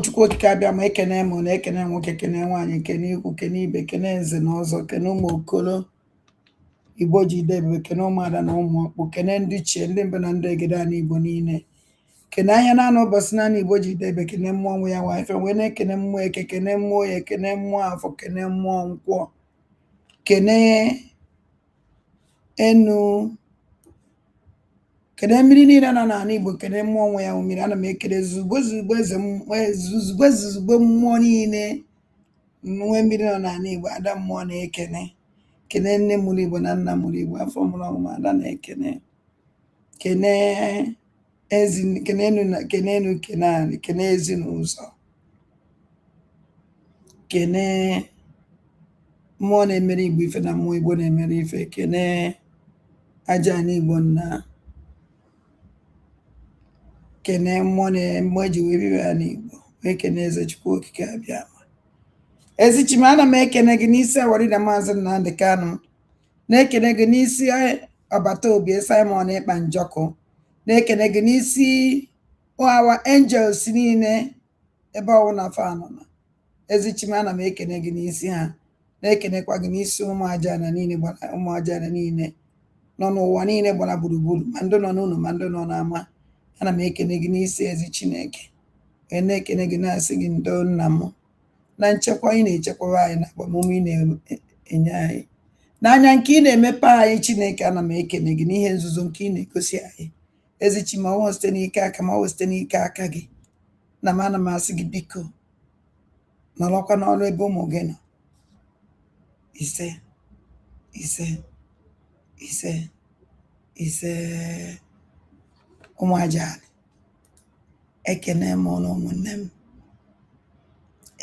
Chukwu Di Ya ma ekene mo na ekene nwoke kene nwaanyị kene ikwu kene ibe kene nze na ọzọ kene ụmụ okolo Igbo ji debe kene ụmụada na ụmụ ọkpụ kene ndị chie ndị mbe na ndị egede anyị Igbo niile kene anya na anụ ụbọchị na Igbo ji debe kene mmụọ nwe ya nwa ife wee na-ekene mmụọ eke kene mmụọ ya kene mmụọ afọ kene mmụọ nkwọ kene enu kene mmiri niile nọ n'ala Igbo kene mmụọ nwe ya mmiri ana m ekele zuzugbe mmụọ niile nwe mmiri nọ n'ala Igbo ada mmụọ na-ekene kene nne mụrụ Igbo na nna mụrụ Igbo afọ mụrụ ọmụma ada na-ekene kene ezi kene enu kene ezinụzọ kene mmụọ na-emere Igbo ife na mmụọ Igbo na-emere ife kene aja na Igbo nna kene mmụọ eji wee bibe ya n'Igbo wee kene eze Chukwu okike abịa ezi chima ana m ekene gị n'isi Awarida Maazị Nnamdi Kanu na-ekene gị n'isi ọbata obi Simon Ịkpa Njọkụ na-ekene gị n'isi our angels niile ebe ọwụna fanọ na ezi chima ana m ekene gị n'isi ha na-ekenekwa gị n'isi ụmụ ajana niile nọ n'ụwa niile gbara gburugburu ma ndị nọ n'ụlọ ma ndị nọ n'ama ana m ekene gị n'isi ezi Chineke wee na-ekene gị na-asị gị ndo nna m na nchekwa ị na-echekwara anyị na agbamume ị na-enye anyị n'anya nke ị na-emepe anyị Chineke ana m ekene gị n'ihe nzuzo nke ị na-egosi anyị ezi chi ma ọ site n'ike aka ma ọ site n'ike aka gị na m ana m asị gị biko nọrọkwa n'ọrụ ebe ụmụ gị nọ ise ise ise ise ụmụ ajani ekene m ụnụ ụmụnne m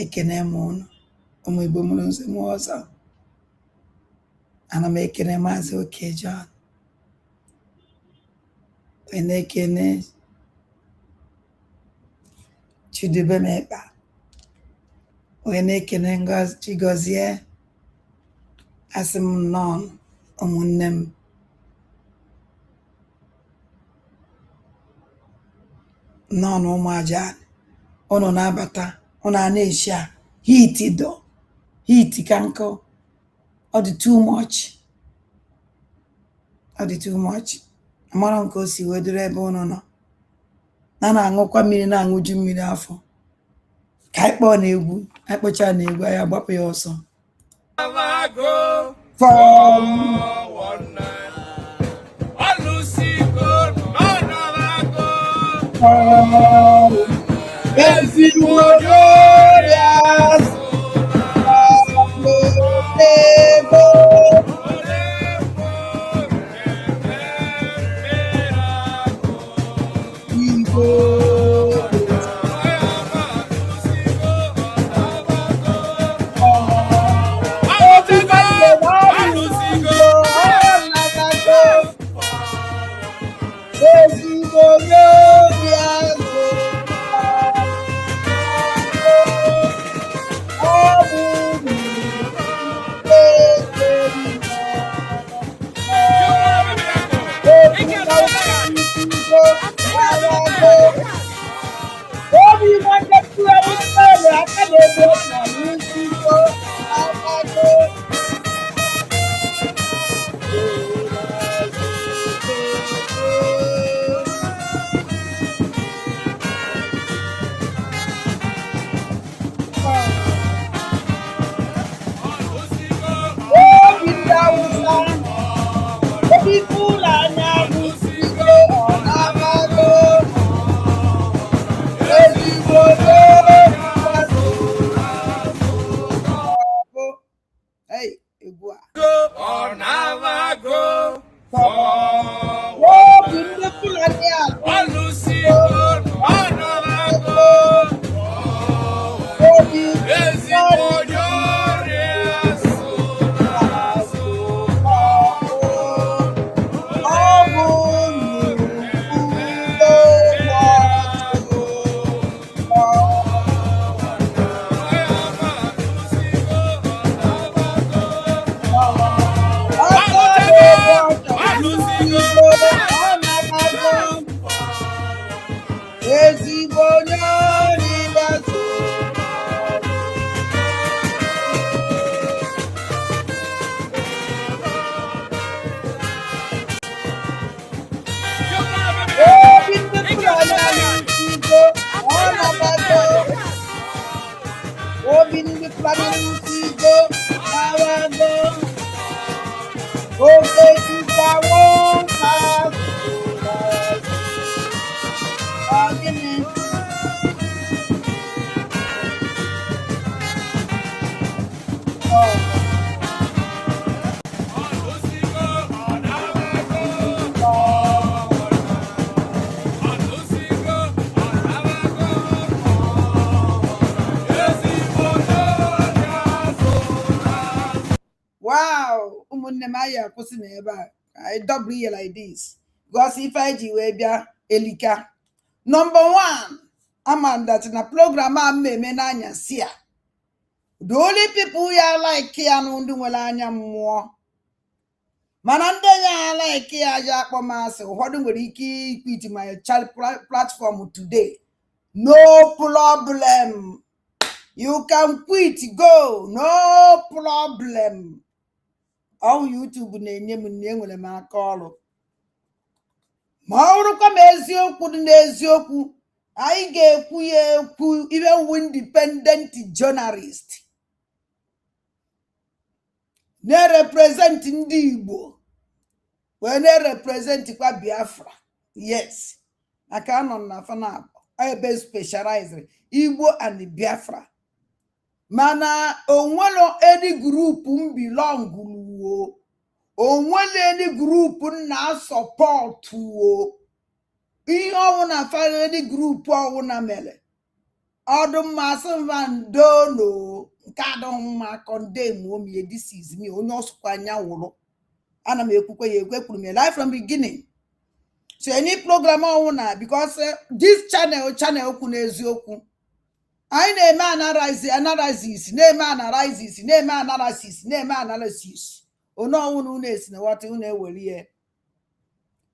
ekene m ụnụ ụmụ Igbo mụrụ nze m ọzọ ana m ekene Maazị Oke John wee na-ekene Chidube Mekpa wee na-ekene Chigozie asị m nnọọ ụmụnne m nnọọ na ụmụ ajani ụnụ na-abata ụnụ a na-eshi a hiti ka nkụ ọ dị too much amara nke o si wee dịrị ebe ụnụ nọ na-aṅụkwa mmiri na-aṅụju mmiri afọ ka anyị kpọọ na egwu anyị kpọcha na egwu anyị agbapụ ya ọsọ Wow, ụmụnne m anyị akwụsị n'ebe a anyị double ihe like this because ife anyị ji wee bịa elika. Number one, ama that na program a mmemme n'anyasị a the only people ya like ya na ndị nwere anya mmụọ mana ndị ya like ya aja akpọmasị ụfọdụ nwere ike quit my child platform today. No problem, you can quit, go, no problem. All YouTube na-enye m na enwere m aka ọrụ ma ọ bụrụkwa m eziokwu dị n'eziokwu anyị ga-ekwu ya ekwu even independent journalist na-represent ndị Igbo wee na-represent kwa Biafra. Yes, aka anọ na fana ebe specialized Igbo and Biafra mana onwelo any group m belong wo, onwelo any group na support wo, ihe ọwụ na fara any group ọwụ na mere ọdụ mmasị vandono nke adọghị mma condemn omi. This is me onye ọsụkwa anya wụrụ ana m ekwukwe ya ekwekwuru m live from beginning. So any program ọwụ na because this channel okwu n'eziokwu anyị na-eme analysis na-eme analysis onye ọnwụ na unu esi na wata unu ewere ihe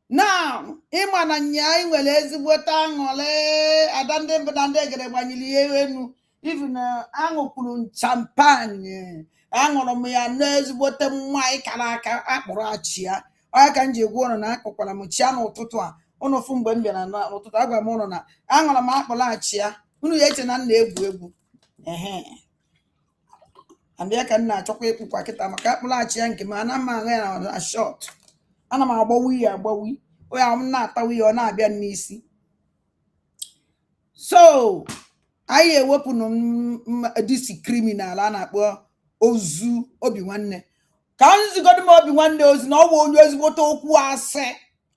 now ịma na nya anyị nwere ezigbote aṅụrị ada ndị mbụda ndị egere gbanyere ihe enu even aṅụkwuru champagne aṅụrụ m ya n'ezigbote nwaanyị kara aka akpụrụ achị ya onye ka m ji egwu ụnụ na akpụkwara m chi ya n'ụtụtụ a ụnụ fụ mgbe m bịara n'ụtụtụ agwa m ụnụ na aṅụrụ m akpụrụ achị ya unu ya eche na nna egwu egwu and ya ka nna achọkwa ịkpụkwa kịta maka akpụlaghachi ya nke m ana m aṅụ ya na short ana m agbawi ya agbawi onye ahụ m na-atawi ya ọ na-abịa n'isi. So anyị ewepụ disi criminal a na-akpọ Ozu Obi Nwanne ka m zigodo m Obi Nwanne ozi na ọ bụ onye ezigbote okwu asị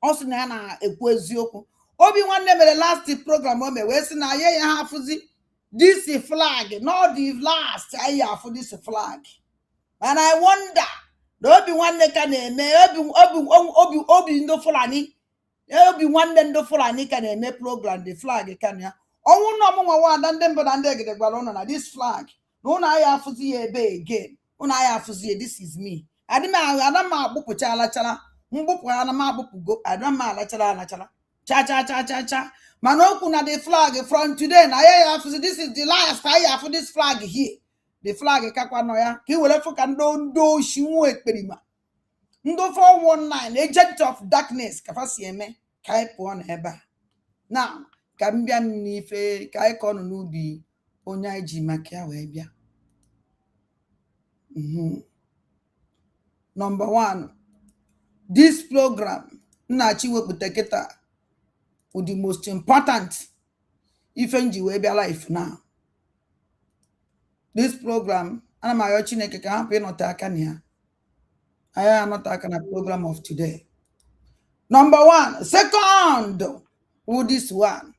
ọ sị na ya na-ekwu eziokwu. Obi Nwanne mere last program o mere wee sị na ya ha afụzi this flag not the last anyị afụ this flag and I wonder na Obi Nwanne ka na-eme obi ndị Fulani Obi Nwanne ndị Fulani ka na-eme program the flag ka na ya ọnwụ na ọmụnwa nwada ndị mbụ na ndị egede gwara ụnụ na this flag na ụnụ anyị afụzi ya ebe again ụnụ anyị afụzi ya this is me ada m agbụpụcha alachara mgbụpụ ana m agbụpụgo ada m alachara cha mana okwu na the flag from today na ya afụzi this is the last anyị afụ this flag here the flag kakwa nọ ya ka i were fụ ka ndị oshi nwa ekperima ndị 419 agent of darkness ka fa si eme ka anyị pụọ n'ebe a na ka m bịa n'ife ka anyị ka ọ nọ n'ubi onye anyị ji maka ya wee bịa. Number one, this program nnachi wepụta kịta with the most important ife nji wee bịa life now. This program ana m ayọ Chineke ka hapụ ịnọte aka na ya anyị anọte aka na program of today. Number one. Second, who this one?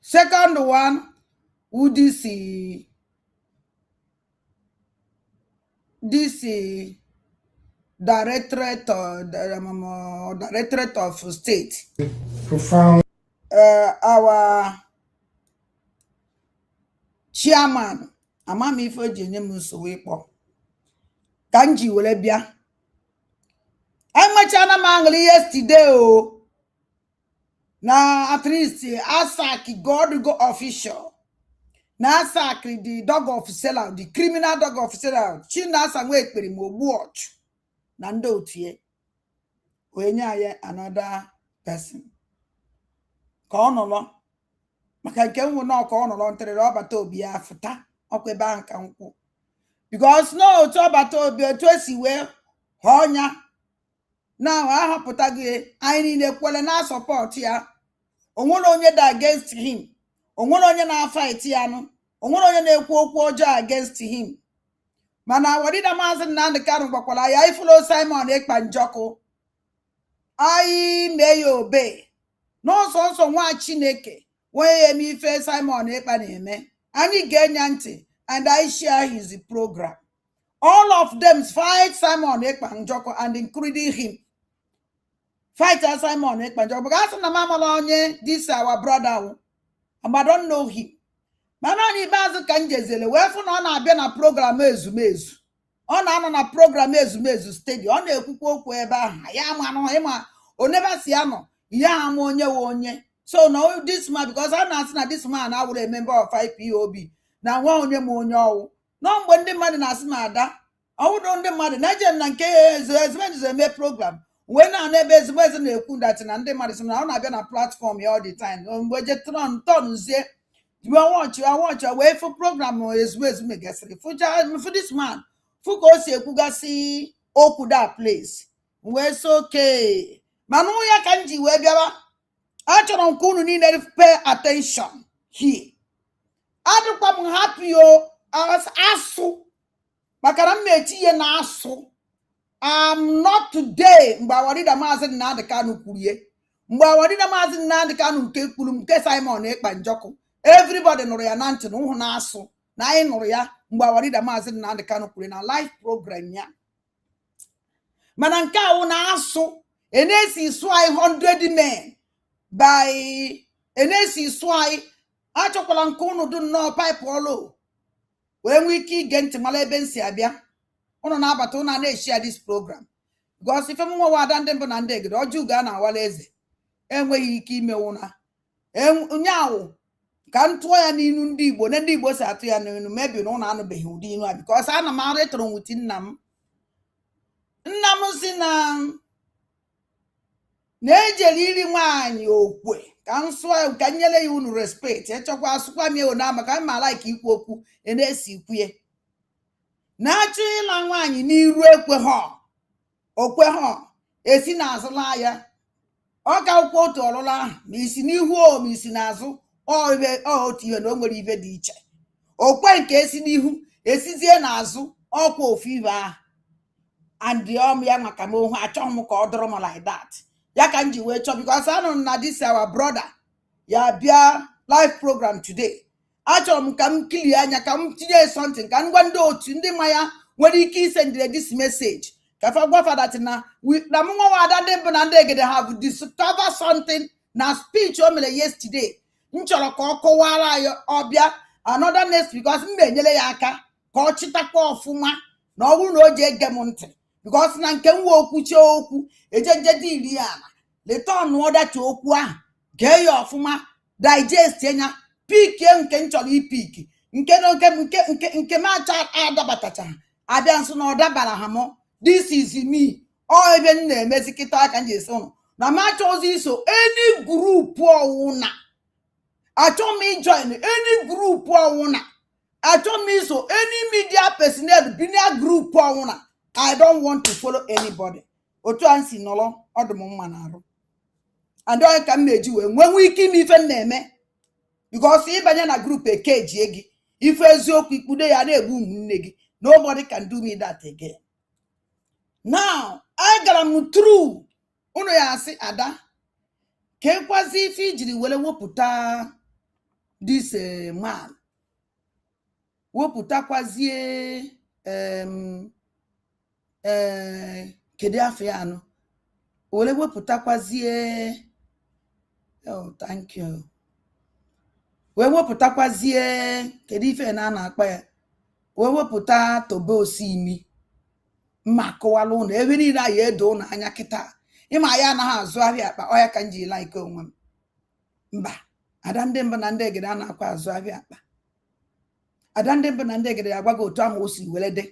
Second one, who this Directorate of State. Profound. Our chairman, amami ife ji enye m nsogbu ịkpọ ka m ji were bịa. Enwechana m aṅụrị yesterday o na at least asak God go official na asak the dog of sellout, the criminal dog of sellout chinasa nwe ekpere ma ogbu ọchụ na ndị otie onye anyị another person ka ọ nọrọ maka nke nwụ na ọka ọ nọrọ ntịrịrị ọbata obi ya fụta ọkwa ebe ahụ ka nkwụ because no otu ọbata obi otu esi wee ọnya na ahọpụta gị anyị niile kwere na sọpọt ya onwere onye dị against him onwere onye na-afight ya nụ onwere onye na-ekwu okwu ọjọọ against him mana wadida maazị Nnamdi Kanu gwakwara ya ifụlo Simon Ekpa Njọkụ anyị mee ya obe n'ọsọ nsọ nwa Chineke onye ya eme ife Simon Ekpa na-eme anyị ga-enye ntị and I share his program. All of them fight Simon Ekpa Njọkụ and including him. Fight Simon Ekpa Njọkụ because na mamala onye this our brother and I don't know him. Mana onye bazụ ka njezele wee fụ na ọ na-abịa na program ezumezu. Ọ na-anọ na program ezumezu steady. Ọ na-ekwukwa okwu ebe ahụ. Ya ama ịma o never si anọ. Ya ama onye we onye. So no this man because I na-asị na this man I would a member of IPOB. Na nwa onye ma onye ọwụ. No mgbe ndị mmadụ na-asị m ada. Ọwụdọ ndị mmadụ na-eje na nke ezumezu eme program. Wee na ebe ezumezu na-ekwu that na ndị mmadụ sị na ọ na-abịa na platform ya all the time. Mgbe je tọnzie I want you wait for program is me gasịrị for this man for ka o si ekwugasị okwu that place wee so okay mana ya ka nji wee bịawa achọrọ m ka unu niile pay attention here adịkwa m happy o asụ maka na m na-eti ihe na asụ I'm not today mgbe awarida maazị Nnamdi Kanu kwurie mgbe awarida maazị Nnamdi Kanu nke kwuru nke Simon Ekpa Njọkụ everybody nụrụ ya na ntị na ụhụ na-asụ na anyị nụrụ ya mgbe awarida maazị Nnamdi Kanu kwuru na live program ya mana nke ahụ na-asụ enesi sụ anyị 100 men by enesi sụ anyị achọkwala nke unu dị nnọọ pipe ọlụ wee nwee ike ige ntị mara ebe m si abịa unu na-abata unu na-eshi ya this program because ife m nwa ada ndị mbụ na ndị egede ọjọọ ga na-awala eze enweghị ike ime ụna ụnyaahụ ka m tụọ ya n'inu ndị Igbo na ndị Igbo si atụ ya n'inu mebi na ụlọ anụbeghị ụdị inu a because ana m arụ ịtụrụ nwuti nna m si na-ejere iri nwaanyị okwe ka m sụọ ka m nyere ya unu respect echọkwa asụkwa m ewu na maka ma like ikwu okwu na-esi kwue na-achọ ịla nwaanyị n'iru okwe ha esi n'azụla ya ọ ga akwụkwọ otu ọlụla ahụ ma isi n'ihu o ma isi n'azụ otu ihe na o nwere ibe dị iche okwe nke esi n'ihu esizie n'azụ ọkwa ofu ibe ahụ and ya maka m ohu achọghị m ka ọ dọrọ m like that ya ka m ji wee chọọ because anụrụ m na this our brother ya bịa live program today achọrọ m ka m kilie anya ka m tinye something ka m gwa ndị otu ndị ma ya nwere ike isendire this message ka fa gwa fadat na m nwa ada ndị mbụ na ndị egede have discover something na speech o mere yesterday m chọrọ ka ọ kọwara anyị ọbịa another next because m na-enyere ya aka ka ọ chịtakwa ọfụma na ọ bụrụ na o ji ege m ntị because na nke m wee okwuchie okwu ejeje dị iri ya na leta ọnụọdachi okwu ahụ gee ya ọfụma digest enya pik nke m chọrọ ipik nke m acha adabatacha abịa nso na ọ dabara ha m this is me ọ ebe m na-emezi kịta aka m ji esi ụnụ na m achọzi iso any group ọwụna achọ m ijoin any group ọwụna achọ m iso any media personnel binia group ọwụna I don't want to follow anybody otu a si nọrọ ọdụ m mma na-arụ and onye ka m na-eji wee nwee ike ime ife m na-eme because ịbanye na group ekejie gị ife eziokwu ikpude ya na-egbu ụmụnne gị nobody can do me that again. Now I gara m through unu ya asị ada ka ekwazi ife ijiri wele wepụta this man wepụtakwazie kedu afọ ya anụ wele wepụtakwazie thank you wee wepụtakwazie kedu ife na na-akpa ya wee wepụta tobe osimi mma kọwala ụnụ ebe niile anyị edo ụnụ anya kịta ịma ya anaghị azụ ahịa akpa ọya ka m ji like onwe m mba adande mba na ndegede a na-akwa azụ abịa akpa adande mba na ndegede ya gwago otu ahụ o si were dị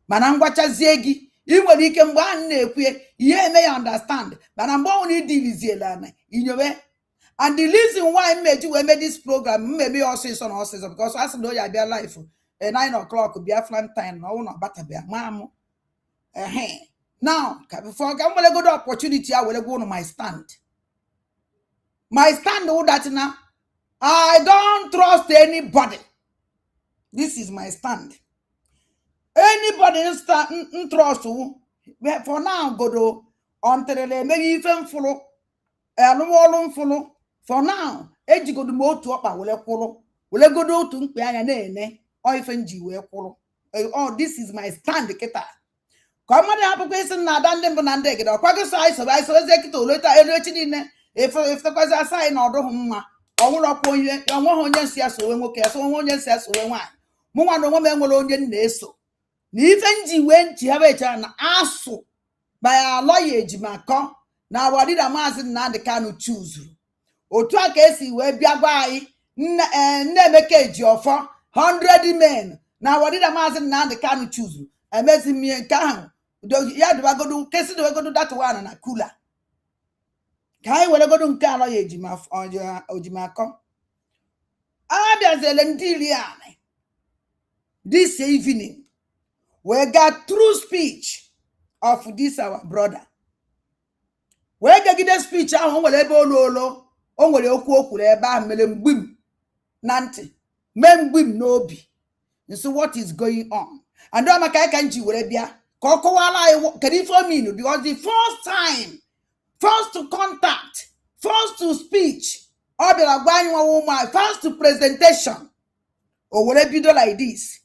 mana ngwachazie gị ị nwere ike mgbe ahụ na-ekwu ihe eme ya understand mana mgbe ọnwụ na idiliziela na inyowe. And the reason why mmeji we made this program maybe also is on also because as know ya be life 9 o'clock Biafran time no no bata be mamu now before I will go the opportunity I will go on my stand that now I don't trust anybody. This is my stand. Anybody trust who for now go do until maybe even follow follow. For now, eji go do motu okpa wele kwuru. Wele go do otu mkpe anya na-ene. O ife nji wee kwuru. Oh, this is my stand kita. Ka mmadụ hapụkwa isi na ada ndị mbụ na ndị egede. Ọkwa gị so anyị so eze kita oleta elu echi niile. Efekwazi asa anyị na ọdụghị mma. Ọwụrụ ọkwa onye onweghị onye nsi ya sowe nwoke ya so onwe onye nsi ya sowe nwaanyị. Mụ nwa na onwe m enwere onye na-eso. Na ife nji wee nchi ha echara na asụ by lawyer ejimakọ na awadida Maazị Nnamdi Kanu chuzuru. Otu a ka esi wee bịa gwa anyị nne Emeka Ejiofọ 100 men na wadida Maazị Nnamdi Kanu chuzuru emezi mmie nke ahụ ya dụbagodu kesi dogodu that one na kula ka anyị were godu nke alọ ya ojimakọ abịazele ndị iri anị this evening we got true speech of this our brother. We gegide speech ahụ nwere ebe olo o nwere okwu okwuru ebe ahụ mere mgbim na ntị mee mgbim n'obi. So what is going on? And do maka ka nji were bịa ka ọ kọwara anyị kedu ife o mean because the first time first to contact first to speech ọ bịara gwa anyị nwa ụmụ first to presentation o were bido like this.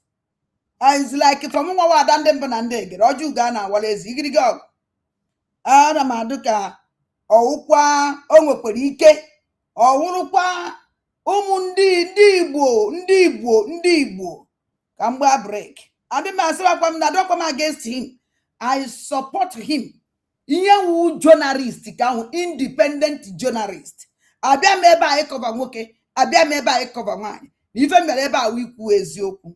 It's like from nwa wa ada ndị mbụ na ndị egere ọjụ ga na awara ezi igirigi ọgụ ana m adụ ka ọwụkwa o nwekwara ike ọwụrụkwa ụmụ ndị Igbo ka mgbe break adị m asịwakwa m na dọkwa m against him. I support him. Ihe wu journalist ka ahụ independent journalist abịa m ebe a ịkọva nwoke abịa m ebe a ịkọva nwaanyị ife mere ebe a ikwu eziokwu.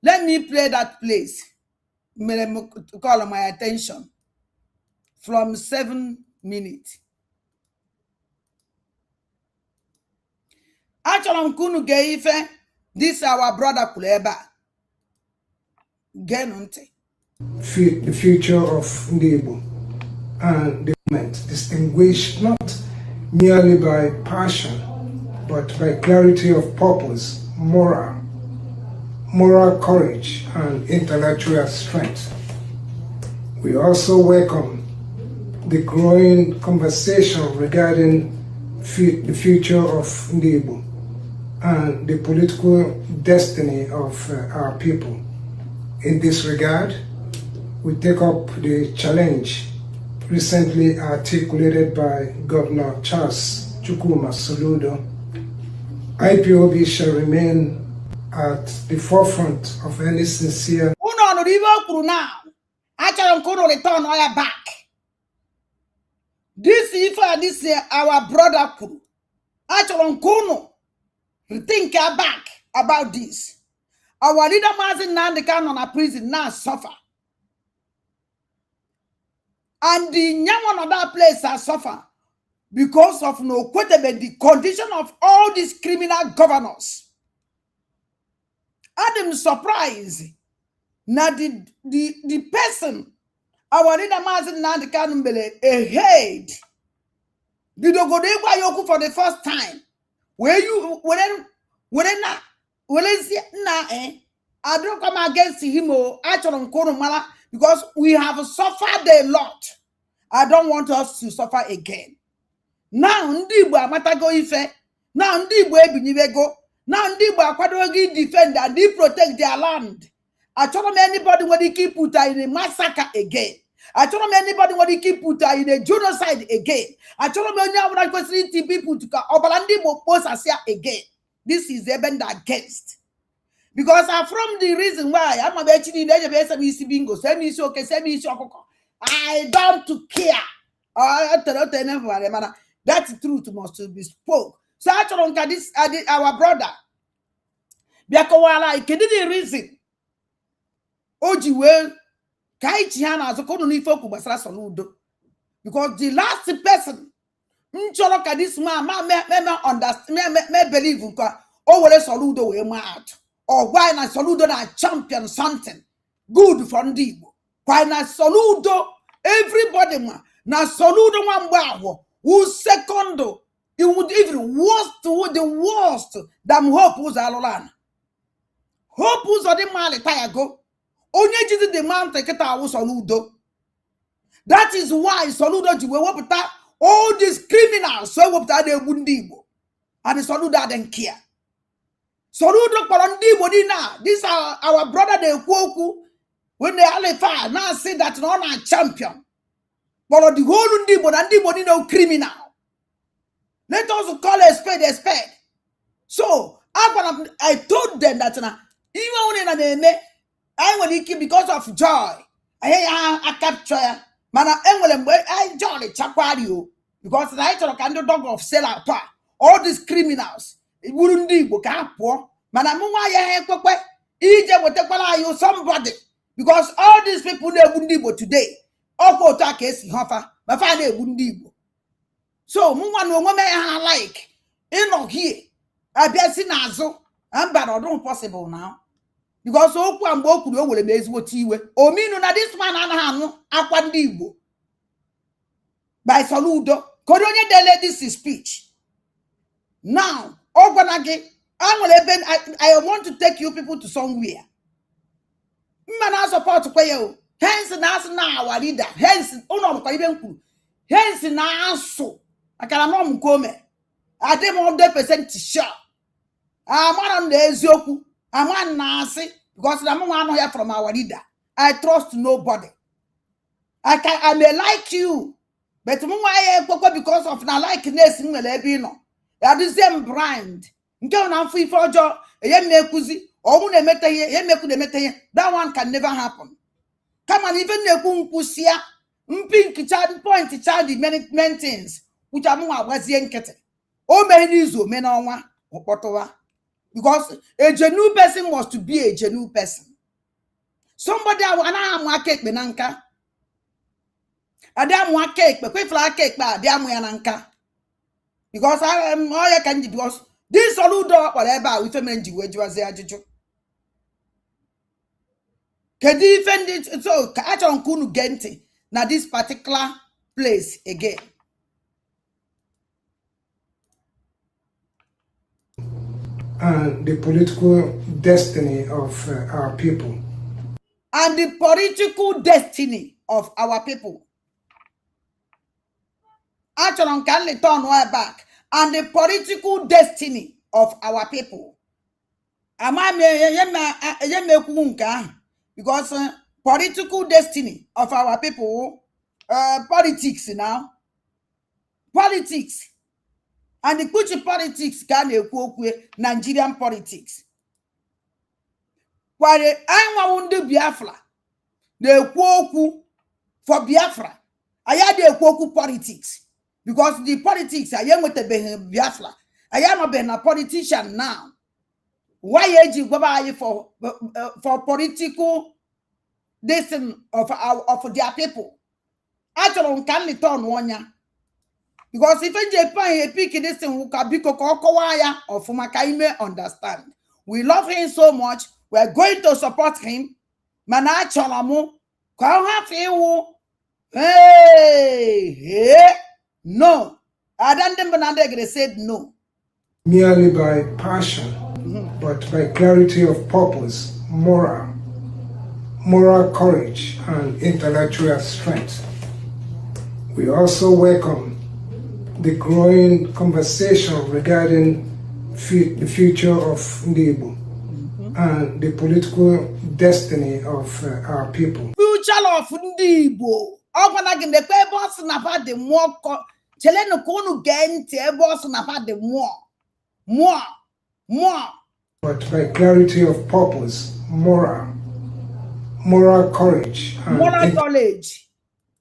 Let me play that place. Mere call my attention from 7 minutes. Achọrọ m ka unu gee ife this our brother kwuru ebe a. Geenụ ntị. The future of ndị Igbo and the movement distinguished not merely by passion but by clarity of purpose, moral courage and intellectual strength. We also welcome the growing conversation regarding the future of ndị Igbo and the political destiny of our people. In this regard, we take up the challenge recently articulated by Governor Charles Chukwu Soludo. IPOB shall remain at the forefront of any sincere. Return back. This our brother Kuru. Think back about this. Our leader Maazị Nnamdi Kanu on a prison now suffer. And the young of that place has suffered because of the condition of all these criminal governors. I'm surprised. Now the person our leader Maazị Nnamdi Kanu ahead. Did you go there for the first time? Where you I don't come against him because we have suffered a lot. I don't want us to suffer again. Now ndị Igbo amatago ife. Now ndị Igbo ebinibego. Now ndị Igbo akwadogi defend and they protect their land. I told them anybody when they keep put in a massacre again. I told them anybody when they keep put in a genocide again. I told them any people to Obalandi Moposasia again. This is even against. Because I'm from the reason why I'm a bingo. I don't care. That truth must be spoke. So actually, this our brother. Biakowala, can the reason? Oji well, Kaichi Hana as a Konunifoku Basra Soludo. Because the last person, Ncholoka, this man, may understand, may believe, oh, well, Soludo, we mad. Or why not Soludo na champion something good for Ndibo? Why not Soludo? Everybody, man, na Soludo one wow, who secondo, it would even the worst, damn hope was Alolan. Hope was on the Mali Tayago. Only Jesus the man take it out Soludo. That is why Soludo jiwe all these criminals so what they Bundibo. And the Soludo didn't care. Soludo Parandibo Dina. These are our brother de Kwoku. When they are now say that non a champion. But the whole Ndibo and Ndibo no criminal. Let us call a spade. So I told them that even when I will keep because of joy. I capture mana I jolly chakwario because the right of dog of sell out all these criminals. It wouldn't be poor. Mana muaya Egypt will take you somebody because all these people they wouldn't be today. All go to case hoffer, my father wouldn't be. So Muan no woman like in here. I be seen nazo. I'm bad or don't possible now. Because so and boku do will amaze what you were. O mean na this man and Aquandibo by Saludo. Coronia de this speech. Now, Obanage, I want to take you people to somewhere. Man, support to pay you. Hence, that's now our leader. Hence, hence, now so. I can't come. I didn't 100% sure. I'm on the Zoku. I'm one Nasi because I'm one here from our leader. I trust nobody. I may like you, but because of na likeness in the Lebino. That is them brand. That one can never happen. Come on, even the Kumpusia, Mpink child point child many things, which are more was yankete. Oh, many zo men on one or because a genuine person was to be a genuine person. Somebody I want cake benanka. I damn one cake, but quick fly cake by damn yananka. Because I am all I can because this soludo whatever with a man you was there. Can defend it so catch on Kunu Genti now this particular place again. And the political destiny of our people. And the political destiny of our people. Actually, can turn way back. And the political destiny of our people. Because political destiny of our people, politics now. Politics. And the Kuchi politics can Nigerian politics. While I want to Biafra, the Kwoku for Biafra. I had the Kwoku politics. Because the politics, I am with the Biafra. I am a politician now. Why you go by for political destiny of their people? Actually, can turn one year. Because if in Japan, a pick this thing who can be Kokowaya or Fumakaime understand. We love him so much, we're going to support him. Manachalamu, hey, no. They said no. Merely by passion, but by clarity of purpose, moral courage, and intellectual strength. We also welcome the growing conversation regarding the future of Ndibo and the political destiny of our people. Future of Ndibo. Open the papers and about the more Cheleno Konu Gente, boss and about the more. But by clarity of purpose, moral courage, and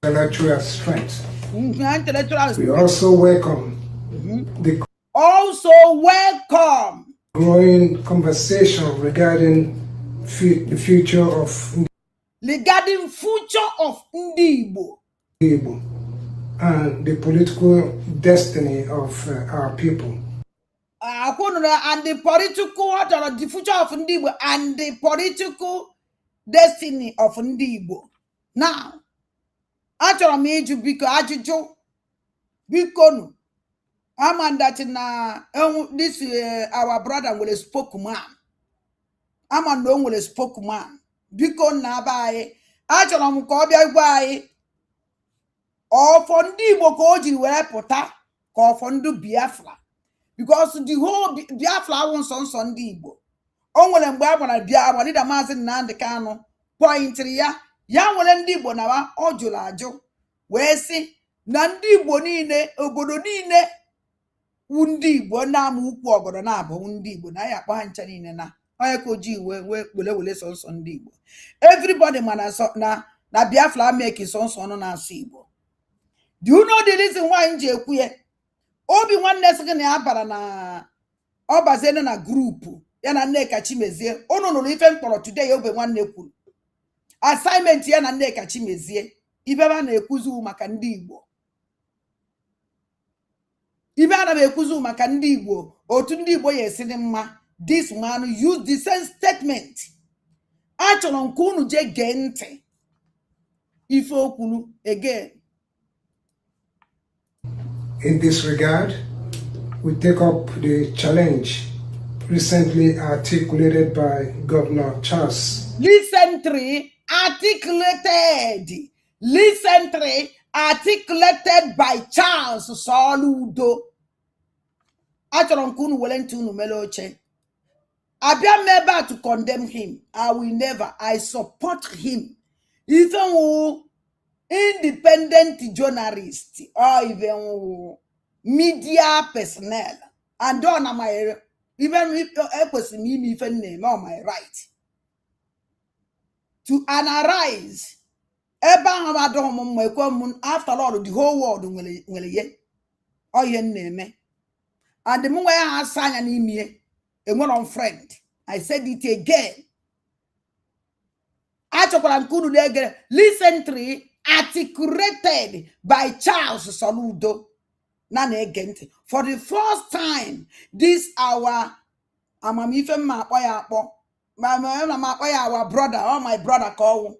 intellectual strength. We also welcome the also welcome growing conversation regarding the future of Ndi Igbo and the political destiny of our people. And the future of Ndi Igbo and the political destiny of Ndi Igbo. Now, achọrọ m ịjụ biko ajụjụ biko nu that na this our brother nwere spokesman. Amanda o nwere spokesman. Biko na aba anyị achọrọ m ka ọ bịa gwa anyị ọfọ ndị Igbo ka o jiri were pụta ka ọfọ ndị Biafra, because the whole Biafra awụ nsọ ndị Igbo. O nwere mgbe a gbara Biafra dịda Maazị Nnamdi Kanu pointịrị ya nwere ndị Igbo na ọ jụrụ ajụ wee sị na ndị Igbo niile obodo niile wu ndị Igbo na-ama ukwu obodo na-abụ ndị Igbo na ya akpọ ha ncha niile na onye ka oji wee wele sọnsọ ndị Igbo. Everybody mana na Biafra make sọnsọ ọnụ na-asụ Igbo. Do you know the reason why nji ekwu ya? Obi nwanne sị gị na ya bara na ọ baziene na grupu ya na Nneka Chimezie. Unu nụrụ ife mkpọrọ today obi nwanne kwuru. Assignment ya na Nneka Chimezie ibeba na-ekwuzi maka ndị Igbo. Ibe ana na-ekwuzi maka ndị Igbo, otu ndị Igbo ya esi dị mma. This man used the same statement. Achọrọ nke unu je gee ntị ife o kwuru again. In this regard, we take up the challenge recently articulated by Governor Charles. Recently articulated by Charles Soludo. Achọrọ nke unu wele ntị unu mele oche. Abia member to condemn him. I will never. I support him. Even who independent journalist or even who media personnel. And don't my even if a person me even name on my right to analyze. After all, the whole world will ye. Oh, ye name. And the moment I sign an email. A one friend, I said it again. Recently articulated by Charles Soludo. For the first time, this our brother or my brother call,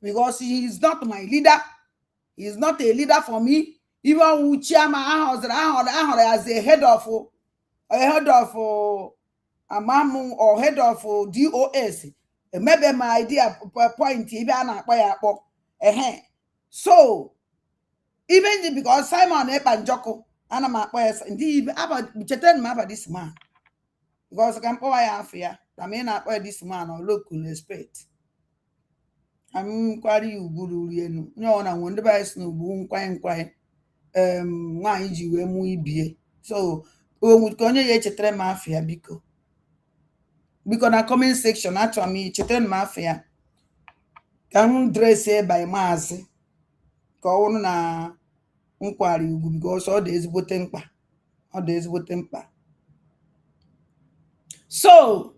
because he is not my leader. He is not a leader for me. Even chairman as a head of Amamu or head of DOS, maybe my idea point so even because Simon Epanjoko and I'm indeed about this man, because I can affair. I may not wear this man or look with respect. I'm quite you good, no, I wonder by snow boom quiet. Why you muy be so. Would konye ye chetre mafia biko na comment section actually chetre mafia can dress here by Mazi ka onu na nkwari ugwu because all the ezigbote mkpa so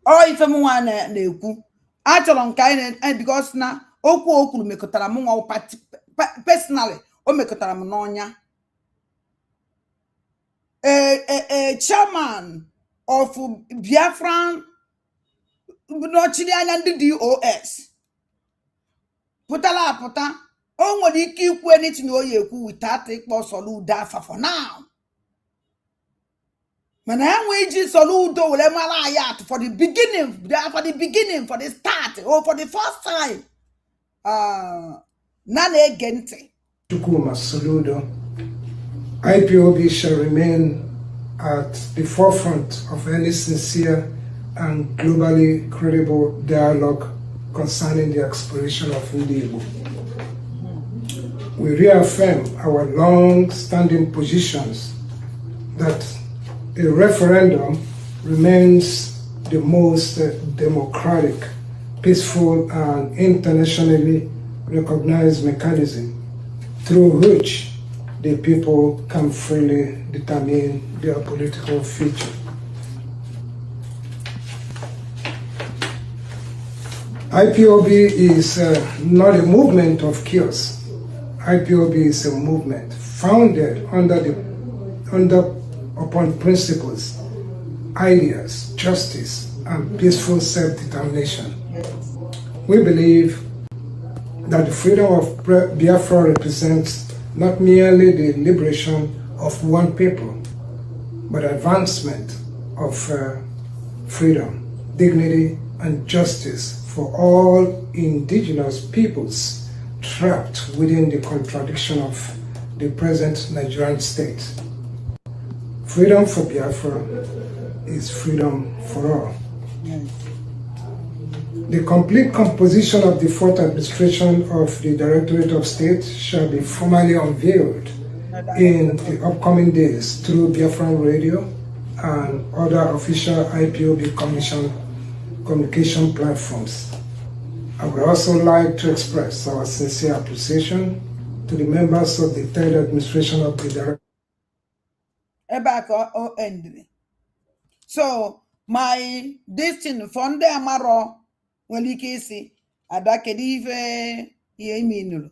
all ife m nwa na-ekwu achọrọ m ka anyị because na okwu o kwuru mekọtara m nwa personally o mekọtara m n'ọnya. A chairman of Biafran nọchiri anya ndị DOS pụtara apụta o nwere ike ikwu anything o ya ekwu without ịkpọ Soludo afa for now. Man, I just Soludo will for the beginning, for the start, or for the first time. Nane Gente. Chukwu Soludo, IPOB shall remain at the forefront of any sincere and globally credible dialogue concerning the exploration of Ndi Igbo. We reaffirm our long-standing positions that a referendum remains the most democratic, peaceful, and internationally recognized mechanism through which the people can freely determine their political future. IPOB is not a movement of chaos. IPOB is a movement founded upon principles, ideas, justice, and peaceful self-determination. We believe that the freedom of Biafra represents not merely the liberation of one people, but advancement of freedom, dignity, and justice for all indigenous peoples trapped within the contradiction of the present Nigerian state. Freedom for Biafra is freedom for all. The complete composition of the fourth administration of the Directorate of State shall be formally unveiled in the upcoming days through Biafran Radio and other official IPOB communication platforms. I would also like to express our sincere appreciation to the members of the third administration of the Directorate. So my destiny from the amaro nwere isi ada kedu ife ihe iminuru.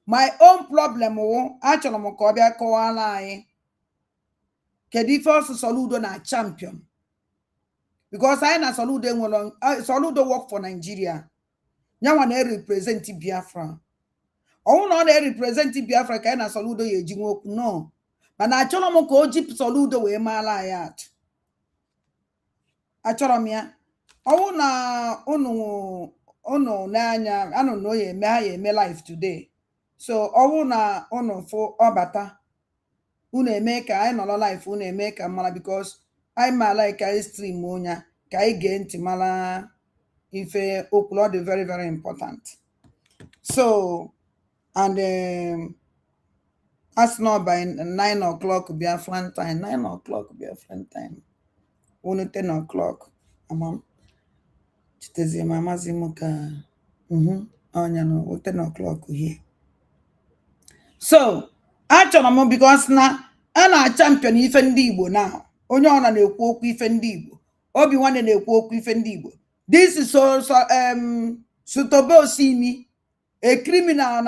My own problem wụ achọrọ m ka ọ bịa kọwara anyị kedu ife ọsụ Soludo na champion, because anyị na Soludo enwere Soludo work for Nigeria, nyanwa na represent Biafra. Ọnwụ na ọ na-represent Biafra ka anyị na Soludo ya eji nwokwu no, mana achọrọ m ka o ji Soludo wee maala anyị atụ. Achọrọ m ya ọnwụ na unu n'anya anụ na oye eme ha ya eme live today, so ọnwụ na unu fụ ọbata unu eme ka anyị nọrọ live, unu eme ka mara, because anyị maala ka anyị stream onya ka anyị gee ntị mara ife okwu ọ dị very very important. So and as not by 9 o'clock Biafran time, 9 o'clock Biafran time, unu 10 o'clock amam chitezi mamazi muka onya no 10 o'clock here. So achọrọ m because na a na champion ife ndị Igbo now, onye ọ na-ekwu okwu ife ndị Igbo, obi nwanne na-ekwu okwu ife ndị Igbo. This is so Sutobe Osimi, a criminal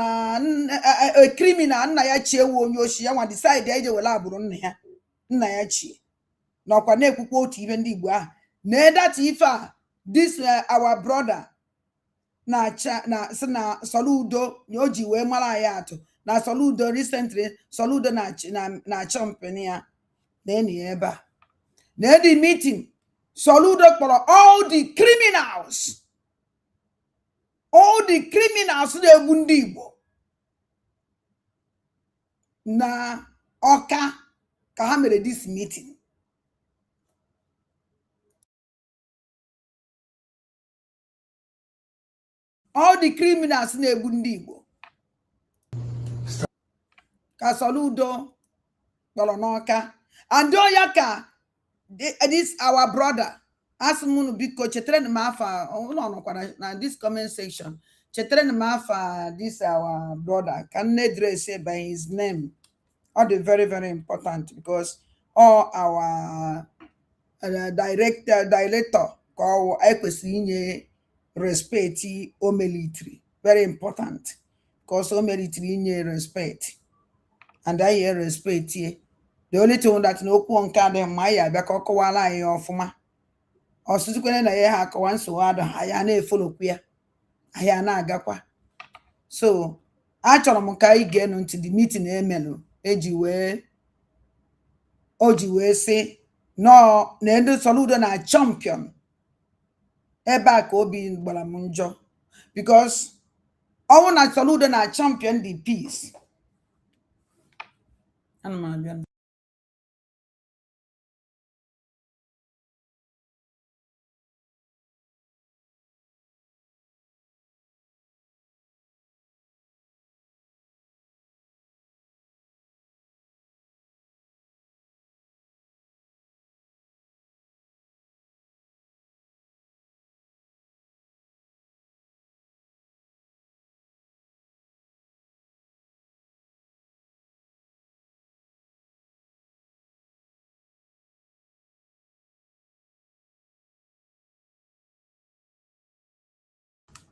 nna ya chie ewu onye oshi ya nwa decide eje wele agbụrụ nna ya chie n'ọkwa na-ekwukwa otu ife ndị Igbo ahụ na that ife a this our brother na Soludo o ji wee mara ya atụ na Soludo recently Soludo na champion ya na enyi ya ebe a na the meeting Soludo kpọrọ all the criminals na-egbu ndị Igbo na Ọka ka ha mere this meeting. All the criminals na-egbu ndị Igbo ka Soludo kpọrọ n'Ọka, and ya ka this our brother asmunu biko chetere m afa ọnọkwara na this comment section, chetere m afa this our brother can address by his name. All the very very important, because all our director ka ekwesịrị inye respect o military, very important, because o military inye respect and I respect here. The only thing that no okwu nke adị mma ya bịa ka ọ kọwara anyị ọfụma ọsụsụkwene na ya ha akọwa nsogbu adụ anyị na-efolokwu ya anyị na-agakwa. So achọrọ m ka anyị geenụ ntị the meeting emelụ o ji wee sị no na ndị Soludo na champion ebe a ka obi gbara m njọ, because ọnwụ na Soludo na champion the peace. Ana m abịa.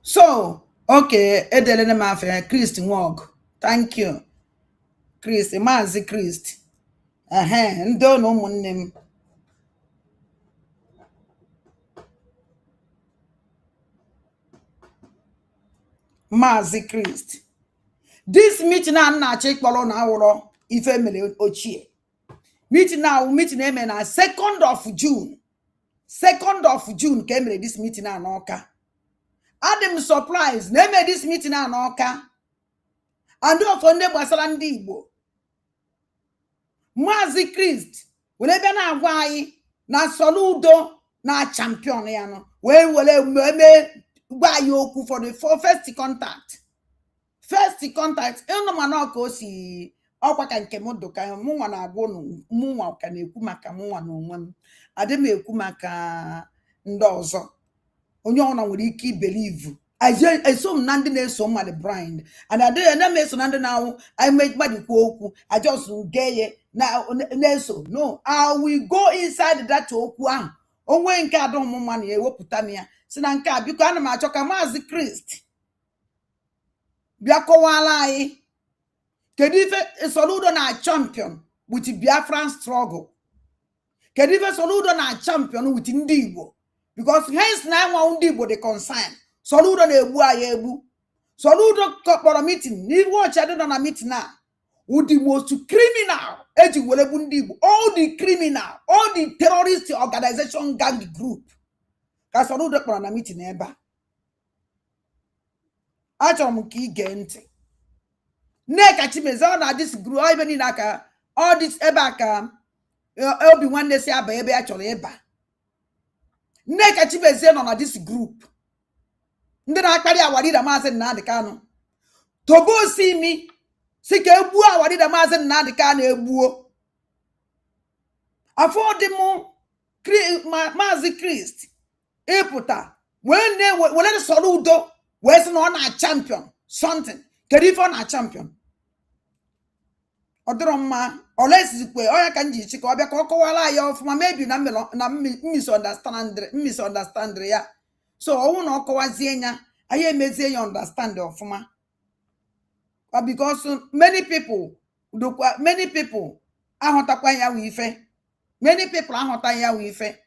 So, okay, edelene mafe Christ Nwog. Thank you. Christ, Mazi Christ. Ndo no ụmụnne m. Mazi Christ. This meeting na na-achọ ịkpọrọ na awụrọ ife mere ochie. Meeting now, meeting eme na 2nd of June. 2nd of June ka emere this meeting na n'Awka. Adam surprise na eme this meeting na n'Awka. And of ndị gbasara ndị Igbo. Mazi Christ wele bịa na-agwa anyị na Soludo na champion ya no. Wele eme gwa anyị okwu for the first contact. First contact, eno mana ka o si ọkwa ka nke m doka mụnwa na-agwa unu mụnwa ka na-ekwu maka mụnwa na onwe m adị m ekwu maka ndị ọzọ onye ọna nwere ike ibelieve eso m na ndị na-eso mmadụ blind and adịghị na m eso na ndị na-awụ mmadụ okwu I just geye na-eso no I will go inside that okwu ahụ onwe nke adọ m mma na ewepụta m ya si na nke a biko ana m achọ ka Maazị Christ bịa kọwala anyị kedu ife Soludo na champion with Biafran struggle kedu ife Soludo na champion with ndị Igbo because hence na nwa ndị Igbo the concern Soludo na-egbu anyị egbu Soludo kpọrọ meeting n'ihu ọcha dị na meeting na with the most criminal eji were bụ ndị Igbo all the criminal all the terrorist organization gang group ka Soludo kpọrọ na meeting ebe a achọrọ m ka ige ntị Nneka Chimeze ọ na this group ebe niile aka all this ebe aka obi nwanne si aba ebe ya chọrọ ịba Nneka Chimeze nọ na this group ndị na-akparị awarida Maazị Nnamdi Kanu tobo si mi si ka egbuo awarida Maazị Nnamdi Kanu egbuo afọdị m Maazị Christ ịpụta wele Soludo wee sị na ọ na champion something kedu ife ọ na champion ọ dịrọ mma olesizikwe ọ ya ka nji chi ka ọ bịa ka ọ kọwara anyị ọfụma maybe na misunderstand ya so ọnwụ na ọ kọwazie ya anyị emezie ya understand ọfụma because many people ahụtakwa ya wụ ife many people ahụta ya wụ ife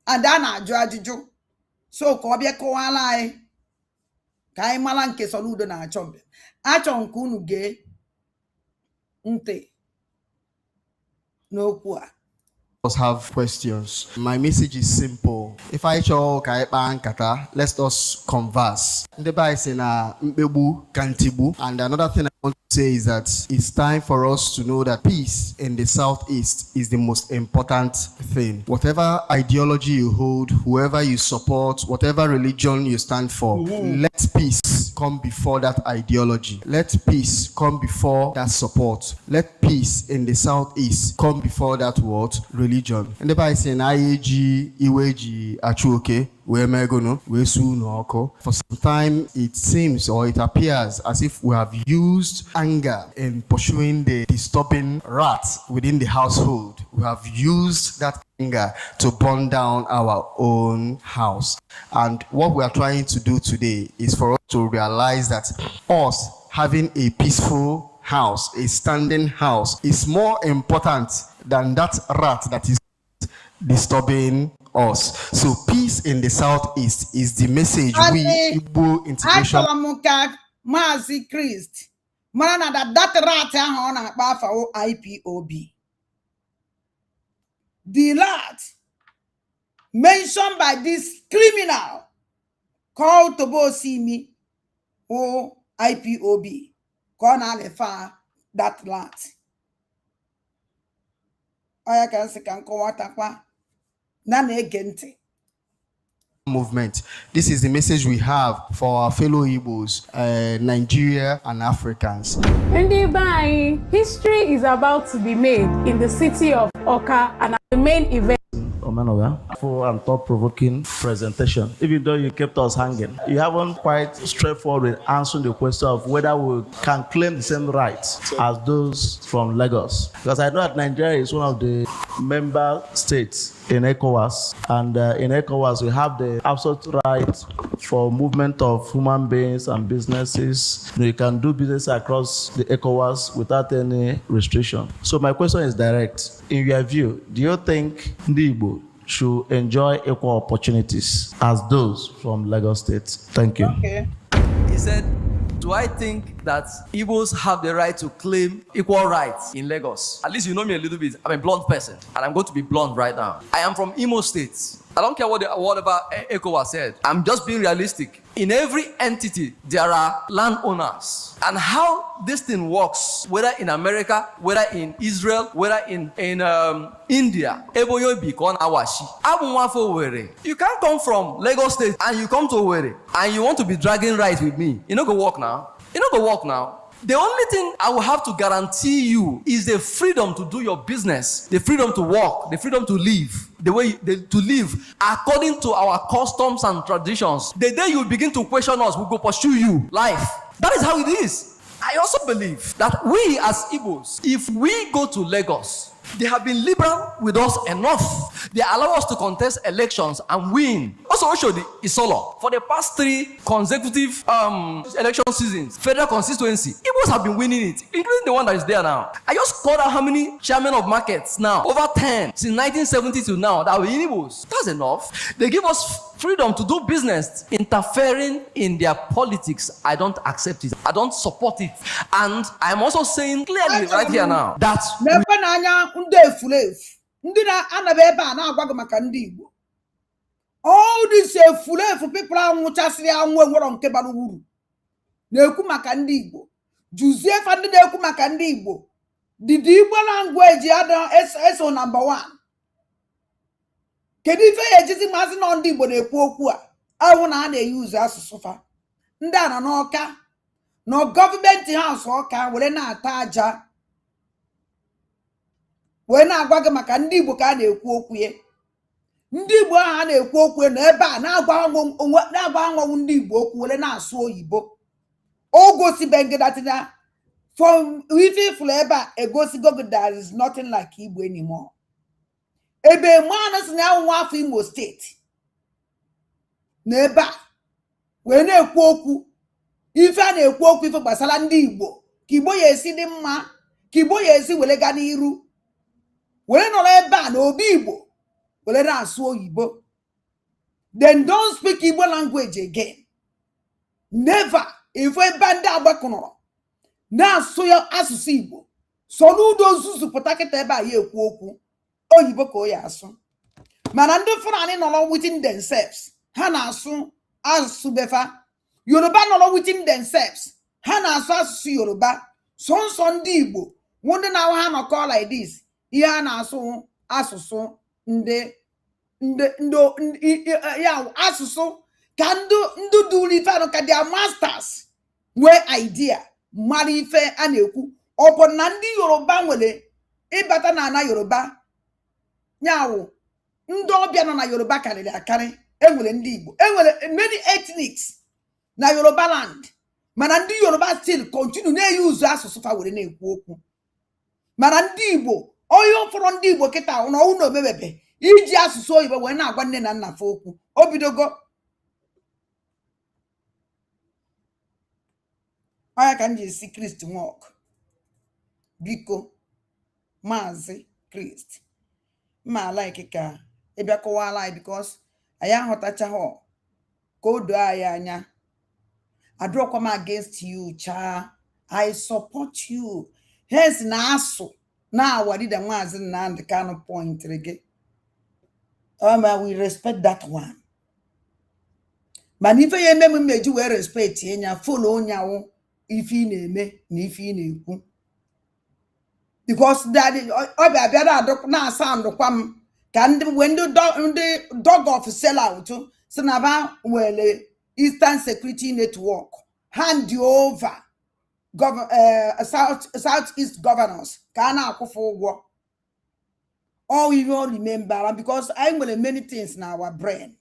and a na-ajụ ajụjụ so ka ọ bịa kọwara anyị ka anyị mara nke Soludo na-achọ mbe achọ nke unu gee ntị n'okwu a. Have questions. My message is simple. If I show nkata, let's us converse. And another thing I want to say is that it's time for us to know that peace in the Southeast is the most important thing. Whatever ideology you hold, whoever you support, whatever religion you stand for, let peace come before that ideology. Let peace come before that support. Let peace in the Southeast come before that word, religion. And the Bible says, "Ayeji, iweji, achuoke, wemegono, wesu no oko." For some time, it seems or it appears as if we have used anger in pursuing the disturbing rat within the household. We have used that anger to burn down our own house. And what we are trying to do today is for us to realize that us having a peaceful house, a standing house, is more important than that rat that is disturbing us. So peace in the Southeast is the message we Igbo integration. Maazị Christ mana na that rat ahụ ọ na-akpa afa IPOB. The rat mentioned by this criminal called Tobosimi or IPOB. Kona that rat. I can say can go watakwa nane gente. Movement. This is the message we have for our fellow Igbos, Nigeria and Africans. History is about to be made in the city of Awka, and the main event. For and thought-provoking presentation. Even though you kept us hanging, you haven't quite straightforward in answering the question of whether we can claim the same rights as those from Lagos. Because I know that Nigeria is one of the member states in ECOWAS, and in ECOWAS we have the absolute right for movement of human beings and businesses. You can do business across the ECOWAS without any restriction. So my question is direct. In your view, do you think ndị Igbo should enjoy equal opportunities as those from Lagos State? Thank you. Okay. He said, do I think that Igbos have the right to claim equal rights in Lagos? At least you know me a little bit. I'm a blunt person, and I'm going to be blunt right now. I am from Imo State. I don't care whatever ECOWAS said. I'm just being realistic. In every entity, there are landowners. And how this thing works, whether in America, whether in Israel, whether in India, you can't come from Lagos State and you come to Owerri and you want to be dragging rights with me. You know go walk now. You know go walk now. The only thing I will have to guarantee you is the freedom to do your business, the freedom to work, the freedom to live, to live according to our customs and traditions. The day you begin to question us, we'll go pursue you. Life. That is how it is. I also believe that we as Igbos, if we go to Lagos, they have been liberal with us enough. They allow us to contest elections and win. Also, Oshodi is solo. For the past 3 consecutive election seasons, federal constituency, Igbos have been winning it, including the one that is there now. I just called out how many chairmen of markets now, over 10, since 1970 to now, that were Igbos. That's enough. They give us freedom to do business. Interfering in their politics, I don't accept it. I don't support it. And I'm also saying clearly right here now that all these fulefu people are muchasri anwe nwere nke bara uru na-ekwu maka ndị Igbo juzie fa ndị na-ekwu maka ndị Igbo did Igbo language eso number 1 kedu ife ejizi mazi na ndị Igbo na-ekwu okwu a awụ na a na-use asụsụ fa ndị a n'Ọka no government house Ọka were na-ata aja wee na-agwa gị maka ndị Igbo ka a na-ekwu okwu ye ndị Igbo ha na-ekwu okwu na ebe a na-agwa nwanwu ndị Igbo okwu were na-asụ oyibo ogosi bengedatina from ife fụlụ ebe a egosigo gị there is nothing like Igbo anymore. Ebe mmanụ si na nwa afọ Imo steeti na ebe a wee na-ekwu okwu ife a na-ekwu okwu ife gbasara ndị Igbo ka Igbo ya esi dị mma ka Igbo ya esi were ga n'iru were nọrọ ebe a na obi Igbo were na-asụ oyibo. Then don't speak Igbo language again. Never. If we band agbakọnọrọ na-asụ ya asụsụ Igbo so n'udo zuzu pụta kịta ebe a ya ekwu okwu oyibo ka o ya asụ mana ndị Fulani nọrọ within themselves ha na-asụ asụsụ befa Yoruba nọrọ within themselves ha na-asụ asụsụ Yoruba so nsọ ndị Igbo ndị na ha nọkọ like this ihe a na-asụ asụsụ ya asụsụ ka ndị duru ife anụ ka their masters nwee idea mara ife a na-ekwu ọ bụ na ndị Yoruba nwere ịbata na ana Yoruba nyawụ ndị ọbịa nọ na Yoruba karịrị akarị enwere ndị Igbo enwere many ethnics na Yoruba land mana ndị Yoruba still continue na-eyuzu asụsụ fa were na-ekwu okwu mana ndị Igbo onye ụfọdụ ndị Igbo kịta na ọnwụ na omebebe iji asụsụ oyibo wee na-agwa nne na nna fa okwu o bidogo anya ka m ji esi Christ Nwok biko Maazị Christ ma like ka ịbịa kọwala anyị because anyị ahụtachaghị ka o doo anyị anya adọkwa m against you cha I support you hence na asụ na awarida Maazị Nnamdi Kanu point gị we respect that one mana ife ya eme m meji wee respect enya follow onyawo ife ị na-eme na ife ị na-ekwu because daddy ọbịa bịara na asandụkwa m ka ndị dog of sell out si na ba wele Eastern Security Network hand over Southeast governors ka a na-akwụfụ ụgwọ all we will remember because I nwere many things na our brain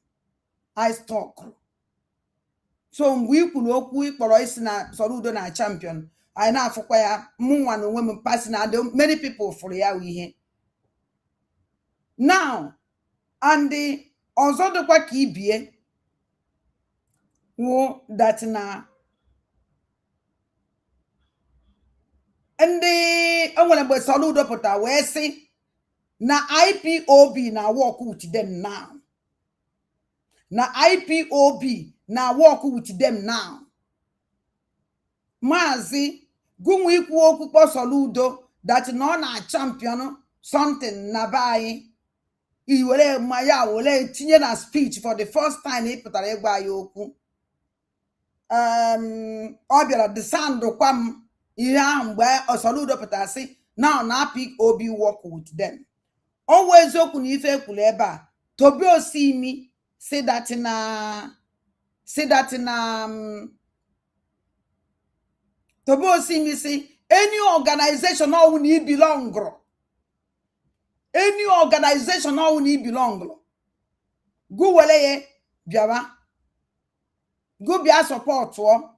I stock so mgbe ikwu na okwu ịkpọrọ isi na Soludo na champion anyị na-afụkwa ya mụnwa na onwe m pasi na many people fụrụ ya ihe now and ọzọ dịkwa ka ibie wụ that na ndị enwere mgbe Soludo pụta wee sị na IPOB na work with them now. Na IPOB na work with them now. Maazị Gunwe ikwu okwu kpọ Soludo that na ọ na champion something na be anyị iwere ma ya were tinye na speech for the first time ị pụtara ịgwa ya okwu. Ọ bịara desandụkwa m ihe ahụ mgbe Soludo pụtara sị now na IPOB work with them. Ọ wụ eziokwu na ife ekwuru ebe a Tobi Osimi say that Tobi Osimi say any organization now we belong. Any organization now we belong. Go wele biawa. Go bia support wo.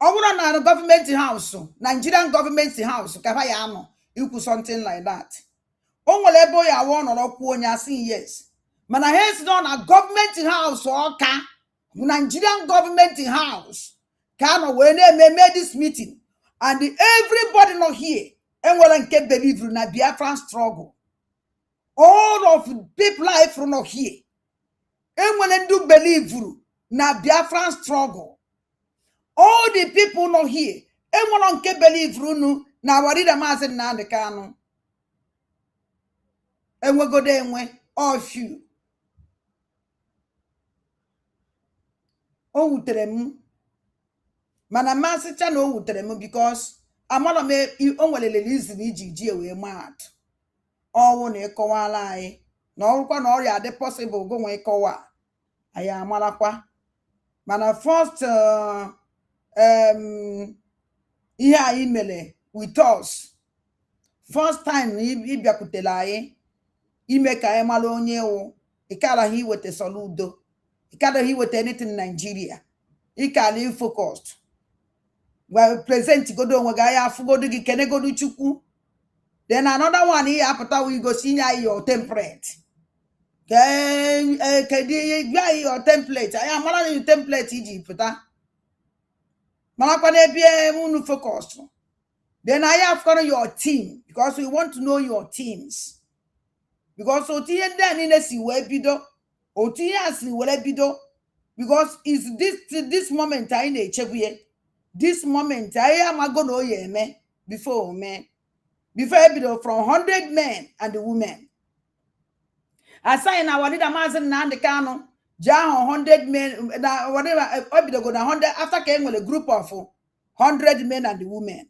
Obura na government house, Nigerian government house, kafa ya no, you something like that. Onwele ebo ya won orokwu onya sin yes. Mana he's not a government house or ka Nigerian government house. Can when they made this meeting and everybody not here and well and kept believe in a Biafran struggle. All of people life not here. And when they do believe na Biafran struggle. All the people not here. And when they believe na warida mazen na the canon. And we go there and all few. Oh, them. Mana masicha na o wutere m because amara m onwelele reason iji ji wee mad. Ọwụ na ịkọwala anyị na ọrụkwa na ọrịa dị possible go nwe ịkọwa anyị amarakwa. Mana first ihe anyị mere with us first time ịbịakwutere anyị ime ka anyị mara onye wụ ịkaraghị iweta Soludo ịkaraghị iweta anything in Nigeria ịkara focused. Well, present godo onwe ga ya afugodo gi kenegodo Chukwu. Then another one here apụta we go see your template. Kedi your template. I am mara your template iji pụta. Mara kwa na bia unu focus. Then I have got your team because we want to know your teams. Because otiye ndị na si we bido, otiye asị wele bido because is this moment I na-echekwu ye. This moment, I am going to me before me. Before I be from 100 men and the women. I say in our leader Mazen and the Kano, Jah 100 men, whatever, I be go 100 after came with a group of 100 men and the women.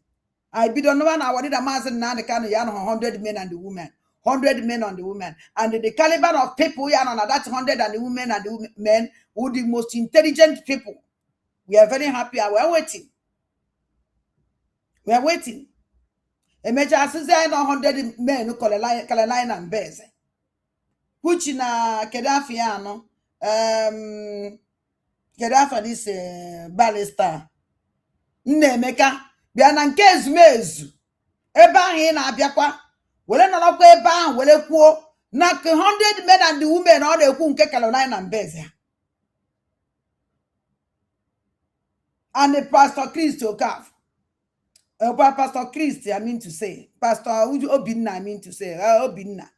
I be don't know our leader Mazen and the Kano, 100 men and the women. 100 men on the women. And the caliber of people, on that 100 and the women and the men, who the most intelligent people. We are very happy. We are waiting. We are waiting. A major assistant 100 men who call a line and bears. Which in a Kedafiano, Kedafa this ballista. Nemeka, Bianankes Mezu. Eba in Abiaqua. Well, not a ban, well, a quo. Knock 100 men and the women all the Kunke line and bears. And the Pastor Christo calf. Pastor Christy, I mean to say. Pastor Obinna, I mean to say. Obinna.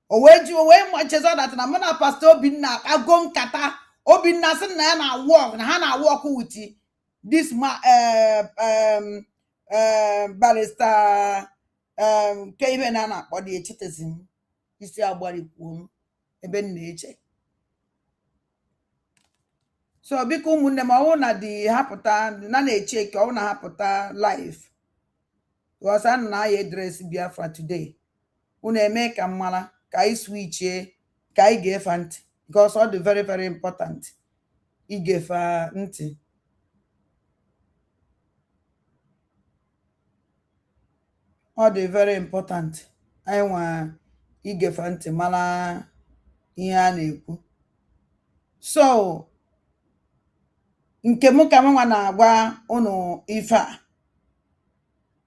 Where you away much as that and I'm not Pastor Obinna. I go kata. Obinna sen na walk. Na walk with this barrister Kevin Anna body citizen. You see our body womb. Eben nature. So biko munne ma ona di hapụta na na-eche ka ọ na hapụta live. Because an na ya dress Biafra today. Una eme ka mmala ka I switch ka I gefe ntị because all the very very important. I gefe ntị. All the very important. I want I gefe ntị mala ihe a na-ekwu. So nke mụ ka mụnwa na-agwa unu ife a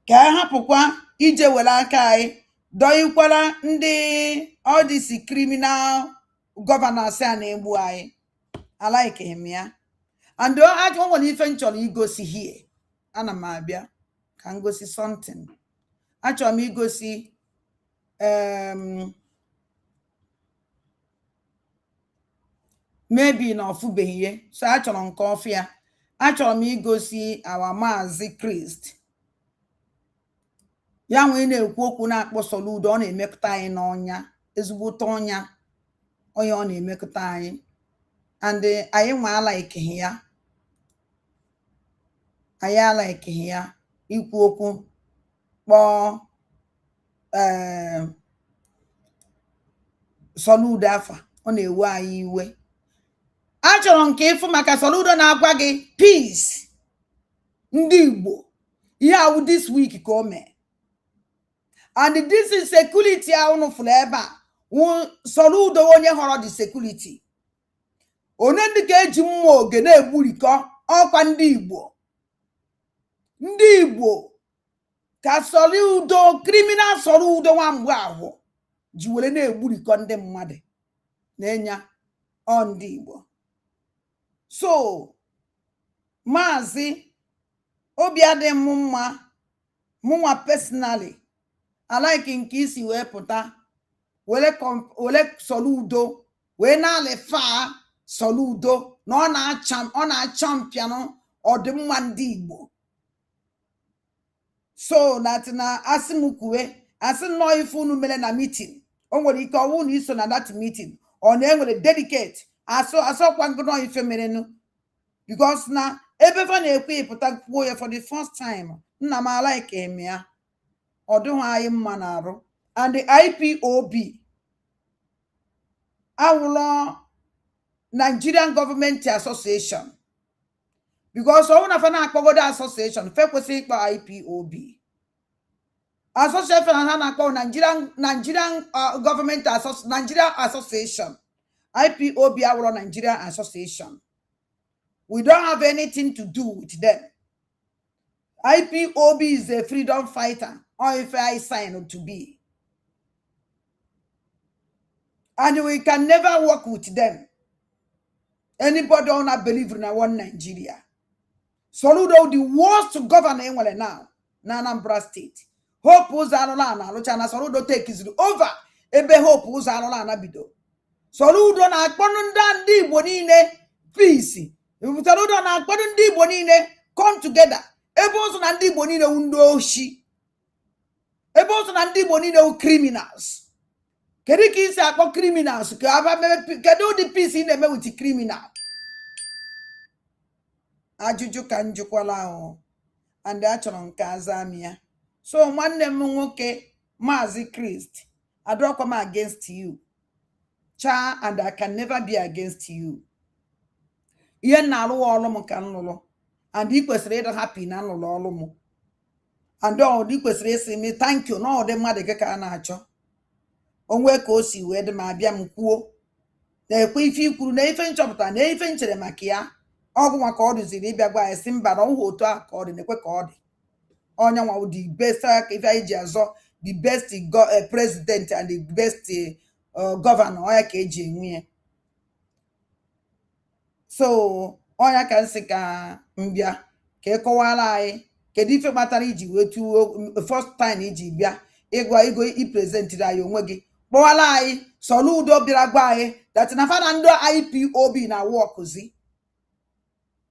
ka hapụkwa ije were aka anyị dọikwara ndị all these criminal governors a na-egbu anyị I like him, yeah. And I don't want eventually go see here. Ana mabia can go see something. Actually, me go see maybe no fube here. So actually on coffee. Actually, me go see our Mazi Christ. Ya nwe na-ekwu okwu na-akpọ Soludo ọ na-emekọta anyị n'ọnya ezigbo ọnya onye ọ na-emekọta anyị and anyị nwa like ya anyị like ya ikwu okwu kpọọ Soludo afa ọ na-ewe anyị iwe achọrọ nke ịfụ maka Soludo na-agwa gị peace ndị Igbo ihe awụ this week ka o mee. And this is security ahụ fụrụ ebe a Soludo onye họrọ the security onye ndị ka eji mma oge na-egburikọ ọkwa ndị Igbo ka Soludo criminal Soludo nwa mgbe ahụ ji were na-egburikọ ndị mmadụ na-enya ndị Igbo. So Maazị obi adị m mma mụnwa personally I like nke isi wee pụta wele Soludo wee na-alefa Soludo na ọ na-champion ọdịmma ndị Igbo. So that na asị m kwuwe asị nnọọ ife unu mere na meeting o nwere ike ọwụ na iso na that meeting ọ na-enwere dedicate asọkwa nnọọ ife merenụ because na ebe fa na-ekwe ịpụta kwuo ya for the first time nna m like him ya ọ dịghị anyị mma na-arụ and the IPOB awụlọ Nigerian Government Association because ọ na fa na-akpọgodo association fe kwesịrị ịkpọ IPOB association ha na-akpọ Nigerian Government Nigeria Association. IPOB awụlọ Nigerian Association. We don't have anything to do with them. IPOB is a freedom fighter, or if I sign to be. And we can never work with them. Anybody don't believe in one Nigeria. Soludo, the worst governor now, Anambra State. Hope Uzalola na Luchana Soludo take is over. Ebe Hope Uzalola na bido. Soludo na akpọnụ ndị Igbo niile peace. Soludo na akpọnụ ndị Igbo niile come together. Ebe ọzọ na ndị Igbo niile ndị oshi. Ebe ọzọ na ndị Igbo niile criminals. Kedu ka isi akpọ criminals ka aba kedu ụdị peace ị na-eme with criminal? Ajụjụ ka njụkwala ahụ. And achọrọ nke azamia. So nwanne m nwoke Maazị Christ, adọkwa m against you. Cha, and I can never be against you. Ihe na-alụ ọlụ m ka nlụlụ. And ị kwesịrị ịdị happy na nlụlụ ọlụ m. And ọ dị kwesịrị ịsị m thank you na ọ dị mmadụ gị ka a na-achọ. Onwe ka o si wee dị ma abịa m kwuo. Na-ekwe ife ikwuru na ife nchọpụta na ife nchere maka ya. Ọgwụ maka ọ dụziri ịbịa gwa ya sị mba na ọhụ otu a ka ọ dị na-ekwe ka ọ dị. Onye nwa the best ife anyị ji azọ the best president and the best governor onye ka eji enwe ya. So onye ka nsị ka mbịa ka ịkọwara anyị kedu ife kpatara iji wetu first time iji bịa ịgwa igo ipresentịrị anyị onwe gị kpọwara anyị Soludo bịara gwa anyị that na fana ndị IPOB na workzi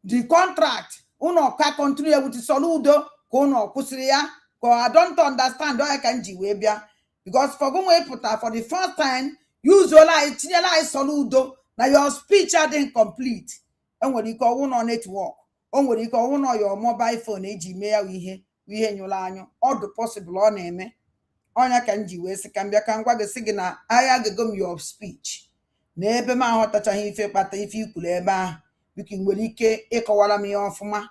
the contract ụnọ ka continue with Soludo ka ụnọ kwụsịrị ya ka I don't understand onye ka nji wee bịa because for go wee pụta for the first time usually anyị tinyela anyị Soludo na your speech adịghị complete. Enwere ike ọwụ nọ network, o nwere ike ọwụ nọ your mobile phone eji mee ya ihe nyụrụ anyụ ọ dị possible ọ na-eme. Onya ka nji wee sị ka mbịa ka ngwa gị sị gị na agha agụgụ m your speech na ebe m aghọtachaghị ife kpata ife ikwuru ebe ahụ biko nwere ike ịkọwara m ya ọfụma.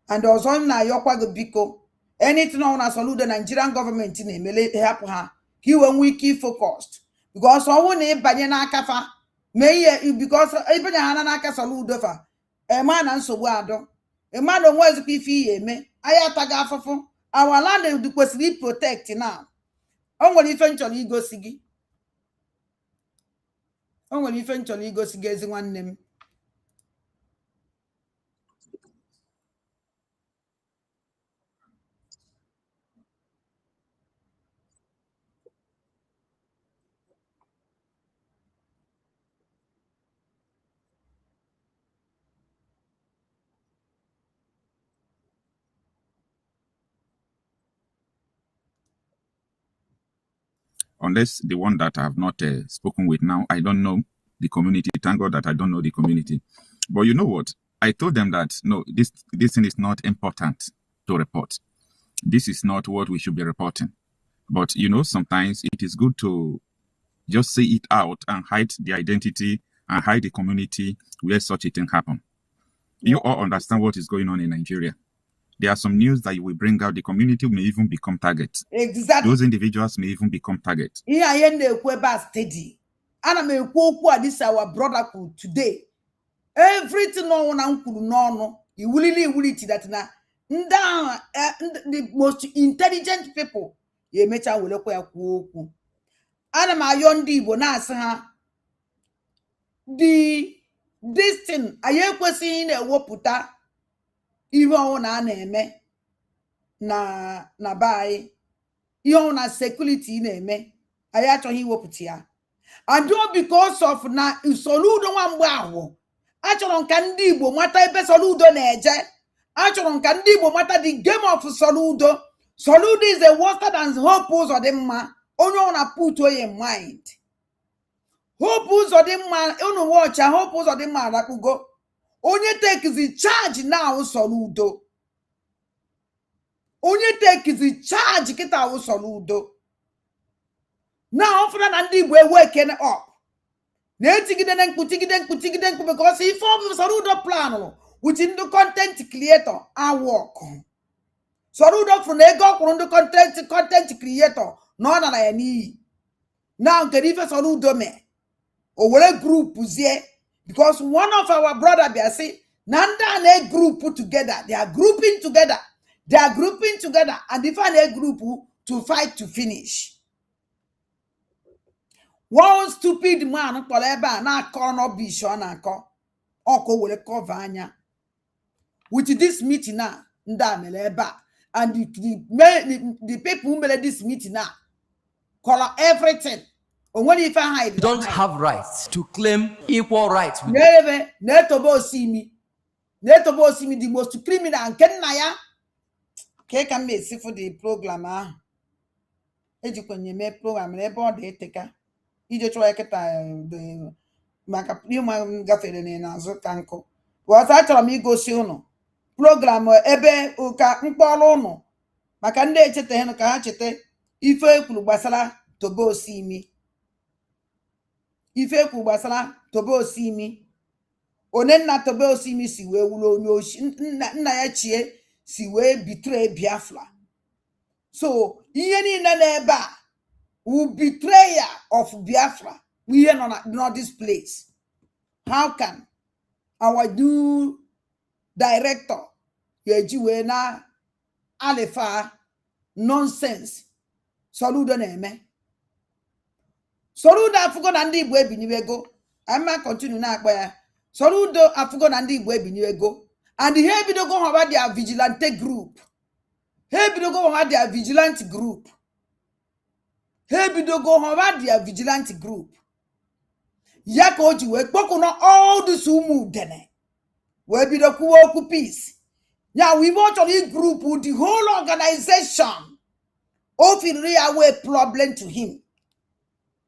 And ọzọ m na-ayọkwa gị biko anything ọ na Soludo Nigerian government na-emele hapụ ha ka iwe nwee ike focused because ọnwụ na ịbanye n'aka fa mee ihe because ịbanye ha n'aka Soludo fa ema na nsogbu adọ ema na onwe ezikwa ife ihe eme anyị ataghị afụfụ our land kwesịrị protect now. O nwere ife nchọrọ igosi gị ezi nwanne m unless the one that I have not spoken with now, I don't know the community. Thank God that I don't know the community. But you know what? I told them that, no, this thing is not important to report. This is not what we should be reporting. But, you know, sometimes it is good to just say it out and hide the identity and hide the community where such a thing happen. You all understand what is going on in Nigeria. There are some news that you will bring out. The community may even become targets. Exactly. Those individuals may even become targets. Here I am steady. And I'm a this our brother today. Everything no one you will it that now. The most intelligent people ye mecha will okwu. Ana ma yon di bo na ase ha this thing aye kwesi na ewoputa ihe o na eme na bai ihe o na security na eme aye achọghị iwoputa ya and because of na Soludo nwa mgbe ahụ achọrọ nka ndị Igbo mata ebe Soludo na-eje achọrọ nka ndị Igbo mata the game of Soludo. Soludo is a worse than Hope Uzodimma. Only wanna put in mind. Hope Uzodimma, you watch a Hope Uzodimma that will go. Only take the charge now, Soludo. Only take the charge, get out Soludo. Now, for an Andy, we're waking up. Because he formed Soludo plan, which in the content creator, I work. Soludo from the go from the content creator. No, na ya ni. Now, can even Soludo me. Or what a group is here. Because one of our brother be say, Nanda and a group put together. They are grouping together. They are grouping together and define a group to fight to finish. One stupid man, Poleba, na corner bishon and call. Oko will cover anya. With this meeting now, Ndameleba. And the people who made this meeting now color everything. And when if I hide, You don't have rights to claim equal rights. With Netobo see me, the most criminal and Kenaya. Can be see for the program. Education me program, about the taker. You just try the Macapuma Gaffin and Azo Tanko. Was I told me go soon? Program ebe uka mkpọrọ maka ndị echete henu ka ha chete ife ekwuru gbasara tobo osimi ife ekwuru gbasara tobo osimi one nna tobo osimi si wee wulo onye oshi nna ya chie si wee betray Biafra. So ihe niile n'ebe a wu betrayer of Biafra we are not this place. How can our new director yejiwe na alifa nonsense Soludo na-eme Soludo afugo na ndị Igbo ebiniwego ama continue na akpa ya Soludo afugo na ndị Igbo ebiniwego and he ebidogo hoba their vigilante group ya ka o ji wee kpọkụnọ all this ụmụ udene wee bido kwuo okwu peace. Now we want to group with the whole organization of a problem to him.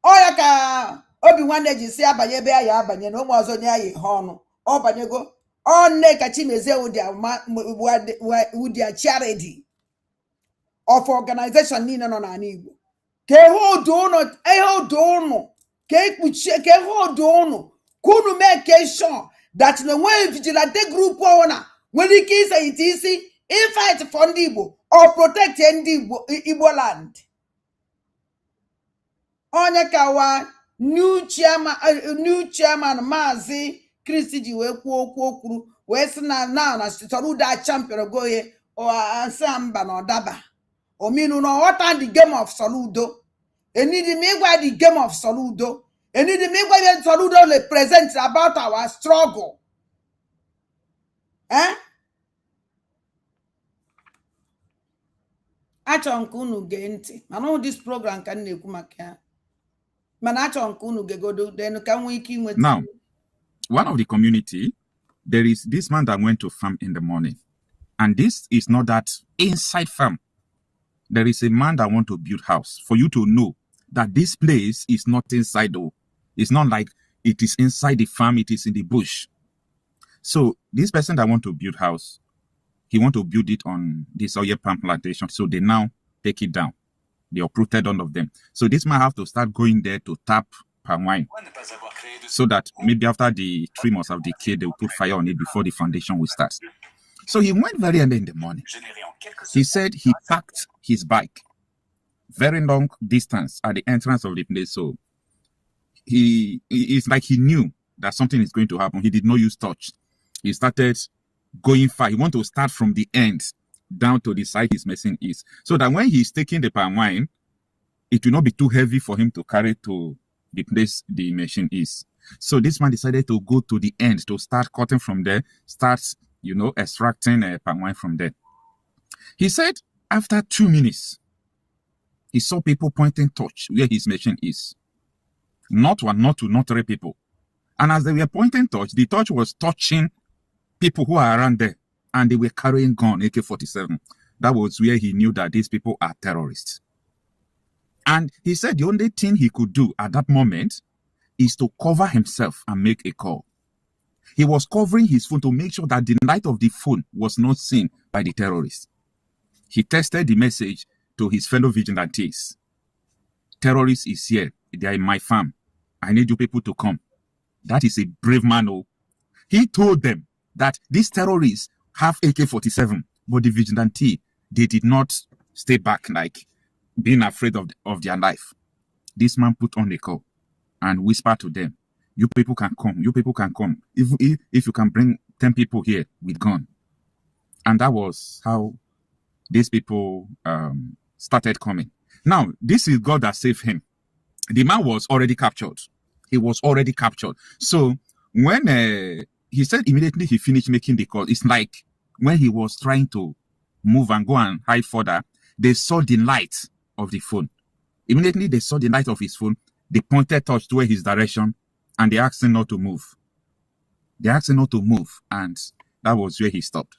Oya ka obi nwanne ji si abanye be ya abanye no mwazo nya ye hono obanyego onne ka chimeze with their charity of organization ni no na Igbo ke hold on ke kuchie ke hold on kunu make sure that no way vigilante group owner when he kiss it easy in fight for Igbo or protect Igbo land. Onye kawa new chairman Mazi Christy ji we kwuru we si na Soludo champion go ye or ansamba no daba o minu no what the game of Soludo enidi me gwa the game of Soludo enidi me gwa Soludo le present about our struggle. Achọ nke unu gee ntị mana this program ka na-ekwu maka ya mana achọ nke unu gegodo then ka nwee ike inweta. Now, one of the community, there is this man that went to farm in the morning, and this is not that inside farm. There is a man that want to build house. For you to know that this place is not inside, though. It's not like it is inside the farm, it is in the bush. So this person that want to build house, he want to build it on this oil palm plantation. So they now take it down. They uprooted all of them. So this man have to start going there to tap palm wine, so that maybe after the tree must have decayed, they will put fire on it before the foundation will start. So he went very early in the morning. He said he packed his bike very long distance at the entrance of the place. So it's like he knew that something is going to happen. He did not use torch. He started going far. He wanted to start from the end down to the side his machine is, so that when he's taking the palm wine, it will not be too heavy for him to carry to the place the machine is. So this man decided to go to the end to start cutting from there, start, extracting palm wine from there. He said after 2 minutes, he saw people pointing torch where his machine is. Not one, not two, not three people. And as they were pointing torch, the torch was touching people who are around there, and they were carrying gun, AK-47. That was where he knew that these people are terrorists. And he said the only thing he could do at that moment is to cover himself and make a call. He was covering his phone to make sure that the light of the phone was not seen by the terrorists. He texted the message to his fellow vigilantes. Terrorists is here. They are in my farm. I need you people to come. That is a brave man. Oh. He told them that these terrorists have AK-47, but the vigilante, they did not stay back, like being afraid of their life. This man put on a call and whispered to them, you people can come. You people can come. If you can bring 10 people here with gun. And that was how these people started coming. Now, this is God that saved him. The man was already captured. He was already captured. So when he said immediately he finished making the call, it's like when he was trying to move and go and hide further, they saw the light of the phone. Immediately they saw the light of his phone. They pointed torch toward his direction and they asked him not to move. They asked him not to move, and that was where he stopped.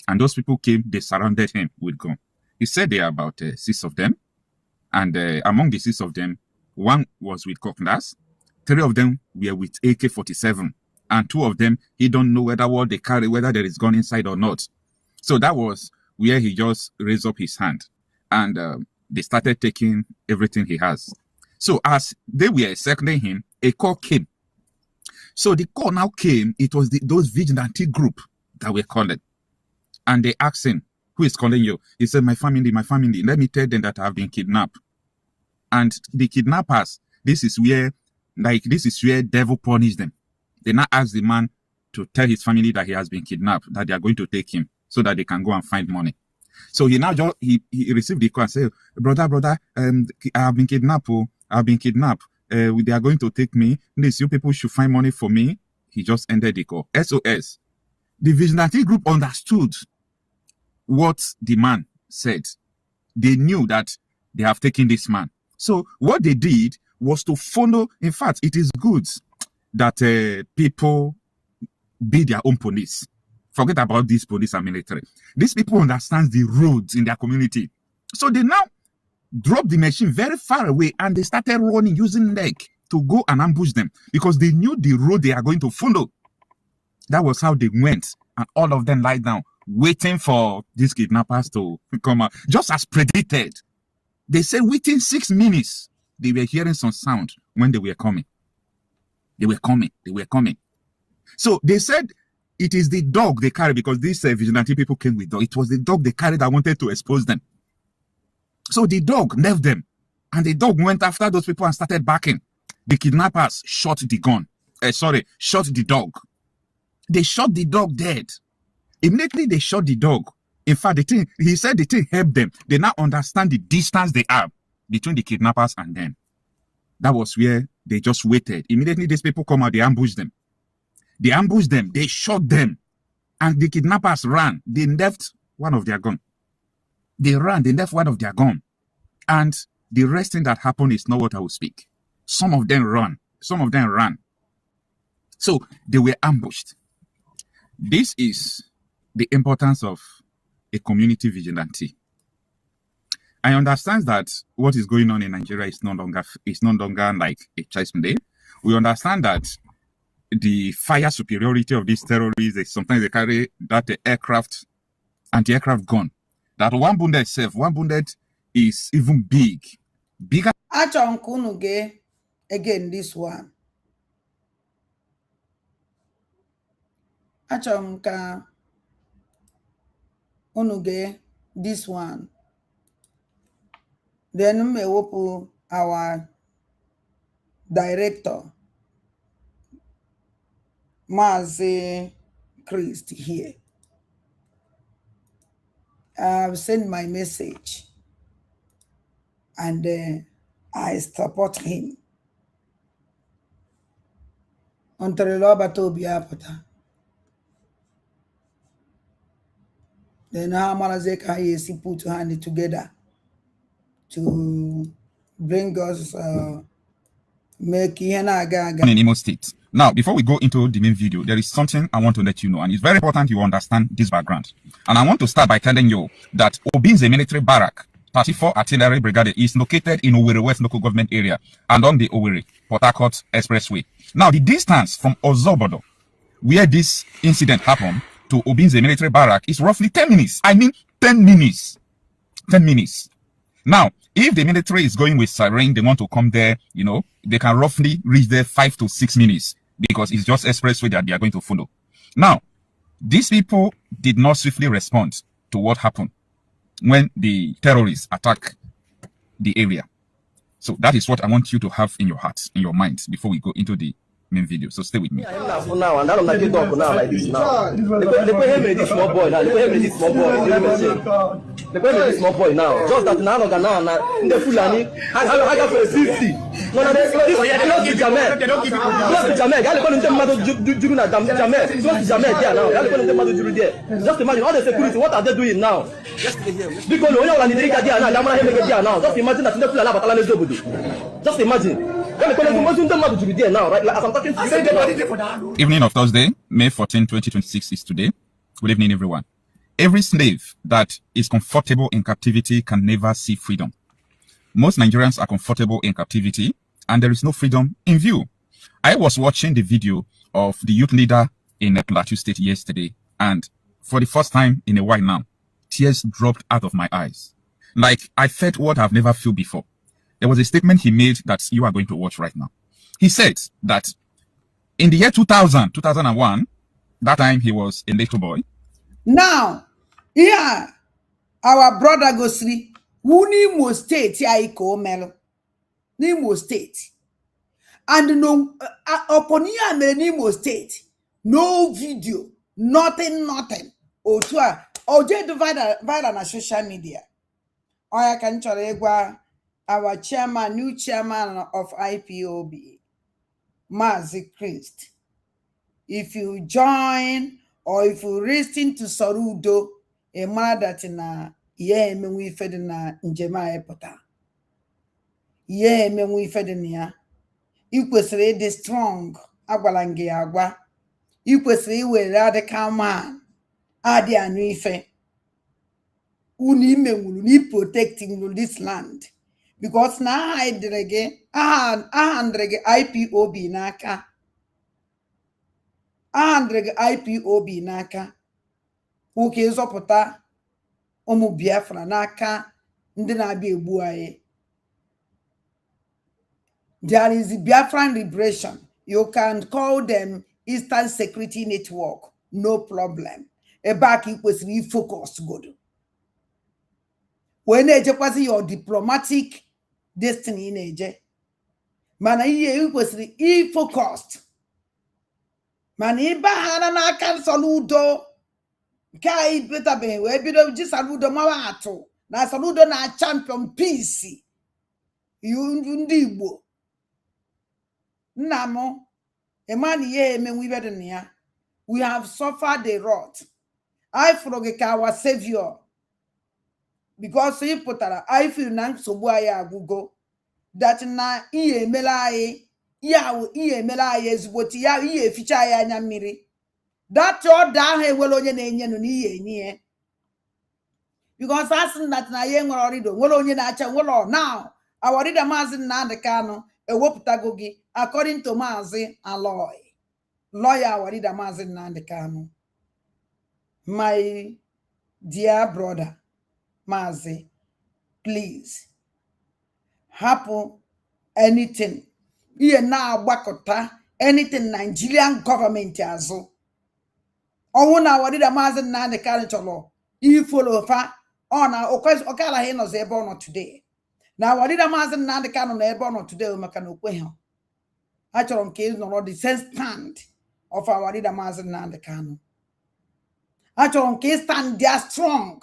And those people came, they surrounded him with gun. He said there are about 6 of them. And among the 6 of them, 1 was with cutlass, 3 of them were with AK-47, and 2 of them, he don't know whether what they carry, whether there is gun inside or not. So that was where he just raised up his hand, and they started taking everything he has. So as they were circling him, a call came. So the call now came, it was those vigilante group that were calling. And they asked him, who is calling you? He said, my family, let me tell them that I have been kidnapped. And the kidnappers, this is where devil punished them. They now asked the man to tell his family that he has been kidnapped, that they are going to take him so that they can go and find money. So he received the call and said, brother, I have been kidnapped. I've been kidnapped. They are going to take me. Please, you people should find money for me. He just ended the call. SOS. The vigilante group understood what the man said. They knew that they have taken this man. So what they did was to follow. In fact, it is good that people be their own police. Forget about these police and military. These people understand the roads in their community. So they now dropped the machine very far away and they started running using leg to go and ambush them because they knew the road they are going to follow. That was how they went, and all of them lie down, waiting for these kidnappers to come out. Just as predicted, they said within 6 minutes, they were hearing some sound when they were coming. They were coming. So they said it is the dog they carry, because these vigilante people came with dog. It was the dog they carried that wanted to expose them. So the dog left them, and the dog went after those people and started barking. The kidnappers shot the dog. They shot the dog dead. Immediately they shot the dog. In fact, he said the thing helped them. They now understand the distance they are between the kidnappers and them. That was where they just waited. Immediately these people come out, they ambushed them. They shot them. And the kidnappers ran. They left one of their gun. They left one of their gun. And the rest thing that happened is not what I will speak. Some of them ran. So they were ambushed. This is the importance of a community vigilante. I understand that what is going on in Nigeria is no longer like a child's play. We understand that the fire superiority of these terrorists is sometimes they carry that anti-aircraft gun. That one wounded is even bigger. Again, this one. Achonka unuge this one. Then me wopu our director, Mazi Christ here. I've sent my message and I support him. Ontario Toby Apata. Then how Malazeka is put hand together to bring us make in Imo State. Now, before we go into the main video, there is something I want to let you know, and it's very important you understand this background. And I want to start by telling you that Obinze military barrack, 34 Artillery Brigade, is located in Owerri West local government area and on the Owerri-Port Harcourt Expressway. Now, the distance from Ozobodo, where this incident happened, to Obinze military barrack is roughly 10 minutes. I mean, 10 minutes. 10 minutes. Now, if the military is going with siren, they want to come there, you know, they can roughly reach there 5 to 6 minutes because it's just expressway that they are going to follow. Now, these people did not swiftly respond to what happened when the terrorists attack the area. So that is what I want you to have in your heart, in your mind, before we go into the main video. So stay with me. Now, and I'm not talk now like this now. They put him in this small boy now. They put him in this small boy. They put him in this small boy now. Just that now, in the Fulani, I got for 50. No, this close to Jamel. Close to Jamel. Y'all going to Mado Juru na Jamel. Close to Jamel there now. Y'all going to Mado Juru there. Just imagine all the security. What are they doing now? Because no one is there now. Now. Just imagine that in the Fulani Batalane Zobudu. Just imagine. Now, right? Like, as I'm talking to you, evening of Thursday, May 14, 2026 is today. Good evening, everyone. Every slave that is comfortable in captivity can never see freedom. Most Nigerians are comfortable in captivity, and there is no freedom in view. I was watching the video of the youth leader in Plateau State yesterday, and for the first time in a while now, tears dropped out of my eyes. Like, I felt what I've never felt before. There was a statement he made that you are going to watch right now. He said that in the year 2001, that time he was a little boy. Now, yeah, our brother Gosri, Nimo State, Melo, Nimo State. And no, upon Nimo State, no video, nothing. Or just viral on social media. Or I can tell our chairman, new chairman of IPOB, Mazi Christ. If you join or if you listen to Sarudo, a man that na we fed na njema epota. We fed na you kwesịrị dị strong agwala nge agwa. You kwesịrị iwe radical man adị anụ ife. Uni menwulu ni protecting this land. Because now I drege IPOB naka. IPOB naka. Uke zopota omu Biafra naka ndị na-abịa egbu anyị. There is the Biafran Liberation. You can call them Eastern Security Network. No problem. A back equally focused good. When you your diplomatic destiny in eje. Mana iye kwesịrị e-focused. Mana iba hana na aka saludo. Kai beta be we bido ji saludo mawa atụ. Na saludo na champion peace. Ndị Igbo. Namo emani ye eme wibe de ya. We have suffered a lot. I forget our savior. Because he put I feel na nsogbu anyị agwụgo that na ihe emela anyị ihe emela anyị ezigbote ya ihe eficha anyị anya mmiri that order ahụ ewere onye na-enye nụ n'ihe enye because asking that na ye nwere orido nwere onye na-acha nwere now our leader Maazị Nnamdi Kanu ewepụtago gị according to Maazị Aloy lawyer our leader Maazị Nnamdi Kanu. My dear brother Maazị, please happen anything ihe na-agbakọta anything Nigerian government azụ ọnwụ na our leader Maazị Nnamdi Kanu chọrọ ifolo fa ọ na ọkala ha nọzi ebe ọ nọ today. Na our leader Maazị Nnamdi Kanu na ebe ọ nọ today maka na okwe ha achọrọ nke ịnọrọ the same stand of our leader Maazị Nnamdi Kanu. Achọrọ nke stand there strong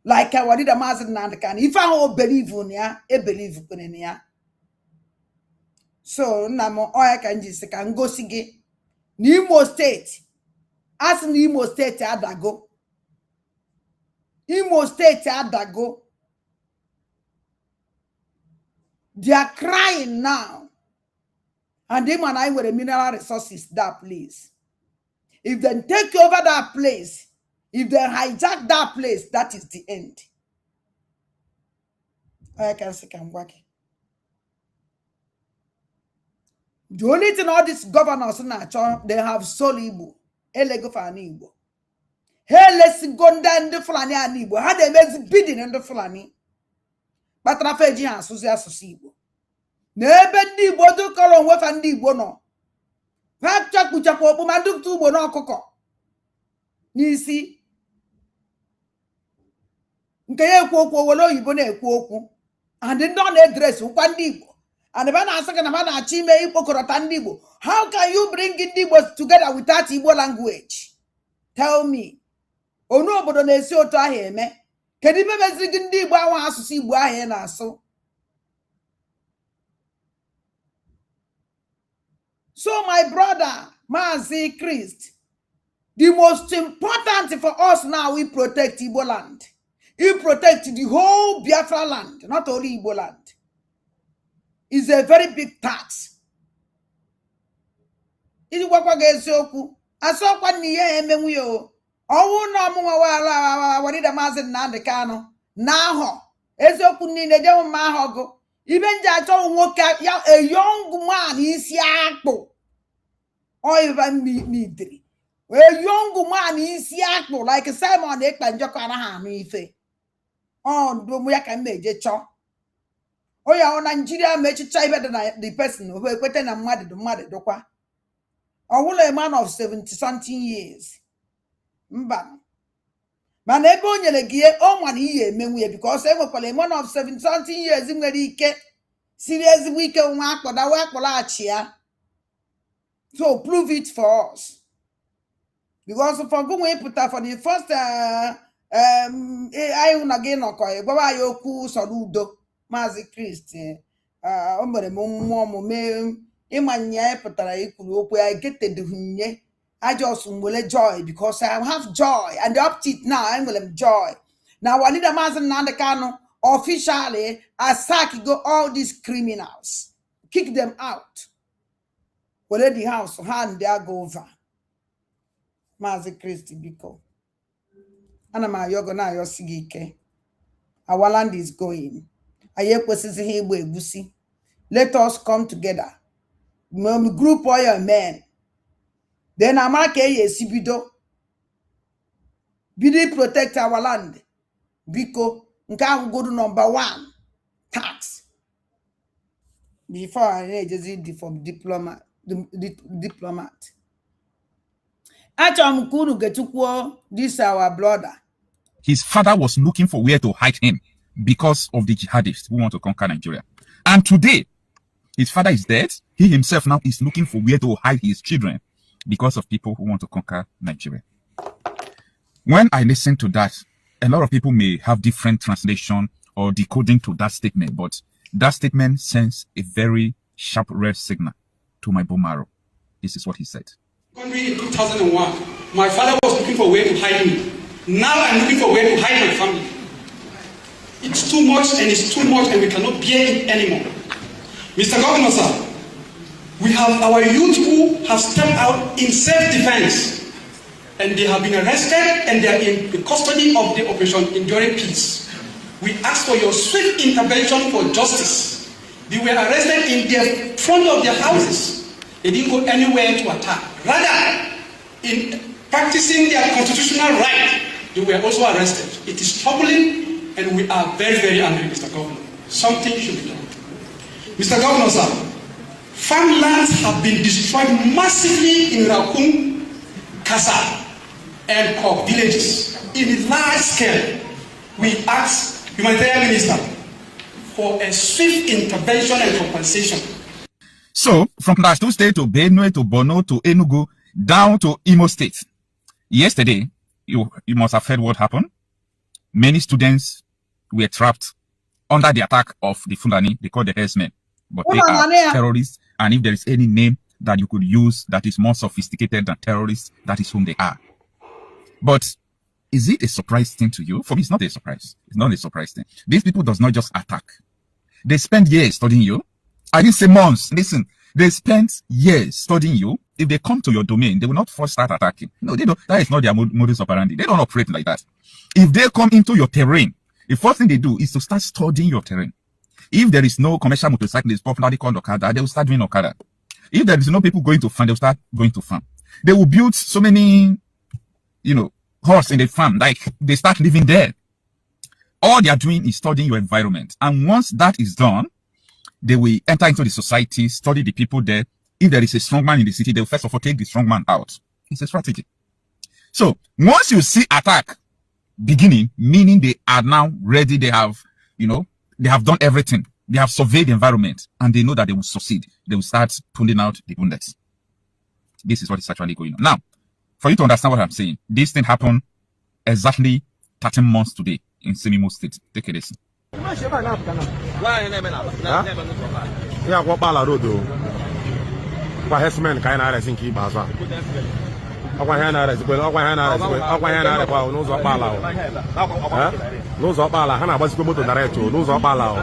like our leader Maazị Nnamdi Kanu. If I believe in ya, believe in ya. So nna m oya ka nji sị ka ngosi gị n'Imo State. As in Imo State adago. Imo State adago. They are crying now. And them and I were the mineral resources that place. If they take over that place, if they hijack that place, that is the end. I can say I'm working. The only thing all these governors they have sold Igbo. Elego for an Igbo. Hey, let's go down the Fulani and Igbo. How they make bidding in the Fulani. But Rafeji and Susia Sosibo. Nebe ndị Igbo do kọrọ onwe fa ndị Igbo nọ. Ha chakpuchakwa okpu ma duktu Igbo n'ọkụkọ. N'isi. Nke ya ekwu okwu owele oyibo na-ekwu okwu. And ndị ọ na-edress ụkwa ndị Igbo. And ebe na-asị ka na ma na-achọ ime ikpokọrọta ndị Igbo. How can you bring ndị Igbo together without Igbo language? Tell me. Onu obodo na-esi otu ahụ eme. Kedu ibe meziri gị ndị Igbo ahụ asụsụ Igbo ahụ na-asụ? So my brother, Maazị Christ, the most important for us now, we protect Igbo land. We protect the whole Biafra land, not only Igbo land. It's a very big tax. Iji gwakwa gị eziokwu, asọkwa n'ihe emenwu yo. Ọnwụ na ọmụnwa wa leader Maazị Nnamdi Kanu n'ahọ eziokwu niile jewu ma ahọ gụ ibe nje achọ nwoke ya a young man isi akpụ oiva midri a young man isi akpụ like Simon Ekpa Njọkọ anaghị anụ ife ọ ndụ ya ka mmeje chọ oya ọ Nigeria mechicha ibe dị na the person o ekwete na mmadụ dụkwa ọwụla a man of 70-something years. Mba. Mana ebe o nyere gị o nwa na ihe emenwu ya because enwekwala a man of 70-something years nwere ike siri ezigbo ike nwa akpọda wee kpọlaghachi ya. So prove it for us. Because for go we put for the first anyị na gị nọkọ gwawa ya okwu sọrọ udo Maazị Christ o mere m mmụọ m mee ịmanya pụtara ikwuru okwu ya getedhunye. I just will joy because I have joy and up to it now I will have joy. Now our leader Maazị Nnamdi Kanu officially attack go all these criminals, kick them out. Well, the house hand there go over. Maazị Christ biko. Ana ma yogo na yo sigike. Our land is going. Aye kwesizi he Igbo egusi. Let us come together. Group all your men. Then America yes bido protect our land because nka go to number 1 tax before I just for diplomat. Acham kunu getukwo this our brother. His father was looking for where to hide him because of the jihadists who want to conquer Nigeria. And today, his father is dead. He himself now is looking for where to hide his children because of people who want to conquer Nigeria. When I listen to that, a lot of people may have different translation or decoding to that statement, but that statement sends a very sharp red signal to my bone marrow. This is what he said. In 2001, my father was looking for where to hide me. Now I'm looking for where to hide my family. It's too much and it's too much and we cannot bear it anymore. Mr. Governor, sir, we have our youth who have stepped out in self-defense and they have been arrested and they are in the custody of the Operation Enduring Peace. We ask for your swift intervention for justice. They were arrested in the front of their houses. They didn't go anywhere to attack. Rather, in practicing their constitutional right, they were also arrested. It is troubling, and we are very, very angry, Mr. Governor. Something should be done. Mr. Governor, sir, farmlands have been destroyed massively in Rakum, Kasa, and Kok villages in a large scale. We ask Humanitarian Minister for a swift intervention and compensation. So, from Plateau State to Benue to Borno to Enugu down to Imo State. Yesterday, you must have heard what happened. Many students were trapped under the attack of the Fulani. They call the herdsmen, but they are terrorists. And if there is any name that you could use that is more sophisticated than terrorists, that is whom they are. But is it a surprise thing to you? For me, it's not a surprise. It's not a surprise thing. These people does not just attack. They spend years studying you. I didn't say months. Listen, they spent years studying you. If they come to your domain, they will not first start attacking. No, they don't. That is not their modus operandi. They don't operate like that. If they come into your terrain, the first thing they do is to start studying your terrain. If there is no commercial motorcyclists popularly called Okada, they will start doing Okada. If there is no people going to farm, they will start going to farm. They will build so many, horse in the farm, like they start living there. All they are doing is studying your environment. And once that is done, they will enter into the society, study the people there. If there is a strong man in the city, they will first of all take the strong man out. It's a strategy. So once you see attack beginning, meaning they are now ready, they have, they have done everything. They have surveyed the environment and they know that they will succeed. They will start pulling out the wounded. This is what is actually going on. Now, for you to understand what I'm saying, this thing happened exactly 13 months today in Imo State. Take a listen. Yeah, what Balado? What has men kind of think he baza? Awahana as well, Awahana as well, Awahana about knows of Balao. Knows of Bala, Hana was going to direct to knows of Balao.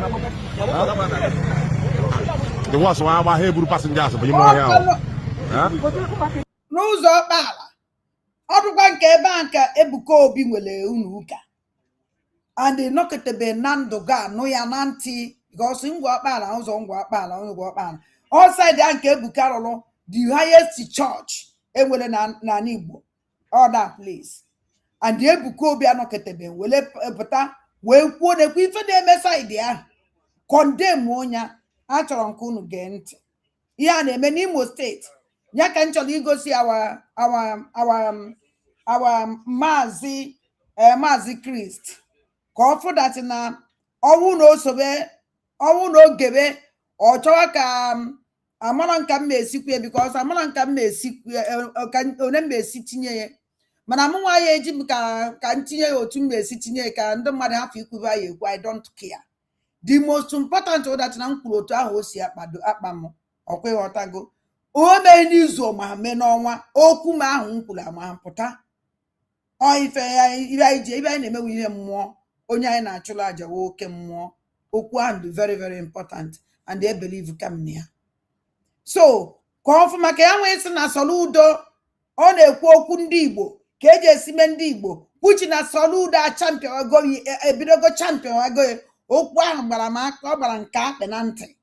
There was one of Hebrew passengers, but you know, Knows of Bala. Banka Ebuko Obi nwere unuka. And the knock at the Benando ga no ya nanti because ngwa akpala ụzọ ngwa akpala. Outside the Anke Ebukarolo, the highest church enwere na Igbo. All that place. And the Ebuko Obi anoketebe wele pụta wee kwuo na ekwu ife na-emesa ide ahụ. Condemn onya achọrọ nke unu gee ntị. Ihe a na-eme n'Imo State. Ya ka nchọrọ igosi our Mazi Christ. Confo that na owu no sobe owu no gebe o chowa ka amara nka mmesikwe because amara nka mmesikwe ka one mmesi tinye ye mana mu nwa ya eji ka ntinye ya otu mmesi tinye ka ndị mmadụ hafu ikuba ya ekwu I don't care. The most important that na nkwuru otu ahụ o si akpam okwe ghọtago o mee n'izu ma me n'ọnwa okwu ma ahụ nkwuru ama pụta o ife ya ibe anyị na-emewe ihe mmụọ onye anyị na-achụla aja oke mmụọ okwu ahụ very very important and they believe come near. So kọfụ maka ya nwee sị na Soludo ọ na-ekwu okwu ndị Igbo ka eji esime ndị Igbo kwuchi na Soludo a champion ago ebidogo champion ago okwu ahụ gbara m aka ọ gbara nke akpe na ntị.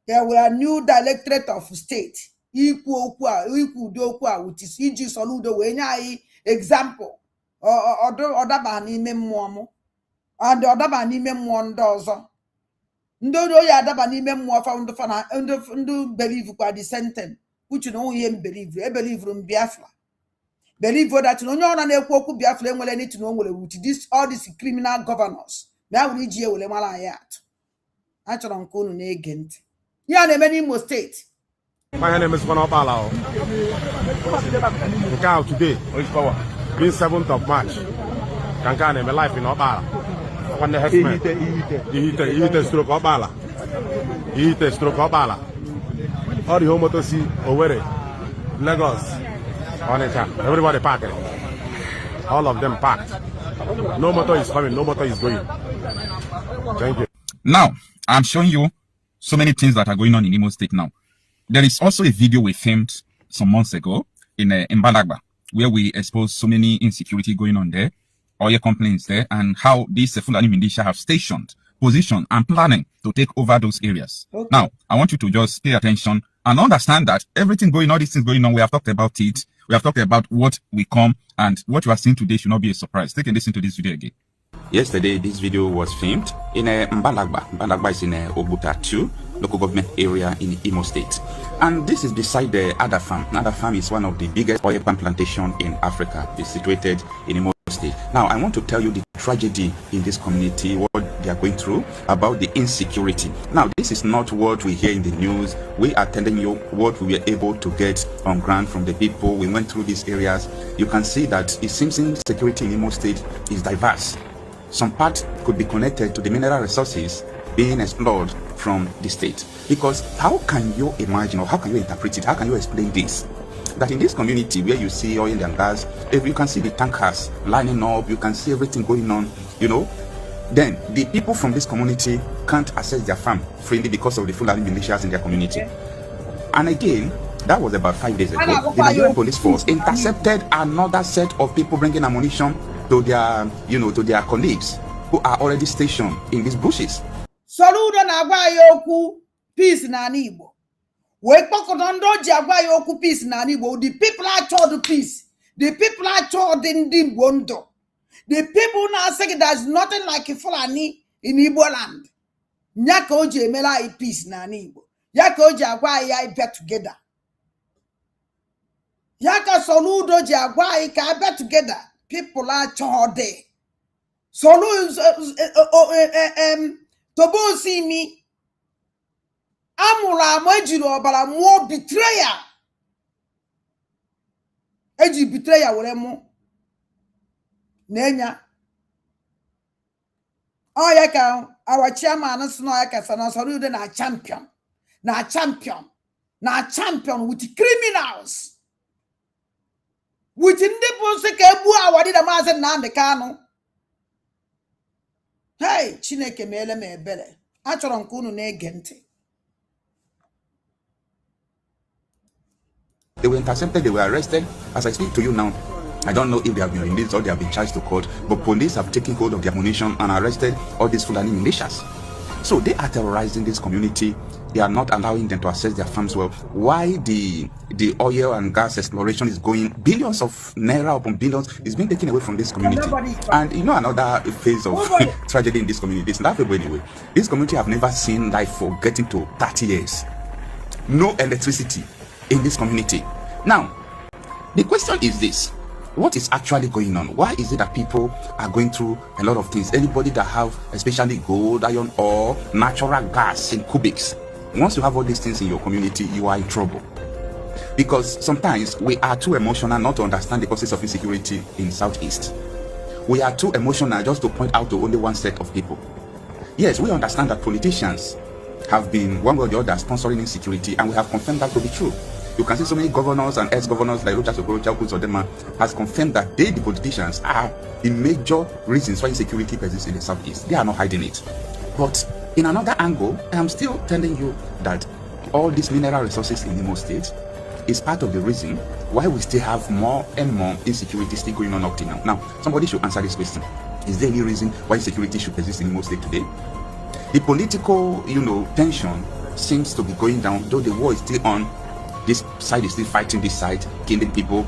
There were new directorate of state ikwu okwu a ikwu ụdị okwu a which is iji Soludo wee nye anyị example ọdaba n'ime mmụọ m and ọdaba n'ime mmụọ ndị ọzọ ndị oyi adaba n'ime mmụọ fa ndị believe kwa the sentence which no ihe believe believe Biafra believe that onye ọra na-ekwu okwu Biafra enwere n'iti na o nwere with this all these criminal governors na wuri ji ewele mara anyị atụ. Achọrọ nke unu na-ege ntị ya na-eme n'Imo State. My name is Konopala. Today, being 7th of March, Kankane, my life in Opala. When the headman, he stroke Opala. He stroke Opala. All the home to see Owerri, Lagos, Onitsha, everybody packed. All of them packed. No motor is coming, no motor is going. Thank you. Now, I'm showing you so many things that are going on in Imo State now. There is also a video we filmed some months ago in Balagba, where we expose so many insecurity going on there, oil complaints there, and how these Fulani militia have stationed, positioned, and planning to take over those areas. Okay. Now, I want you to just pay attention and understand that everything going on, these things going on, we have talked about it. We have talked about what we come, and what you are seeing today should not be a surprise. Take a listen to this video again. Yesterday, this video was filmed in Mbalagba. Mbalagba is in Obuta 2 local government area in Imo State. And this is beside the Ada Farm. Ada Farm is one of the biggest oil palm plantation in Africa. It's situated in Imo State. Now, I want to tell you the tragedy in this community, what they are going through, about the insecurity. Now, this is not what we hear in the news. We are telling you what we were able to get on ground from the people. We went through these areas. You can see that it seems insecurity in Imo State is diverse. Some part could be connected to the mineral resources being explored from the state. Because how can you imagine, or how can you interpret it, how can you explain this? That in this community where you see oil and gas, if you can see the tankers lining up, you can see everything going on, you know, then the people from this community can't access their farm freely because of the Fulani militias in their community. And again, that was about 5 days ago. The Nigerian police force intercepted another set of people bringing ammunition to their, to their colleagues who are already stationed in these bushes. Soludo na agwa yoku peace na Igbo. We pokodondo ji agwa yoku peace na Igbo. The people are told peace. The people are told in the wondo. The people now say there's nothing like a Fulani in Igbo land. Nyaka oji emela I peace na Igbo. Yaka oji agwa ya bet together. Yaka soludo ji agwa I ka bet together. People are told there. Solu Tobo see me. Amula majilo bara more betrayer. Eji betrayer wuremo. Nenya. Oh yaka our chairman no yaka sana solu de na champion. Na champion. Na champion with criminals. With ndị se ka ebu awadi da mazen na ndekano. Hey, Chineke meele m ebere. Achọrọ m ka unu na-ege ntị. They were intercepted, they were arrested. As I speak to you now, I don't know if they have been released or they have been charged to court, but police have taken hold of their ammunition and arrested all these Fulani militias. So they are terrorizing this community. They are not allowing them to access their farms well. Why the oil and gas exploration is going, billions of naira upon billions is being taken away from this community. And you know another phase of tragedy in this community, it's not anyway. This community have never seen life for getting to 30 years. No electricity in this community. Now, the question is this: what is actually going on? Why is it that people are going through a lot of things? Anybody that have especially gold, iron ore, natural gas in cubics, once you have all these things in your community, you are in trouble. Because sometimes we are too emotional not to understand the causes of insecurity in Southeast. We are too emotional just to point out to only one set of people. Yes, we understand that politicians have been one way or the other sponsoring insecurity, and we have confirmed that to be true. You can see so many governors and ex-governors like Rocha Sokoro, Chukwu Di Ya has confirmed that they, the politicians, are the major reasons why insecurity persists in the Southeast. They are not hiding it. But in another angle, I am still telling you that all these mineral resources in Imo State is part of the reason why we still have more and more insecurity still going on up till now. Now, somebody should answer this question. Is there any reason why insecurity should persist in Imo State today? The political, tension seems to be going down, though the war is still on. This side is still fighting this side, killing people.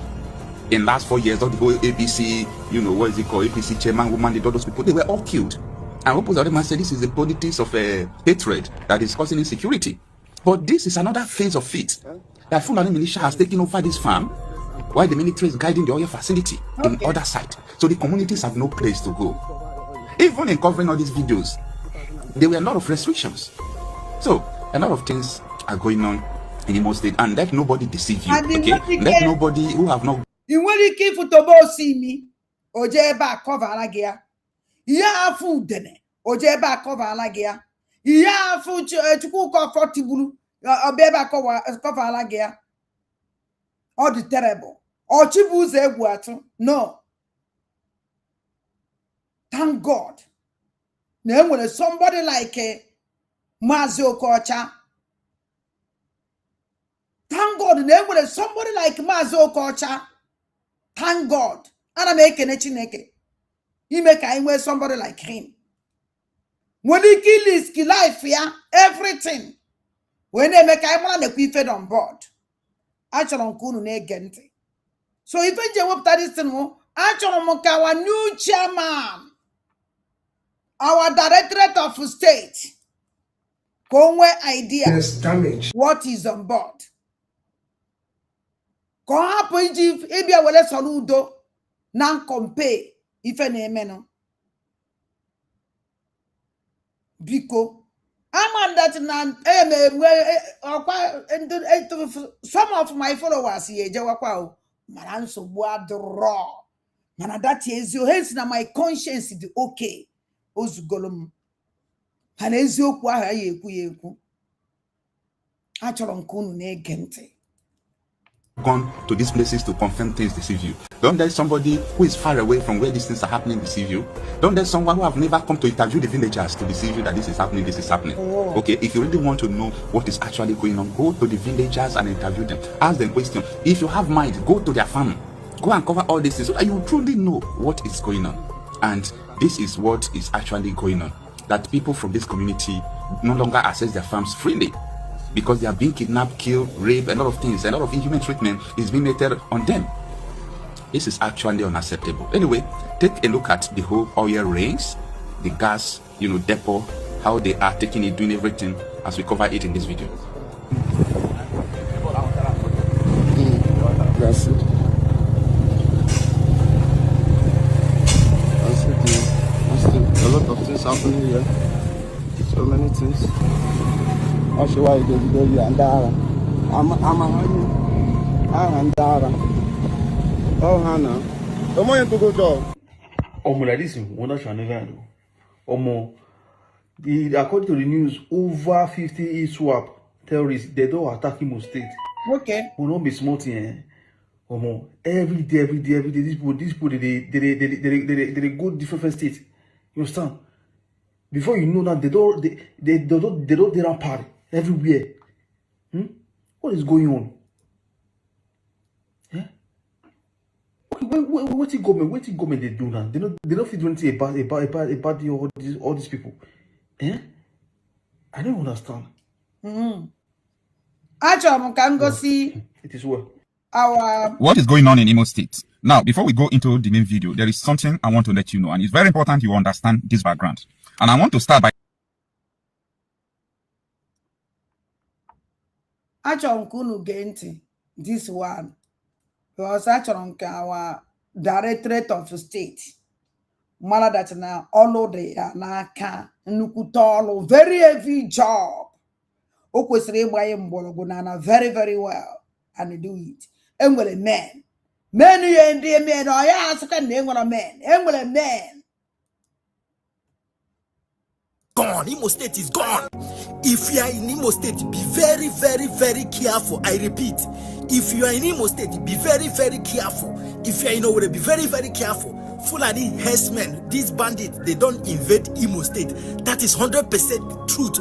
In last 4 years, all the whole APC, what is it called? APC chairman, woman, all those people, they were all killed. And opposite of them said this is the politics of hatred that is causing insecurity. But this is another phase of it. That Fulani militia has taken over this farm, while the military is guiding the oil facility in the other side. So the communities have no place to go. Even in covering all these videos, there were a lot of restrictions. So a lot of things are going on in Imo State, and let nobody deceive you. Okay? Let nobody who have not. You want to keep Tobo see me? Ojeba cover alagia. Ya food dene. Ojeba cover alagia. Ya food Chukwu comfortable. Obeba cover alagia. All the terrible. Or chibuze egwatu. No. Thank God. Now when somebody like Mazio Kocha. Thank God, then when somebody like Mazo Kocha, Thank God. Ana m ekene Chineke. Ime ka anyị nwee somebody like him. When he kill his life, yeah, everything. When they make I want to fed on board. Actually, on kunu negenti. So if I jump that is no, actually, our new chairman, our directorate of state, Conway idea. There's damage. What is on board? Ko hapo iji ebia wele soludo nan compare ife na emeno. Biko I'm that some of my followers here jawakwa maranso boa draw mana that is your hands na my conscience is okay ozugolum hana eziokwu aha ya ekwu achọrọ nke unu na-ege ntị. Gone to these places to confirm things deceive you. Don't let somebody who is far away from where these things are happening deceive you. Don't let someone who have never come to interview the villagers to deceive you that this is happening, this is happening. Oh. Okay, if you really want to know what is actually going on, go to the villagers and interview them. Ask them questions. If you have mind, go to their farm. Go and cover all these things so that you truly know what is going on. And this is what is actually going on. That people from this community no longer access their farms freely, because they are being kidnapped, killed, raped, a lot of things, a lot of inhuman treatment is being meted on them. This is actually unacceptable. Anyway, take a look at the whole oil rings, the gas, depot, how they are taking it, doing everything as we cover it in this video. That's it. A lot of things happening here. So many things. I'll show why you go and I'm oh Hannah. Come on to go job. Like this, wonder shall never do. According to the news, over 50 ISWAP terrorists they don't attack Imo State. Okay. We don't be smart here. Every day, these people they go different states. You understand? Before you know that they don't run party everywhere. What is going on? Yeah. Okay, what government they do now? They don't feel anything about all these people. Eh? I don't understand. Actually, can go see. It is well. What is going on in Imo State? Now, before we go into the main video, there is something I want to let you know, and it's very important you understand this background. And I want to start by this one because our directorate of state mala that na all the n'aka nnukwu all very heavy job o kwesịrị ịgba ya mgbọrọgwụ na very very well and do it. Enwere men you ndị men ọ ya asụka na enwere men gone. Imo State is gone. If you are in Imo State, be very, very, very careful. I repeat, if you are in Imo State, be very, very careful. If you are in Owerri, be very, very careful. Fulani herdsmen, these bandits, they don't invade Imo State. That is 100% truth.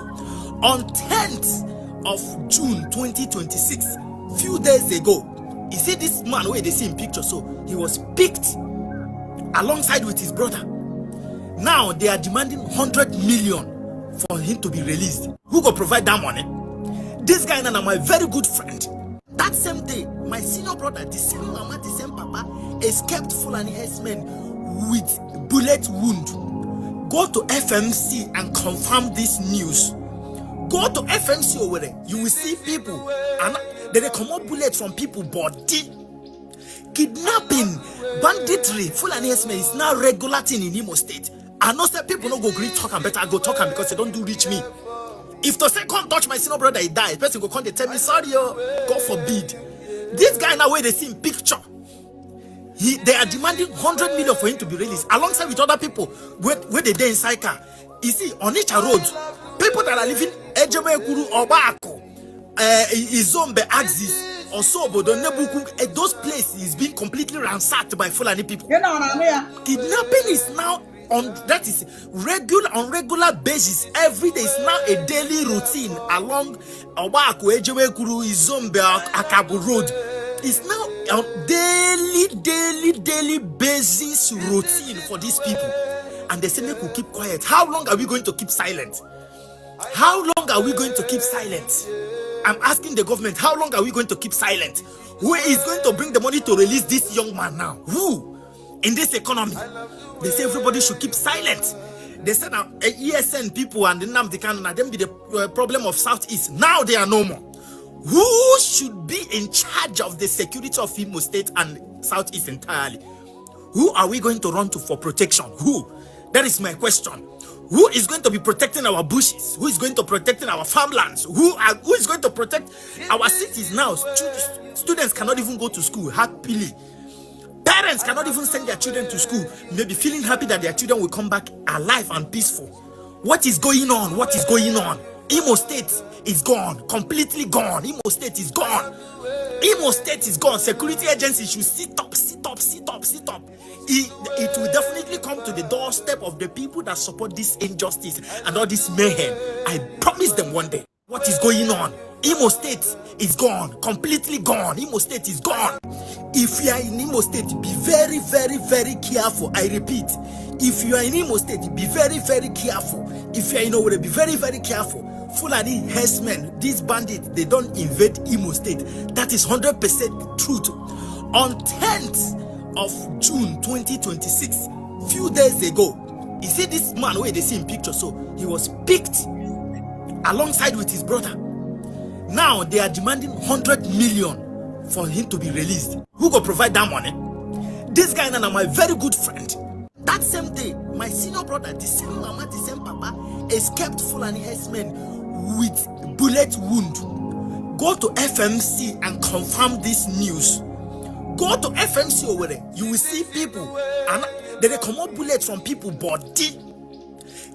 On 10th of June 2026, few days ago, you see this man where they see in picture, so he was picked alongside with his brother. Now they are demanding 100 million for him to be released. Who will provide that money? This guy and my very good friend. That same day, my senior brother, the same mama, the same papa, escaped Fulani herdsmen with bullet wound. Go to FMC and confirm this news. Go to FMC over there. You will see people and they come up bullets from people body. Kidnapping, banditry, Fulani herdsmen is now regular thing in Imo State. I know that people don't go greet talk and better go talk because they don't do reach me. If to say can't touch my senior brother, he died. Person go come they tell me sorry, God forbid. This guy now where they see in picture, they are demanding 100 million for him to be released alongside with other people where they day in Saika. You see on each road, people that are living Ejemekuru or Bako, Izombe Axis. Also, but those places is being completely ransacked by Fulani people. Kidnapping is now on regular basis. Every day is now a daily routine along Obako, Ejewekuru, Izombe, Akabu Road. It's now daily basis routine for these people. And they say, make we keep quiet. How long are we going to keep silent? How long are we going to keep silent? I'm asking the government, how long are we going to keep silent? Who is going to bring the money to release this young man now? Who? In this economy, they say everybody should keep silent. They said now ESN people and the Nnamdi Kanu, them be the problem of Southeast. Now they are no more. Who should be in charge of the security of Imo State and Southeast entirely? Who are we going to run to for protection? Who? That is my question. Who is going to be protecting our bushes? Who is going to protecting our farmlands? Who is going to protect our cities now? Students cannot even go to school happily. Parents cannot even send their children to school, maybe feeling happy that their children will come back alive and peaceful. What is going on? What is going on? Imo State is gone, completely gone. Imo State is gone. Imo State is gone. Security agencies should sit up. It will definitely come to the doorstep of the people that support this injustice and all this mayhem. I promise them one day. What is going on? Imo State is gone, completely gone. Imo State is gone. If you are in Imo State, be very, very, very careful. I repeat, if you are in Imo State, be very, very careful. If you are in Owerri, be very, very careful. Fulani herdsmen, these bandits, they don't invade Imo State. That is 100% truth. On 10th of June 2026, few days ago, you see this man where they see in picture, so he was picked alongside with his brother. Now they are demanding 100 million for him to be released. Who will provide that money? This guy and my very good friend. That same day, my senior brother, the same mama, the same papa, escaped Fulani herdsmen with bullet wound. Go to FMC and confirm this news. Go to FMC over there. You will see people and they come up bullets from people body.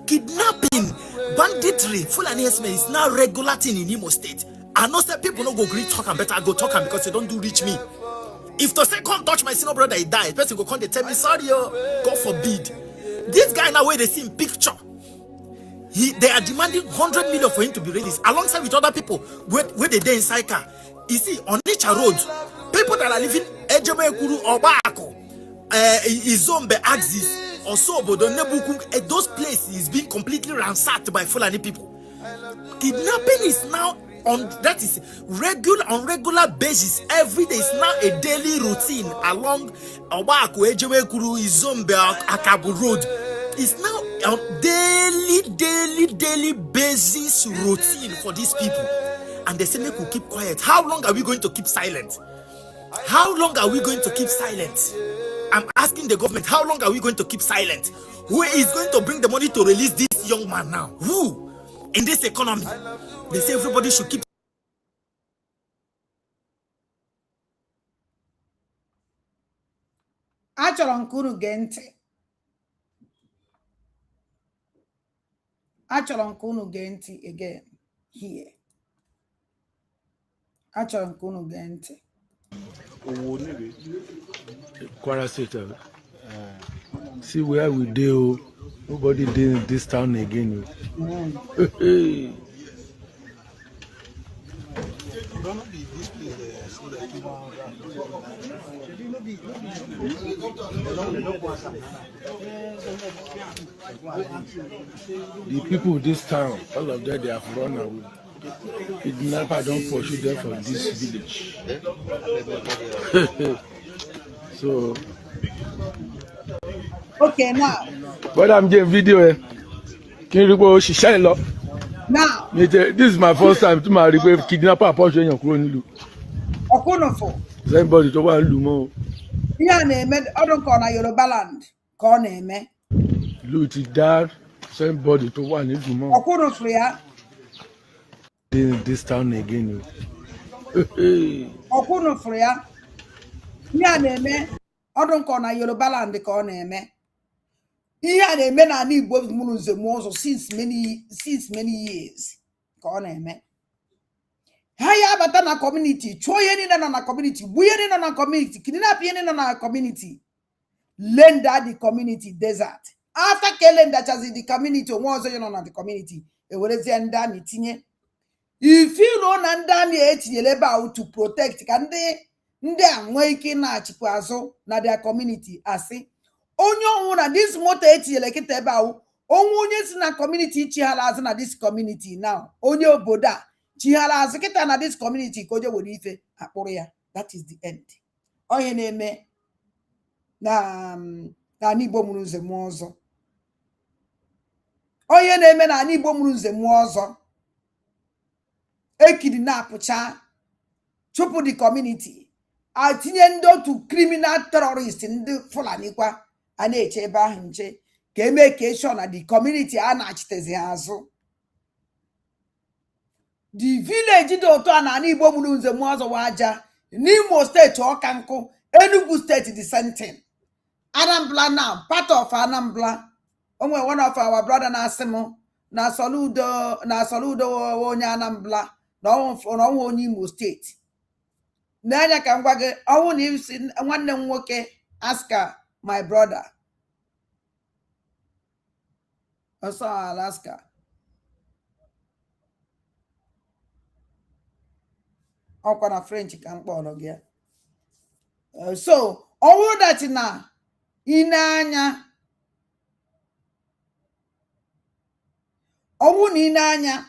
Kidnapping, banditry, Fulani herdsmen is now regular thing in Imo State. I know that people don't go greet talk and better go talk because they don't do reach me. If to say come touch my senior brother, he died. Person go come they tell me sorry, God forbid. This guy now where they see in picture, they are demanding 100 million for him to be released alongside with other people where they day in Saika. You see on nature roads, people that are living Ejome Kuru or Bako, Izombe Axis or Sobodo Nebuku, those places is being completely ransacked by Fulani people. Kidnapping is now on regular basis. Every day is now a daily routine along Obako, Ejewekuru, Izombe, Akabu Road. It's now a daily basis routine for these people. And they say, make we keep quiet. How long are we going to keep silent? How long are we going to keep silent? I'm asking the government, how long are we going to keep silent? Who is going to bring the money to release this young man now? Who? In this economy, they say everybody should keep. Achọrọ m ka unu gee ntị. Achọrọ m ka unu gee ntị again here. Achọrọ m ka unu gee ntị. Kwara State. See where we do. Nobody did in this town again. The people of this town, all of them, they have run away. Kidnapper don't pursue them from this village. So. Okay, now. But I'm doing video. Can you go? She shine up. Now. This is my first time to my kidnapper pursue your crony. Okunofo. Somebody to one lumo. Yeah, name other corner Yoruba land. Corner me. Luti dad. Somebody to one lumo. Okunofo ya. In this town again. Okunofo ya. Yeah, name other corner Yoruba land corner me. Ihe na-eme na ala Igbo mụrụ nze mụọ ọzọ since many years ka ọ na-eme. Ha ya abata na community, chụọ ihe niile nọ na community, gbuo ihe niile nọ na community, kidnap ihe niile nọ na community, lenda the community desert. After kelendachazi the community, onwe ọzọ ya nọ na the community, ewerezie ndị amị tinye. If you know na ndị amị etinyere ebe ahụ to protect ka ndị ndị a nwee ike na-achịkwa azụ na their community asị onye ọnwụ na this moto etinyere kịta ebe ahụ onwe onye si na community chighara azụ na this community now onye obodo a chighara azụ kịta na this community ka o je were ife akpụrụ ya. That is the end. Onye na-eme na Igbo mụrụ nze mụọ ọzọ. Onye na-eme na Igbo mụrụ nze mụọ ọzọ ekidnapụcha chụpụ the community atinye ndị otu criminal terrorist ndị Fulani kwa a na-eche ebe ahụ nche ka eme ka eshọ na the community a na-achịtezi ha azụ. The village dị otu a na Igbo mụrụ nze mụọ ọzọ wa aja n'Imo steeti ọka nkụ, Enugu steeti the same thing. Anambra now part of Anambra. Onwe one of our brother na-asị m na Soludo onye Anambra na ọnwụ onye Imo steeti. N'anya ka m gwa gị ọnwụ na isi nwanne m nwoke Aska my brother ọsọ Alaska ọkwa na French ka m kpọrọ gị. So ọnwụ that na ineanya ọnwụ na ineanya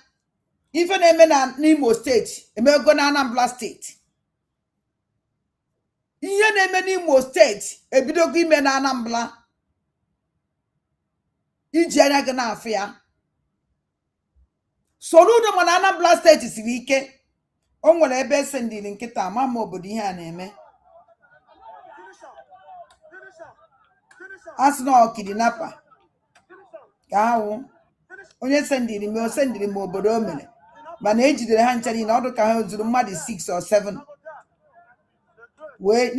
ife na-eme na n'Imo steeti emego na Anambra steeti. Ihe na-eme n'Imo steeti ebidogo ime na Anambra. Iji anya gị na-afụ ya. Soludo ma na Anambra steeti siri ike. O nwere ebe ese ndiri nkịta ama m obodo ihe a na-eme. Asị na kidnapper ka ahụ onye sendiri m obodo o mere mana ejidere ha ncha niile ọdụ ka ha zuru mmadụ 6 or 7 wee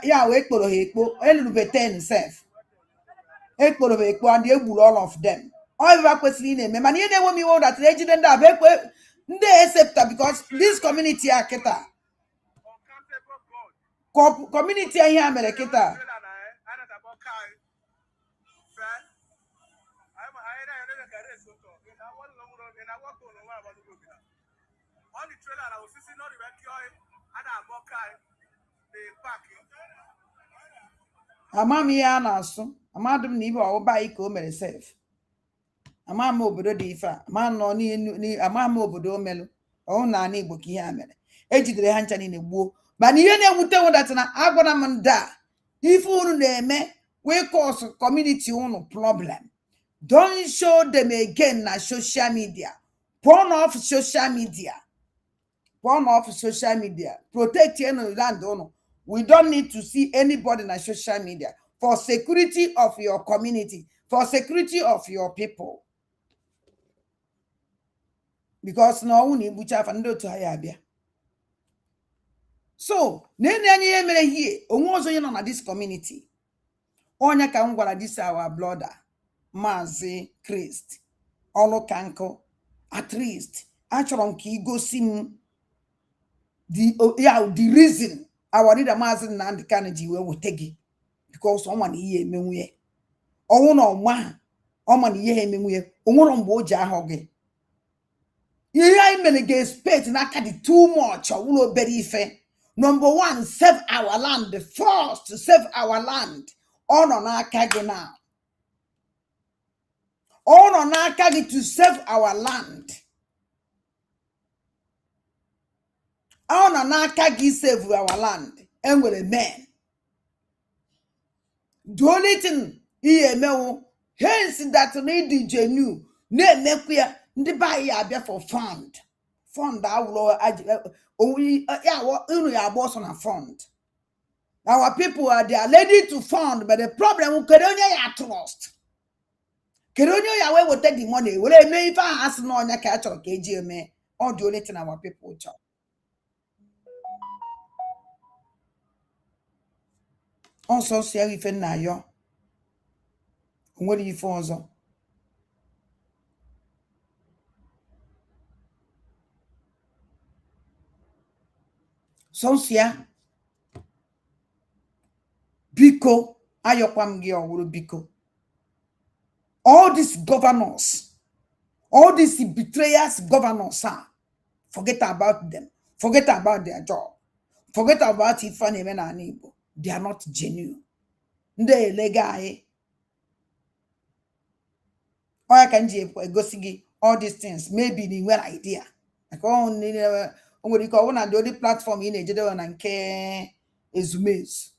ya wee kporo ha ekpo elurube 10 sef ekporo ha ekpo and egburu all of them. Ọ kwesịrị ị na-eme mana ihe na-enwe m iwe ụdatịrị ejide ndị abụ ekwe ndị esepta because this community a kịta community ihe a mere kịta ama m ihe a na-asụ amadụ m na ibe ọwụba anyị ka o mere sef ama m obodo dị ife a ama m obodo o melụ ọhụ na ana Igbo ka ihe a mere ejidere ha ncha niile gbuo. Mana ihe na-ewute nwụdatị na agwara m ndị a ife unu na-eme wee cause community unu problem. Don't show them again na social media. Turn off social media. Turn off social media. Protect your land unu. We don't need to see anybody na social media for security of your community, for security of your people. Because no one ibucha afa ndị otu ha ya abịa. So, nene anyị ihe mere here, onwe ọzọ onye nọ na this community. Onye ka m gwara this our brother, Maazị Christ, ọlụ ka nkụ, at least, achọrọ m ka igosi m the reason our leader Maazị Nnamdi Kanu ji wee wete gị. Because ọma na ihe emenwuye. Ọnwụ na ọma na ihe emenwuye, onwere mgbe o ji ahụ gị. Ihe anyị mere ga-expect n'aka dị too much ọwụrụ obere ife. Number one, save our land. The first to save our land. Ọ nọ n'aka gị now. Ọ nọ n'aka gị to save our land. Ọ nọ n'aka gị save our land. Enwere men. The only thing ihe emewo, hence that need genuine na-emekwa ya ndị be anyị abịa for fund. Fund awụrụ unu ya agba ọsọ na fund. Our people are there ready to fund, but the problem kere onye ya trust. Kere onye ya wee wete the money were eme ife ahụ asị na ọnya ka a chọrọ ka eji eme. All the only thing our people chọrọ. Ọsọ si ya ife nna ya onwere ife ọzọ. Sonsia biko ayọkwa m gị ọwụrụ biko. All these governors, all these betrayers governors forget about them. Forget about their job. Forget about it, funny men and Igbo. They are not genuine. They legal. Or I can go see all these things. Maybe the well idea. Like what you call one of the only platform in a general and care is Zumes.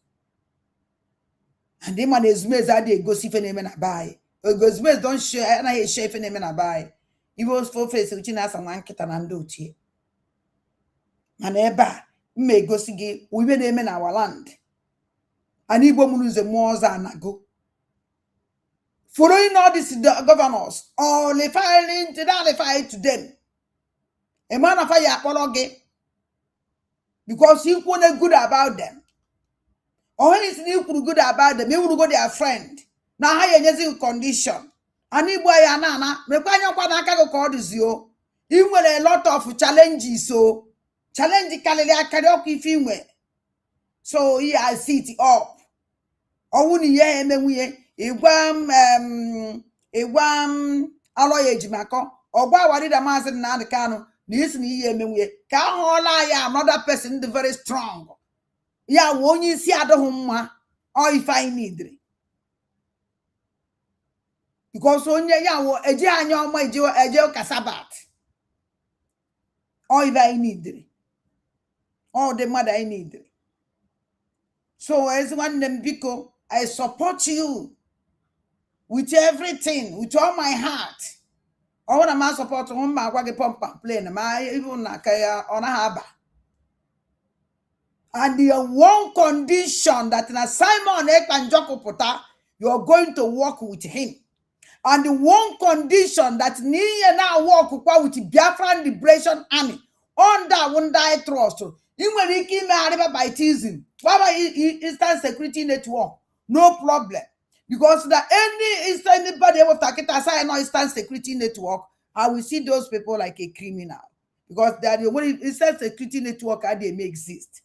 And them man is Zumes are they go see phenomenon buy. Because Zumes don't share and I share phenomenon buy. He was for face which in us and one kitten and do tea. And eba may go see we made them in our land. And Igbo lose the more than go. Following all these governors, or they filing to them. A man of fire apology because he wasn't good about them. Or he's good about them, he will go their friend. Now, how you condition? And if boy anana, me call this yo. He will a lot of challenges, so challenge karaoke film. So he I sit up. Or when you hear me, Igwam aloye jimako ogba wari da mazi na the kanu this ni ye menwe ka hola ya another person the very strong ya wonyi si adohu mma or if I need because onye ya wo eje anya omo eje kasabat or if I need all the mother I need. So as one them biko I support you with everything, with all my heart. I want to support him. I want to pump and play. I even na kaya on a haba. And the one condition that in a Simon and Joko Pota, you are going to work with him. And the one condition that Niya now work with Biafran Liberation Army on that one die trust. You will be by teasing. Baba Eastern Security Network, no problem. Because that anybody able to get aside no Eastern Security Network, I will see those people like a criminal. Because they are the only Eastern Security Network they may exist.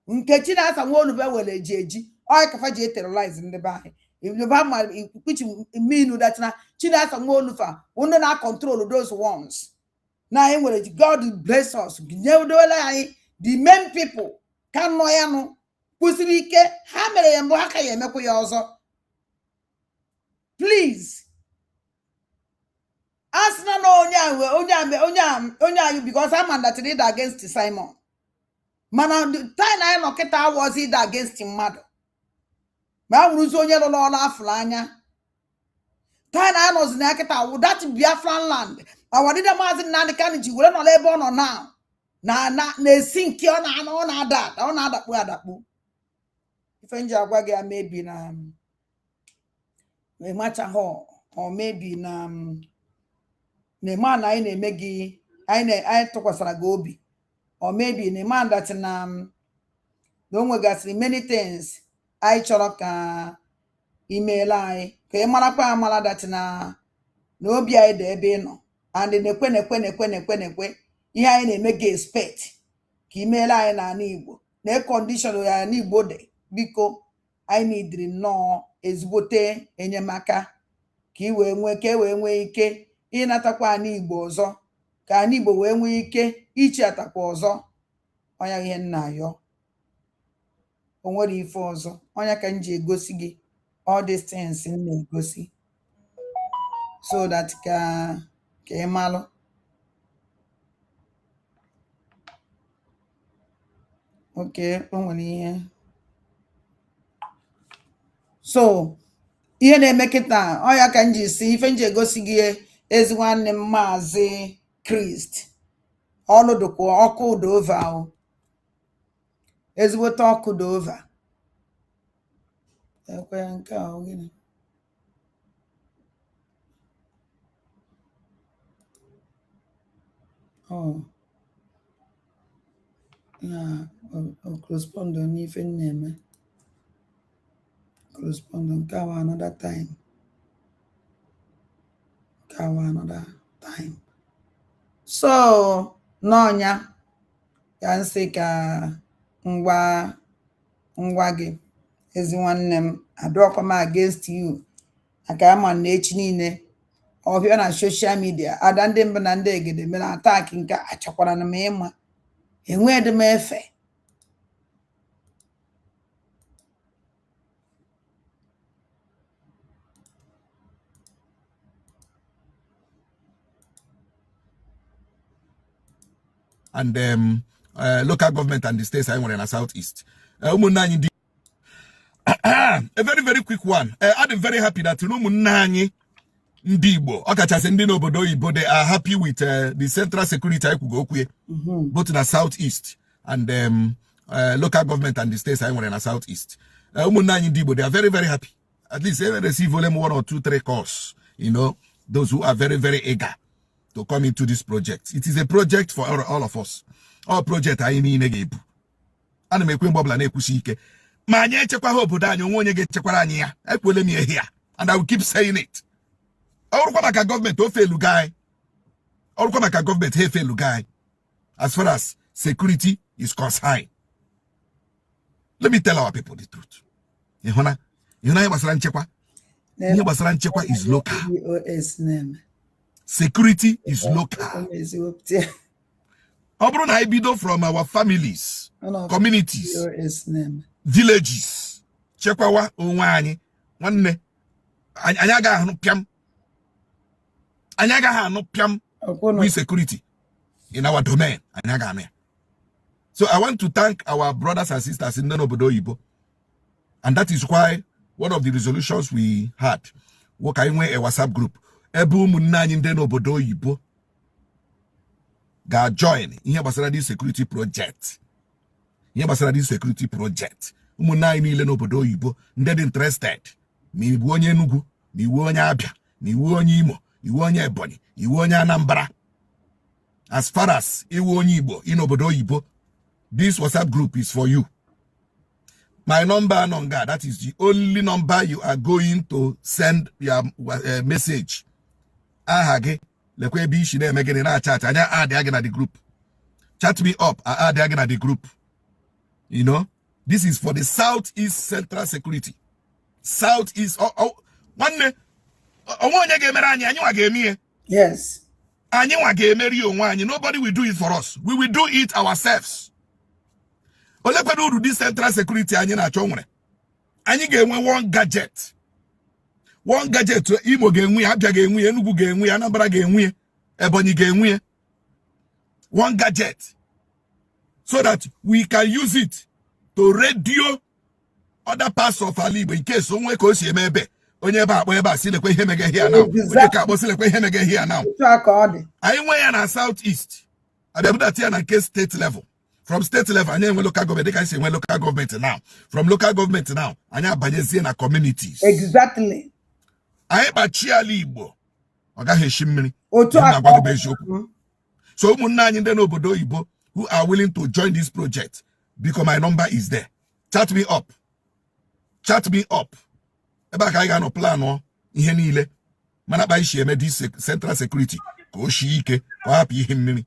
Nkechina as a one of well a JG, or I can terrorize in the bay. If you have my which mean that now China as a one of under not control those ones. Now God bless us. The main people can no Pusike hammer and black also. Please. Ask no onya because I'm mandated against Simon. Man, the time I knock it out was it against him, mother. Ma uruzonya lo na aflanya. Time I was naketa would that be Biafran land. I wanted a mazin na the candy will not labor on now. Na sink on that. On that that. If Enja maybe na a matter hall or maybe na man I megi I talk was gobi or maybe a man that don't got many things I choroka email I malapa mala that no be I de be no and the nekwe ihe I megi expect ki email I na Igbo na condition ya na Igbo de biko I need no ezigbote enyemaka ka I wee nwee ike ịnatakwa anyị Igbo ọzọ ka anyị Igbo wee nwee ike ichi atakwa ọzọ onya ihe nna ayọ o nwere ife ọzọ onya ka nji egosi gị all these things na egosi so that ka ịmalụ okay o nwere ihe so ihe na-eme kịta ọya ka nji si ife nji egosi gị ezi nwanne m Maazị Christ ọlụdụkwa ọkụ ụdova ahụ ezigbote ọkụ dova ekwe nke ahụ gịnị ya o correspond n'ife na-eme correspond nke ahụ another time. Another time. So nonya ya nsị ka ngwa gị ezi nwanne m adọkwa m against you aka ama na echi niile ọbịa na social media ada ndị mbụ na ndị egede mere attack nke achakwara na m ịma enwedị m efe and local government and the states I want in the southeast. A very, very quick one. I'm very happy that Ndibo, they are happy with the central security both in the southeast and local government and the states I want in the southeast. They are very, very happy. At least they receive volume 1 or 2, 3 calls. You know, those who are very, very eager to come into this project. It is a project for all of us. All project I mean negebu. And me kwin bobla na ekushike. Ma anya echekwa hope da anyo onye ga-echekwara anya ya. Ekwele me here. And I will keep saying it. Orukwa maka government o fail guy. Orukwa maka government he fail guy. As far as security is concerned. Let me tell our people the truth. Yehona basara nchekwa. Ihe basara nchekwa is local. Security is local. Obro na ibido from our families, communities, villages. Chekwawa onwe anyị nwanne anyaga hanu piam with security in our domain anyaga ame. So I want to thank our brothers and sisters in Obodo Oyibo, and that is why one of the resolutions we had work in a WhatsApp group ebu munani ndeno Obodo Oyibo ga join ihe gbasara this security project. Ihe gbasara this security project. Umunani niile n'obodo Oyibo ndị interested. Mi iwu onye Enugu, mi iwu onye Abia, mi iwu onye Imo, iwu onye Ebonyi, iwu onye Anambra. As far as iwu onye Igbo in obodo Oyibo, this WhatsApp group is for you. My number, Nonga, that is the only number you are going to send your message. Ahage. Lekwe bi shine megene na chat anya add again at the group. Chat me up, I add again at the group. You know, this is for the Southeast Central Security. Southeast one yes. Nobody will do it for us. We will do it ourselves. Do this Central Security one gadget. One gadget to Imo Genwi, Abia Genwi, Enugu Genwi, Anambra Genwi, Ebonyi Genwi. One gadget. So that we can use it to radio other parts of our life in case someone goes here, maybe. Exactly. Here now. I went in southeast. I did that here and state level. From state level, I know local government. They can say when local government now. From local government now, I know Bajesi and communities. Exactly. I ba Chialibo. Oga heshimini. So munani ndeno obodo Oyibo who are willing to join this project because my number is there. Chat me up. Chat me up. Eba ka iga no plan o ihe niile. Mana ba ishi eme this central security. Ko shi ike, ko happy ihe mmiri.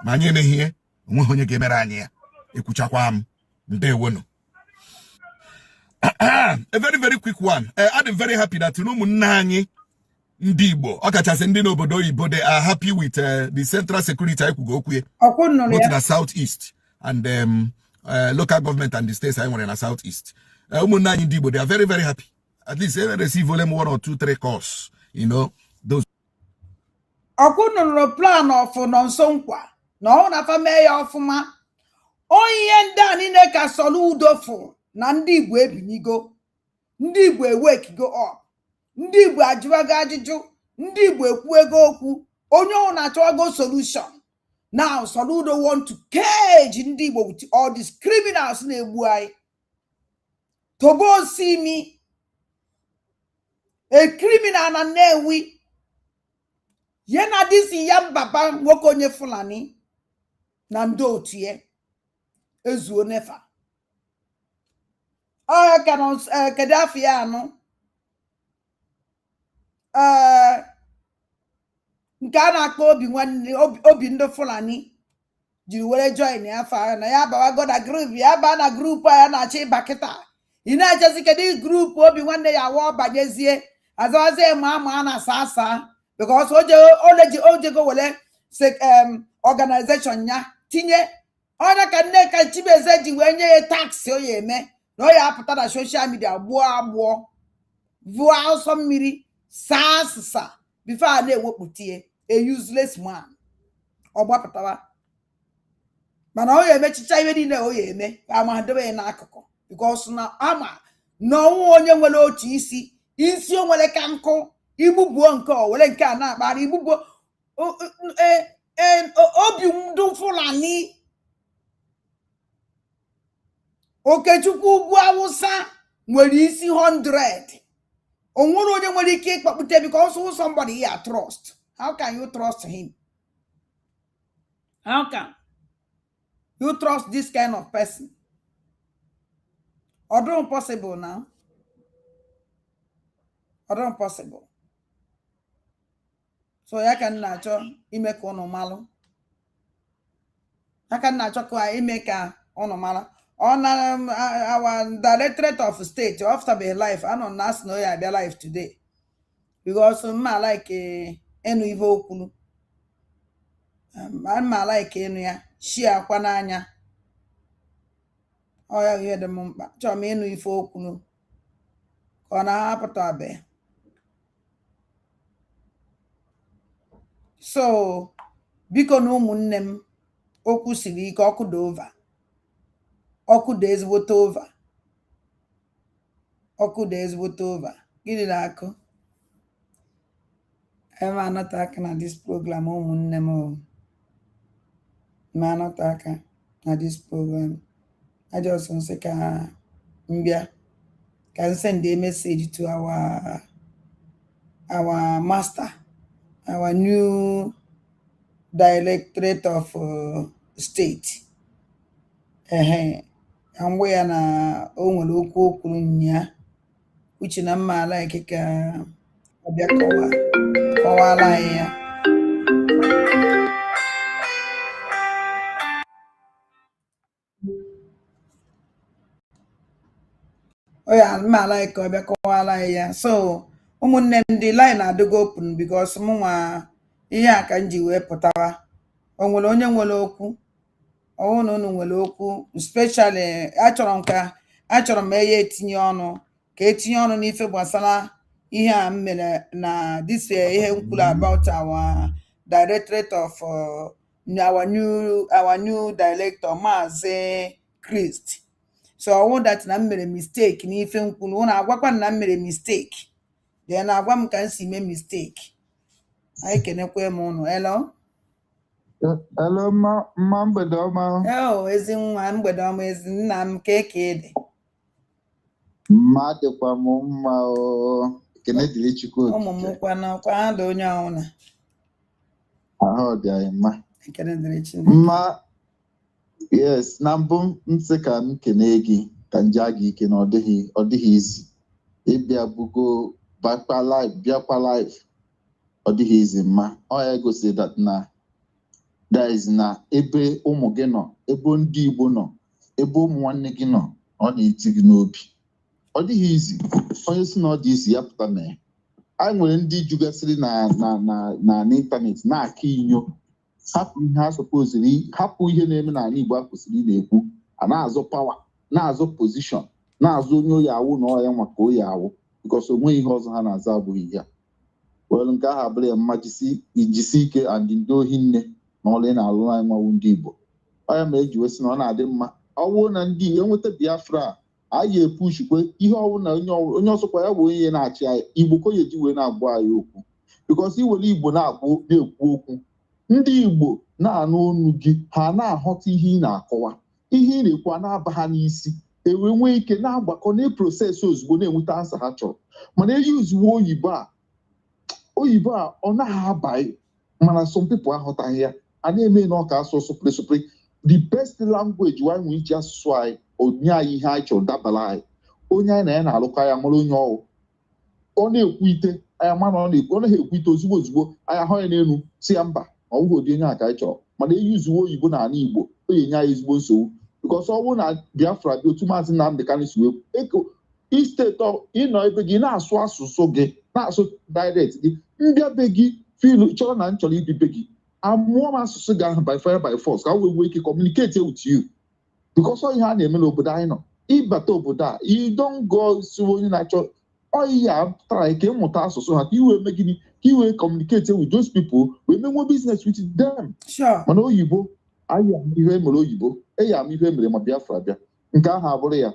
Ma nye me here, onwe onye ga emere anya. Ekuchakwa am. Ndewono. A very, very quick one. I'm very happy that Ndibo, Obodo Oyibo, they are happy with the central security both in the southeast and local government and the states I want in the southeast. Ndibo, they are very, very happy. At least they receive volume 1 or 2, 3 calls. You know, those. Plan of Nonsonkwa. No, na family of ma. Onye ndani neka soludo for. Na ndị Igbo ebinigo, ndị Igbo wake go up, ndị Igbo ajụwaga ajụjụ, ndị Igbo ekwuego okwu, onye ọ na-achọgo solution. Now Soludo want to cage ndị Igbo with all these criminals na-egbu anyị. Togo see me, a criminal na Nnewi, yena disi ya mbaba nwoke onye Fulani na ndị otu ye ezuo nefa. Kadafiano nke a na-akpọ obi ndị Fulani jiri were join ya fa na ya bawa goda group ya ba na group ya na-achị bakịta ị na-echezi kedu group obi nwanne ya wa banyezie azawazie ma na sasa because ojego wele organization ya tinye ona ka nne ka Chibeze ji wee nye ya tax o ya eme no ya apụta na social media gbuo vua ọsọ mmiri sasa before a na-ewepụtie a useless man ọgbapụtawa mana ọ ya emechicha ibe niile ọ ya eme ama dobe n'akụkụ because na ama na ọnwụ onye nwere otu isi o nwere ka nkụ igbubuo nke o were nke a na-akpara igbubuo obi ndụ Fulani Okechukwu ugwu Awụsa nwere isi 100 o nwere onye nwere ike ịkpọkpụte because somebody you trust. How can you trust him? How can you trust this kind of person? Although impossible now. Although impossible. So ya can nacho ime ka ono malo. Ya can nacho ka ime ka ono malo. On our directorate of state after be life, I don't know ya be life today. Because ma like enu ive okunu. Ma like enu ya shi akwa n'anya. Oh ya hear the mumpa. Chọ me enu ife okunu. Ka na hapụta be. So biko na ụmụnne m okwu siri ike ọkụ dị over. Ọkụ dị ezigbote over. Ọkụ dị ezigbote over. Gịnị na-akụ? Ema anọta aka na this program ụmụnne m. Ma anọta aka na this program. I just want to say ka mbịa can send a message to our master, our new directorate of state. And we are na onwere okwu okwuru nya uche na mma like ka ọbịa kọwala ya. Oya mma like ka ọbịa kọwala ya. So ụmụnne m dị line adịgo open because mụnwa ihe a ka m ji wee pụtawa. O nwere onye nwere okwu ọwụ na unu nwere okwu especially achọrọ m eya etinye ọnụ ka etinye ọnụ n'ife gbasara ihe a mere na this ihe nkwulu about our directorate of our new director Maazị Christ. So ọwụ that na m mere mistake n'ife nkwulu unu agwakwa na m mere mistake then agwa m ka m si mee mistake. Anyị kenekwe m unu. Hello. Hello, ma mgbede ọma. Oh, ezi nwa mgbede ọma ezi nna m ka dị. Ma dịkwa m mma o. Ekene dịrị Chukwu. Ụmụ m kwa ha dị onye ọhụrụ. Ahụ dị anyị mma. Ekene dịrị Chineke. Ma yes, na mbụ m sị ka m kene gị ka m jaa gị ike na ọ dịghị izi. Ịbịa bugo bakwa live bịakwa live ọ dịghị izi mma. Ọ ya gosi that na there is na ebe ụmụ gị nọ, ebe ndị Igbo nọ, ebe ụmụ nwanne gị nọ, ọ na-eti gị n'obi. Ọ dịghị izi. Onye si na ọ dị izi ya pụta na ya. Anyị nwere ndị jugasịrị na n'ịntanetị na-aka inyo hapụ ihe ha sọpoziri hapụ ihe na-eme n'ala Igbo akwụsịrị na-ekwu a na-azọ pawa na-azọ pozishọn na-azọ onye oyi awụ na ọya maka oyi awụ bikọs onweghị ihe ọzọ ha na-aza abụghị ya. Well, nke ahụ abụrụ ya mma jisi ike and ndị ohi nne na ọlụ na-alụ anyị nwawu ndị Igbo. Ọya ma eji wesị na ọ na-adị mma ọwụ na ndị enweta Biafra a ya epushikwe ihe ọwụ na onye ọsọkwa ya bụ onye na-achị anyị Igbo ka o ji wee na-agwa anyị okwu bikọs iwere Igbo na-ekwu okwu ndị Igbo na-anụ ọnụ gị ha na-aghọta ihe ị na-akọwa ihe ị na-ekwu na-aba ha n'isi ewe nwee ike na-agbakọ na-eprosesị ozugbo na-enweta ansa ha chọrọ mana eyi ozugbo oyibo a ọ naghị abaghị mana some people aghọtaghị ya a na-eme na ọka asụ sụpụrịsụpụrị the best language wanyị nwee iji asụsụ anyị onye anyị ihe anyị chọrọ dabara anyị onye anyị na ya na-alụkọ ya mara onye ọwụ ọ na-ekwu ite anya mana ọ naghị ekwu ite ozugbo anyị ahụ ya n'elu si ya mba ọ bụghị ụdị onye a ka anyị chọrọ mana eyi uzuwo oyibo na ala Igbo o yenye anyị ezigbo nsogbu bikọs ọ bụrụ na Biafra dị otu Maazị Nnamdi Kanu si wee eko isteti ịnọ ebe gị na-asụ asụsụ gị na-asụ direct gị mbịa be gị filu chọrọ na nchọrọ ibi be gị amụọ m asụsụ gị ahụ by fire by force ka wee nwee ike communicate with you bikọs ọ ihe a na-eme n'obodo anyị nọ ịbata obodo a you don't go si onye na-achọ ọyị ya tara ka ịmụta asụsụ ha ka iwee mee gịnị ka iwee communicate with those people wee menwe business with them mana oyibo aya ihe mere oyibo eya m ihe mere ma Biafra bịa nke ahụ abụrụ ya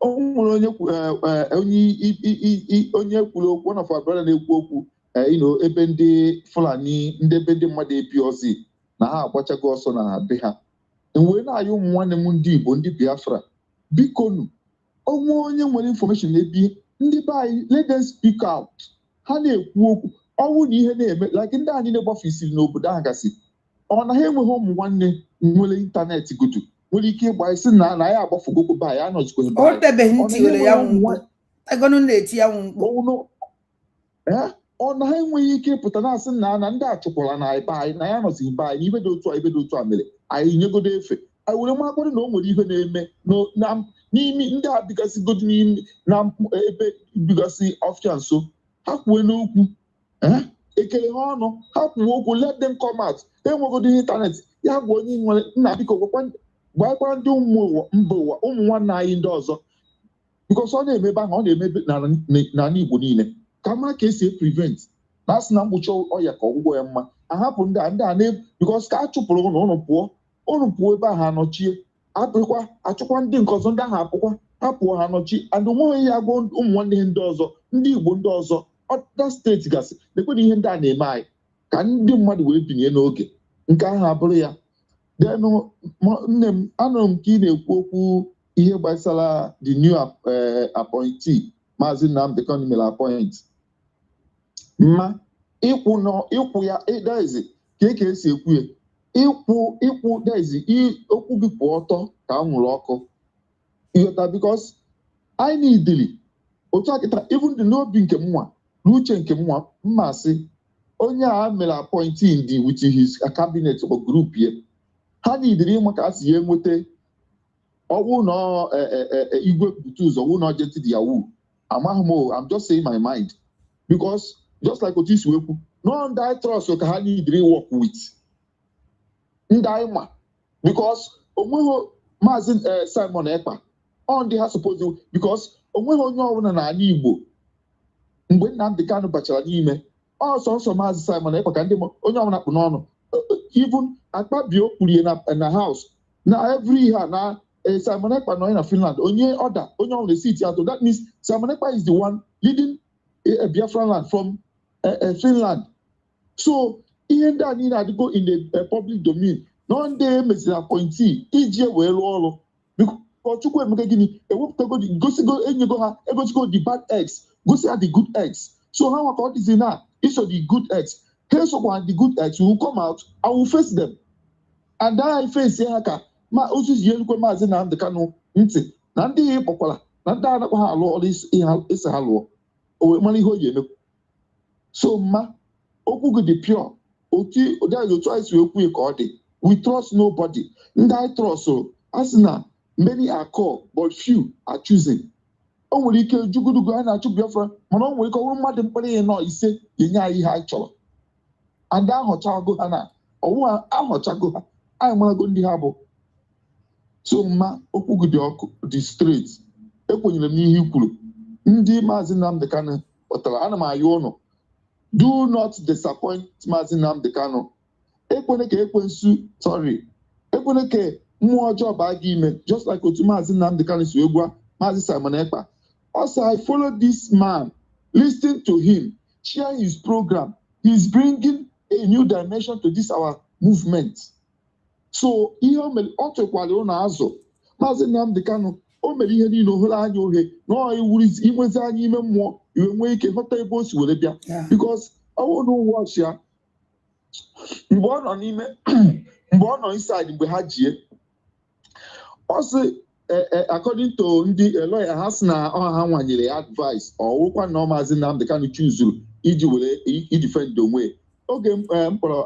o nwere onye kwuru okwu one of our brother na-ekwu okwu ebe ndị Fulani ndị ebe ndị mmadụ ebi ozi na ha agbachago ọsọ na ha be ha wee na-ayọ ụmụ nwanne m ndị Igbo ndị Biafra bikonu onwe onye nwere information na-ebi ndị be anyị let them speak out ha na-ekwu okwu ọnwụ na ihe na-eme like ndị anyị na-egbafe isiri n'obodo ahụ gasị ọ na ha enweghị ụmụ nwanne nwere ịntanetị gudu nwere ike ịgba isi na ya agbafugokwu be anyị anọzikweghị be ọ tebeghị ntị were ya agọnụ na-eti ya mkpu ọ na ha enweghị ike ịpụta na-asị na ndị achụkwara na be anyị na ya nọzighị be anyị ibe dị otu a mere anyị nyegodo efe anyị were makwara na o nwere ihe na-eme n'ime ndị a bigasịgodo n'ime na ebe bigasị ọfịa nso ha kwuo n'okwu ekele ha ọnụ ha kwuo okwu let them come out enwegodo ịntanetị ya bụ onye nwere nna biko gbakwara ndị mba ụwa ụmụ nwanne anyị ndị ọzọ bikos ọ na-emebe ahụ ọ na-emebe n'ala Igbo niile ka mara ka esi prevent na asị na mgbochi ọya ka ọgwụgwọ ya mma ahapụ ndị a na bikos ka a chụpụrụ ụnụ pụọ ebe ahụ anọchie apụkwa achụkwa ndị nke ọzọ ndị ahụ apụkwa ha pụọ ha anọchi and onweghị ya gụọ ụmụ nwanne ndị ọzọ ndị Igbo ndị ọzọ ọda steeti gasị na-ekwe ihe ndị a na-eme anyị ka ndị mmadụ wee binye n'oge nke ahụ abụrụ ya denụ nne m anụrụ m ka ị na-ekwu okwu ihe gbasara the new appointee Maazị Nnamdi Kanu mere appoint mma ịkwụ ya daizi ka esi ekwu ya ịkwụ daizi okwu gị kwụ ọtọ ka anwụrụ ọkụ ịghọta bikos anyị na-idili otu akịta even dị n'obi nke mnwa n'uche nke mnwa mmasị onye a mere appointee ndị with his cabinet or group ya ha na-idiri ịma ka a si ya enweta ọwụ na igwe bute ụzọ wụ na ojeti dị yawu amaghị m I'm just saying my mind because just like otu isi wekwu no ndị anyị trust ka ha na-idiri work with ndị anyị ma because onweghị Maazị Simon Ekpa ọ ndị ha suppose because onweghị onye ọbụla n'ala Igbo mgbe Nnamdi Kanu bachara n'ime ọsọ Maazị Simon Ekpa ka ndị onye ọbụla kpụ n'ọnụ even Akpabio kwurie na house na every year na Simon Ekpa nọ na Finland onye ọda onye ọbụla esi atụ that means Simon Ekpa is the one leading Biafran land from Finland so ihe ndị a niile adịgo in the public domain na ndị emeziri appointee iji wee rụọ ọrụ biko Chukwu emeka gịnị ewepụtago gosigo enyego ha egosigo the bad eggs gosi ha the good eggs so ha nwaka ọ dịzi na iso the good eggs ha sokwa the good eggs will come out I will face them and I face ha ka ma osisi elukwe Maazị Nnamdi Kanu ntị na ndị ihe kpọkwara na ndị anakwa ha alụ ọrụ isi ha lụọ o wee mara ihe o ji emekwu so mma okwu gị dị pure otu anyị si ekwu ka ọ dị we trust nobody ndị anyị trust a sị na many are called but few are chosen o nwere ike jugudugu anyị na-achụ Biafra mana o nwere ike ọ bụrụ mmadụ mkpụrụ ihe nọ ise ga-enye anyị ihe anyị chọrọ and ahọchago ha na ọwụ ahọchago ha anyị marago ndị ha bụ so mma okwu gị dị ọkụ dị straight ekwenyere m n'ihe i kwuru ndị Maazị Nnamdi Kanu pụtara ana m ayọ ụnụ do not disappoint Maazị Nnamdi Kanu ekwene ka mmụọ ọjọọ baa gị ime just like otu Maazị Nnamdi Kanu si egwa Maazị Simon Ekpa also I follow this man listen to him share his program he's bringing a new dimension to this our movement so ihe o mere ọ tụkwara ụlọ azụ Maazị Nnamdi Kanu o mere ihe niile ohere anya ohe na iwurizi inwezi anya ime mmụọ iwe nwee ike ghọta ebe o si were bịa because ọwụ na ụwa ọchịa mgbe ọ nọ n'ime mgbe ọ nọ inside mgbe ha jie ọ sị according to ndị lawyer ha sị na ha nwanyere advice ọwụkwa na Maazị Nnamdi Kanu chuzuru iji were idefend onwe oge mkpọrọ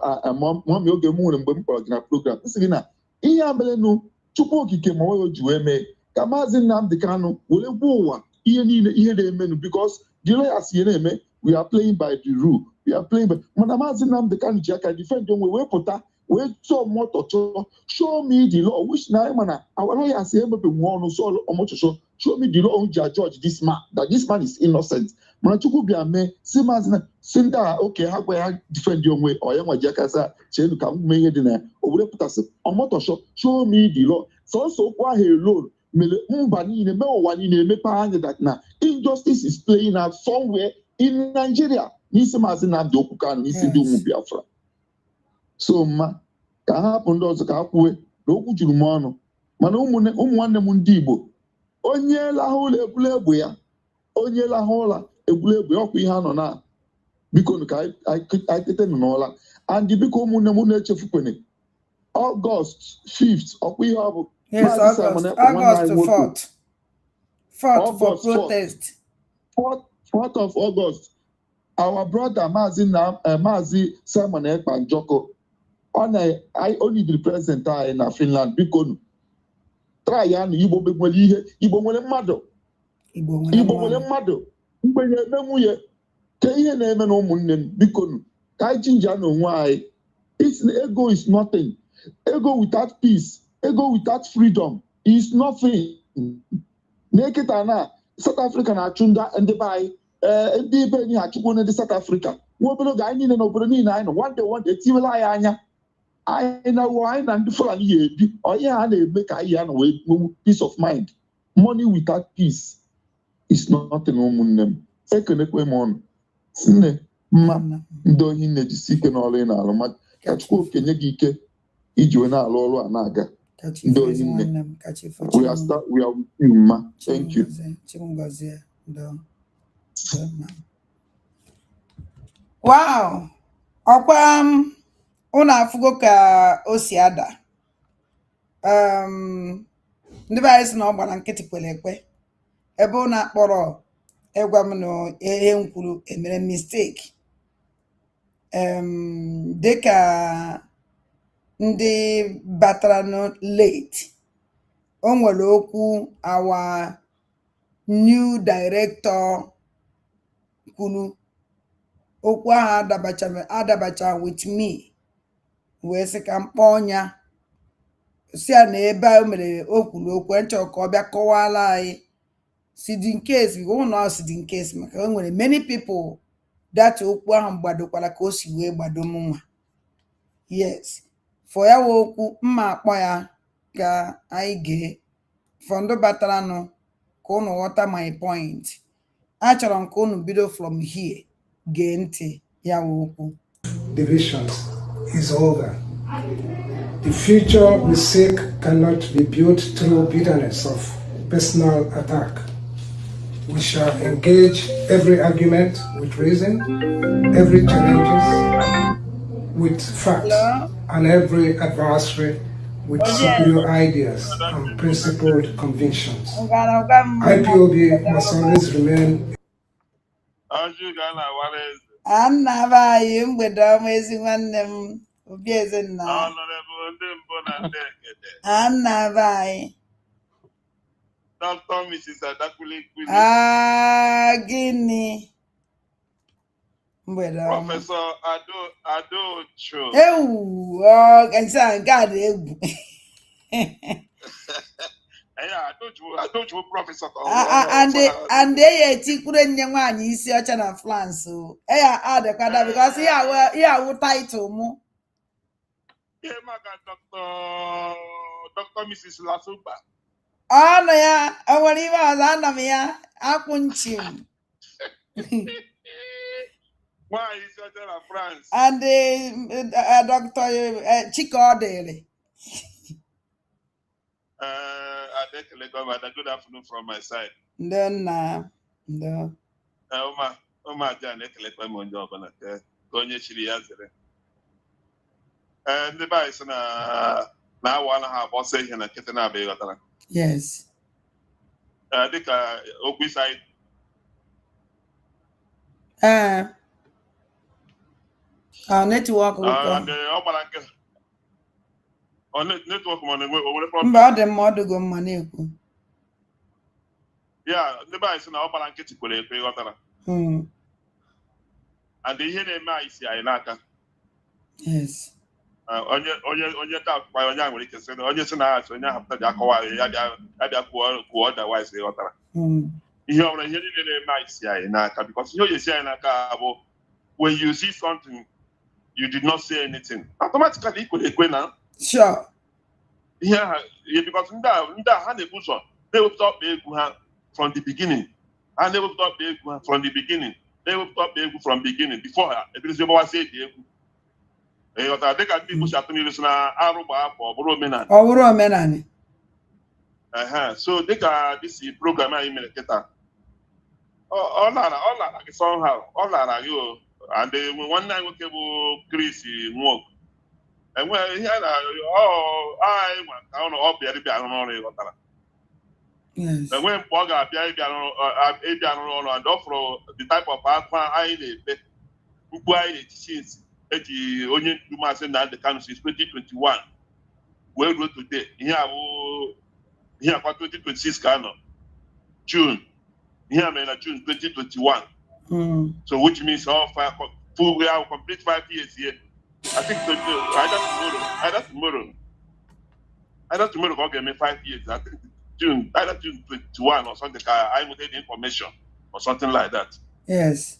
mami oge m nwere mgbe m kpọrọ gị na program sị gị na ihe a merenụ Chukwu okike ma o ji wee mee ka Maazị Nnamdi Kanu were gwa ụwa ihe niile ihe na-emenụ because the lawyers ihe na-eme we are playing by the rule we are playing by mana Maazị Nnamdi Kanu ji aka defend onwe wee pụta wee tụọ moto chọọ show me the law which na mana our lawyers emepe nwe ọnụ so ọmụchọchọ show me the law ji judge this man that this man is innocent ma Chukwu bịa mee si maazị na si ndị a oke ha gwa ya defend onwe ọ ya nwa ji aka sa chenu ka m mee ihe dị na ya o were pụtasị ọmọtọshọ show me the law sọsọ okwu ahụ alone mere mba niile mee ụwa niile emepe anya that na injustice is playing out somewhere in Nigeria n'isi maazị Nnamdi Okwu Kanu n'isi ndị ụmụ Biafra so mma ka ha hapụ ndị ọzọ ka ha kwuwe na okwu juru m ọnụ mana ụmụ nwanne m ndị Igbo onye lahụ ụlọ egwuregwu ya onye lahụ ụlọ egwuregwu ya ọkwa ihe anọ na biko ka anyị tete nọ n'ụla and biko ụmụnne m na-echefukwane August 5th ọkwa ihe ọ bụ Yes, August 4th for protest. 4th of August. Our brother Mazi Simon Ekpa Njoko I only the president in Finland because try and Igbo nwere ihe Igbo nwere mmadụ mgbenye emenwuye ka ihe na-eme na ụmụnne m biko ka anyị jinja n'onwe anyị ego is nothing ego without peace ego without freedom is nothing. Nekita na South Africa na-achụ ndị be anyị ndị be anyị achụkwu ndị South Africa nwa obere oge anyị niile na obodo niile anyị nọ one day etiwela anyị anya anyị na ndị Fulani ya ebi onye ha na-eme ka anyị ya na wee peace of mind. Money without peace is nothing. Ụmụnne m ekenekwe m ọnụ nne mma ndị ohi nne jisi ike n'ọrụ ị na-alụ ma ka Chukwu okenye gị ike iji wee na-alụ ọrụ a na-aga. We are with you, ma. Thank you. Wow. Ọkwa unu afụgo ka o si ada. Ndị be anyị sị na ọ gbara nkịtị kwere ekwe. Ebe unu akpọrọ egwa m na ihe m kwuru emere mistake. Dịka ndị batara no late. O nwere okwu our new director kwuru okwu ahụ adabacha with me wee sị ka mkpọ ọnya si a na ebe a mere o kwuru okwu nchọ ka ọ bịa kọwala anyị si dị nkesi ụnọ si dị nkesi maka o nwere many people that okwu ahụ gbadokwara ka o si wee gbado m nwa. Yes, for ya okwu mma akpọ ya ka anyị gee for ndị bataranụ ka unu ghọta my point. Achọrọ m ka unu bido from here gee ntị ya okwu. Divisions is over. The future we seek cannot be built through bitterness of personal attack. We shall engage every argument with reason, every challenge with facts, and every adversary with superior ideas and principled convictions. IPOB must always remain. Annabaghị mgbede ọma ezi nwanne m Obi Ezenna. Annabaghị. Dr. Mrs. Adakule Queen. Gịnị? Mgbede ọma. Professor Ado Cho. Ewu, nke a dị egwu. I don't you professor. And they tikwure nye nwaanyị isi ọcha na France o. Adekwada because here will title mu. Dr. Mrs. Lasuba. Ọnụ ya, o nwere ibe ọzọ ana m ya akwụ nchi m. Nwaanyị isi ọcha na France. And Dr. Chikodere. Good afternoon from my side. No. Oma Jan ekelekwa m onye ọbụla ka onye chiri ya zere. Ndị be anyị sị na awa anaghị agbọsọ ihe na nkịtị na-abịa ịghọtara. Yes. Dịka okwu isi anyị. Network ụkọ. Ọ gbara nke. Network ma na-enwe problem. Mba ọ dị mma ọ dịgo mma na-ekwu. Ya, ndị be anyị sị na ọ gbara nkịtị kwere ekwe ịghọtara. And ihe na-eme anyị si anyị n'aka. Yes. Onye ka akpa onye a nwere ike sị na onye si na asị onye ahapụta dị akọwa ya bịa kwuo otherwise ịghọtara. ihe ọbụla ihe niile na-eme anyị si anyị n'aka because ihe o yesi anyị n'aka bụ when you see something you did not say anything automatically ikwere ekwe na sure ihe ha because ndị a ha na-ebu ụzọ na-ewepụta ọkpa egwu ha from the beginning ha na-ewepụta ọkpa egwu ha from the beginning na-ewepụta ọkpa egwu from beginning before ha ebidozie gbawasị eji egwu ịghọtara dịka ndị Igbo si atụ n'ilu si na arụ gba afọ ọ bụrụ omenala so dịka disi program anyị mere kịta ọ lara gị somehow ọ lara gị o and nwanne anyị nwoke bụ Chris Nwok enweghị ihe a anyị nwa ka ọ bịa rụrụ ọrụ ịghọtara enweghị mgbe ọ ga-abịa ịbịa rụrụ ọrụ and ọ fụrụ the type of akwa anyị na-ebe mkpu anyị na-etisi nsi eji onye ndu Maazị Nnamdi Kanu since 2021 wee ruo today ihe akwa 2026 ka nọ June ihe a mere na June 2021 so which means we have complete 5 years here. I think either tomorrow will give me 5 years. I think either June 21 or something. I will get information or something like that. Yes.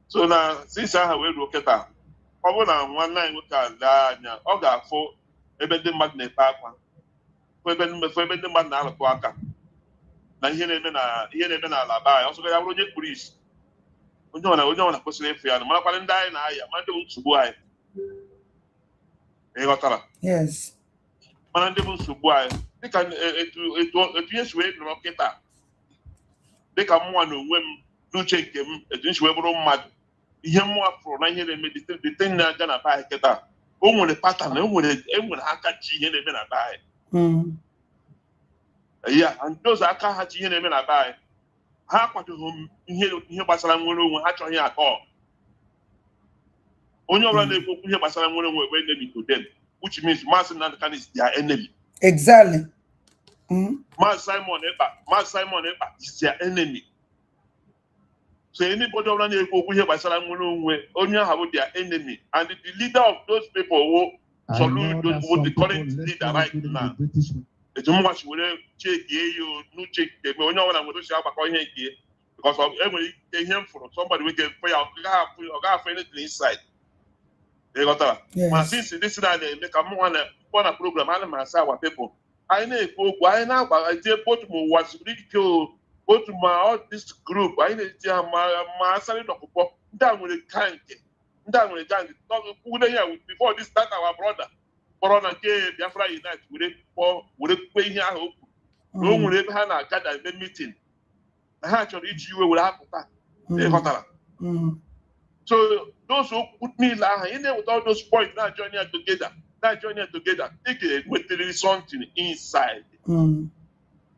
So now, since I have look at that, I one night look at that. I got for even the magnet papa. Even the man now to na ihe na-eme na alaba ya ọsọ ya bụrụ onye polisi onye ọna kwesịrị efe ya na marakwana ndị anyị na-aya ma ndị bụ nsogbu anyị ịghọtara yes mana ndị bụ nsogbu anyị dịka etu ihe si wee nọrọ kịta dịka mụnwa na onwe m n'uche nke m etu nsi wee bụrụ mmadụ ihe mụnwa fụrụ na ihe na-eme dịte na-aga na be anyị kịta o nwere patan enwere aka ji ihe na-eme na be anyị yeah, and those aka ha ji ihe na-eme na be anyị ha akwadoghị ihe gbasara nwere onwe ha chọghị atọ onye ọbụla na-ekwu okwu ihe gbasara nwere onwe ebe enemy to them which means Maazị Nnamdi Kanu is their enemy. Exactly. Maazị Simon Ekpa is their enemy. So anybody ọbụla na-ekwu okwu ihe gbasara nwere onwe onye ahụ bụ their enemy and the leader of those people who salute the current leader right now. Etu mwachi were cheki eyo nu check me onye ọbụla nwere osi agbakọ ihe nke because of enwere ike ihe m fụrụ somebody we can pay out ọ ga-afụ anything inside. Ịghọtara ma since this na na-eme ka mụ na program ana m asa our people anyị na-ekwu okwu anyị na-agbaghị both ma ụwa zuru ike both ma all this group anyị na-eti ha ma asarị n'ọkpụkpọ ndị a nwere kanke ndị a nwere gang kwude ya before this start our brother kpọrọ na nke Biafra Unite were kwe ihe ahụ okwu na o nwere ebe ha na-agada eme meeting na ha chọrọ iji iwe were hapụta ịghọtara so those okwu niile ahụ ị na-eweta all those points na-join ya together ị ga-enwetara something inside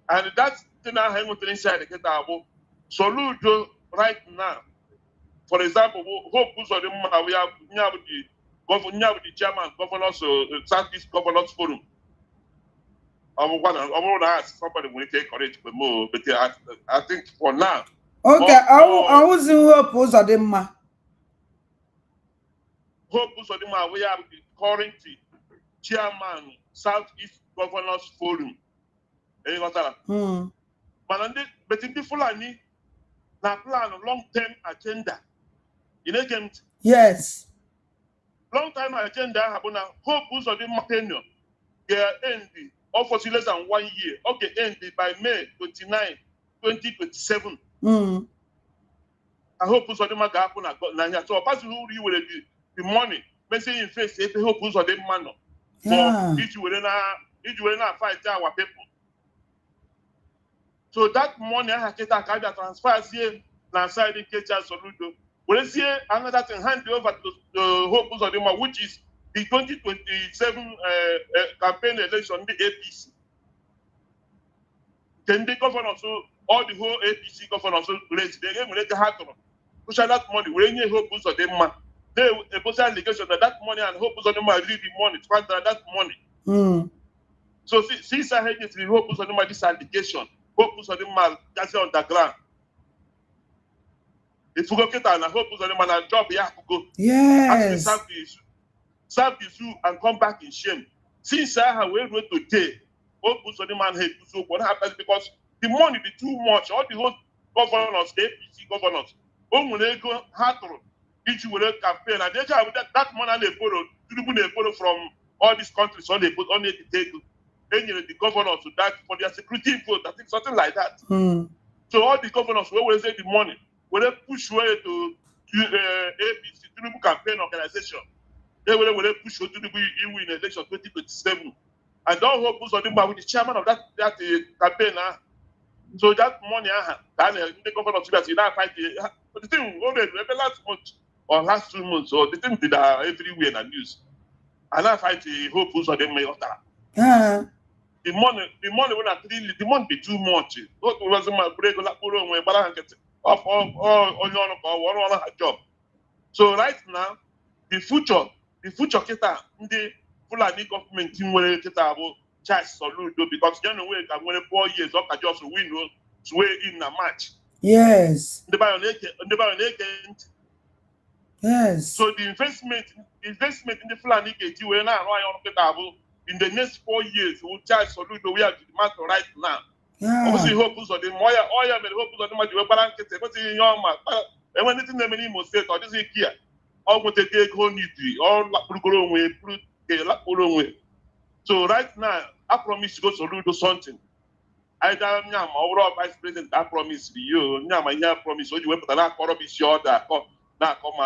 and that thing ahụ enwetara inside kịta bụ Soludo right now for example Hope Uzodimma ya bụ the chairman governors Southeast Governors Forum. I'm going to ask somebody when they correct me more, but I think for now. Okay, I was in Hope Uzodimma. Hope Uzodimma, we have the current chairman Southeast Governors Forum. But in the Fulani, now plan a long-term agenda. Yes. Long time agenda habuna Hope Uzodimma tenure end of less than 1 year. Okay, end by May 29, 2027. I hope Uzodimma ga happen na so pass who you will the money message in face if Hope Uzodimma no for each will na fight our people. So that money I get that transfer here na side in Kecha Soludo. We'll see another thing hand over to the Hope Uzodimma, which is the 2027 campaign election, the APC. Then the governors, all the whole APC governors, they get happen. Push that money. We need Hope Uzodimma. They put allegation that money and Hope Uzodimma read the money, transfer that money. So since I heard it, Hope Uzodimma this allegation, Hope Uzodimma that's on the ground. If you go get and I hope Uzodimma job, yeah, go. Yes. Serve the issue and come back in shame. Since I have wait to take, so the man had to so what happens because the money be too much. All the whole governors, the APC governors, when they go hard to each will campaign, and they have that money they borrow from all these countries, so they put on it to take the governors to that for their security vote, I think something like that. So all the governors will say the money, will they push way to APC to campaign organization. They will push you to the win election 2027. And don't hope with the chairman of that campaign. So that money, the governor of that fight. But the thing, the last month or last 2 months, or the thing did everywhere in the news. And I fight the hope with them. The money will not really, the money be too much. What was my regular job? So right now, the future kita the Fulani government team where kita will charge Soludo because you know we can win 4 years up just win sway in a match. Yes. The agent. Yes. So the investment in the Fulani gate we now in the next 4 years we'll charge Soludo we have the matter right now. Obviously hope so the more oil and hope so the much we balance it but in your man and when it's in the many most state or this is here. All what they go need all so right now, I promise to go to do something. I don't know overall vice president. I promise you, I promise you went to promise you that now come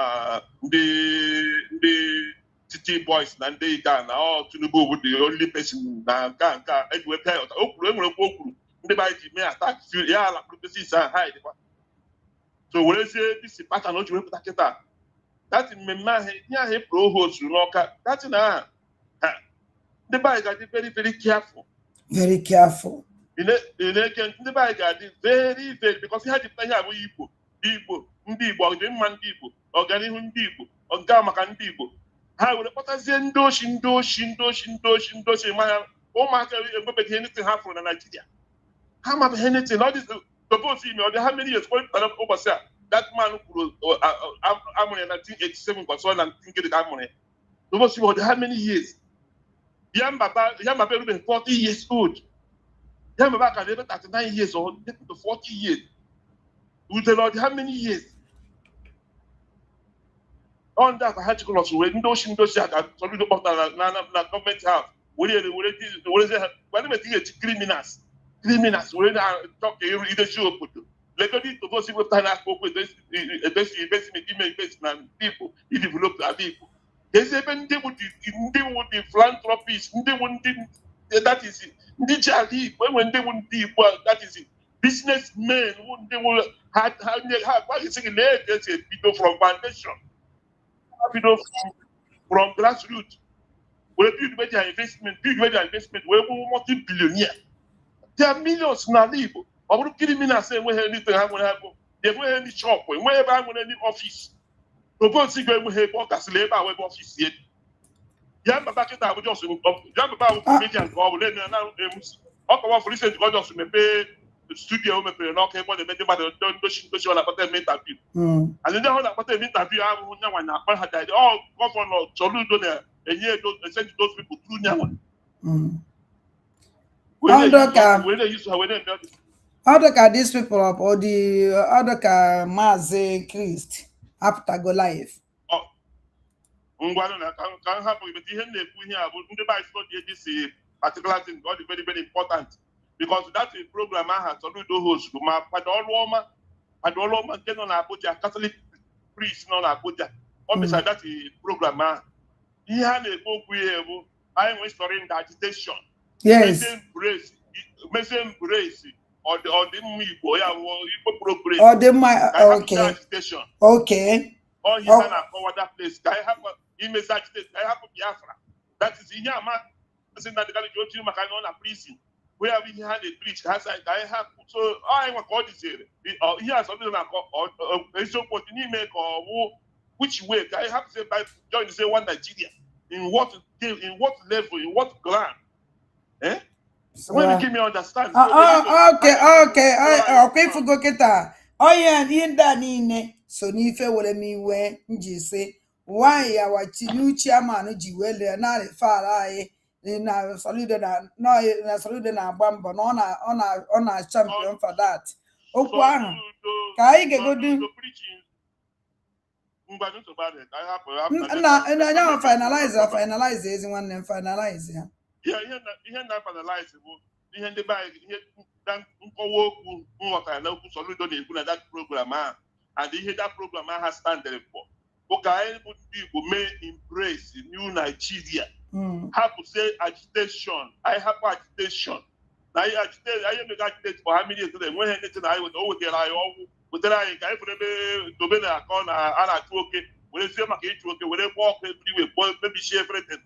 the city boys and they can all to go with the only person now can anyway the body may attack you, yeah, like hide. So when I say this is pattern, not you went to that in my mind, yeah, pro host, that's now. The bike got very, very careful. Very careful. The bike got very, very because he had to play with people, the man people, organizing people, or Gamakan people. How would the Potters endorse, my oh, my, anything happen in Nigeria? How much anything? All this, the both email, how many years going over, that man who I'm in 1987 was all and thinking that money. The both how many years? Young Baba 40 years old. Young Baba can live 39 years old, to 40 years. With the Lord, how many years? On that, I had to go off. When no shit, no shit, I told you about the government house. What is it? Criminals. Criminals. When I talk to you, either show up. Like I did to go see what I spoke with this investment people, he developed our people. They say when they would be philanthropists, they wouldn't that is it. When they wouldn't be that is it. Businessmen they will have what is it people from foundation, people from grassroots. We build better investment, we're multi-billionaire. There are millions now live. I would criminals say when anything happen, they were any shop, whenever I'm in any office. Propose to go with a book as labor web office yet. Young back at I would just jump about media and call them now. For instance, God just may pay the studio, may pay not able to make about the don't about them interview. And then about them interview, I will know when I had that all governor Soludo there, and yet send those people through now. When they used to have other can these people up or the other can Maze Christ after go live. Can happen, but the end the by this particular thing God is very, very important because that's a program I have to do host to my Padoloma get on Abuja, Catholic priest on Abuja. Obviously, that's a program. He had a book where I'm restoring the agitation. Yes. Messing grace. Or the boy, progress. Or the my okay. Okay. Or he can cover that place. I have a image agitation. I have a Biafra. That is in Yama. Saying that the guy go to Macana prison where we had a preach. I have so I want to call this here. He has something like a show for the make or which way I have to say by join say one Nigeria in what level, in what ground, eh? When you give me understand. Okay, for go get that. Oh yeah, in that nine. So ni fe wole mi we nji say why our new chairman ji well there na far aye na Soludo na Soludo na agba mbọ na ọ na champion for that. Okwu ahụ ka anyị ga-egodu na finalize ezi nwanne m finalize ya. Ihe na finalize bụ ihe ndị be anyị ihe nkọwa okwu nghọtara na okwu Soludo na-ekwu na that program ahụ and ihe that program ahụ has standard for. Ụka anyị bụ ndị Igbo may embrace new Nigeria. Hapụ say agitation. I have agitation. Na anyị agitate, anyị emega agitate for how many years enweghị ndị na anyị o wetara anyị ọgwụ wetara anyị ka anyị fere ebe dobe na akọ na a na-achụ oke were sie maka ịchụ oke were gba ọkụ everywhere kpọọ mebishie everything.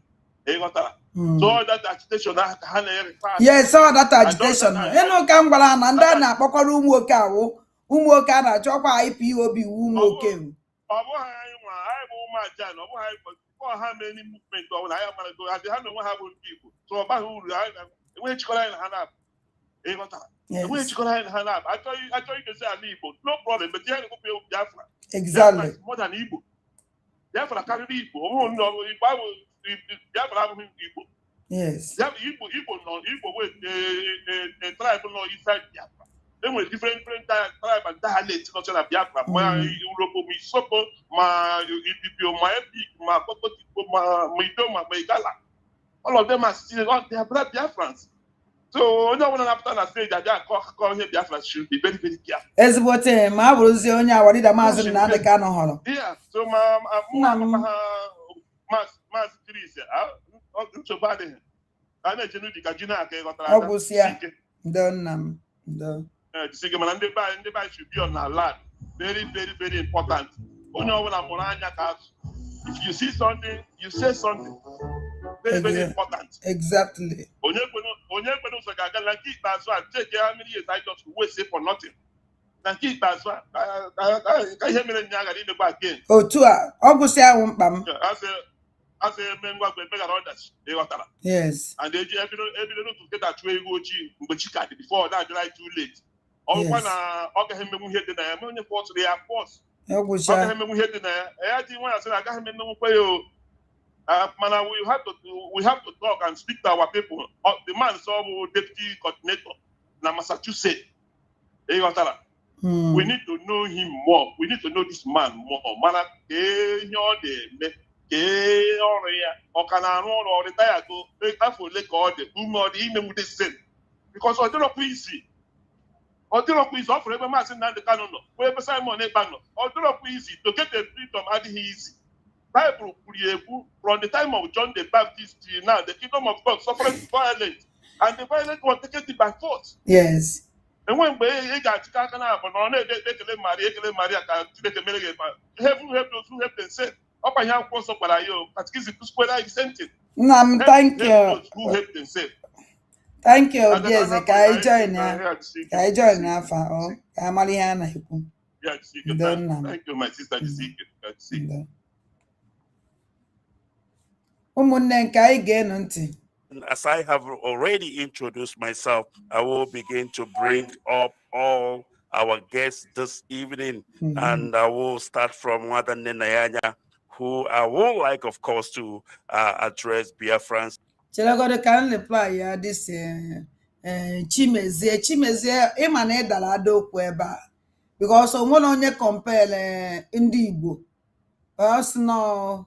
Ịghọtara? So that agitation ha na-ere. Yes, so that agitation. Ịnụ ka m gwara na ndị a na-akpọkọrọ ụmụ oke awụ ụmụ oke a na-achọkwa IPOB ụmụ oke. Ọ bụghị anyị nwa anyị bụ ụmụ aja na ọ bụghị anyị ha mere any movement ọ bụla anyị amarago ha na onwe ha bụ ndị Igbo so ọ baghị uru enweghị chịkọrọ anyị na ha na-abụ ịghọtara enweghị chịkọrọ anyị na ha na-abụ achọghị idozi ala Igbo no problem but ihe na-ekwu ewu Biafra exactly more than Igbo Biafra karịrị Igbo ọbụghị Igbo ahụ Biafra abụghị Igbo yes Igbo nọ Igbo wee tribe nọ inside Biafra enwere different tribe and dialect nọcha na Biafra ma Urhobo ma Isoko ma Ibibio ma Efik ma Kpokotiko ma Idoma ma Igala all of them are still they are black Biafrans so onye ọbụla na-apụta na stage aja akọ ihe Biafra should be very very careful. Ezigbote ma abụrụzie onye awarida Maazị Nnamdi Kanu hụrụ. Yeah, so Maazị Chris nsogbu adịghị a na-eche n'ubi ka ji na-aka ịghọtara ọ bụ ya ndo nna m ndo mana ndị be should be on alert very very very important onye ọbụla mụrụ anya ka azụ if you see something you say something very very important exactly onye kwenu ụzọ ga-aga na nke ikpeazụ a take how many years I just waste for nothing na nke ikpeazụ a ka ihe mere nya agara imegba again otu a ọ gụsị ahụ mkpa m as eme ngwagwa emegara ọdachi ịghọtara yes and ebido n'otu nke dachụọ ego ojii mgbe chi ka dị before that dry too late ọkwa na ọ gaghị emenwu ihe dị na ya ma onye fọtụrụ ya fọs ọ gaghị emenwu ihe dị na ya ji nwa ya sị na agaghị emenwukwa ya mana we have to talk and speak to our people. The man saw deputy coordinator na Massachusetts ịghọtara we need to know him more. We need to know this man more. Mana ihe ọ dị ọrụ ya ọ ka na-arụ ọrụ ọ retire to afọ ole ka ọ dị ume ọ dị imenwu the same because ọ dịrọkwa isi ọ fụrụ ebe Maazị Nnamdi Kanu nọ wee ebe Simon Ekpa nọ ọ dịrọkwa isi to get a freedom adịghị isi Bible kwuru ekwu from the time of John the Baptist till now the kingdom of God suffered violence and the violence was taken by force. Yes. Enwe mgbe ị ga-achịkọ aka na abụ na ọ na-ede ekele Maria ka Chineke mere gị heaven help those who help themselves. Ọ kwa ihe akwụkwọ nsọ gwara ya o katikizim kwusikwere the same thing. Nna m thank you. Who help themselves. Thank you Obieze ka anyị join n'afọ ọ ka amara ihe a na-ekwu. Thank you my sister Jisike. Ụmụnne nke anyị ga-enu ntị. As I have already introduced myself, I will begin to bring up all our guests this evening, and I will start from Nwadanne Nayanya, who I would like, of course, to address Biafrans. Chelagodo can reply ya this Chimezie ịma na ịdara ada okwu ebe a because onwere onye compare ndị Igbo personal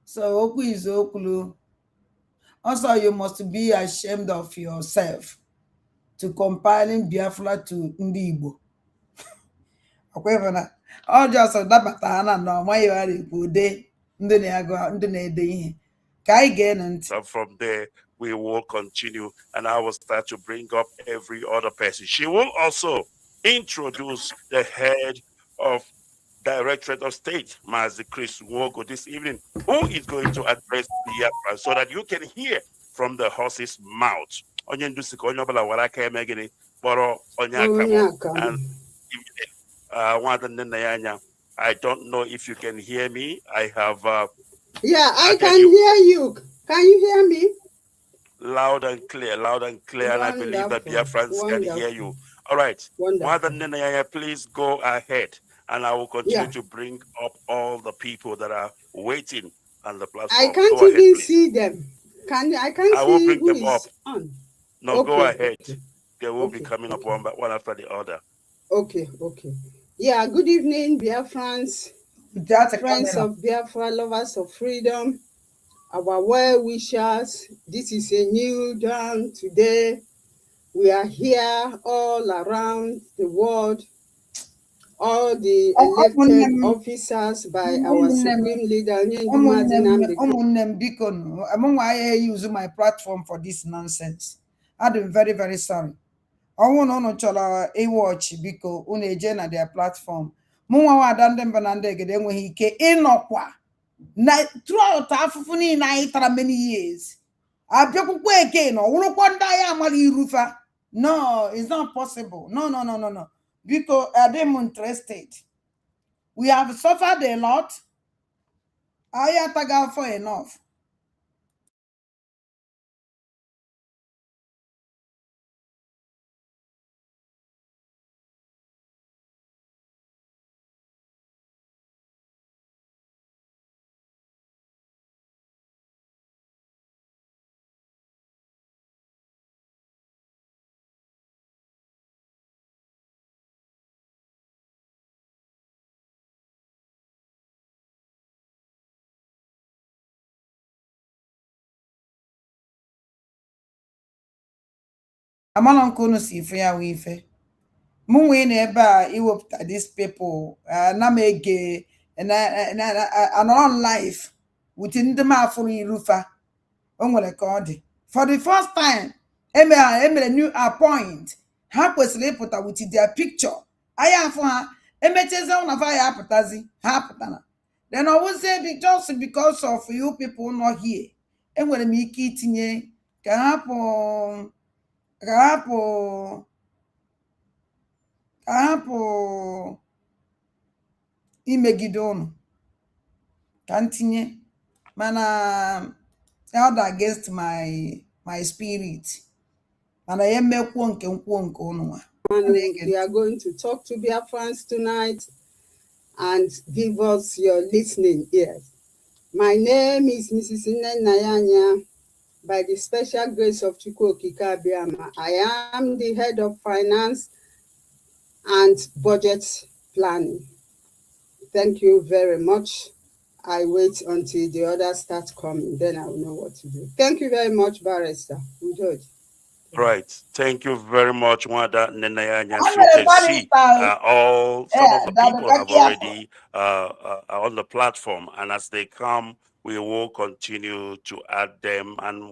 so okwu is okwu. Also, you must be ashamed of yourself to compiling Biafra to ndị Igbo. Akwevana ọ just dabata ha na no ma yari kwude ndị na-ede ihe ka anyị ga-enu ntị. So from there we will continue and I will start to bring up every other person. She will also introduce the head of Directorate of State, Mazi Chris Nwogo, this evening, who is going to address Biafra so that you can hear from the horse's mouth. And I don't know if you can hear me. I have yeah, I can hear you. Can you hear me? Loud and clear, and I believe that Biafrans can hear you. All right, Nayanya, please go ahead. and I will continue to bring up all the people that are waiting on the platform. I can't go ahead, even please. see them. I can't I will see bring who them is up. on. No, go ahead. Okay. They will be coming up one after the other. Okay. Yeah, good evening, Biafrans, friends of Biafra, lovers of freedom, our well-wishers. This is a new dawn today. We are here all around the world, all the elected officers by our supreme leader, biko no amụnwa use my platform for this nonsense. I'm very, very sorry. Ọnwụ no chọrọ watch biko unu eje na their platform. Mụnwa wada ndị mba na ndị egede enweghị ike ịnọkwa na throughout afụfụ niile anyị tara many years. Abịakwukwa again ọ wụrụkwa ndị anyị amaghị irufa. No, it's not possible. No. Because I'm interested. We have suffered a lot. I have to go for enough. Amala nkunu si ife ya wife. Munwe na ebe a iwepụta these people na mege and on life within the mafuru irufa. Onwere ka ọ dị. For the first time, emere new appoint. Ha kwesịrị ịpụta with their picture. Aya afọ ha emecheze una fa ya apụtazi ha apụtana. Then I will say just because of you people not here. Enwere m ike itinye ka hapụ imegide unu ka ntinye mana held against my spirit mana ya mekwuo nke unu. We are going to talk to Biafrans tonight and give us your listening ears. My name is Mrs. Nayanya. By the special grace of Chukwu Di Ya, I am the head of finance and budget planning. Thank you very much. I wait until the others start coming, then I will know what to do. Thank you very much, Barrister. Good. Right. Thank you very much, Wanda Nenayanya. So you can see some of the people have already on the platform, and as they come, we will continue to add them. And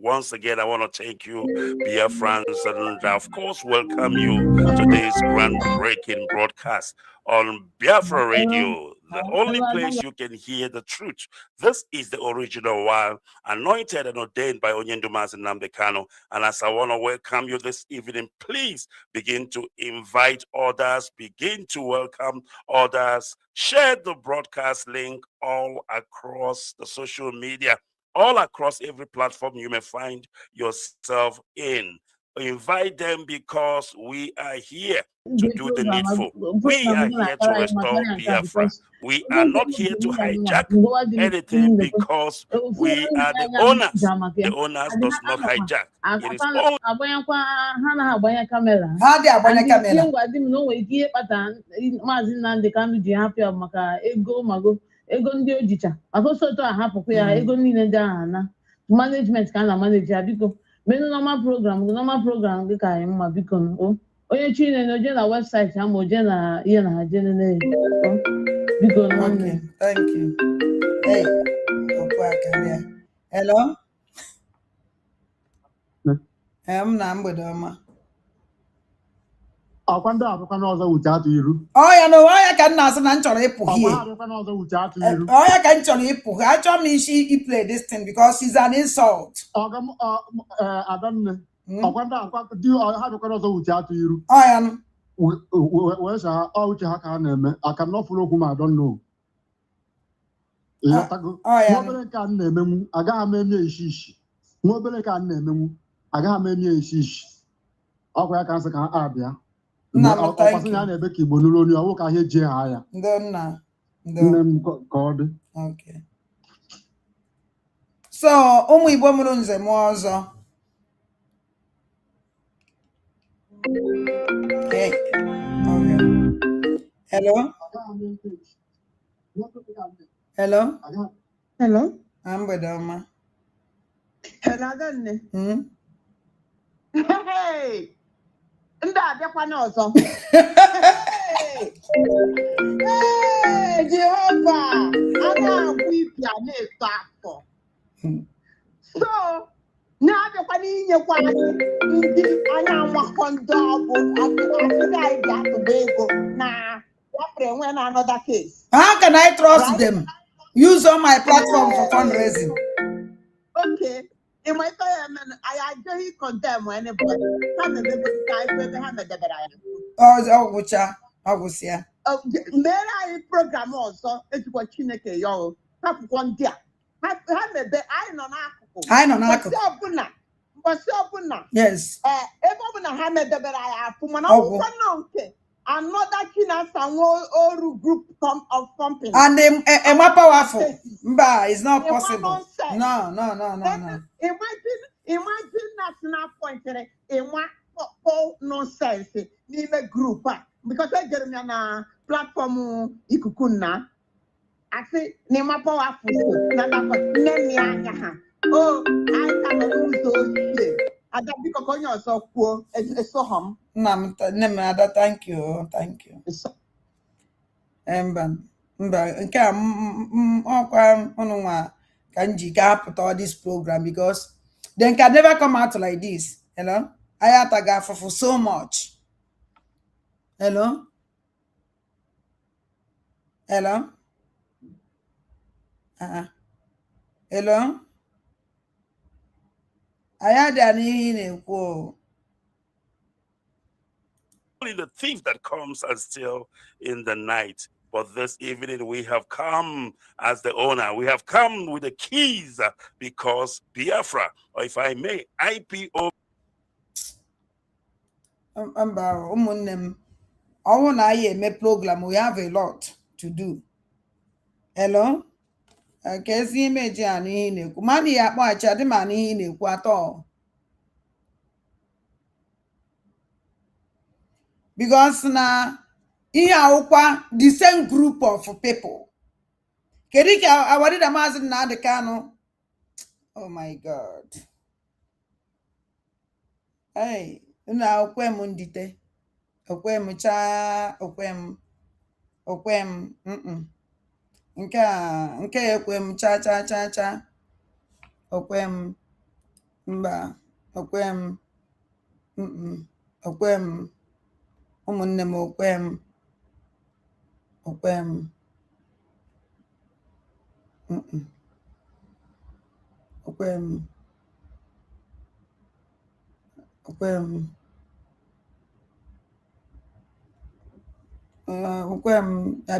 once again, I want to thank you, Biafrans, and of course, welcome you to this groundbreaking broadcast on Biafra Radio, the only place you can hear the truth. This is the original one, anointed and ordained by Onyendumazi Nnamdi Kanu. And as I want to welcome you this evening, please begin to invite others, begin to welcome others, share the broadcast link all across the social media, all across every platform you may find yourself in. Invite them because we are here to do the needful. We are here to restore Biafra. We are not here to hijack anything because we are the owners. The owners does not hijack. It is only management ka na manage ya biko menu normal program dị ka anyị mma biko onye chine na oje na website ha ma oje na ihe na haje na biko okay, thank you. Hey, hello. Na mgbede ọma. Akwando abụkwana ọzọ wuche atụ iru. Ya no ya ka nna asị na m chọrọ ịpụ here. Abụkwana ọzọ wuche atụ iru. Ya ka m chọrọ ịpụ. Achọrọ m isi play this thing because it's an insult. Adanne. Akwando di ha abụkwana ọzọ wuche atụ iru. Ya no. Wee sha uche ha ka na-eme. Aka n'ọfụrụ okwu ma I don't know. Ya tago. Nwobere ka m na-emenwu agaghị m eme isi. Nwobere ka m na-emenwu agaghị m eme isi. Ọkwa ya ka nsị ka abịa. Nna m, thank ọkwasị ya you. na-ebe ka Igbo nụrụ onye ọwụ ka ihe ji ha ya. Ndo nna. Ndo. Nne m ka ọ dị. Okay. So, ụmụ Igbo mụrụ nze m ọzọ. Hey. Okay. Hello? Hello? Hello? Mgbede ọma. Hello, Adanne. Hey! Ndị abịakwa n'ọzọ. Hey! Jehova! A na-agwụ ipi a na-eto afọ. So, na-abịakwa n'inyekwa anyị ndị anyị amakọ ndị ọbụ atụrụ anyị ji atụba ego na wapụrụ enwe na another case. How can I trust them? Use all my platform for fundraising. Okay. In my time, I don't condemn anybody. Oh, which I program also. It's what Chineke yo. Have one dia. Have I know. Yes. Everyone have the better. For another China group of companies. And am powerful? But it's not possible. No. Imagine national point in one nonsense in a group because I get na platform ikukuna. I say Nema powerful. Oh, I cannot lose those shit. I don't be cocoon so poor. It's so hum. Thank you. Mba, nke a ọkwa ọnụnwa ka m ji ga-apụta all this program because they can never come out like this. Hello? Ayataga for so much. Hello? Hello? Hello? Ayada n'ihi na-ekwu. Only the thief that comes and steals in the night. But this evening we have come as the owner. We have come with the keys because Biafra, or if I may, IPO. Ụmụnne ọwụ na anyị eme program, we have a lot to do. Hello? Ka ezi imeji a n'ihi na-ekwu. Mmadụ ya akpọghachi adị ma n'ihi na-ekwu atọ. Because na ihe awụkwa the same group of people. Kedu ka awadida Maazị Nnamdi Kanu? Oh my God. Hey, una okwem ndite. Okwem cha okwem. Nke ekwem cha. Okwem mba. Okwem. Okwem. Ụmụnne m okwem.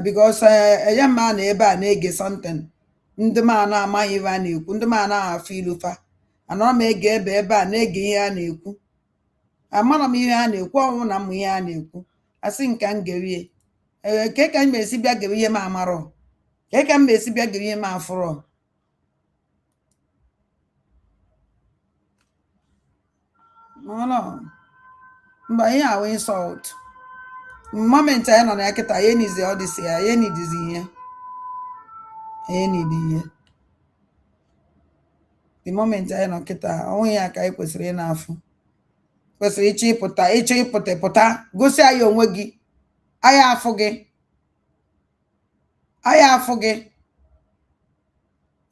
Because a man ebe a na-ege something. Ndị ma na-amaghị ihe a na-ekwu, ndị ma na-afụ ilufa. Anọ m ege ebe a na-ege ihe a na-ekwu. Amara m ihe a na-ekwu, ọnwụ na m ihe a na-ekwu. Asị nke m gerie. Ke ka m esi bịa gerie ihe m amarọ. Ke ka m esi bịa gerie ihe m afụrọ. No. Mba ihe a insult. Moment I nọ na kịta ihe nizi all this ya, ihe nidizi ihe. Ihe nidi ihe. The moment I nọ kịta, onwe ya ka anyị kwesịrị ị na-afụ. Kwesịrị ịchọ ịpụta, gosi anyị onwe gị. Anyị afụ gị.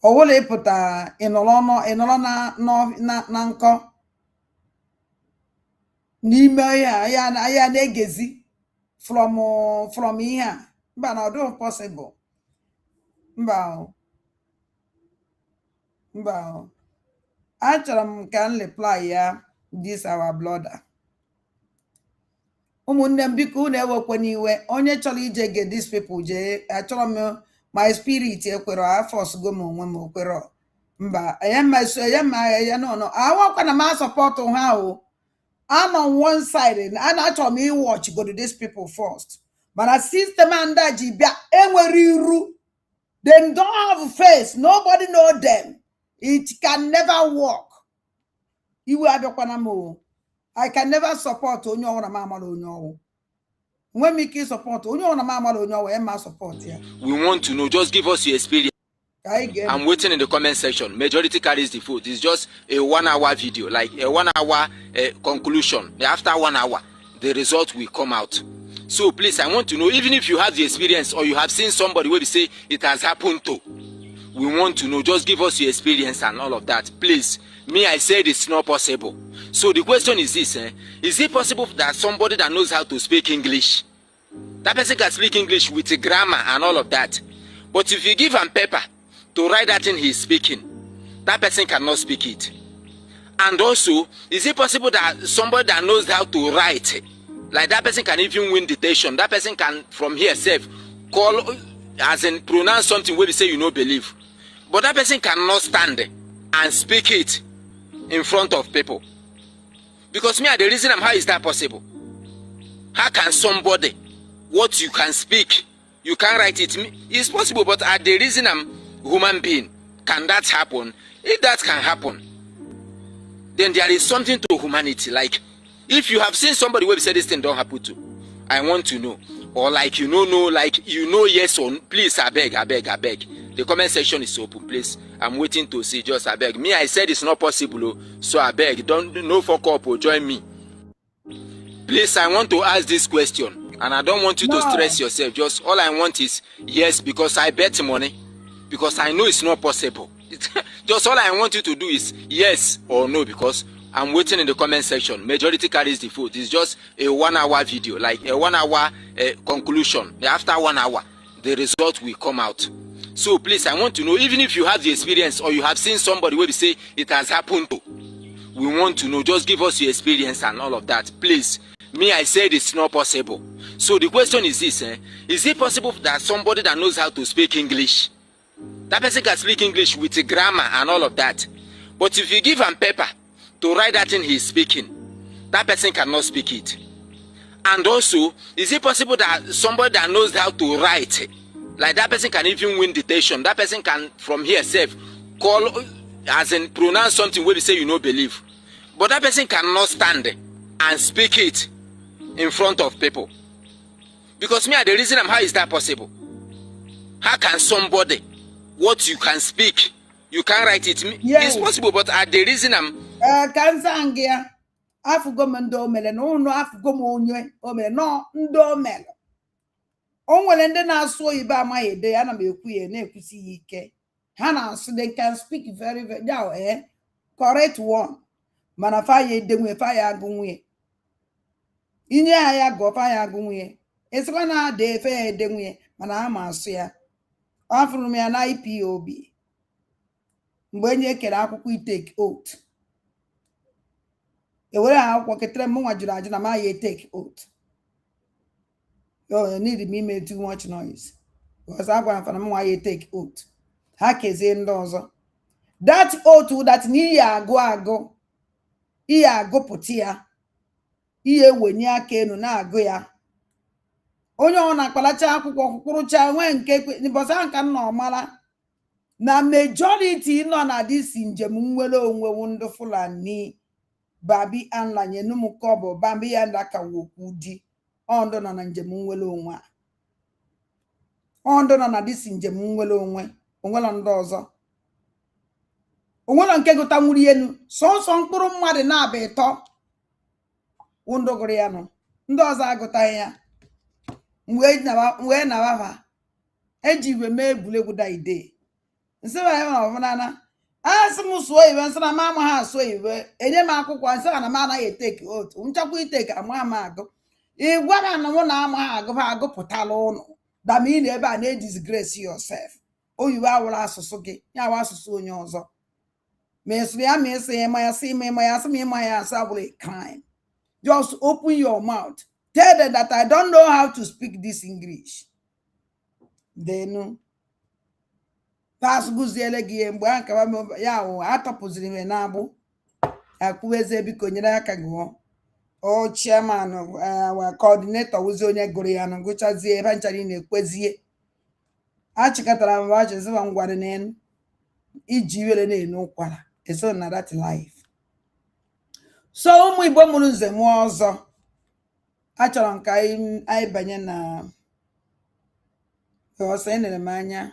Ọwụla ịpụta ịnọrọ na nkọ. N'ime ya na-egezi from ihe a. Mba na ọdụ possible. Mba. Achọrọ m ka m reply ya this our brother. Ụmụnne m biko unu ewekwe n'iwe. Onye chọrọ ije ge these people jee. Achọrọ m my spirit ekwero afọs go m onwe m okwero. Mba, ya no. Awakwa na ma support ha o. I'm on one side and actually watch go to these people first. But a system and that they don't have face. Nobody know them. It can never work. You will have a I can never support onyo or mama onyo. When me ki support onyo or mama onyo and my support here. We want to know. Just give us your experience. I'm waiting in the comment section. Majority carries the vote. It's just a 1 hour video, like a 1 hour conclusion. After 1 hour, the result will come out. So please, I want to know, even if you have the experience or you have seen somebody where we say it has happened to, we want to know. Just give us your experience and all of that. Please, me, I said it's not possible. So the question is this, is it possible that somebody that knows how to speak English, that person can speak English with a grammar and all of that, but if you give him paper to write that in he's speaking, that person cannot speak it? And also, is it possible that somebody that knows how to write, like that person can even win dictation, that person can from here self call, as in pronounce something where we say you no believe, but that person cannot stand and speak it in front of people? Because me, the reason how is that possible? How can somebody, what you can speak, you can write it? It's possible, but at the reason I'm human being, can that happen? If that can happen, then there is something to humanity. Like, if you have seen somebody where say this thing don't happen to, I want to know. Or like you know, like you know yes or no. Please, I beg. The comment section is open, please. I'm waiting to see. Just I beg. Me, I said it's not possible, so I beg. Don't no fuck up or join me. Please, I want to ask this question, and I don't want you to stress yourself. Just all I want is yes, because I bet money, because I know it's not possible. Just all I want you to do is yes or no, because I'm waiting in the comment section. Majority carries the vote. It's just a 1 hour video, like a 1 hour conclusion. After 1 hour, the result will come out. So please, I want to know, even if you have the experience or you have seen somebody where we say it has happened to, we want to know. Just give us your experience and all of that. Please, me, I said it's not possible. So the question is this, is it possible that somebody that knows how to speak English, that person can speak English with a grammar and all of that, but if you give him paper to write that in he's speaking, that person cannot speak it? And also, is it possible that somebody that knows how to write, like that person can even win dictation, that person can from here self call, as in pronounce something where we say you no believe, but that person cannot stand and speak it in front of people? Because me, the reason how is that possible? How can somebody, what you can speak, you can write it? Yes. It's possible, but at the reason Kanzangia, Afugomendo mele, no, Afugomonye, Ome, no, Ndo mele. Onwere ndị na-asụ ibe amaghị ede ya na m ekwu ya na-ekwusi ya ike. Ha na-asụ, they can speak very very now, correct one. Mana fa ya edenwe, fa ya agụnwe. Inye ya go fa ya agụnwe. Esikwa na ade efe ya edenwe, mana ha ma asụ ya. Afụrụ m ya na IPOB. Mgbe enye kere akwụkwọ itake oath. Ewere akwụkwọ ketere m nwa jụrụ ajụ na ma ya take oath. You need me make too much noise. Because I'm going to why you take oath. Hakeze ndozo. That oath that ni ya go. Iya go putia. Iye wenye aka enu na agụ ya. Onye ọ na-akpalacha akwụkwọ kwụrụcha nwe nke nibosa nka nọ mara na majority nọ na this njem nwere onwe ndụ Fulani babi anlanye numukobo bambi ya ndaka Chukwu Di Ondo na njem nwere onwe a. Ondo na this njem nwere onwe onwela ndị ọzọ. Onwela nke gụta nwuri enu sọnsọ mkpụrụ mmadụ na-aba ịtọ undogoro ya nọ. Ndị ọzọ agụtaghị ya. Mgbe na baba eji iwe mee egwuregwu daide. Nse ba ya na ọfụnana. Asị m sụọ iwe nsị na mama ha asụọ iwe. Enye m akwụkwọ nsị na ma anaghị eteki otu. Nchakwa iteki ama ama agụ. Igwara na mụ na ama agụ agụpụtala ụnụ. Dami na ebe a na-disgrace yourself. Oyiwe awụrụ asụsụ gị, ya wa asụsụ onye ọzọ. Mesịrị ya mesị ya ma ya sị ma ya sị ma ya asị abụrụ a crime. Just open your mouth. Tell them that I don't know how to speak this English. They know. Pass guziele gị mgbe a nkawa ya ahụ atọpụziri m na abụ. Akwụweze biko nyere aka gụọ. or chairman of our coordinator was onye gụrụ ya na ngụchazie ebe nchara na-ekwezie achịkọtara m achịzi m ngwara n'elu iji were na-enu ụkwara eso na that life. So ụmụ Igbo mụrụ nze mụọ ọzọ achọrọ m ka anyị banye na ọsọ enere m anya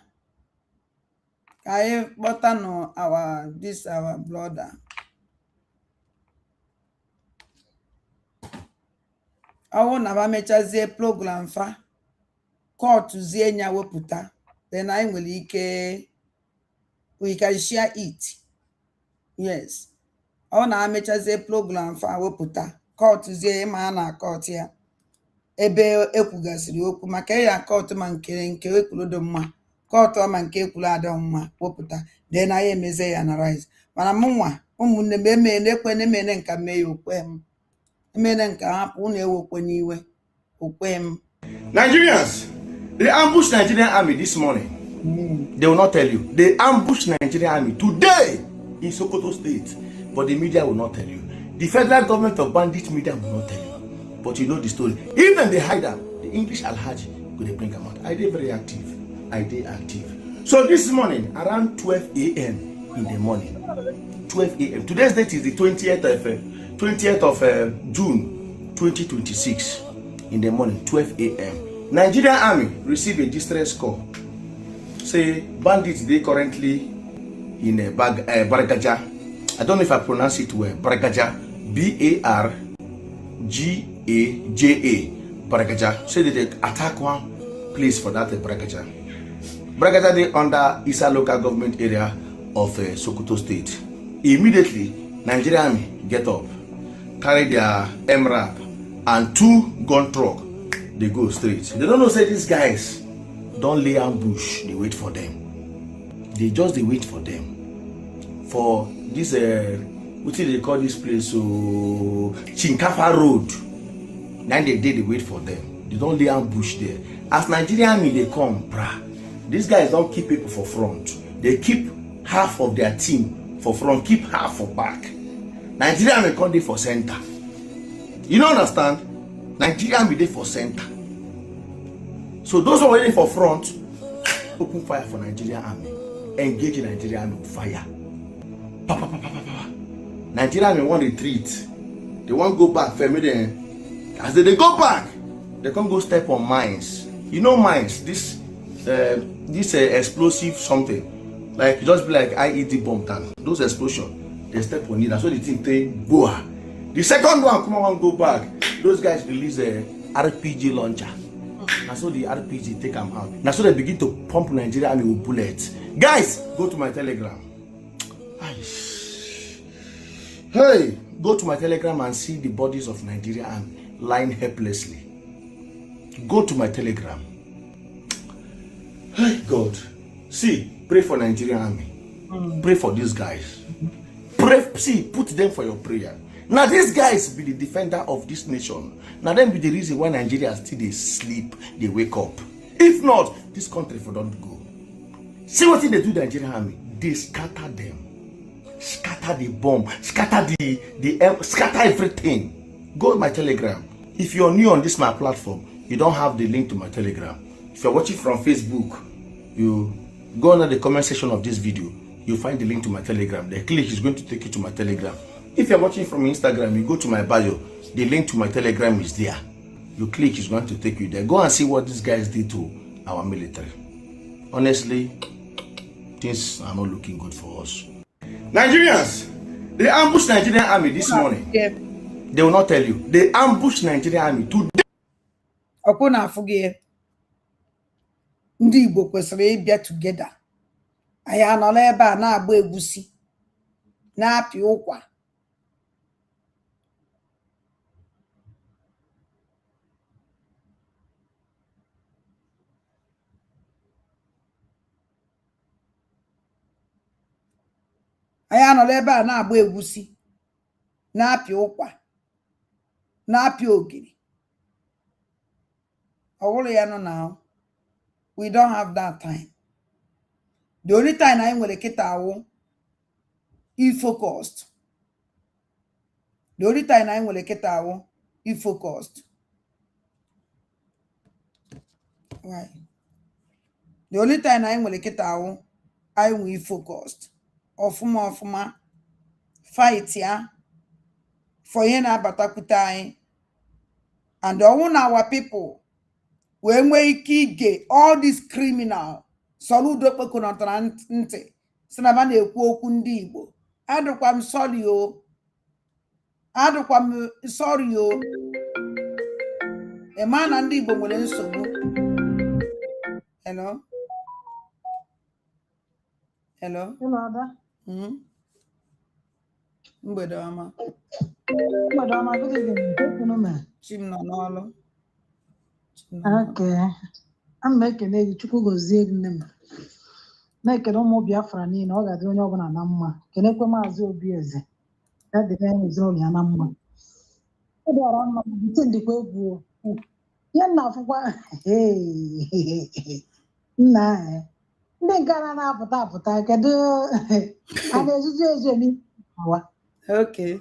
ka anyị kpọta nụ our brother. Ọwụ na ba mechazie program fa kọtụ zie nya wepụta then anyị nwere ike we can share it. Yes. Ọ na mechazie program fa wepụta kọtụ zie ma na kọtụ ya ebe ekwugasịrị okwu maka ya kọtụ ma nke ekwulodo mma kọtụ ma nke ekwulu ada mma wepụta then anyị emeze ya na rise. Mana mụnwa ụmụnne m emene ekwene mene nka mee ya okwe m emene nka hapụ na ewekwe n'iwe okwe m. Nigerians, they ambushed Nigerian army this morning. They will not tell you. They ambushed Nigerian army today in Sokoto State, but the media will not tell you. The federal government of bandit media will not tell you. But you know the story. Even they hide them, the English Alhaji could bring them out. I did very active. I did active. So this morning, around 12 a.m. in the morning, 12 a.m. Today's date is the 20th of June 2026. In the morning, 12 a.m. Nigerian army received a distress call. Say bandits they currently in a Baragaja. I don't know if I pronounce it well. Baragaja, B-A-R-G-A-J-A. Baragaja. Say that they attack one place for that Baragaja. Baragaja they under Isa local government area of Sokoto State. Immediately, Nigerian army get up, carry their MRAP and 2 gun truck. They go straight. They don't know say these guys don't lay ambush. They wait for them. They just wait for them. For this what do they call this place? So Chinkafa Road. Then they wait for them. They don't lay ambush there. As Nigerian army they come, brah. These guys don't keep people for front. They keep half of their team for front, keep half for back. Nigerian army come there for center. You don't understand? Nigerian be there for center. So those who are waiting for front, open fire for Nigerian army. Engage in Nigerian army with fire. Nigerian army want retreat. They want go back. As they go back, they can't go step on mines. You know mines, this explosive something. Like just be like IED bomb tank. Those explosions, they step on it. That's what they think they go. The second one, come on, go back. Those guys release a RPG launcher. Now so the RPG take them out. Now so they begin to pump Nigeria army with bullets. Guys, go to my Telegram. Hey, go to my Telegram and see the bodies of Nigeria army lying helplessly. Go to my Telegram. Hey God, see, pray for Nigerian army. Pray for these guys. Pray, see, put them for your prayer. Now these guys be the defender of this nation. Now them be the reason why Nigeria still they sleep, they wake up. If not, this country for don't go. See what they do the Nigerian army? They scatter them. Scatter the bomb. Scatter scatter everything. Go to my Telegram. If you're new on this my platform, you don't have the link to my Telegram. If you're watching from Facebook, you go under the comment section of this video. You'll find the link to my Telegram. The click is going to take you to my Telegram. If you're watching from Instagram, you go to my bio. The link to my Telegram is there. You click, is going to take you there. Go and see what these guys did to our military. Honestly, things are not looking good for us. Nigerians, they ambushed Nigerian army this morning. They will not tell you. They ambushed Nigerian army today. Okuna fuge. Ndị Igbo kwesịrị ịbịa together. Anyị anọla ebe a na-agba egwusi, na-apị ụkwa. Anyị anọla ebe a na-agba egwusi, na-apị ụkwa, na-apị ogiri. Ọwụrụ ya nọ now. We don't have that time. The only time I will get our focused. The only time I will get our focused. Why? The only time I will get out, I will focused. Ofuma, fight ya. For yena batakutai. And all our people, when we get all these criminal, saludo pekunantara nte. Sanaba na-ekwu okwu ndị Igbo. Adụkwa m sorry o. Adụkwa m sorry o. Ema na ndị Igbo nwere nsogbu. Hello? Hello? Hello, Ada. Mgbede ọma. Mgbede ọma, good evening. Tekunu me. Chim nọ n'ọlụ. Okay. I'm making a Chukwu gozie nne m. Na-ekele ụmụ Biafra niile, ọ ga-adị onye ọbụla na mma. Kelekwe Maazị Obieze. Ya dịrị anyị ezinụlọ ya na mma. Ọ dịara mma, bute ndịkwa egwu. Ya nna afụkwa nna anyị. Ndị nke a na-apụta apụta, kedu a na-ezuzu ezu emi awa? Okay.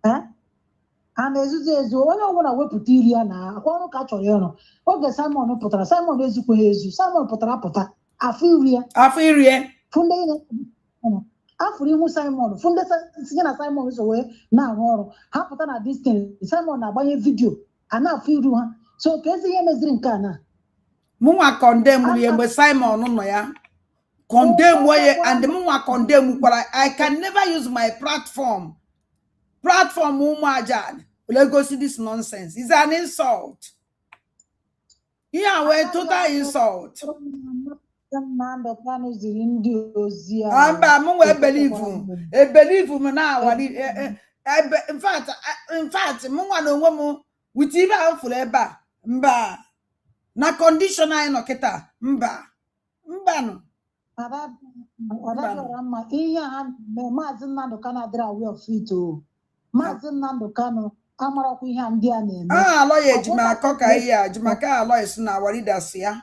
A na-ezuzu ezu, onye ọbụla wepụta iri ya na akwa ọrụ ka a chọrọ ịrụ. Oge Simon pụtara, Simon ezukweghị ezu. Simon pụtara apụta. Afọ iri ya. Afọ iri ya. Funde afụrụ ihu Simon. Funde sinye na Simon so wee na-arụ ọrụ. Ha pụta na distance. Simon na-agbanye vidio. A na-afụ iru ha. So ka ezi ihe meziri nke a na. Mụnwa condemn ya mgbe Simon nọ ya. Condemn way and mụnwa condemn kwara. I can never use my platform Umuajan. Let's go see this nonsense. It's an insult. Yeah, we're total insult. Amba believe him now. In fact, mụnwa no woman with even full eba. Mba. Na condition I no keta. Mba no. Ihe ha Maazị Nnamdi Kanu adịrị aware of it o. Maazị Nnamdi Kanu amarakwa ihe ndị a na-eme. Alọya ejima akọ ka ihe a ejimaka alọya si na waridasi ya.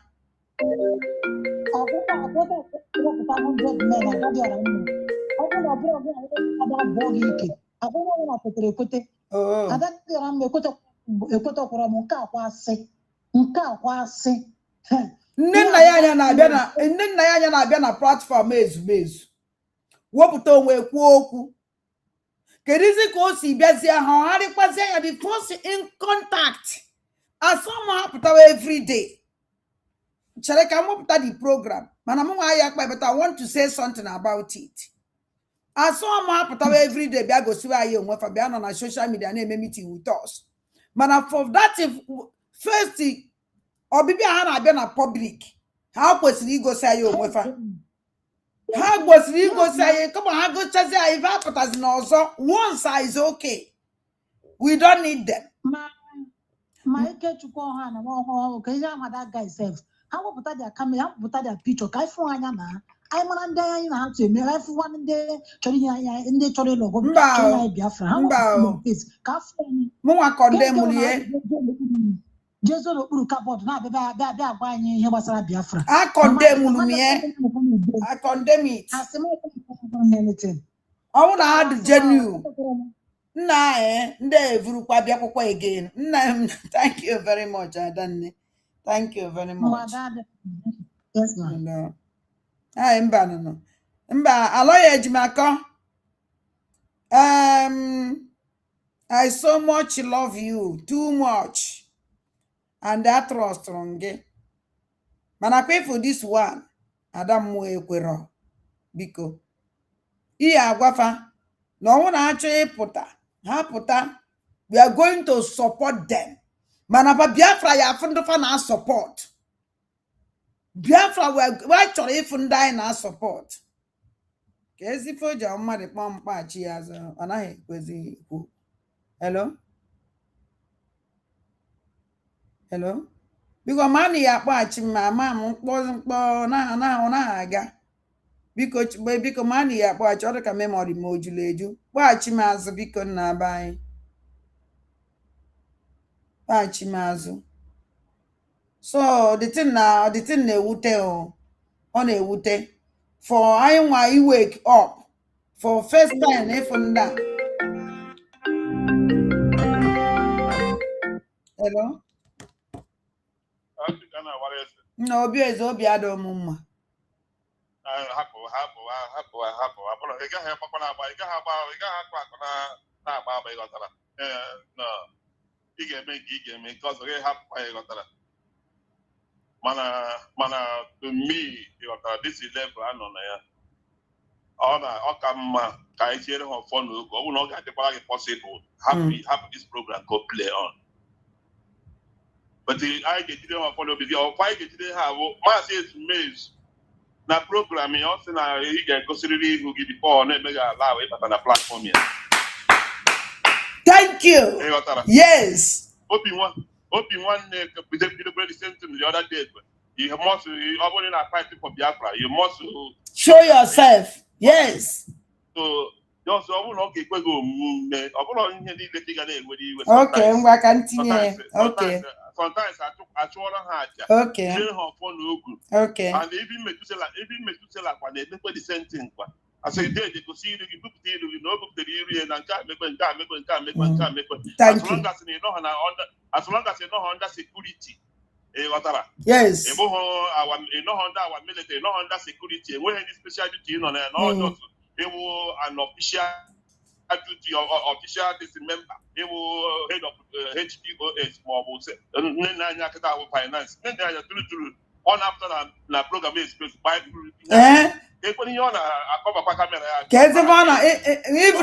Nne nna ya anya na-abịa na platform ezumezu wepụta onwe kwuo okwu kedizi ka o si bịazie ha ọgharịkwazie ya the first in contact asọmụ hapụtawa every day chere ka m wepụta the program mana m nwa ya akpa but I want to say something about it. Asọmụ hapụtawa every day bịa gosiwa anyị onwe fa bịa nọ na social media na-eme meeting with us mana for that first ọbịbịa ha na-abịa na public ha kwesịrị igosi anyị onwe fa ha kwesịrị igosi anyị kama ha gochazi anyị fa apụtazi n'ọzọ once is okay, we don't need them. Ma Ikechukwu ọha na ọhụụ ka ihe amada guy self ha wepụta dia camera ha wepụta dia picture ka ịfụ anya na anyị mara ndị anyị na ha tụ eme ha ịfụwa ndị chọrọ ihe anya ndị chọrọ ịlọgọ Kenya Biafra ha ka afọ anyị mụnwa condemn ihe Jesu n'okpuru kabọọdụ na-abịa agwa anyị ihe gbasara Biafra. I condemn it. Ọ bụrụ na ha dị genuine nna ndị evurukwa bịakwụkwọ again. Nna m thank you very much Adanne. Thank you very much. Yes, ma'am. Mba alọya ejimaka. I so much love you, too much. And that trust strong. Mana pay for this one. Adam mo ekwero. Biko. Iya agwafa. No one actually puta. Ha puta. We are going to support them. Mana pa Biafra ya fundofa na support. Biafra we actually funda na support. Kezi foja umade pampa chi azo. Anahe kwezi ku. Hello? Hello? Because money ya kpachi mama mkpo na aga. Biko money ya kpachi ọ ka memory m ojuleju. Kpachi m azụ biko nna bai. Kpachi m azụ. So the thing na-ewute o. Ọ na-ewute. For anyị nwa I wake up for first time if nda. Hello? No, obi eze obi adọ m mma. Hapụ. Ị gaghị agbakwa na agba, ị gaghị akpa akụ na agba agba ịghọtara. No. Ị ga-eme nke ị ga-eme nke ọzọ gị hapụ ịghọtara. Mana to me ịghọtara this level anọ na ya. Ọ ka mma ka anyị tinyere ha ọfọ n'oge ọ bụrụ na ọ ga-adịkwara gị possible hapụ this program go play on. But anyị ga-ejide ha ọfọ n'obi gị ọkwa anyị ga-ejide ha bụ maazị ezumezu na program ya ọ sị na ị ga-egosirịrị ihu gị before ọ na-eme gị ala ịbata na platform ya. Thank you. Yes. Obi nwanne bidoro the same thing the other day. You must ọ bụrụ na fight for Biafra, you must show yourself. Yes. So just ọ bụrụ na ọ ga-ekwe gị omume ọ bụrụ ihe niile dị ga na-ewere iwe. Okay, ngwa ka ntinye. Okay. Sometimes achụọrọ ha aja. Okay. Jiri ha ọfọ n'okwu. Okay. And even Methuselah kwa na-emekwe the same thing kwa. As a day, they go see you, bupụta iru gị na o bupụtara iru ya na nke a mekwe. As long as you know under security. Yes. You know under our military, not under security. We have any special duty on there. No, just an official duty or official member. He will head of HDOS more say. Finance. Then they are through on after the program is by even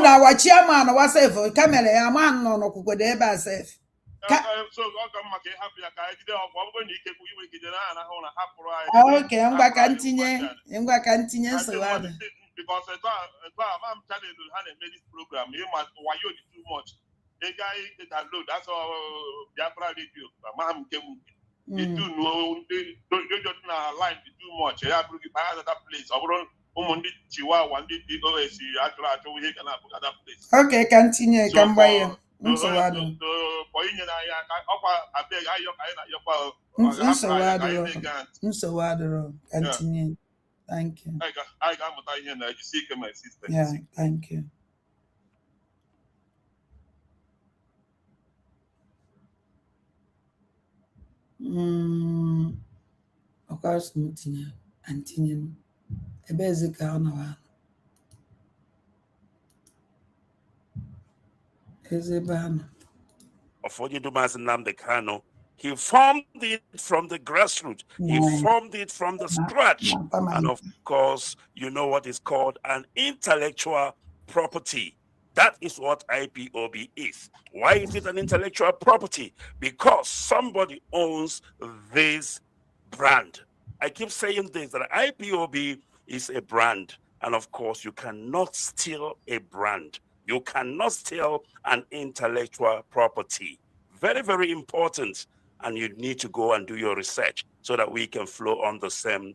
our chairman was safe for camera, a man no could ever safe. Okay, I'm back continue so because I'm telling you how they made this program. You must why you too much. The guy that load that's all Biafra radio. Maham came. They do know they don't line too much. They have to buy another place. Okay, continue. Come by you. Continue. Thank you. Yeah, thank you. Of course, continue. A basic one. Is a ban. He formed it from the grassroots. He formed it from the scratch. And of course, you know what is called an intellectual property. That is what IPOB is. Why is it an intellectual property? Because somebody owns this brand. I keep saying this, that IPOB is a brand. And of course, you cannot steal a brand. You cannot steal an intellectual property. Very, very important. And you need to go and do your research so that we can flow on the same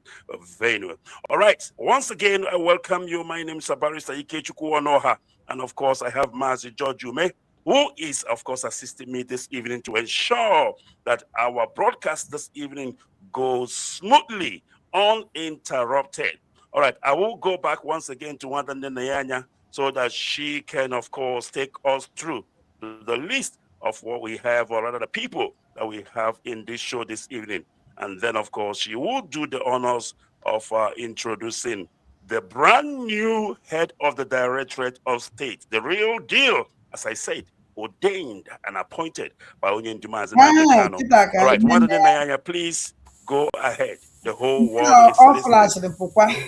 vein. All right. Once again, I welcome you. My name is Barrister Chukwu Di Ya. And of course, I have Mazi George Ume, who is, of course, assisting me this evening to ensure that our broadcast this evening goes smoothly, uninterrupted. All right. I will go back once again to Wanda Nayanya so that she can, of course, take us through the list of what we have, or rather the people that we have in this show this evening. And then, of course, she will do the honors of introducing the brand new head of the Directorate of State, the real deal, as I said, ordained and appointed by Onyen Dumas. All right, Wanda Nayanya, please go ahead. The whole world is listening.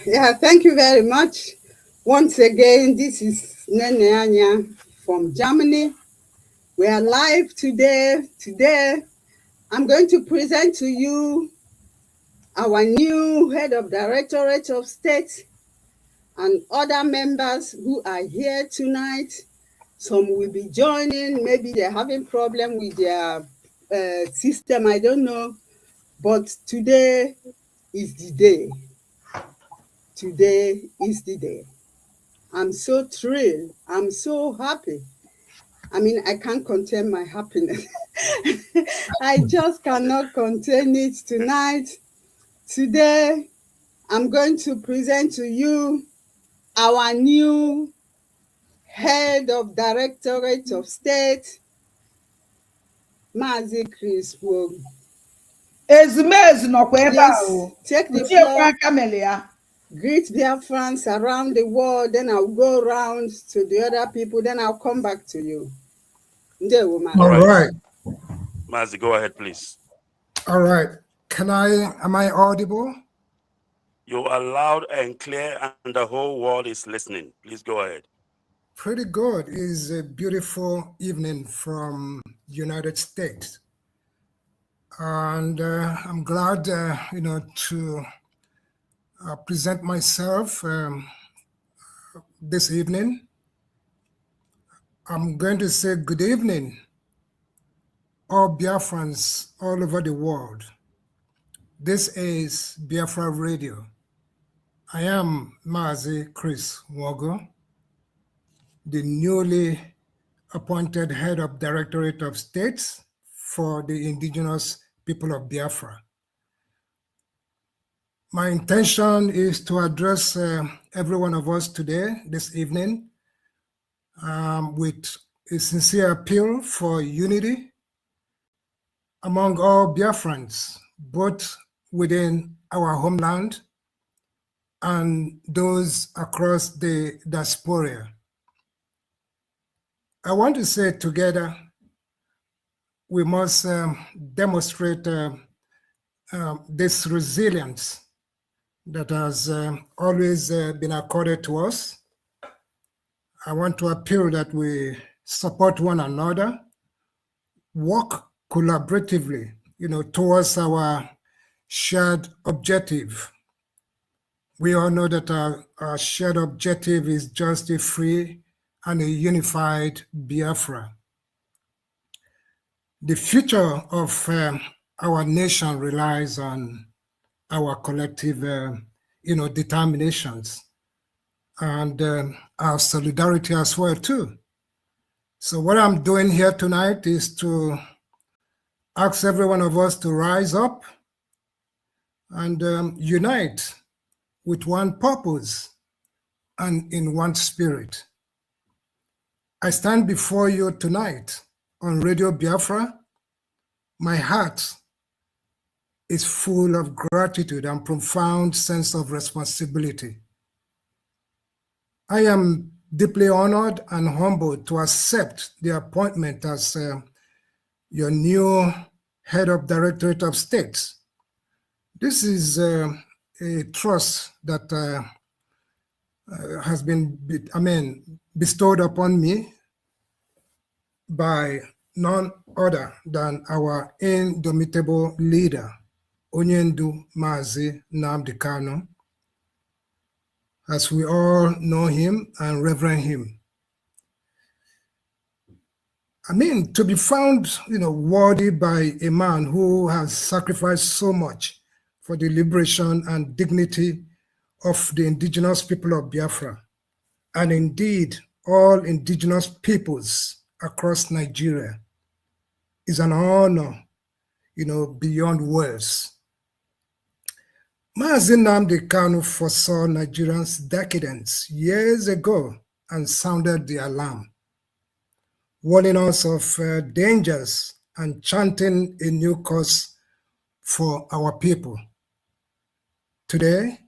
Yeah, thank you very much. Once again, this is Nanyanya from Germany. We are live today. Today, I'm going to present to you our new head of Directorate of State and other members who are here tonight. Some will be joining. Maybe they're having problem with their system. I don't know. But today is the day. Today is the day. I'm so thrilled. I'm so happy. I mean, I can't contain my happiness. I just cannot contain it tonight. Today, I'm going to present to you our new head of Directorate of State, Mazi Chris will Ezumezu nọkwa ebe a o. take the Otiekwa floor. aka ya. Greet their friends around the world, then I'll go around to the other people, then I'll come back to you. All right. Mazi, go ahead, please. All right. Am I audible? You are loud and clear, and the whole world is listening. Please go ahead. Pretty good. It's a beautiful evening from United States. And I'm glad, to present myself this evening. I'm going to say good evening, all Biafrans all over the world. This is Biafra Radio. I am Mazi Chris Wogo, the newly appointed head of Directorate of States for the indigenous people of Biafra. My intention is to address every one of us today, this evening, with a sincere appeal for unity among all Biafrans, both within our homeland and those across the diaspora. I want to say together, we must demonstrate this resilience that has always been accorded to us. I want to appeal that we support one another, work collaboratively, towards our shared objective. We all know that our shared objective is just a free and a unified Biafra. The future of our nation relies on our collective, determinations and our solidarity as well too. So what I'm doing here tonight is to ask every one of us to rise up and unite with one purpose and in one spirit. I stand before you tonight on Radio Biafra. My heart is full of gratitude and profound sense of responsibility. I am deeply honored and humbled to accept the appointment as your new head of Directorate of State. This is a trust that has been, bestowed upon me by none other than our indomitable leader, Onyendu Mazi Nnamdi Kanu, as we all know him and reverend him. To be found, worthy by a man who has sacrificed so much for the liberation and dignity of the indigenous people of Biafra, and indeed all indigenous peoples across Nigeria, is an honor, beyond words. Mazi Nnamdi Kanu foresaw Nigerians' decadence years ago and sounded the alarm, warning us of dangers and chanting a new course for our people. Today,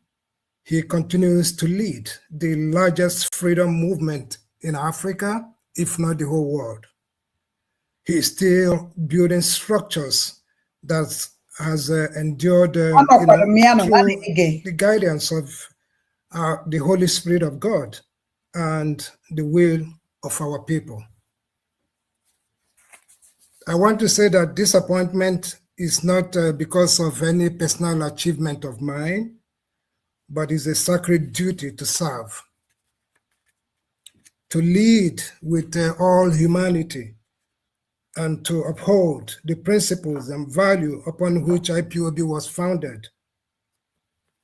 he continues to lead the largest freedom movement in Africa, if not the whole world. He is still building structures that has endured through the guidance of the Holy Spirit of God and the will of our people. I want to say that this appointment is not because of any personal achievement of mine, but is a sacred duty to serve, to lead with all humanity, and to uphold the principles and value upon which IPOB was founded.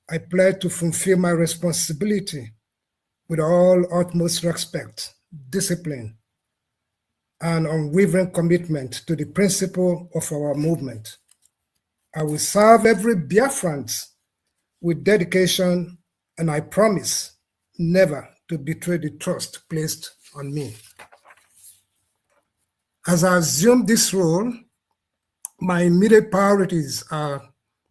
I pledge to fulfill my responsibility with all utmost respect, discipline, and unwavering commitment to the principle of our movement. I will serve every Biafran with dedication, and I promise never to betray the trust placed on me. As I assume this role, My immediate priorities are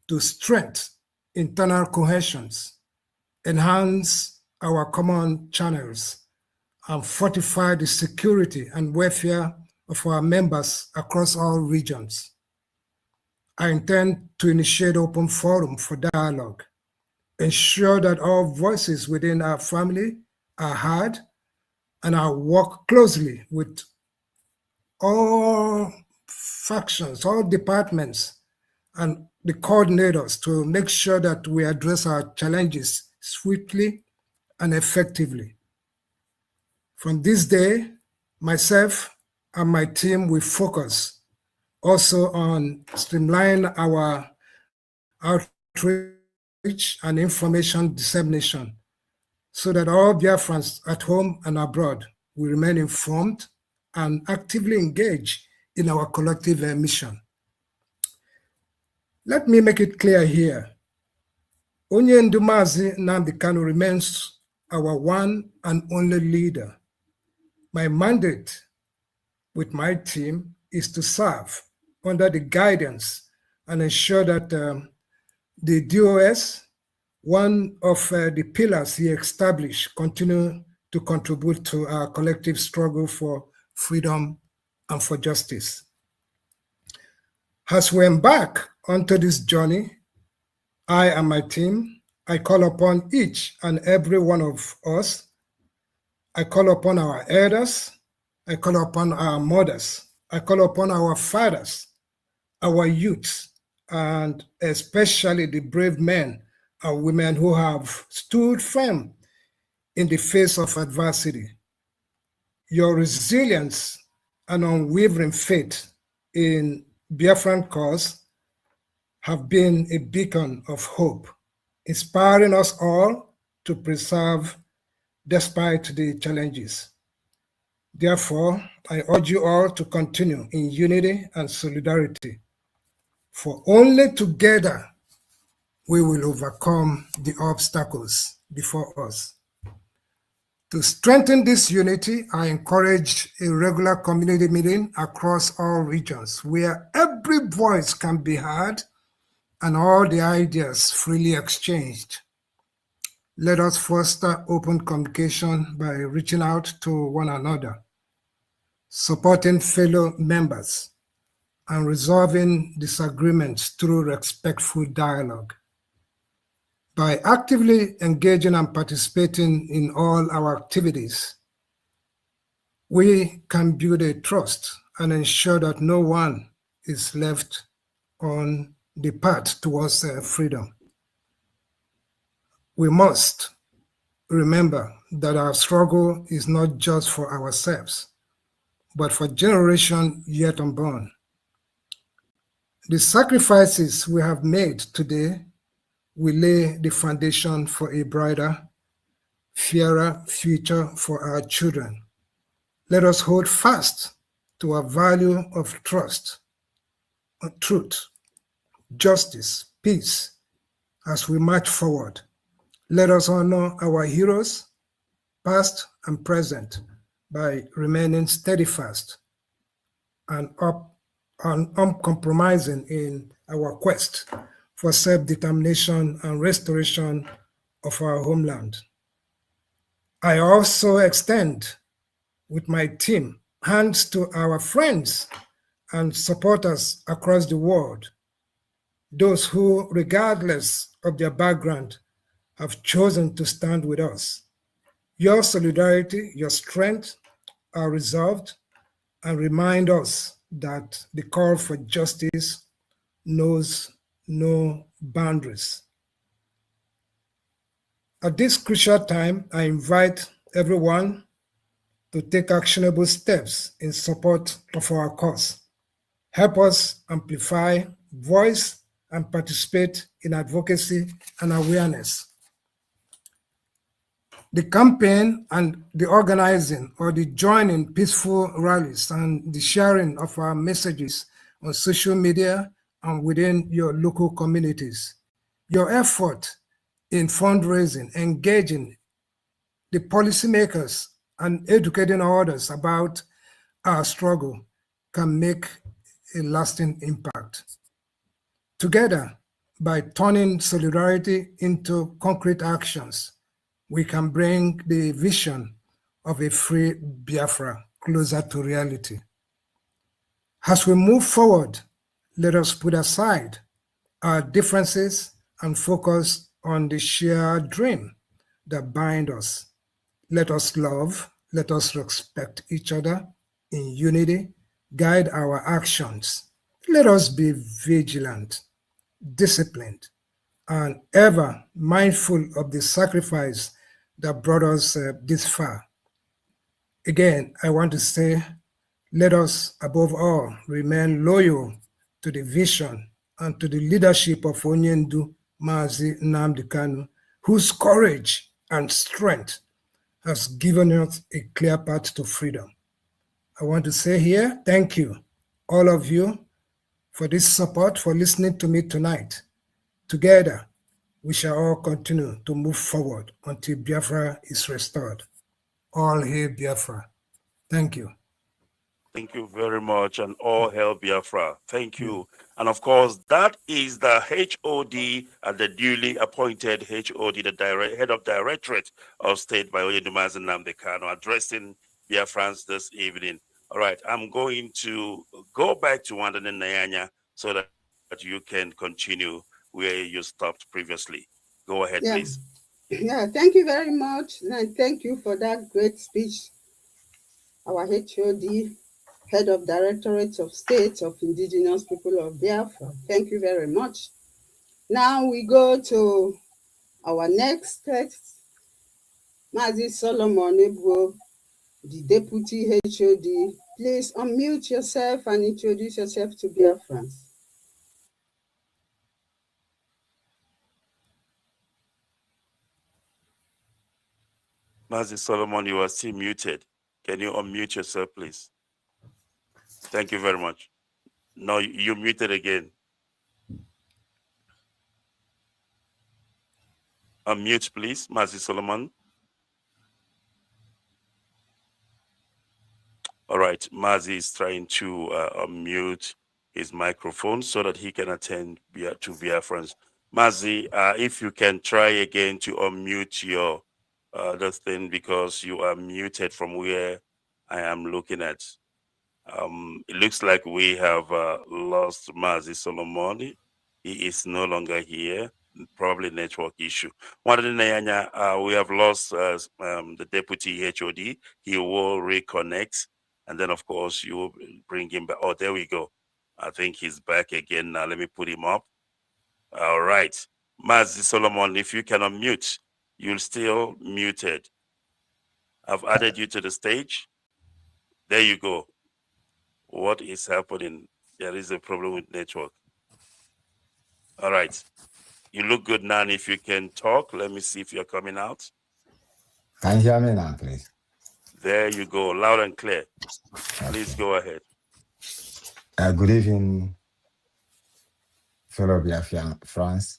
to strengthen internal cohesions, enhance our common channels, and fortify the security and welfare of our members across all regions. I intend to initiate open forum for dialogue, ensure that all voices within our family are heard, and I work closely with all factions, all departments, and the coordinators to make sure that we address our challenges swiftly and effectively. From this day, myself and my team will focus also on streamlining our outreach and information dissemination so that all Biafrans at home and abroad will remain informed and actively engaged in our collective mission. Let me make it clear here. Onye Ndumazi Nnamdi Kanu remains our one and only leader. My mandate with my team is to serve under the guidance and ensure that the DOS, one of the pillars he established, continue to contribute to our collective struggle for freedom and for justice. As we embark onto this journey, I and my team, I call upon each and every one of us. I call upon our elders. I call upon our mothers. I call upon our fathers, our youths, and especially the brave men and women who have stood firm in the face of adversity. Your resilience and unwavering faith in Biafran cause have been a beacon of hope, inspiring us all to persevere despite the challenges. Therefore, I urge you all to continue in unity and solidarity, for only together we will overcome the obstacles before us. To strengthen this unity, I encourage a regular community meeting across all regions where every voice can be heard and all the ideas freely exchanged. Let us foster open communication by reaching out to one another, supporting fellow members, and resolving disagreements through respectful dialogue. By actively engaging and participating in all our activities, we can build a trust and ensure that no one is left on the path towards freedom. We must remember that our struggle is not just for ourselves, but for generations yet unborn. The sacrifices we have made today will lay the foundation for a brighter, fairer future for our children. Let us hold fast to our value of trust, truth, justice, peace as we march forward. Let us honor our heroes, past and present, by remaining steadfast and uncompromising in our quest for self-determination and restoration of our homeland. I also extend with my team hands to our friends and supporters across the world, those who, regardless of their background, have chosen to stand with us. Your solidarity, your strength are resolved and remind us that the call for justice knows no boundaries. At this crucial time, I invite everyone to take actionable steps in support of our cause. Help us amplify, voice, and participate in advocacy and awareness. The campaign and the organizing or the joining peaceful rallies and the sharing of our messages on social media and within your local communities. Your effort in fundraising, engaging the policymakers and educating others about our struggle can make a lasting impact. Together, by turning solidarity into concrete actions, we can bring the vision of a free Biafra closer to reality. As we move forward, let us put aside our differences and focus on the shared dream that binds us. Let us love, let us respect each other in unity, guide our actions. Let us be vigilant, disciplined, and ever mindful of the sacrifice that brought us this far. Again, I want to say, let us, above all, remain loyal to the vision and to the leadership of Onyendu Mazi Nnamdi Kanu, whose courage and strength has given us a clear path to freedom. I want to say here, thank you, all of you, for this support, for listening to me tonight. Together, we shall all continue to move forward until Biafra is restored. All hail Biafra. Thank you. Thank you very much, and all hail Biafra. Thank you. And of course, that is the HOD and the newly appointed HOD, the head of Directorate of State by Onyendu Mazi Nnamdi Kanu, addressing Biafrans this evening. All right, I'm going to go back to Wandane Nyanya so that you can continue where you stopped previously. Go ahead, please. Yeah, thank you very much. And thank you for that great speech, our HOD, Head of Directorate of State of Indigenous People of Biafra. Thank you very much. Now we go to our next text. Mazi Solomon Ebuo, the Deputy HOD. Please unmute yourself and introduce yourself to Biafrans. Mazi Solomon, you are still muted. Can you unmute yourself, please? Thank you very much. No, you muted again. Unmute, please, Mazi Solomon. All right, Mazi is trying to unmute his microphone so that he can attend to Biafrans. Mazi, if you can try again to unmute your the thing, because you are muted from where I am looking at. It looks like we have lost Mazi Solomon. He is no longer here. Probably network issue. We have lost the Deputy HOD. He will reconnect. And then, of course, you will bring him back. Oh, there we go. I think he's back again now. Let me put him up. All right. Mazi Solomon, if you can unmute, you're still muted. I've added you to the stage. There you go. What is happening? There is a problem with network. All right. You look good now. And if you can talk, let me see if you're coming out. Can you hear me now, please? There you go, loud and clear. Please go ahead. Good evening, fellow Biafrans.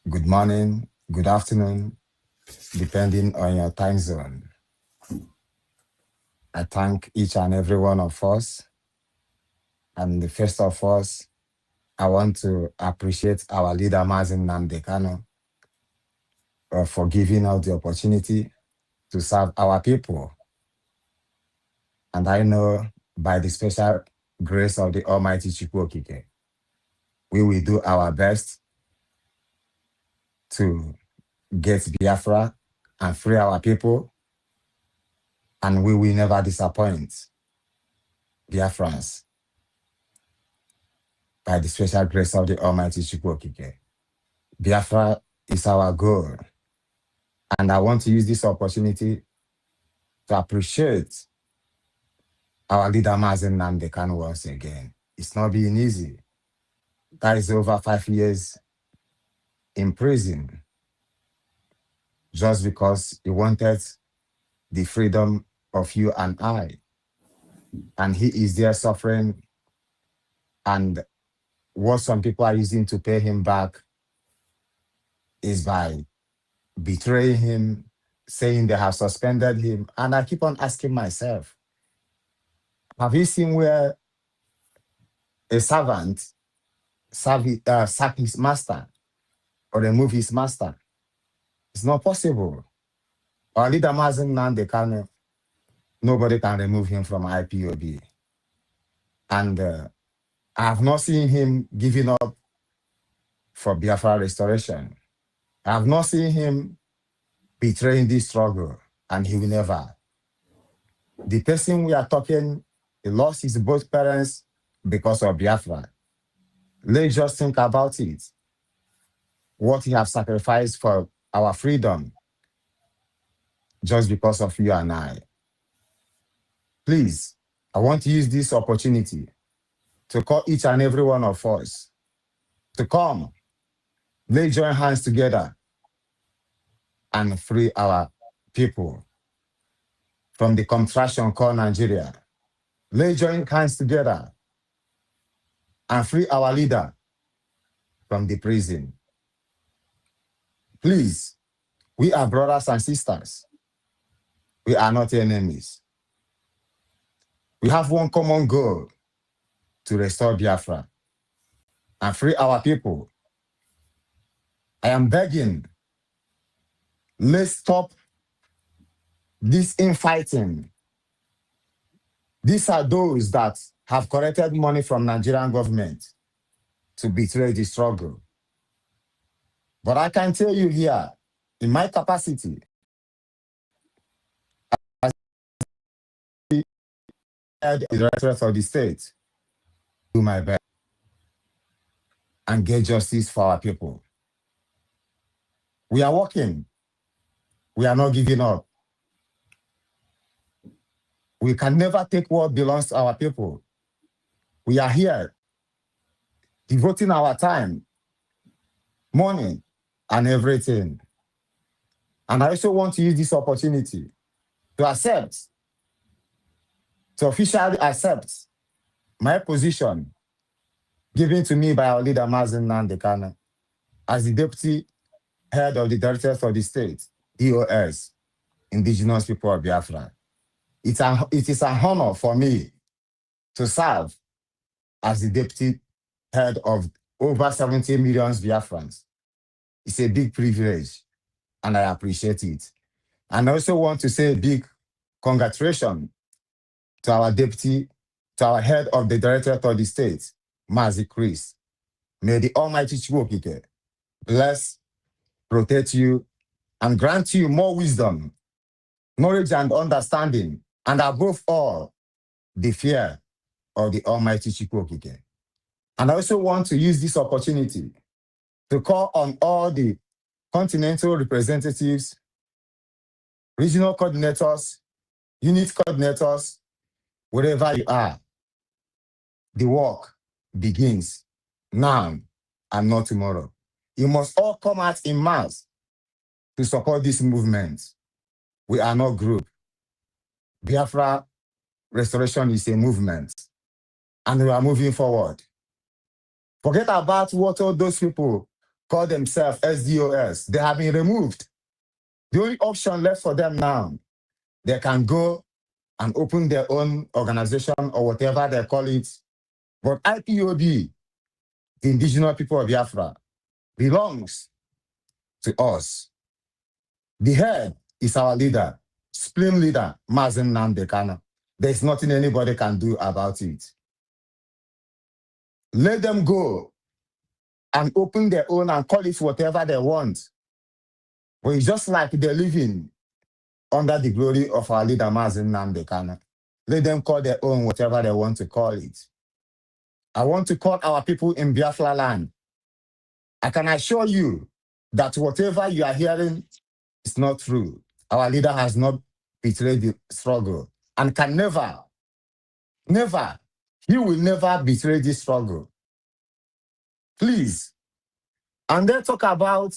Good morning, good afternoon, depending on your time zone. I thank each and every one of us. And first of all, I want to appreciate our leader, Mazi Nnamdi Kanu, for giving us the opportunity to serve our people. And I know by the special grace of the Almighty Chukwu Di Ya, we will do our best to get Biafra and free our people, and we will never disappoint Biafrans by the special grace of the Almighty Chukwu Di Ya. Biafra is our goal. And I want to use this opportunity to appreciate our leader, Mazi Nnamdi Kanu, once again. It's not being easy. That is over 5 years in prison just because he wanted the freedom of you and I. And he is there suffering. And what some people are using to pay him back is by betraying him, saying they have suspended him. And I keep on asking myself, have you seen where a servant sack his master or remove his master. It's not possible. Our leader Mazen Nnamdi Kanu, nobody can remove him from IPOB. And I have not seen him giving up for Biafra restoration. I have not seen him betraying this struggle, and he will never. The person we are talking, he lost his both parents because of Biafra. Let's just think about it. What he has sacrificed for our freedom just because of you and I. Please, I want to use this opportunity to call each and every one of us to come, let's join hands together and free our people from the contraction called Nigeria. Let's join hands together and free our leader from the prison. Please, we are brothers and sisters. We are not enemies. We have one common goal: to restore Biafra and free our people. I am begging, let's stop this infighting. These are those that have collected money from Nigerian government to betray the struggle. But I can tell you here, in my capacity as the director of the state, do my best and get justice for our people. We are working. We are not giving up. We can never take what belongs to our people. We are here devoting our time, money, and everything. And I also want to use this opportunity to officially accept my position given to me by our leader, Mazen Nnamdi Kanu, as the Deputy Head of the Directors of the State, DOS, Indigenous People of Biafra. It is an honor for me to serve as the Deputy Head of over 70 million Biafrans. It's a big privilege, and I appreciate it. And I also want to say a big congratulations to our our Head of the Directorate of the State, Mazi Chris. May the Almighty Chukwu bless, protect you, and grant you more wisdom, knowledge, and understanding, and above all, the fear of the Almighty Chukwu. And I also want to use this opportunity to call on all the continental representatives, regional coordinators, unit coordinators, wherever you are. The work begins now and not tomorrow. You must all come out in mass to support this movement. We are not group. Biafra restoration is a movement, and we are moving forward. Forget about what all those people call themselves SDOS. They have been removed. The only option left for them now, they can go and open their own organization or whatever they call it. But IPOB, the Indigenous People of Biafra, belongs to us. The head is our leader, supreme leader, Mazen Nnamdi Kanu. There's nothing anybody can do about it. Let them go and open their own and call it whatever they want. But it's just like they're living under the glory of our leader, Mazen Nnamdi Kanu. Let them call their own whatever they want to call it. I want to call our people in Biafra land. I can assure you that whatever you are hearing is not true. Our leader has not betrayed the struggle and can never, he will never betray this struggle. Please. And then talk about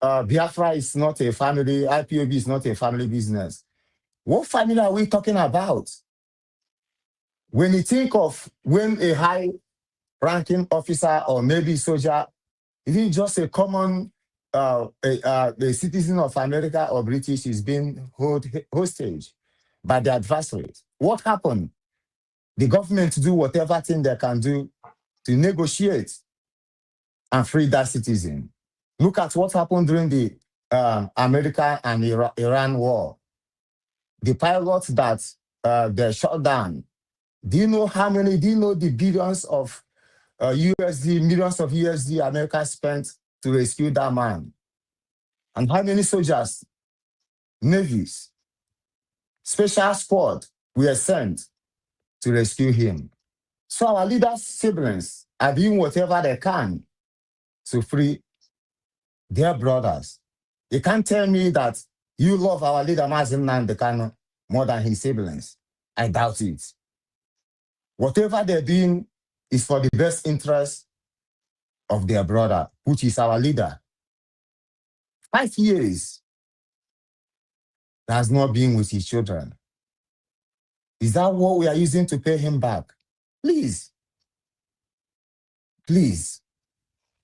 Biafra is not a family, IPOB is not a family business. What family are we talking about? When you think of when a high-ranking officer or maybe soldier, even just a common a citizen of America or British is being hostage by the adversaries. What happened? The government do whatever thing they can do to negotiate and free that citizen. Look at what happened during the America and Iran war. The pilots that they shot down. Do you know how many? Do you know the billions of USD, millions of USD America spent to rescue that man? And how many soldiers, navies, special squad were sent to rescue him? So our leaders' siblings are doing whatever they can to free their brothers. You can't tell me that you love our leader Mazi Nnamdi Kanu more than his siblings. I doubt it. Whatever they're doing is for the best interest of their brother, which is our leader. 5 years he has not been with his children. Is that what we are using to pay him back? Please, please,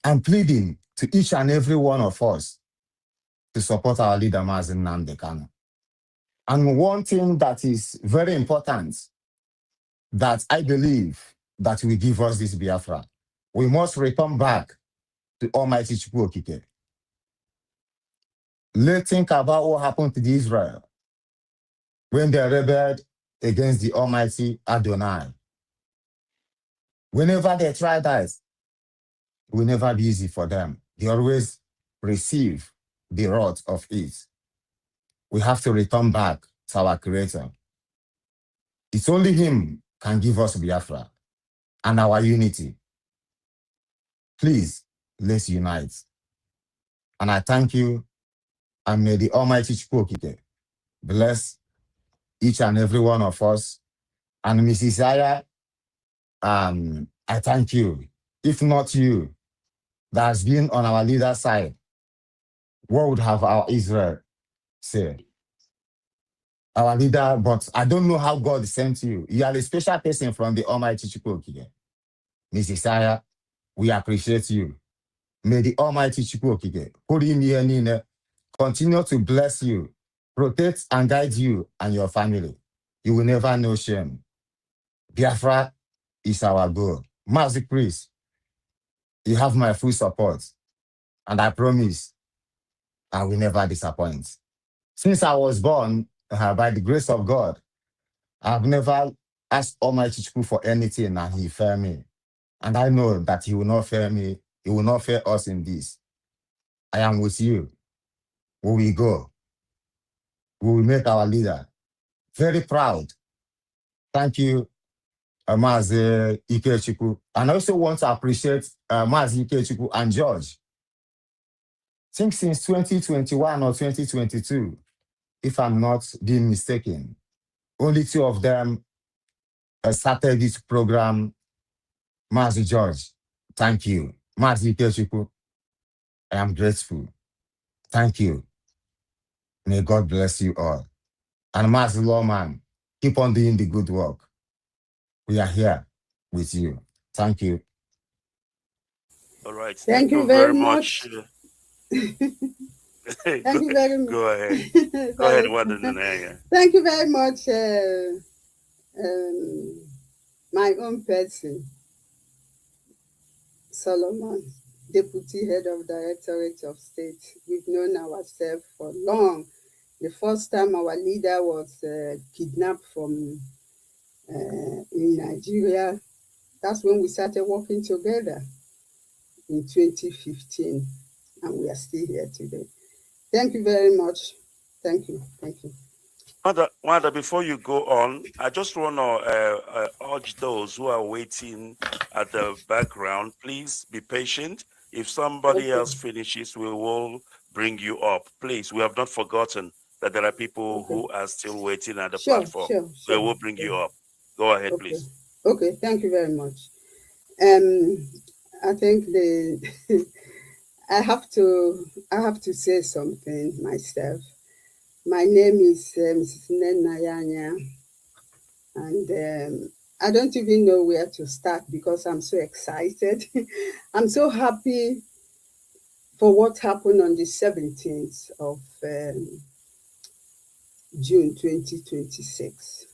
I'm pleading to each and every one of us to support our leader Mazi Nnamdi Kanu. And one thing that is very important that I believe that will give us this Biafra, we must return back to Almighty Chukwu Okike. Let's think about what happened to Israel when they rebelled against the Almighty Adonai. Whenever they try that, it will never be easy for them. They always receive the wrath of it. We have to return back to our Creator. It's only Him can give us Biafra and our unity. Please, let's unite. And I thank you, and may the Almighty Chukwu Okike bless each and every one of us. And Mrs. Aya, I thank you. If not you, that has been on our leader's side, what would have our Israel said? Our leader, but I don't know how God sent you. You are a special person from the Almighty Chukwu Okike. Mrs. Aya, we appreciate you. May the Almighty Chukwu Okike continue to bless you, protect and guide you and your family. You will never know shame. Biafra is our goal. Mazi Chris, you have my full support, and I promise I will never disappoint. Since I was born, by the grace of God, I've never asked Almighty Chukwu for anything, and He failed me. And I know that He will not fail me. He will not fail us in this. I am with you. We will go. We will make our leader very proud. Thank you, Mazi Ikechukwu. And I also want to appreciate Mazi Ikechukwu and George. I think since 2021 or 2022, if I'm not being mistaken, only two of them started this program. Mazi George, thank you. Mazi Ikechukwu, I am grateful. Thank you. May God bless you all. And Mazi Lawman, keep on doing the good work. We are here with you. Thank you. All right. Thank you very much. Thank you very much. Go ahead. Go ahead, Wadanaya. Thank you very much, my own person, Solomon, Deputy Head of Directorate of State. We've known ourselves for long. The first time our leader was kidnapped from in Nigeria, that's when we started working together in 2015, and we are still here today. Thank you very much. Thank you. Thank you. Wanda, before you go on, I just want to urge those who are waiting at the background, please be patient. If somebody else finishes, we will bring you up. Please, we have not forgotten that there are people who are still waiting at the platform. We will bring you up. Go ahead, please. Okay, thank you very much. I think I have to say something myself. My name is Mrs. Nnenna, and I don't even know where to start because I'm so excited. I'm so happy for what happened on the 17th of June 2026.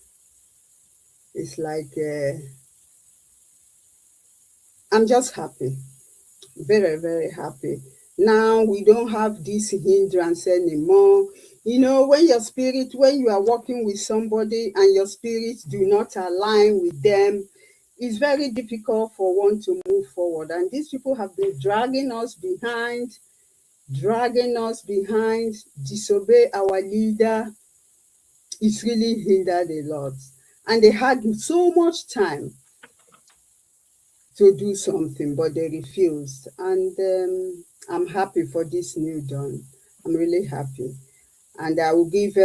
It's like I'm just happy, very, very happy. Now we don't have this hindrance anymore. You know, when you are working with somebody and your spirit do not align with them, it's very difficult for one to move forward. And these people have been dragging us behind, disobey our leader. It's really hindered a lot. And they had so much time to do something, but they refused. And I'm happy for this new dawn. I'm really happy. And I will give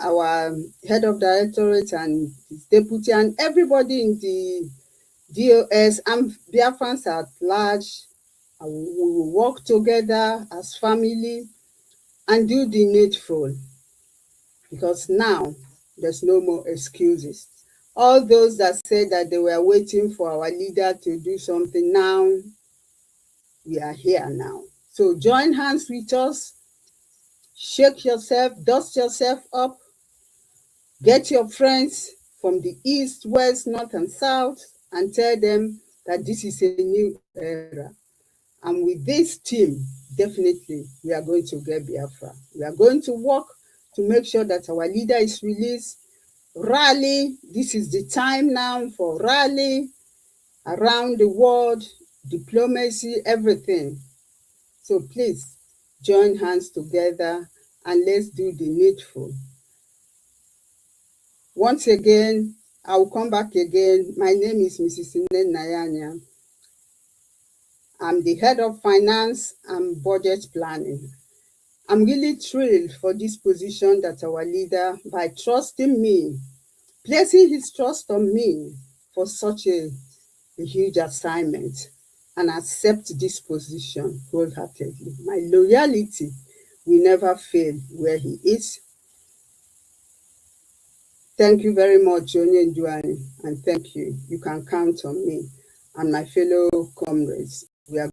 our head of directorate and his deputy and everybody in the DOS and Biafrans at large, we will work together as family and do the needful. Because now there's no more excuses. All those that said that they were waiting for our leader to do something, now we are here now. So join hands with us, shake yourself, dust yourself up, get your friends from the east, west, north, and south, and tell them that this is a new era. And with this team, definitely, we are going to get Biafra. We are going to work to make sure that our leader is released. Rally, this is the time now for rally around the world, diplomacy, everything. So please, join hands together and let's do the needful. Once again, I will come back again. My name is Mrs. Nayanya. I'm the head of finance and budget planning. I'm really thrilled for this position that our leader, by trusting me, placing his trust on me for such a huge assignment, and accept this position wholeheartedly. My loyalty will never fail where he is. Thank you very much, Onye Nduani, and thank you. You can count on me and my fellow comrades. We are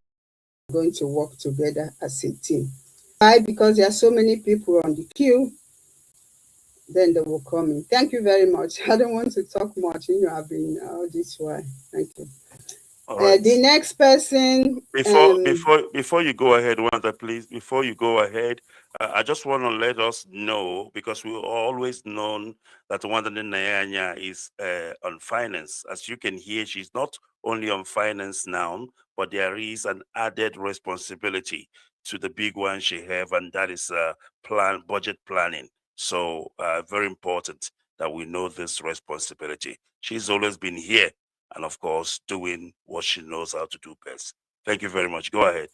going to work together as a team. Why? Because there are so many people on the queue, then they will come in. Thank you very much. I don't want to talk much. You know, I've been all this while. Thank you. All right. The next person. Before you go ahead, Wanda, please. Before you go ahead, I just want to let us know, because we always known that Wanda Nyanya is on finance. As you can hear, she's not only on finance now, but there is an added responsibility to the big one she have, and that is budget planning. So very important that we know this responsibility. She's always been here, and of course, doing what she knows how to do best. Thank you very much. Go ahead.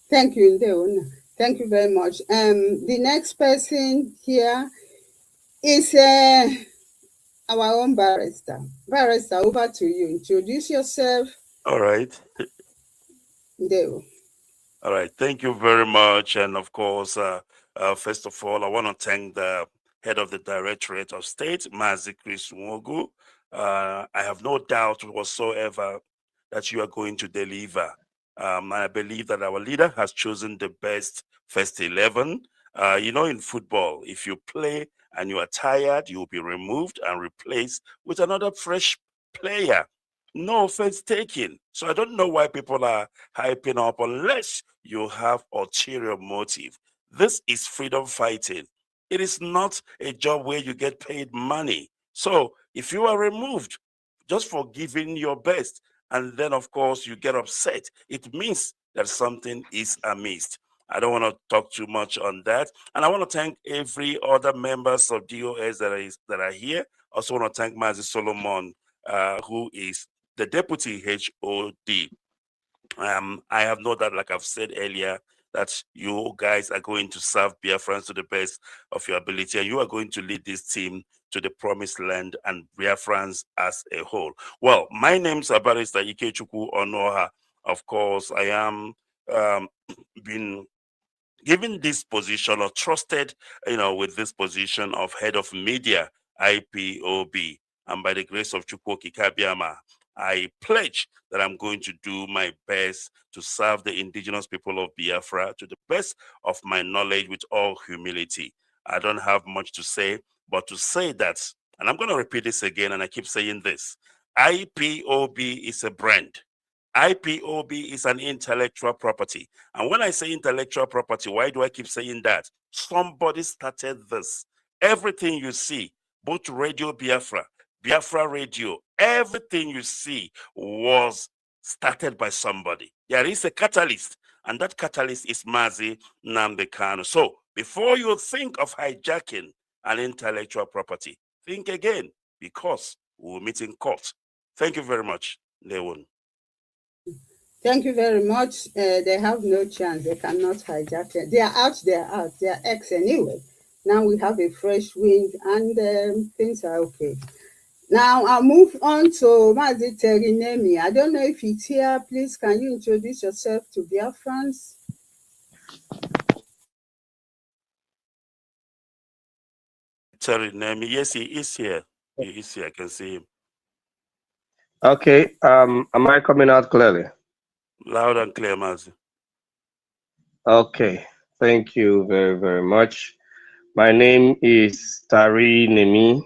Thank you, Ndeona. Thank you very much. The next person here is our own barrister. Barrister, over to you. Introduce yourself. All right. Ndeo. All right. Thank you very much. And of course, first of all, I want to thank the head of the Directorate of State, Mazi Chris Nwogu. I have no doubt whatsoever that you are going to deliver. I believe that our leader has chosen the best first 11. You know, in football, if you play and you are tired, you will be removed and replaced with another fresh player. No offense taken. So I don't know why people are hyping up unless you have ulterior motive. This is freedom fighting. It is not a job where you get paid money. So if you are removed just for giving your best, and then of course you get upset, it means that something is amiss. I don't want to talk too much on that. And I want to thank every other members of DOS that are here. Also want to thank Mazi Solomon, who is the Deputy HOD. I have known that, like I've said earlier, that you guys are going to serve Biafrans to the best of your ability, and you are going to lead this team to the promised land and Biafrans as a whole. Well, my name's Barrister Chukwu Onoha. Of course, I am been given this position, or trusted, with this position of head of media, IPOB. And by the grace of Chukwu Kikabiama, I pledge that I'm going to do my best to serve the indigenous people of Biafra to the best of my knowledge with all humility. I don't have much to say, but to say that, and I'm going to repeat this again, and I keep saying this, IPOB is a brand. IPOB is an intellectual property. And when I say intellectual property, why do I keep saying that? Somebody started this. Everything you see, both Radio Biafra, Biafra Radio, everything you see was started by somebody. There is a catalyst, and that catalyst is Mazi Nnamdi Kanu. So before you think of hijacking an intellectual property, think again, because we'll meet in court. Thank you very much, Lewin. Thank you very much. They have no chance. They cannot hijack it. They are out. They are out. They are ex anyway. Now we have a fresh wind and things are okay. Now I'll move on to Mazi Terinemi. I don't know if he's here. Please, can you introduce yourself to Biafrans? Terinemi, yes, he is here. He is here. I can see him. Okay. Am I coming out clearly? Loud and clear, Mazi. Okay. Thank you very, very much. My name is Tari Nemi,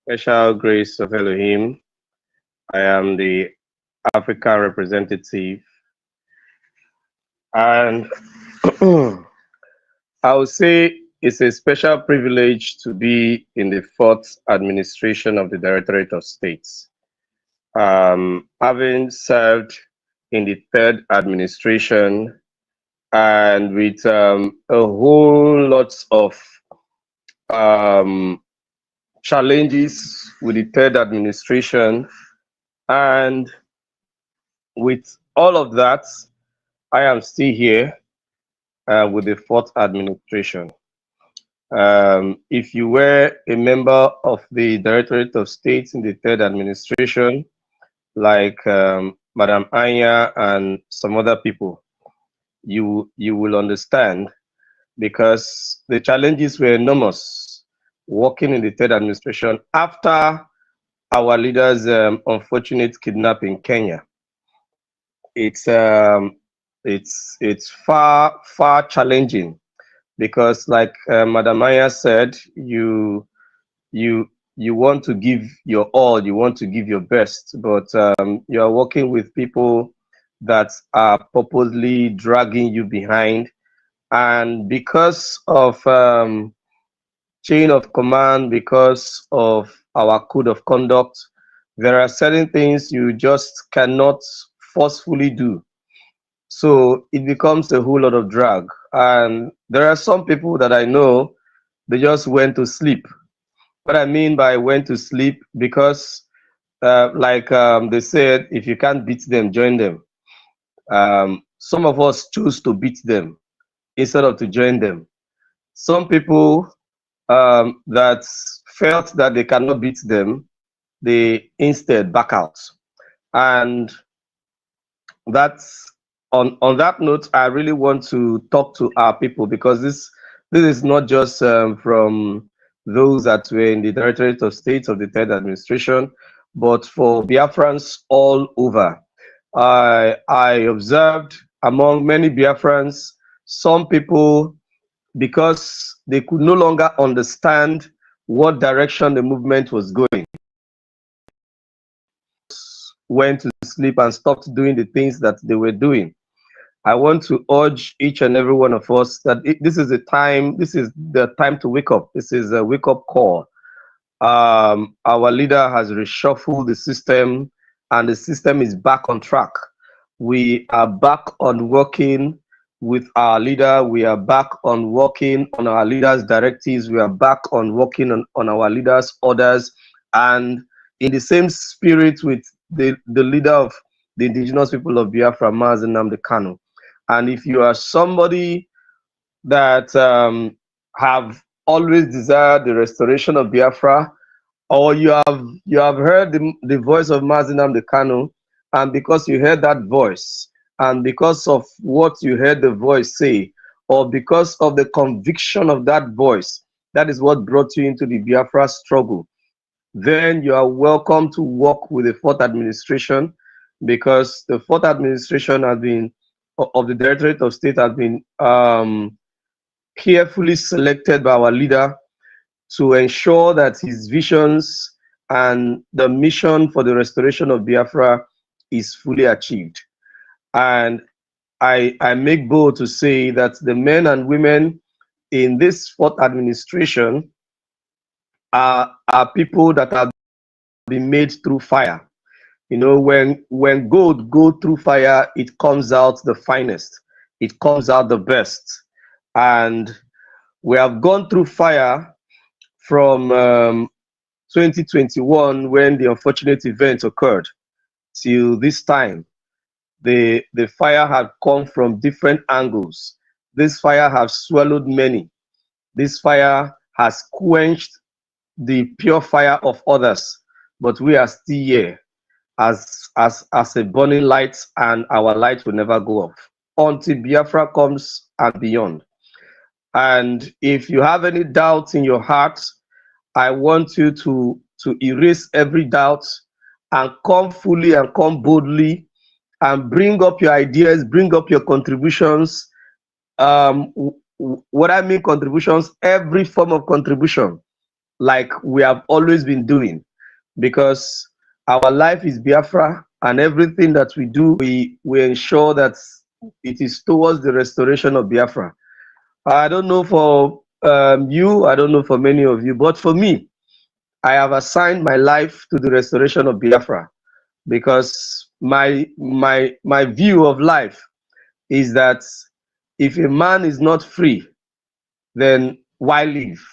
Special Grace of Elohim. I am the Africa representative. And I would say it's a special privilege to be in the 4th administration of the Directorate of States. Having served in the 3rd administration and with a whole lot of challenges with the 3rd administration, and with all of that, I am still here with the 4th administration. If you were a member of the Directorate of States in the 3rd administration, like Madam Anya and some other people, you will understand, because the challenges were enormous working in the 3rd administration after our leader's unfortunate kidnapping in Kenya. It's far challenging, because like Madam Anya said, you want to give your all, you want to give your best, but you are working with people that are purposely dragging you behind. And because of chain of command, because of our code of conduct, there are certain things you just cannot forcefully do. So it becomes a whole lot of drag. And there are some people that I know, they just went to sleep. What I mean by went to sleep, because they said, if you can't beat them, join them. Some of us choose to beat them instead of to join them. Some people that felt that they cannot beat them, they instead back out. And that's on that note, I really want to talk to our people, because this is not just from those that were in the Directorate of State of the 3rd administration, but for Biafrans all over. I observed among many Biafrans, some people, because they could no longer understand what direction the movement was going, went to sleep and stopped doing the things that they were doing. I want to urge each and every one of us that this is the time to wake up. This is a wake-up call. Our leader has reshuffled the system, and the system is back on track. We are back on working with our leader. We are back on working on our leader's directives. We are back on working on our leader's orders, and in the same spirit with the leader of the indigenous people of Biafra, Mazi Nnamdi Kanu. And if you are somebody that have always desired the restoration of Biafra, or you have heard the voice of Mazi Nnamdi Kanu, and because you heard that voice, and because of what you heard the voice say, or because of the conviction of that voice, that is what brought you into the Biafra struggle, then you are welcome to work with the 4th administration, because the 4th administration has been, of the Directorate of State, has been carefully selected by our leader to ensure that his visions and the mission for the restoration of Biafra is fully achieved. And I make bold to say that the men and women in this fourth administration are people that have been made through fire. You know, when gold go through fire, it comes out the finest. It comes out the best. And we have gone through fire from 2021 when the unfortunate event occurred till this time. The fire had come from different angles. This fire has swallowed many. This fire has quenched the pure fire of others, but we are still here as a burning light, and our light will never go off until Biafra comes and beyond. And if you have any doubt in your heart, I want you to erase every doubt and come fully and come boldly and bring up your ideas, bring up your contributions. What I mean contributions, every form of contribution, like we have always been doing, because our life is Biafra, and everything that we do, we ensure that it is towards the restoration of Biafra. I don't know for you, I don't know for many of you, but for me, I have assigned my life to the restoration of Biafra, because my view of life is that if a man is not free, then why live?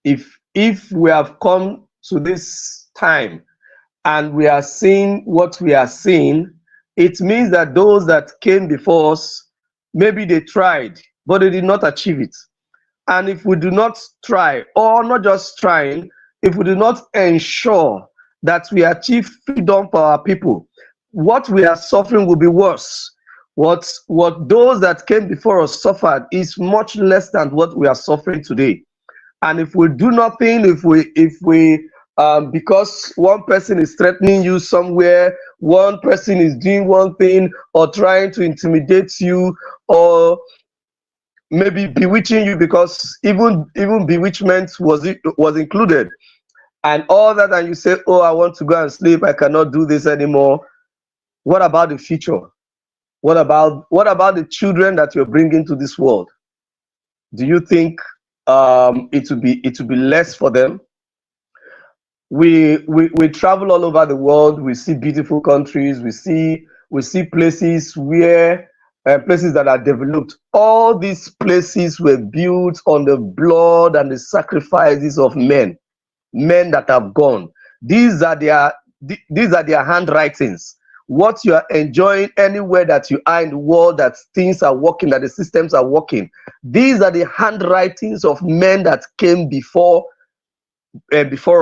If we have come to this time and we are seeing what we are seeing, it means that those that came before us, maybe they tried, but they did not achieve it. And if we do not try, or not just trying, if we do not ensure that we achieve freedom for our people, what we are suffering will be worse. What those that came before us suffered is much less than what we are suffering today. And if we do nothing, if we because one person is threatening you somewhere, one person is doing one thing or trying to intimidate you, or maybe bewitching you, because even bewitchment was included, and all that, and you say, oh, I want to go and sleep, I cannot do this anymore. What about the future? What about the children that you're bringing to this world? Do you think it will be less for them? We travel all over the world. We see beautiful countries. We see places where places that are developed. All these places were built on the blood and the sacrifices of men that have gone. These are their handwritings. What you are enjoying anywhere that you are in the world, that things are working, that the systems are working, these are the handwritings of men that came before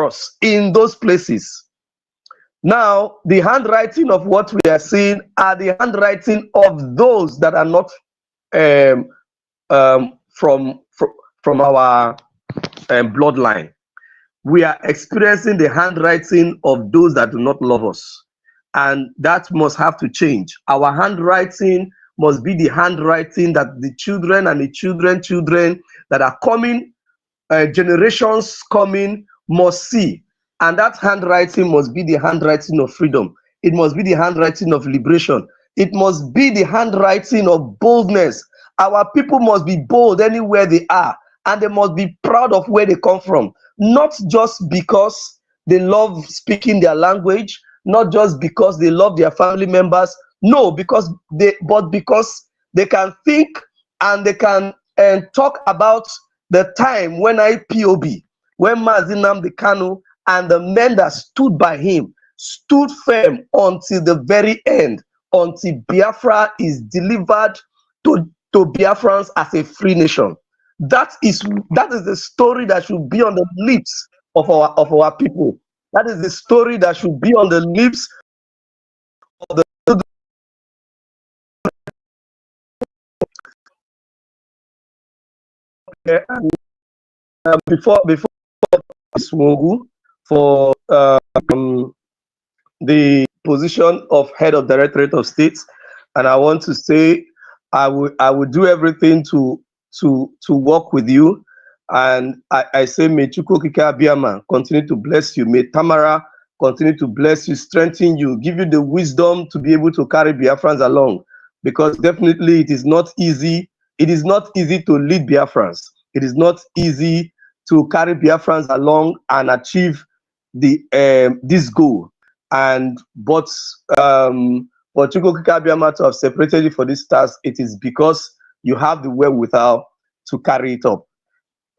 us in those places. Now, the handwriting of what we are seeing are the handwriting of those that are not from our bloodline. We are experiencing the handwriting of those that do not love us, and that must have to change. Our handwriting must be the handwriting that the children and the children that are coming, generations coming, must see. And that handwriting must be the handwriting of freedom. It must be the handwriting of liberation. It must be the handwriting of boldness. Our people must be bold anywhere they are, and they must be proud of where they come from. Not just because they love speaking their language, not just because they love their family members, no, because they can think and they can talk about the time when IPOB, when Mazi Nnamdi Kanu and the men that stood by him stood firm until the very end, until Biafra is delivered to Biafrans as a free nation. That is the story that should be on the lips of our people. That is the story that should be on the lips of the before Smogu for the position of head of Directorate of States, and I want to say I would do everything to work with you, and I say may Chukwu Di Ya continue to bless you. May Tamara continue to bless you, strengthen you, give you the wisdom to be able to carry Biafrans along. Because definitely it is not easy. It is not easy to lead Biafrans. It is not easy to carry Biafrans along and achieve the this goal. But for Chukwu Di Ya to have separated you for this task, it is because you have the wherewithal to carry it up.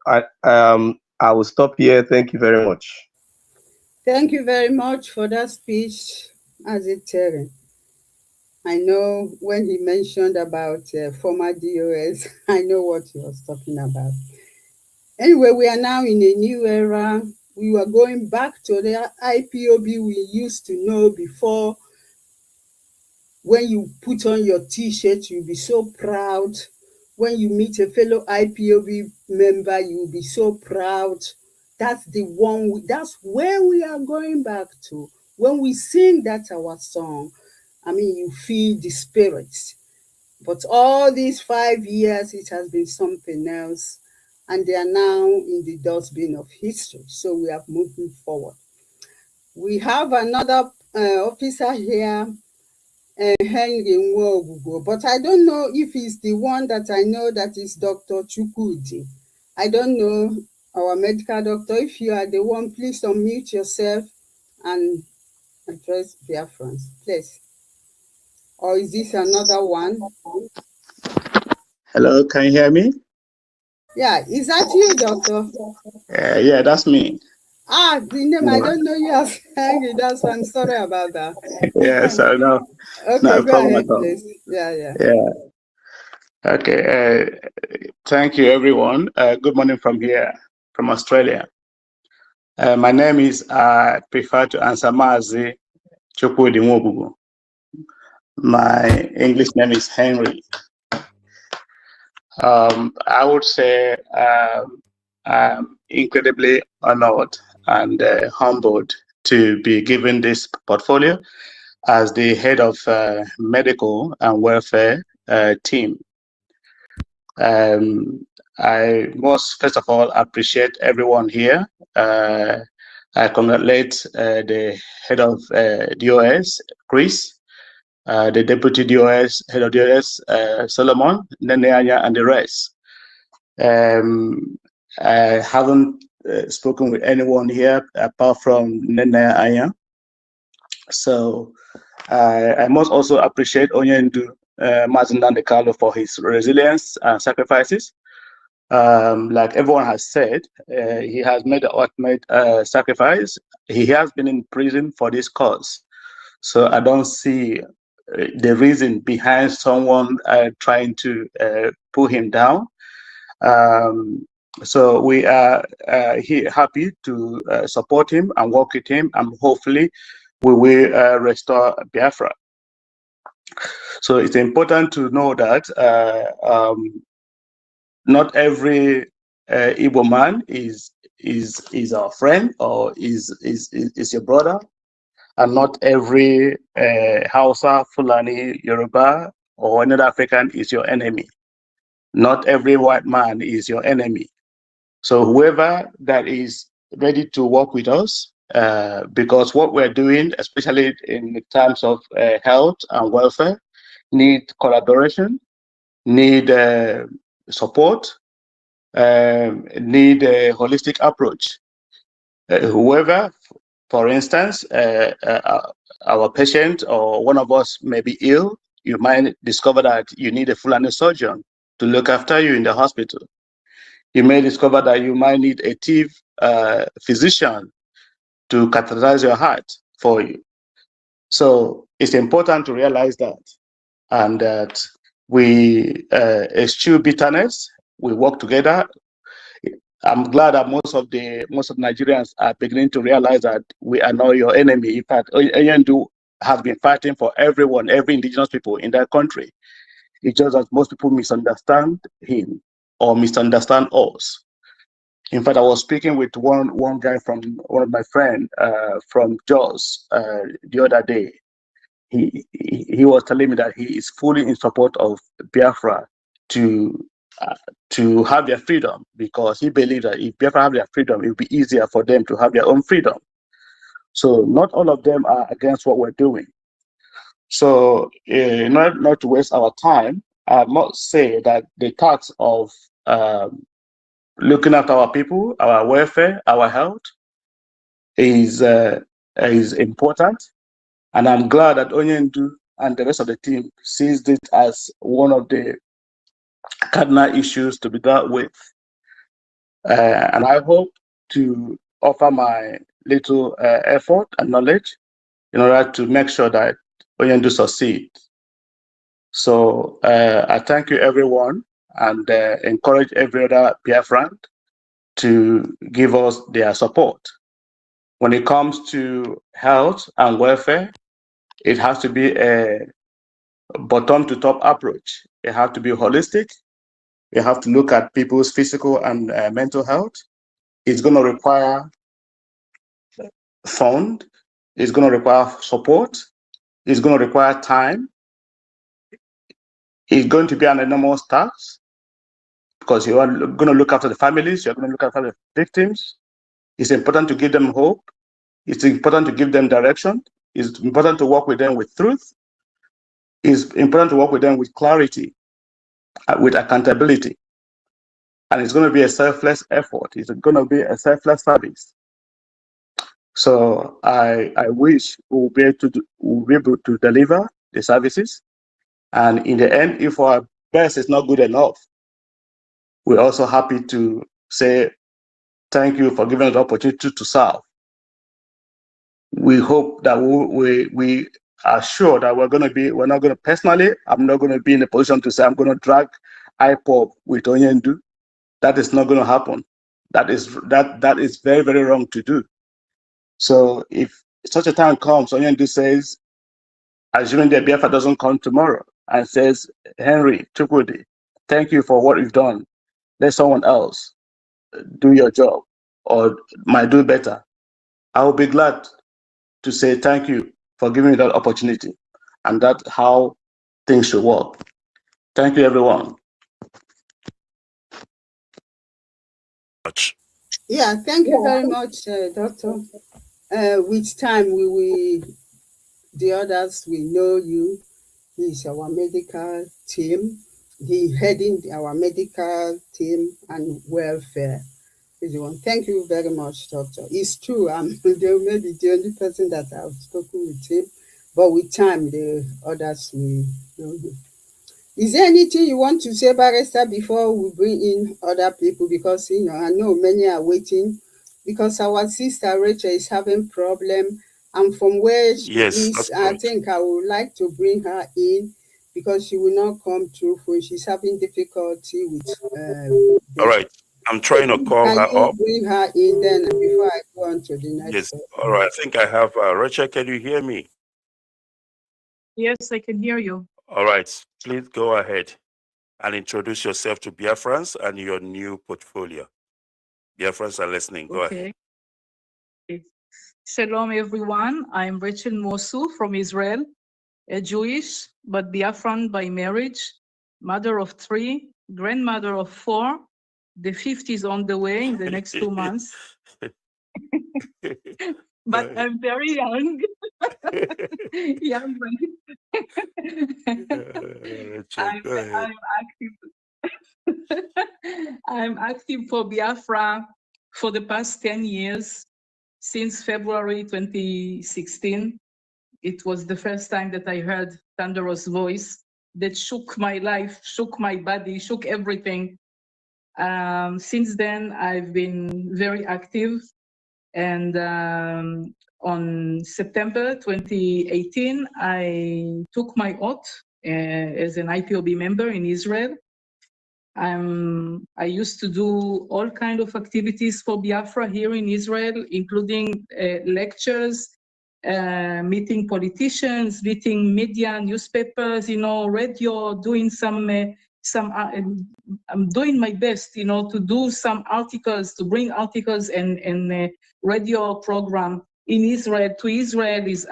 I will stop here. Thank you very much. Thank you very much for that speech, Aziteri. I know when he mentioned about former DOS, I know what he was talking about. Anyway, we are now in a new era. We were going back to the IPOB we used to know before. When you put on your T-shirt, you'll be so proud. When you meet a fellow IPOB member, you'll be so proud. That's the one, that's where we are going back to. When we sing that our song, I mean, you feel the spirit. But all these 5 years, it has been something else. And they are now in the dustbin of history. So we are moving forward. We have another officer here, Henry Nwogugo, but I don't know if he's the one that I know that is Dr. Chukwu Di. I don't know, our medical doctor. If you are the one, please unmute yourself and address Biafrans, please. Or is this another one? Hello, can you hear me? Yeah, is that you, doctor? Yeah, that's me. Ah, the name, I don't know you as Henry, that's why I'm sorry about that. Yes, I know. Okay, No go problem ahead, at all. please. Yeah. Okay. Thank you, everyone. Good morning from here, from Australia. My name is, I prefer to answer Mazi Chukwu Di Ya. My English name is Henry. I would say I'm incredibly honored and humbled to be given this portfolio as the head of medical and welfare team. I must first of all appreciate everyone here. I congratulate the head of DOS, Chris, the deputy DOS, head of DOS, Solomon, Neneanya, and the rest. I haven't spoken with anyone here apart from Neneanya. So I must also appreciate Onyendu Mazindan Carlo for his resilience and sacrifices. Like everyone has said, he has made the ultimate sacrifice. He has been in prison for this cause. So I don't see the reason behind someone trying to pull him down. So we are happy to support him and work with him, and hopefully we will restore Biafra. So it's important to know that not every Igbo man is our friend or is your brother, and not every Hausa, Fulani, Yoruba, or another African is your enemy. Not every white man is your enemy. So whoever that is ready to work with us, because what we're doing, especially in terms of health and welfare, need collaboration, need support, need a holistic approach. Whoever, for instance, our patient or one of us may be ill, you might discover that you need a Fulani surgeon to look after you in the hospital. You may discover that you might need a TIV physician to catheterize your heart for you. So it's important to realize that, and that we eschew bitterness, we work together. I'm glad that most of Nigerians are beginning to realize that we are not your enemy. In fact, Oyendu has been fighting for everyone, every indigenous people in that country. It's just that most people misunderstand him or misunderstand us. In fact, I was speaking with one guy from one of my friends from Jos the other day. He was telling me that he is fully in support of Biafra to have their freedom, because he believes that if Biafra have their freedom, it will be easier for them to have their own freedom. So not all of them are against what we're doing. So in order not to waste our time, I must say that the task of looking after our people, our welfare, our health is important. And I'm glad that Onyendu and the rest of the team sees it as one of the cardinal issues to be dealt with. And I hope to offer my little effort and knowledge in order to make sure that Onyendu succeeds. So I thank you, everyone, and encourage every other Biafran to give us their support. When it comes to health and welfare, it has to be a bottom-to-top approach. It has to be holistic. You have to look at people's physical and mental health. It's going to require fund. It's going to require support. It's going to require time. It's going to be an enormous task because you are going to look after the families. You're going to look after the victims. It's important to give them hope. It's important to give them direction. It's important to work with them with truth. It's important to work with them with clarity, with accountability. And it's going to be a selfless effort. It's going to be a selfless service. So I wish we'll be able to deliver the services. And in the end, if our best is not good enough, we're also happy to say thank you for giving us the opportunity to serve. We hope that we are sure that we're not going to personally, I'm not going to be in a position to say I'm going to drag IPOB with Onyendu. That is not going to happen. That is very, very wrong to do. So if such a time comes, Onyendu says, assuming that Biafra doesn't come tomorrow, and says, Henry, Chukwu Di, thank you for what you've done. Let someone else do your job or might do better. I will be glad to say thank you for giving me that opportunity. And that's how things should work. Thank you, everyone. Yeah, thank you very much, Doctor. With time, the others will know you. He's our medical team. He heading our medical team and welfare. Thank you very much, Doctor. It's true, I'm maybe the only person that I've spoken with him, but with time, the others will know you. Is there anything you want to say, Barrister, before we bring in other people? Because, I know many are waiting because our sister Rachel is having problem. And from where she is, I think I would like to bring her in because she will not come through phone. She's having difficulty with all right. I'm trying to call her up. Can you bring her in then before I go on to the next Yes. one? All right. I think I have Rachel. Can you hear me? Yes, I can hear you. All right. Please go ahead and introduce yourself to Biafrans and your new portfolio. Biafrans are listening. Go ahead. Shalom, everyone. I'm Rachel Mosu from Israel, a Jewish but Biafran by marriage, mother of 3, grandmother of 4. The 5th is on the way in the next 2 months. But I'm very young. Young, I'm active. I'm active for Biafra for the past 10 years, since February 2016. It was the first time that I heard Thunderous voice that shook my life, shook my body, shook everything. Since then, I've been very active. And on September 2018, I took my oath as an IPOB member in Israel. I used to do all kinds of activities for Biafra here in Israel, including lectures, meeting politicians, meeting media, newspapers, radio, doing I'm doing my best, to do some articles, to bring articles and radio program in Israel to Israelis,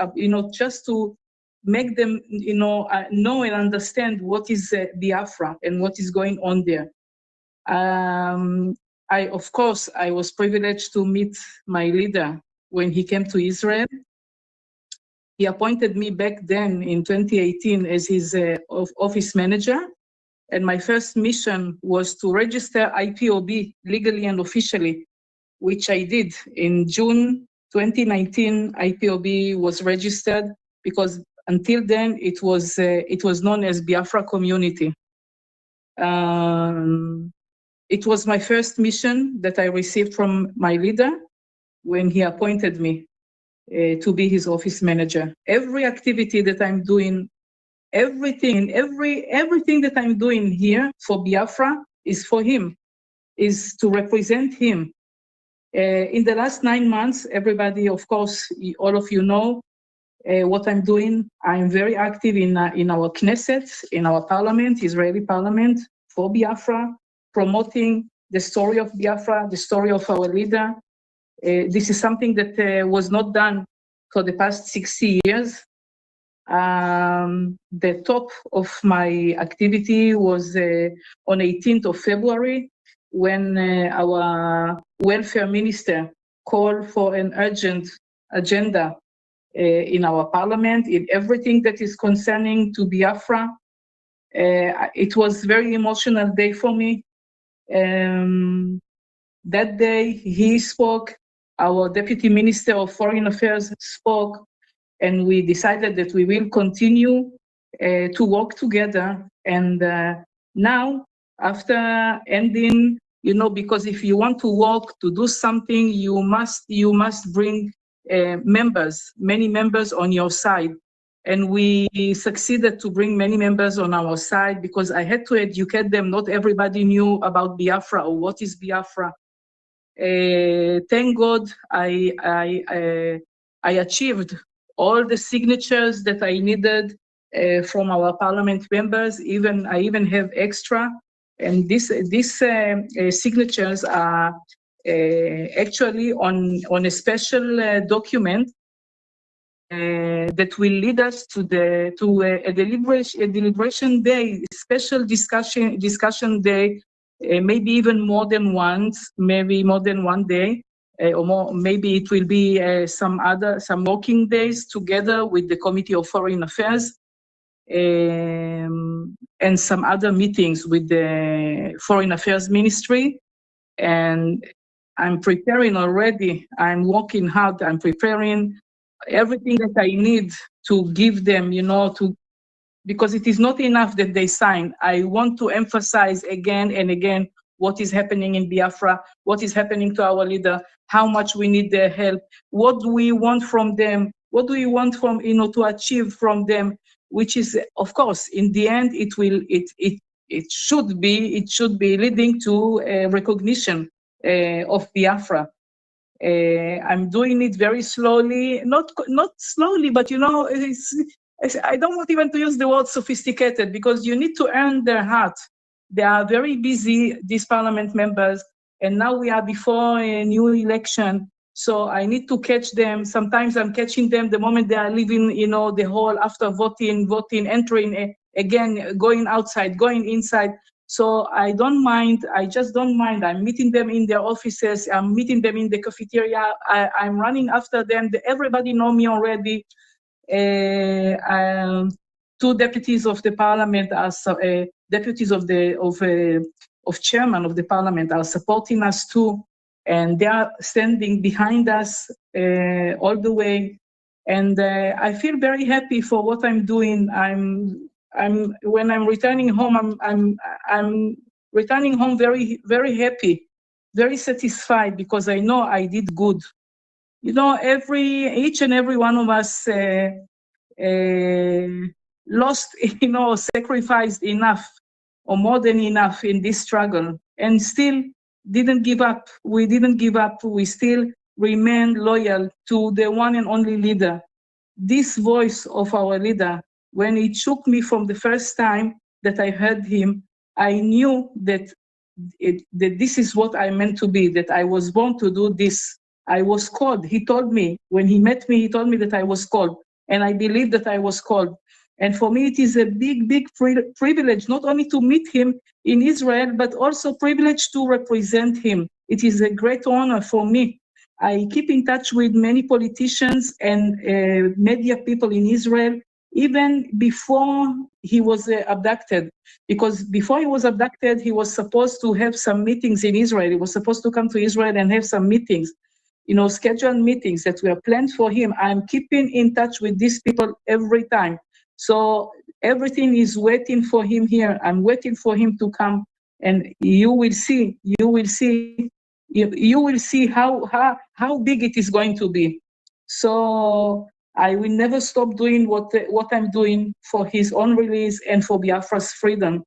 just to make them, know and understand what is Biafra and what is going on there. Of course, I was privileged to meet my leader, when he came to Israel. He appointed me back then in 2018 as his office manager. And my first mission was to register IPOB legally and officially, which I did. In June 2019, IPOB was registered because until then it was known as Biafra Community. It was my first mission that I received from my leader when he appointed me to be his office manager. Every activity that I'm doing, everything that I'm doing here for Biafra is for him, is to represent him. In the last 9 months, everybody, of course, all of you know what I'm doing. I'm very active in our Knesset, in our parliament, Israeli parliament, for Biafra, promoting the story of Biafra, the story of our leader. This is something that was not done for the past 60 years. The top of my activity was on 18th of February, when our welfare minister called for an urgent agenda in our parliament, in everything that is concerning to Biafra. It was a very emotional day for me. That day he spoke, our Deputy Minister of Foreign Affairs spoke, and we decided that we will continue to work together. And now, after ending, because if you want to work, to do something, you must bring many members on your side. And we succeeded to bring many members on our side because I had to educate them. Not everybody knew about Biafra or what is Biafra. Thank God I achieved all the signatures that I needed from our parliament members. I even have extra, and these signatures are actually on a special document that will lead us to a deliberation day, special discussion day, maybe even more than once, maybe more than one day. Or more, maybe it will be some working days together with the Committee of Foreign Affairs and some other meetings with the Foreign Affairs Ministry. And I'm preparing already. I'm working hard. I'm preparing everything that I need to give them, because it is not enough that they sign. I want to emphasize again and again what is happening in Biafra, what is happening to our leader, how much we need their help, what do we want from them, what do we want from, to achieve from them, which is, of course, in the end, it should be leading to recognition of Biafra. I'm doing it very slowly, not slowly, but I don't want even to use the word sophisticated, because you need to earn their heart. They are very busy, these parliament members, and now we are before a new election. So I need to catch them. Sometimes I'm catching them the moment they are leaving, the hall after voting, entering again, going outside, going inside. So I don't mind. I just don't mind. I'm meeting them in their offices. I'm meeting them in the cafeteria. I'm running after them. Everybody know me already. Two deputies of the parliament are deputies of chairman of the parliament are supporting us too, and they are standing behind us all the way. And I feel very happy for what I'm doing. When I'm returning home, I'm returning home very, very happy, very satisfied, because I know I did good. Each and every one of us lost, sacrificed enough or more than enough in this struggle, and still didn't give up. We didn't give up. We still remained loyal to the one and only leader. This voice of our leader, when it shook me from the first time that I heard him, I knew that this is what I meant to be, that I was born to do this. I was called. He told me, when he met me, he told me that I was called. And I believe that I was called. And for me, it is a big, big privilege, not only to meet him in Israel, but also privilege to represent him. It is a great honor for me. I keep in touch with many politicians and media people in Israel, even before he was abducted. Because before he was abducted, he was supposed to have some meetings in Israel. He was supposed to come to Israel and have some meetings, scheduled meetings that were planned for him. I'm keeping in touch with these people every time. So everything is waiting for him here. I'm waiting for him to come, and you will see how big it is going to be. So I will never stop doing what I'm doing for his own release and for Biafra's freedom.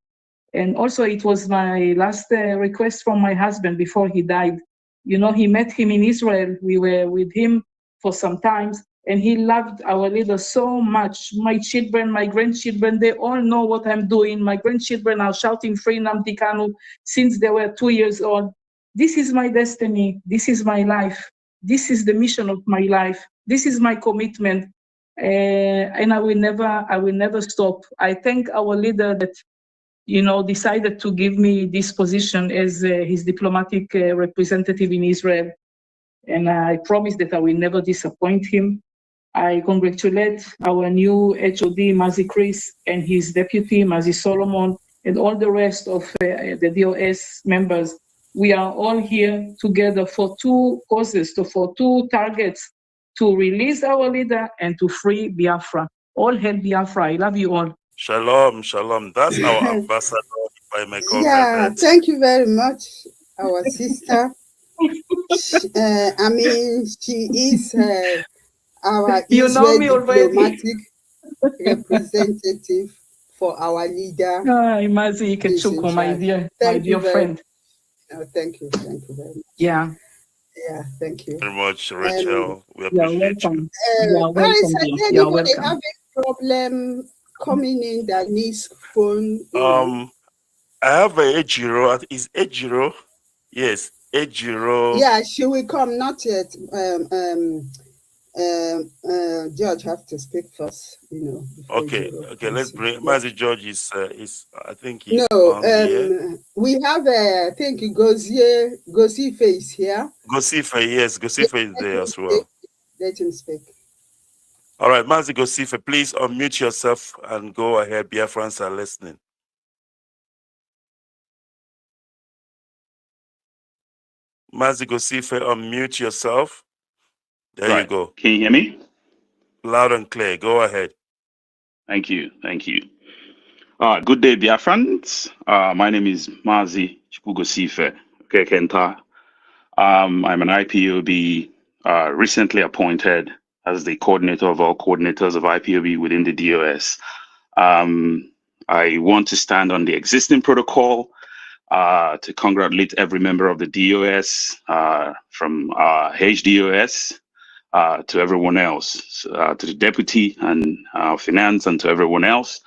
And also, it was my last request from my husband before he died. He met him in Israel. We were with him for some time, and he loved our leader so much. My children, my grandchildren, they all know what I'm doing. My grandchildren are shouting Free Nnamdi Kanu since they were 2 years old. This is my destiny. This is my life. This is the mission of my life. This is my commitment. And I will never stop. I thank our leader that decided to give me this position as his diplomatic representative in Israel. And I promise that I will never disappoint him. I congratulate our new HOD, Mazi Chris, and his deputy, Mazi Solomon, and all the rest of the DOS members. We are all here together for two causes, for two targets, to release our leader and to free Biafra. All hail Biafra. I love you all. Shalom, shalom. That's our ambassador, if I may call her Yeah, that. thank you very much, our sister. She is our Israel diplomatic representative for our leader. Mazi Chukwu, my dear friend. Thank you very much. Yeah. Yeah, thank you Very much, Rachel. We appreciate you. Paris, has anybody have a problem coming in that needs phone? I have a Ejiro. Is Ejiro? Yes, Ejiro. Yeah, she will come. Not yet. George have to speak first. Okay. Let's bring Mazi George. Is I think he's no. here. We have I think Gosife is here. Gosife, yes, Gosife is there as well. Let him speak. All right, Mazi Gosife, please unmute yourself and go ahead. Biafrans are listening. Mazi Gosife, unmute yourself. There you go. Can you hear me? Loud and clear. Go ahead. Thank you. Good day, Biafrans. My name is Mazi Chukwu Gosife Kenta. I'm an IPOB recently appointed as the coordinator of all coordinators of IPOB within the DOS. I want to stand on the existing protocol to congratulate every member of the DOS, from HDOS to everyone else, to the deputy and finance, and to everyone else.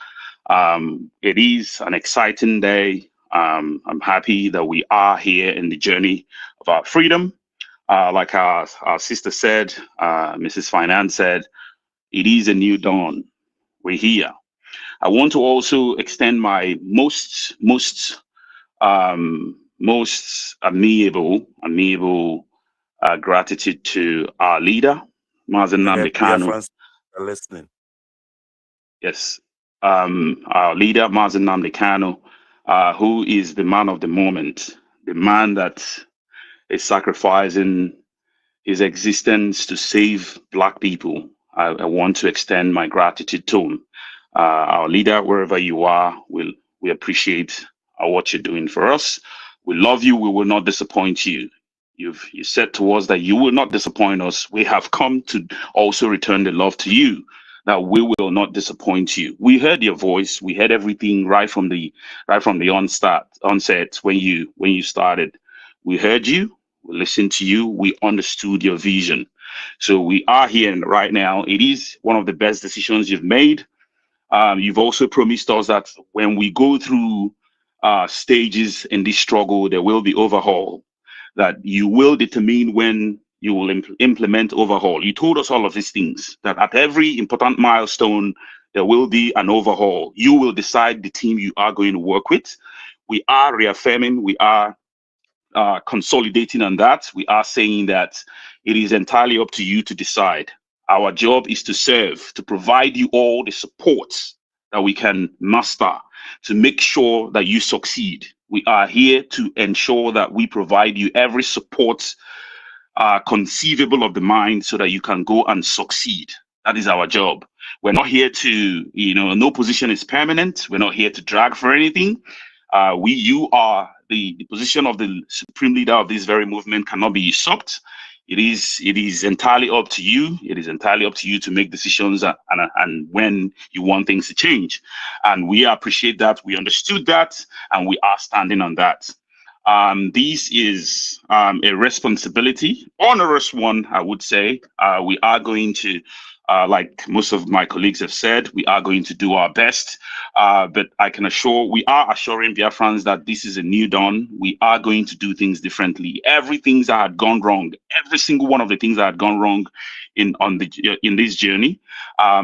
It is an exciting day. I'm happy that we are here in the journey of our freedom. Like our sister said, Mrs. Finance said, it is a new dawn. We're here. I want to also extend my most amiable gratitude to our leader, Mazi Nnamdi Kanu. Biafrans are listening. Yes, our leader, Mazi Nnamdi Kanu, who is the man of the moment, the man that is sacrificing his existence to save Black people. I want to extend my gratitude to him. Our leader, wherever you are, we appreciate what you're doing for us. We love you. We will not disappoint you. You said to us that you will not disappoint us. We have come to also return the love to you, that we will not disappoint you. We heard your voice. We heard everything right from the onset when you started. We heard you. We listened to you. We understood your vision. So we are here right now. It is one of the best decisions you've made. You've also promised us that when we go through stages in this struggle, there will be overhaul, that you will determine when you will implement overhaul. You told us all of these things, that at every important milestone, there will be an overhaul. You will decide the team you are going to work with. We are reaffirming, we are consolidating on that. We are saying that it is entirely up to you to decide. Our job is to serve, to provide you all the support that we can muster to make sure that you succeed. We are here to ensure that we provide you every support conceivable of the mind so that you can go and succeed. That is our job. We're not here to, no position is permanent. We're not here to drag for anything. You are the position of the supreme leader of this very movement cannot be usurped. It is entirely up to you. It is entirely up to you to make decisions and when you want things to change. And we appreciate that. We understood that, and we are standing on that. This is a responsibility, onerous one, I would say. We are going to, like most of my colleagues have said, we are going to do our best. But I can we are assuring Biafrans that this is a new dawn. We are going to do things differently. Everything that had gone wrong, every single one of the things that had gone wrong in this journey,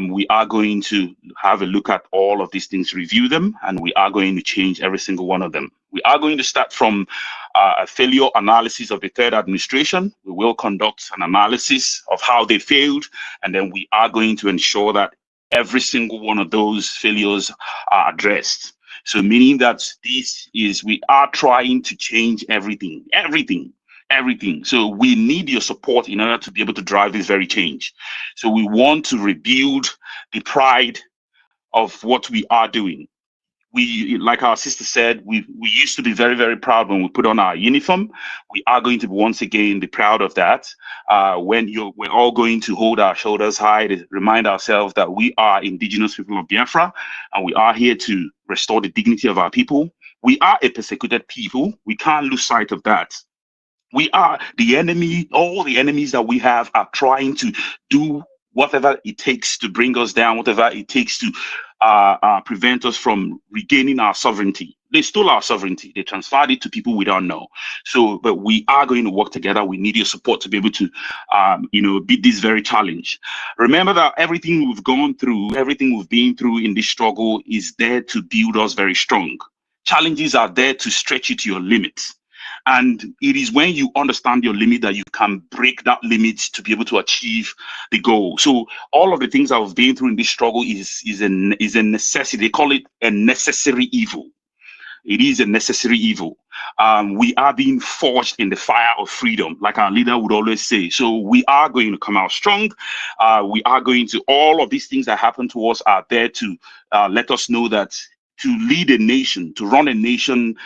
we are going to have a look at all of these things, review them, and we are going to change every single one of them. We are going to start from a failure analysis of the third administration. We will conduct an analysis of how they failed, and then we are going to ensure that every single one of those failures are addressed. So meaning that we are trying to change everything. So we need your support in order to be able to drive this very change. So we want to rebuild the pride of what we are doing. We, like our sister said, we used to be very, very proud when we put on our uniform. We are going to once again be proud of that. We're all going to hold our shoulders high to remind ourselves that we are indigenous people of Biafra, and we are here to restore the dignity of our people. We are a persecuted people. We can't lose sight of that. We are the enemy. All the enemies that we have are trying to do whatever it takes to bring us down, whatever it takes to prevent us from regaining our sovereignty. They stole our sovereignty. They transferred it to people we don't know. So, but we are going to work together. We need your support to be able to, beat this very challenge. Remember that everything we've gone through, everything we've been through in this struggle is there to build us very strong. Challenges are there to stretch you to your limits. And it is when you understand your limit that you can break that limit to be able to achieve the goal. So all of the things I've been through in this struggle is a necessity. They call it a necessary evil. It is a necessary evil. We are being forged in the fire of freedom, like our leader would always say. So we are going to come out strong. We are going to, all of these things that happen to us are there to let us know that to lead a nation, to run a nation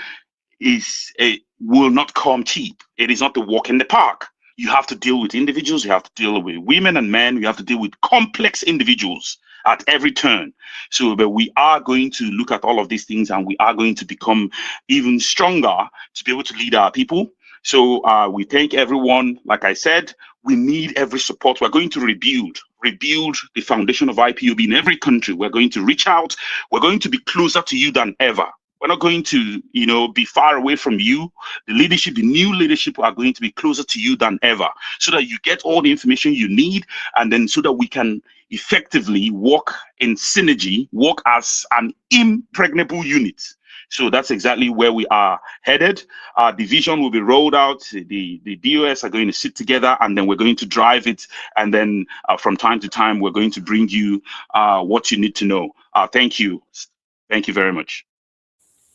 will not come cheap. It is not a walk in the park. You have to deal with individuals. You have to deal with women and men. You have to deal with complex individuals at every turn. So, but we are going to look at all of these things, and we are going to become even stronger to be able to lead our people. So we thank everyone. Like I said, we need every support. We're going to rebuild the foundation of IPOB in every country. We're going to reach out. We're going to be closer to you than ever. We're not going to, be far away from you. The new leadership are going to be closer to you than ever, so that you get all the information you need, and then so that we can effectively work in synergy, work as an impregnable unit. So that's exactly where we are headed. Our division will be rolled out. The DOS are going to sit together, and then we're going to drive it. And then from time to time, we're going to bring you what you need to know. Thank you. Thank you very much.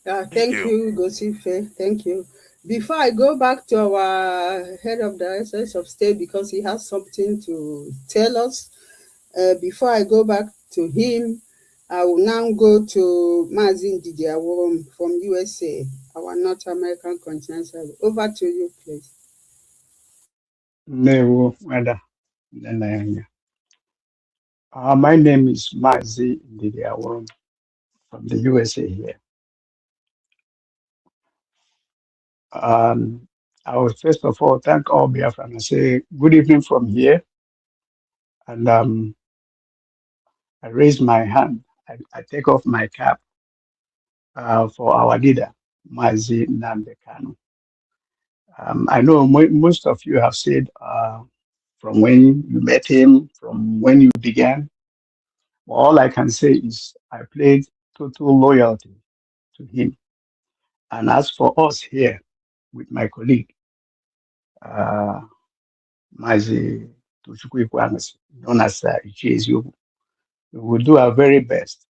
Thank you, Gosife. Thank you. Before I go back to our head of the Diocese of State, because he has something to tell us, before I go back to him, I will now go to Mazin Didiaworom from USA, our North American continental. Over to you, please. My name is Mazi Didiaworom from the USA here. I will first of all thank all Biafran and say good evening from here. And I raise my hand. I take off my cap for our leader, Mazi Nnamdi Kanu. I know most of you have said from when you met him, from when you began. All I can say is I pledge total loyalty to him. And as for us here with my colleague, Mazi Chukwu, known as Ichieziokwu. We will do our very best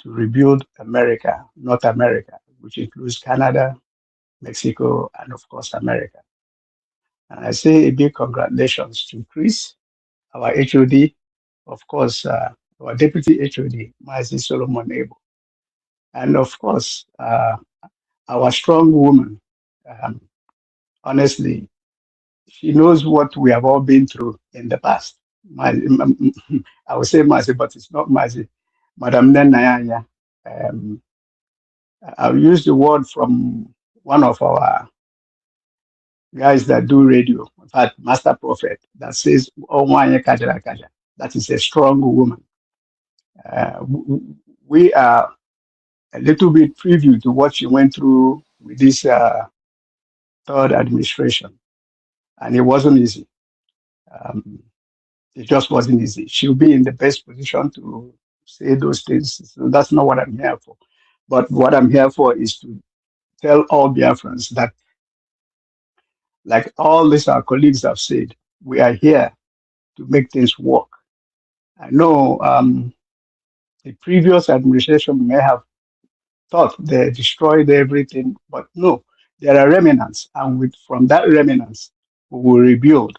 to rebuild America, North America, which includes Canada, Mexico, and of course, America. And I say a big congratulations to Chris, our HOD, of course, our Deputy HOD, Mazi Solomon Abel, and of course, our strong woman. Honestly, she knows what we have all been through in the past. I would say Mazi, but it's not Mazi. Madam Nenayanya. I'll use the word from one of our guys that do radio, in fact, Master Prophet, that says, "Oh, Kaja." That is a strong woman. We are a little bit preview to what she went through with this third administration, and it wasn't easy. It just wasn't easy. She'll be in the best position to say those things. So that's not what I'm here for. But what I'm here for is to tell all Biafrans that, like all these our colleagues have said, we are here to make things work. I know the previous administration may have thought they destroyed everything, but no, there are remnants, and from that remnants, we will rebuild,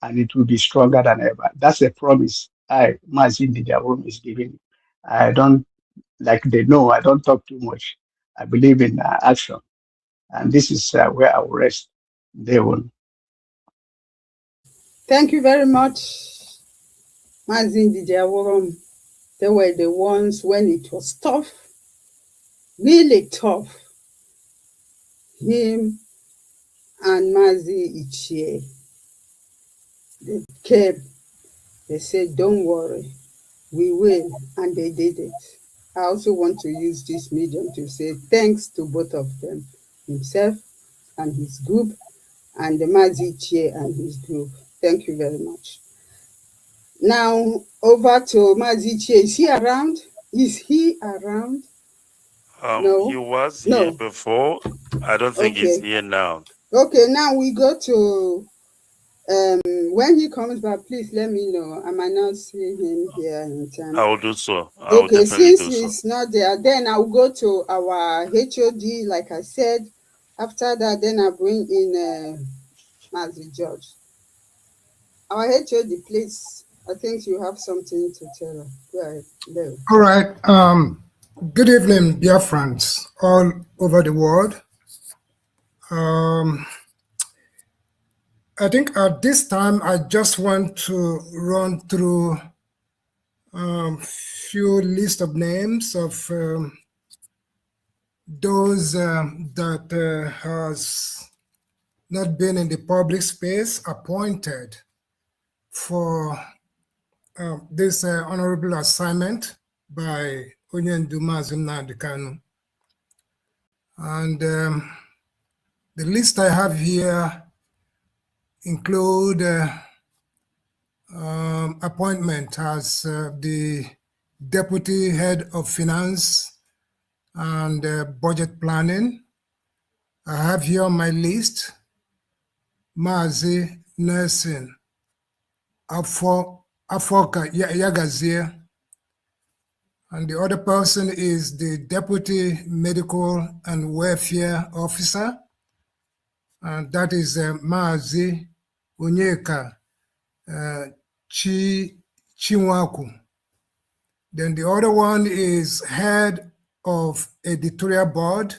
and it will be stronger than ever. That's a promise Mazin Dijarum is giving. I don't, like they know, I don't talk too much. I believe in action, and this is where I will rest. They will. Thank you very much, Mazin Dijarum. They were the ones when it was tough, really tough. Him and Mazi Ichie, they came, they said, don't worry, we will, and they did it. I also want to use this medium to say thanks to both of them, himself and his group, and the Mazi Ichie and his group. Thank you very much. Now, over to Mazi Ichie. Is he around? Is he around? No. He was here before. I don't think he's here now. Okay, now we go to when he comes back, please let me know. I might not see him here in time. I will do so. Okay, since he's not there, then I'll go to our HOD, like I said. After that, then I'll bring in Mazi George. Our HOD, please. I think you have something to tell us. Go ahead. There. All right. Good evening, dear friends all over the world. I think at this time, I just want to run through a few list of names of those that has not been in the public space appointed for this honorable assignment by Onyendu Nnamdi Kanu. And the list I have here include appointment as the Deputy Head of Finance and Budget Planning. I have here on my list Mazi Nelson Afoka Yagazie, and the other person is the Deputy Medical and Welfare Officer, and that is Mazi Onyeka Chinwaku. Then the other one is Head of Editorial Board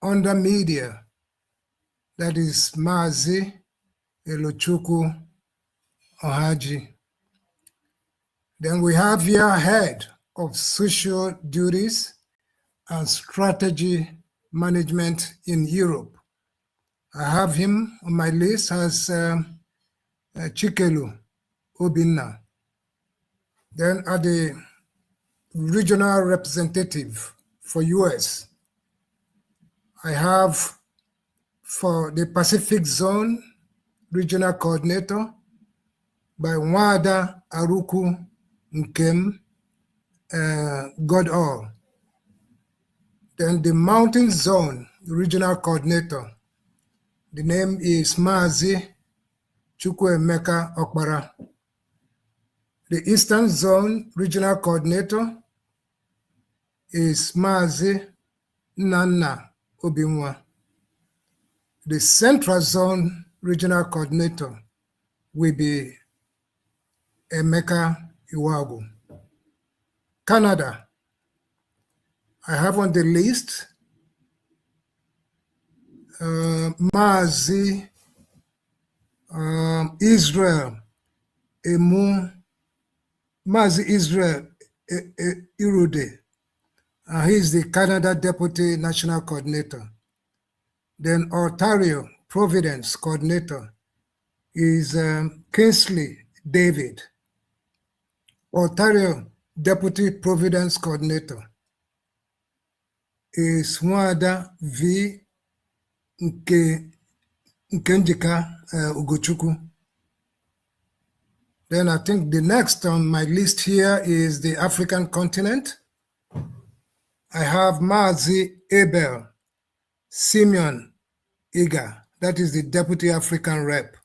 under Media, that is Mazi Elochukwu Ohaji. Then we have here Head of Social Duties and Strategy Management in Europe. I have him on my list as Chikelu Obinna. Then at the regional representative for US, I have for the Pacific Zone regional coordinator by Wada Aruku Nkem Godall. Then the Mountain Zone regional coordinator, the name is Mazi Chukwuemeka Okpara. The Eastern Zone Regional Coordinator is Mazi Nana Obinwa. The Central Zone Regional Coordinator will be Emeka Iwagu. Canada, I have on the list Mazi Israel Emu, Mazi Israel Irude. He is the Canada Deputy National Coordinator. Then Ontario Providence Coordinator is Kingsley David. Ontario Deputy Providence Coordinator is Nwada V. Nkenjika Ugochukwu. Then I think the next on my list here is the African continent. I have Mazi Abel Simeon Iga, that is the Deputy African Rep.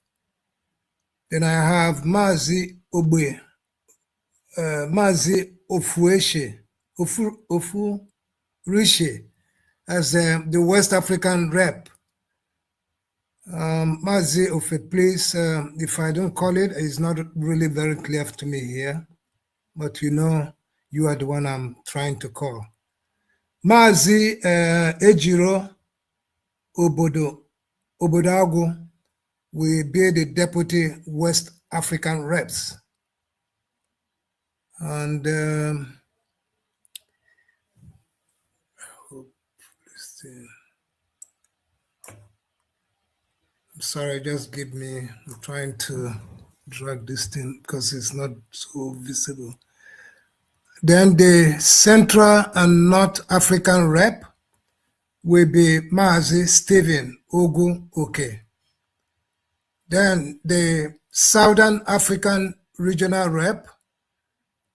Then I have Mazi Obwe, Mazi Ofueshe, Ofurishe as the West African Rep. Mazi Ofe, please, if I don't call it, it's not really very clear to me here, but you know, you are the one I'm trying to call. Mazi Ejiro Obodagu will be the Deputy West African Reps. And I'm sorry, just give me, I'm trying to drag this thing because it's not so visible. Then the Central and North African Rep will be Mazi Stephen Ogu Oke. Then the Southern African Regional Rep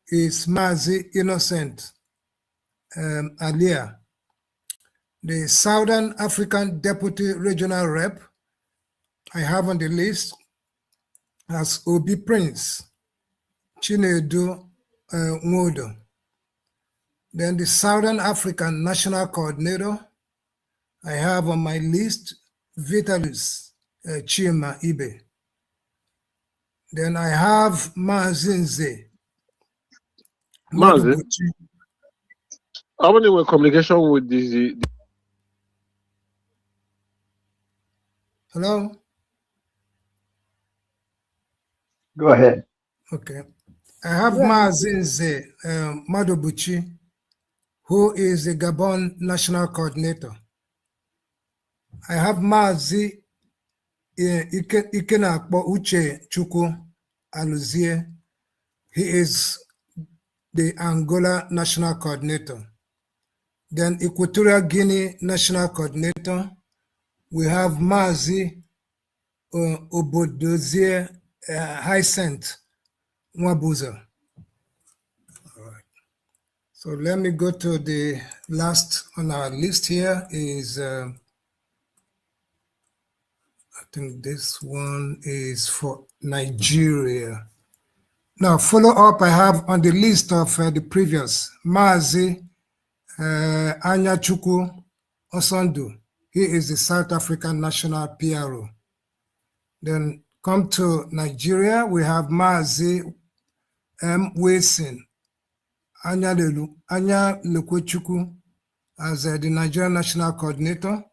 is Mazi Innocent Alia. The Southern African Deputy Regional Rep I have on the list as Obi Prince Chinedu Nwodo. Then the Southern African National Coordinator I have on my list Vitalis Chima Ibe. Then I have Mazinze. Mazi, how many were communication with the Hello? Go ahead. Okay. I have Mazinze Madobuchi, who is the Gabon National Coordinator. I have Mazi Ikenakpo Uche Chukwu Aluzie. He is the Angola National Coordinator. Then Equatorial Guinea National Coordinator, we have Mazi Obodozie Hyacinth Nwabuza. All right. So let me go to the last on our list here is, I think this one is for Nigeria. Now, follow up I have on the list of the previous, Mazi Anya Chukwu Osondu. He is the South African National PRO. Then come to Nigeria, we have Mazi M. Wilson Anya Lekwechukwu as the Nigerian National Coordinator.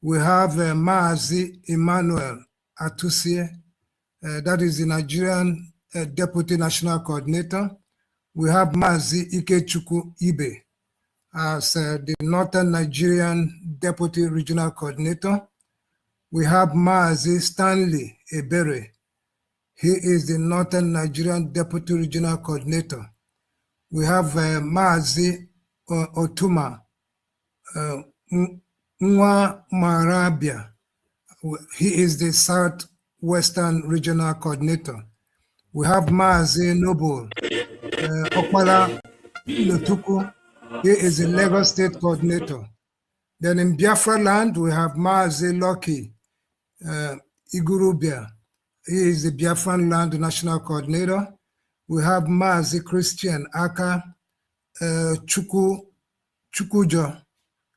We have Mazi Emmanuel Atusie, that is the Nigerian Deputy National Coordinator. We have Mazi Ikechukwu Ibe as the Northern Nigerian Deputy Regional Coordinator. We have Mazi Stanley Ebere. He is the Northern Nigerian Deputy Regional Coordinator. We have Mazi Otuma Nwa Marabia. He is the Southwestern Regional Coordinator. We have Mazi Noble Okpala Lotuku. He is the Lagos State Coordinator. Then in Biafra land, we have Mazi Loki Igurubia. He is the Biafran Land National Coordinator. We have Mazi Christian Aka Chukwu Chukwujo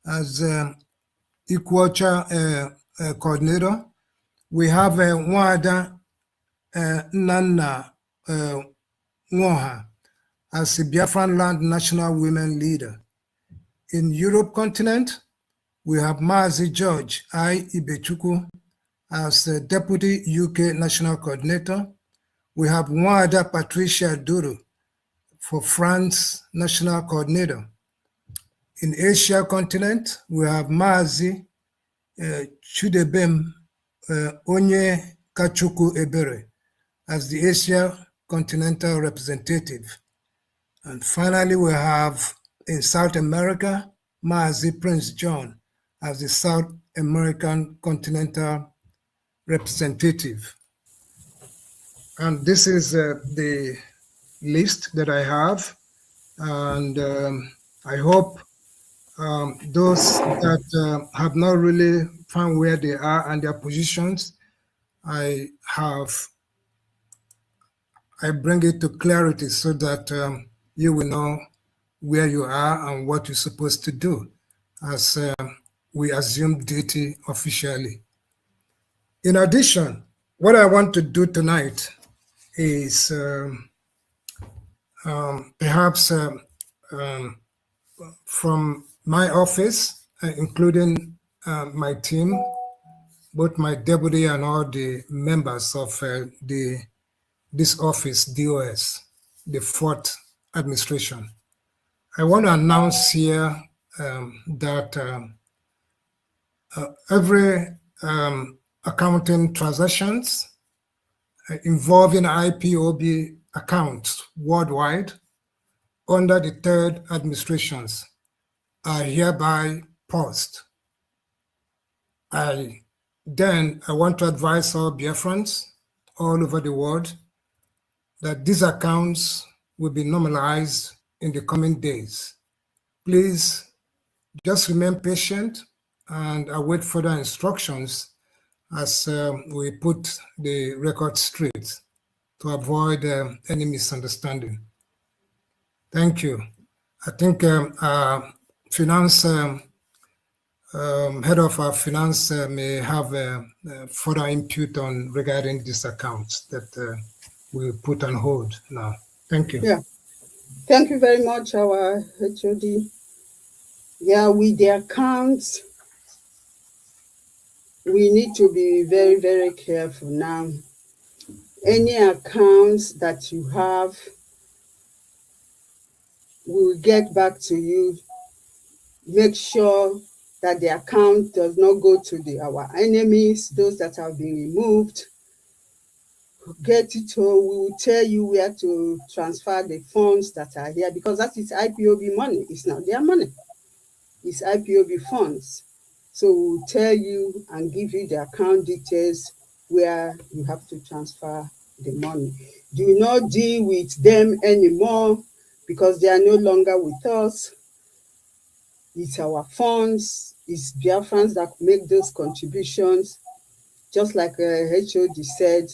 as Equator Coordinator. We have Nwada Nana Nwoha as the Biafran Land National Women Leader. In Europe continent, we have Mazi George I. Ibechukwu as the Deputy UK National Coordinator. We have Nwada Patricia Duru for France National Coordinator. In Asia continent, we have Mazi Chudebem Onye Kachukwu Ebere as the Asia Continental Representative. And finally, we have in South America, Mazi Prince John as the South American Continental Representative. And this is the list that I have. And I hope those that have not really found where they are and their positions, I bring it to clarity so that you will know where you are and what you're supposed to do as we assume duty officially. In addition, what I want to do tonight is perhaps from my office, including my team, both my deputy and all the members of this office, DOS, the 4th administration. I want to announce here that every accounting transactions involving IPOB accounts worldwide under the 3rd administrations are hereby paused. I want to advise all Biafrans all over the world that these accounts will be normalized in the coming days. Please just remain patient and await further instructions as we put the record straight to avoid any misunderstanding. Thank you. I think finance head of our finance may have further input on regarding these accounts that we put on hold now. Thank you. Yeah. Thank you very much, our HOD. Yeah, with the accounts, we need to be very, very careful now. Any accounts that you have, we'll get back to you. Make sure that the account does not go to our enemies, those that have been removed. Get it home. We will tell you where to transfer the funds that are here, because that is IPOB money. It's not their money. It's IPOB funds. So we'll tell you and give you the account details where you have to transfer the money. Do not deal with them anymore because they are no longer with us. It's our funds. It's Biafrans that make those contributions. Just like HOD said,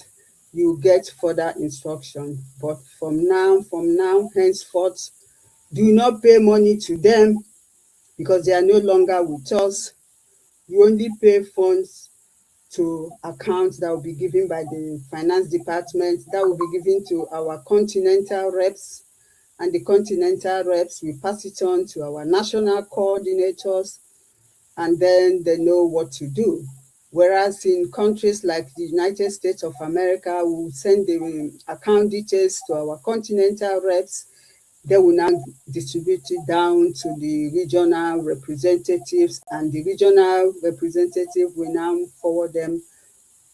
you get further instruction. But from now, henceforth, do not pay money to them because they are no longer with us. You only pay funds to accounts that will be given by the finance department, that will be given to our continental reps, and the continental reps will pass it on to our national coordinators, and then they know what to do. Whereas in countries like the United States of America, we will send the account details to our continental reps. They will now distribute it down to the regional representatives, and the regional representative will now forward them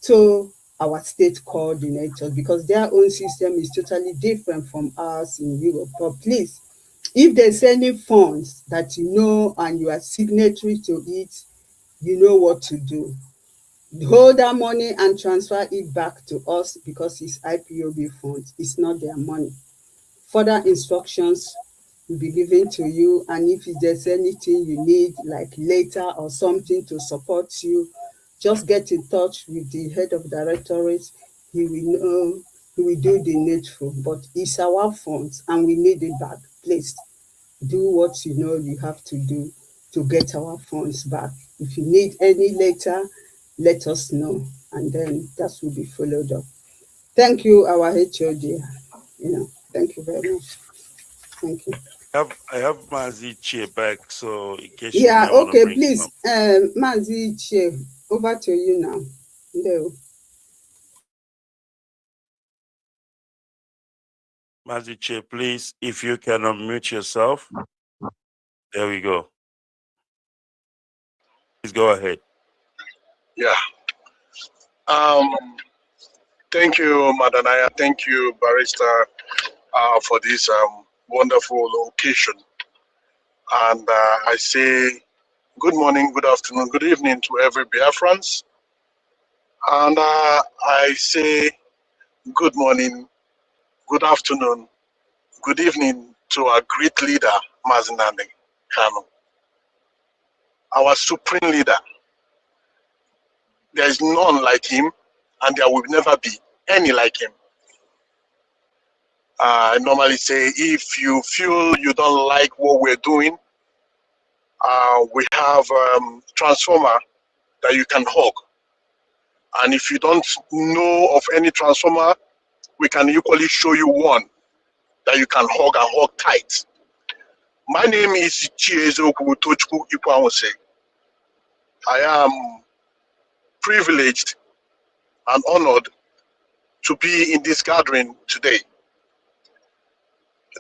to our state coordinators, because their own system is totally different from ours in Europe. But please, if there's any funds that you know and you are signatory to it, you know what to do. Hold that money and transfer it back to us because it's IPOB funds. It's not their money. Further instructions will be given to you, and if there's anything you need, like later or something to support you, just get in touch with the head of directorate. he will know, he will do the needful. But it's our funds and we need it back. Please do what you know you have to do to get our funds back. If you need any letter, let us know, and then that will be followed up. Thank you, our HOD. Thank you very much. Thank you. I have Mazi Chair back, so in case Yeah, you may want to okay, bring please, up. Mazi Chair, over to you now. No. Mazi Chair, please, if you can unmute yourself. There we go. Please go ahead. Yeah. Thank you, Madanaya. Thank you, Barrister, for this wonderful occasion. And I say good morning, good afternoon, good evening to every Biafrans. And I say good morning, good afternoon, good evening to our great leader, Mazinande Kanu, our supreme leader. There is none like him, and there will never be any like him. I normally say, if you feel you don't like what we're doing, we have transformer that you can hug. And if you don't know of any transformer, we can equally show you one that you can hug and hug tight. My name is Chiezoku Chukwu Di Ya. I am privileged and honored to be in this gathering today.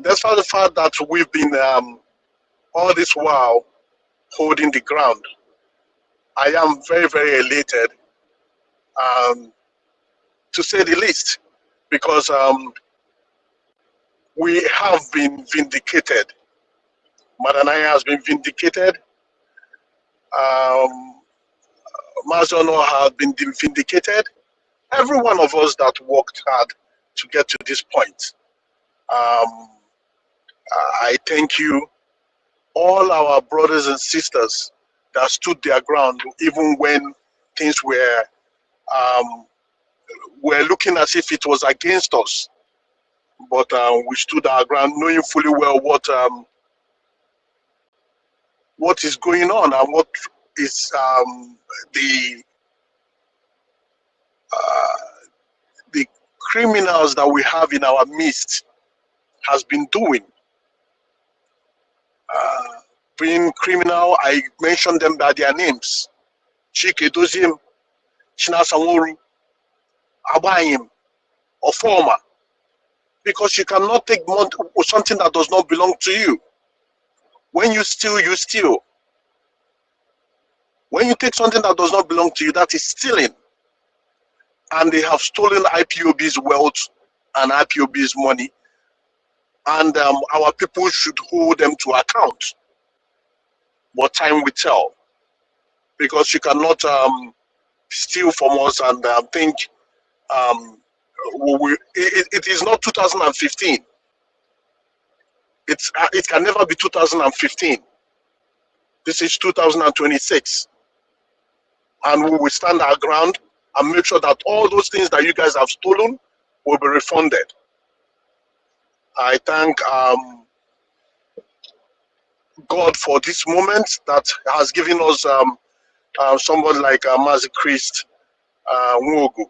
Despite the fact that we've been all this while holding the ground, I am very, very elated, to say the least, because we have been vindicated. Madanaya has been vindicated. Mazono has been vindicated. Every one of us that worked hard to get to this point. I thank you, all our brothers and sisters that stood their ground, even when things were looking as if it was against us. But we stood our ground, knowing fully well what is going on and what is the criminals that we have in our midst has been doing. Being criminal, I mentioned them by their names: Chike Dozim, Chinasamoru, Abayim, or Former. Because you cannot take something that does not belong to you. When you steal, you steal. When you take something that does not belong to you, that is stealing. And they have stolen IPOB's wealth and IPOB's money. And our people should hold them to account. But time will tell. Because you cannot steal from us and think it is not 2015. It can never be 2015. This is 2026. And we will stand our ground and make sure that all those things that you guys have stolen will be refunded. I thank God for this moment that has given us somebody like Mazi Christ Nwogu.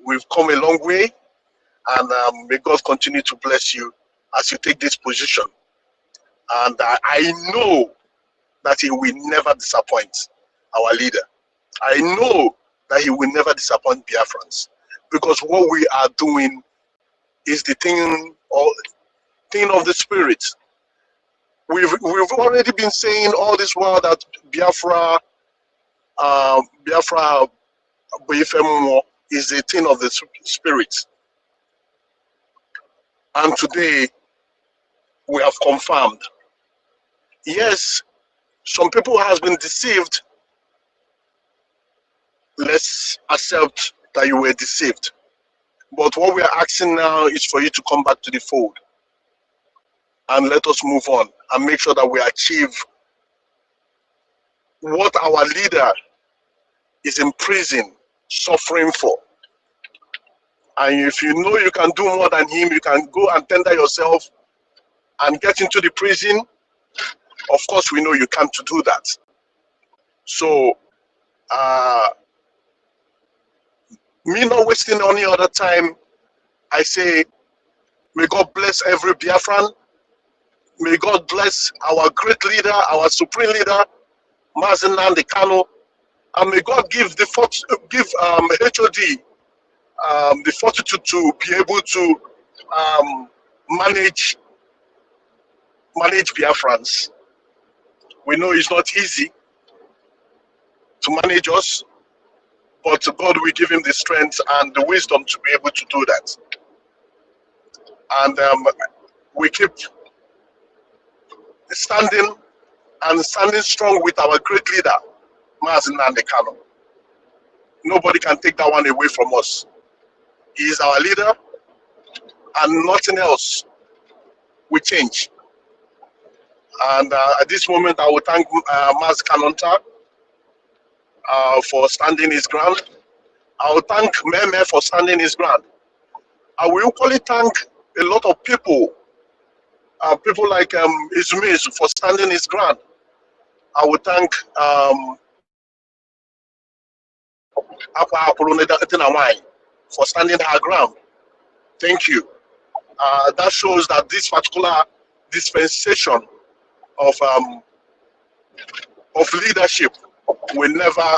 We've come a long way, and may God continue to bless you as you take this position. And I know that he will never disappoint our leader. I know that he will never disappoint Biafrans, because what we are doing is the thing of the spirit. We've already been saying all this while that Biafra is a thing of the spirit. And today we have confirmed. Yes, some people has been deceived. Let's accept that you were deceived. But what we are asking now is for you to come back to the fold and let us move on and make sure that we achieve what our leader is in prison suffering for. And if you know you can do more than him, you can go and tender yourself and get into the prison. Of course, we know you can't do that. So, me not wasting any other time, I say, may God bless every Biafran. May God bless our great leader, our supreme leader, Mazen Nnamdi Kanu, and may God give the HOD the fortitude to be able to manage Biafrans. We know it's not easy to manage us, but God will give him the strength and the wisdom to be able to do that. And we keep standing strong with our great leader, Mazen Nnamdi Kanu. Nobody can take that one away from us. He is our leader, and nothing else will change. And at this moment, I will thank Maz Kanonta for standing his ground. I will thank Meme for standing his ground. I will equally thank a lot of people, people like Ismail for standing his ground. I will thank Apa Apoloneda for standing her ground. Thank you. That shows that this particular dispensation of leadership will never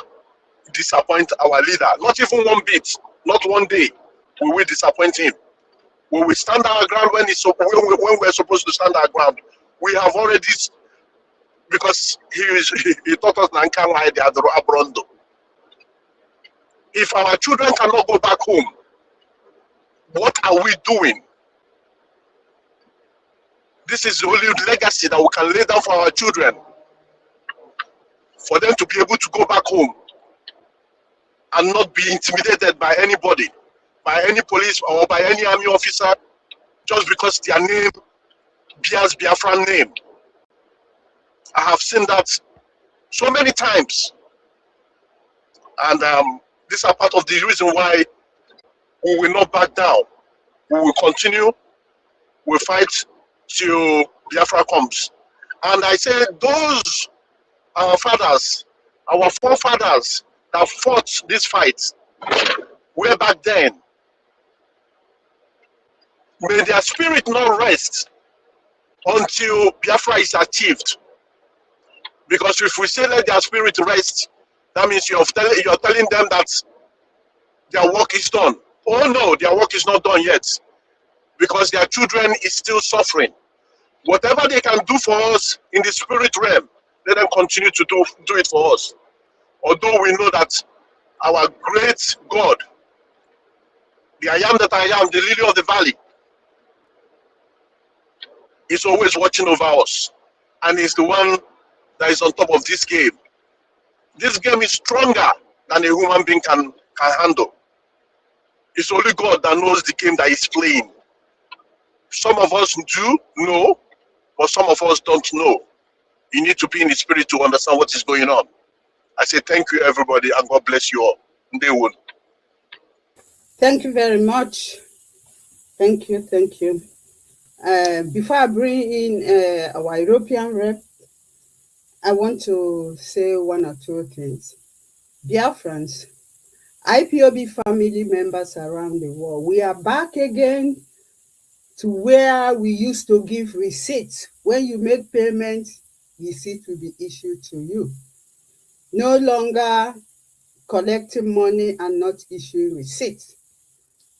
disappoint our leader. Not even one bit. Not one day we will disappoint him. We will stand our ground when we're supposed to stand our ground. We have already, because he taught us Nankanwa the Abrondo. If our children cannot go back home, what are we doing? This is the only legacy that we can lay down for our children, for them to be able to go back home and not be intimidated by anybody, by any police or by any army officer, just because their name bears Biafran name. I have seen that so many times, and these are part of the reason why we will not back down. We will continue. We'll fight till Biafra comes. And I say those our fathers, our forefathers that fought this fight way back then, may their spirit not rest until Biafra is achieved. Because if we say let their spirit rest, that means you're telling them that their work is done. Oh no, their work is not done yet, because their children is still suffering. Whatever they can do for us in the spirit realm, let them continue to do it for us. Although we know that our great God, the I am that I am, the lily of the valley, is always watching over us, and is the one that is on top of this game. This game is stronger than a human being can handle. It's only God that knows the game that he's playing. Some of us do know, but some of us don't know. You need to be in the spirit to understand what is going on. I say thank you, everybody, and God bless you all. They will. Thank you very much. Thank you, thank you. Before I bring in our European rep, I want to say one or two things. Biafrans, IPOB family members around the world, we are back again to where we used to give receipts. When you make payments, receipt will be issued to you. No longer collecting money and not issuing receipts.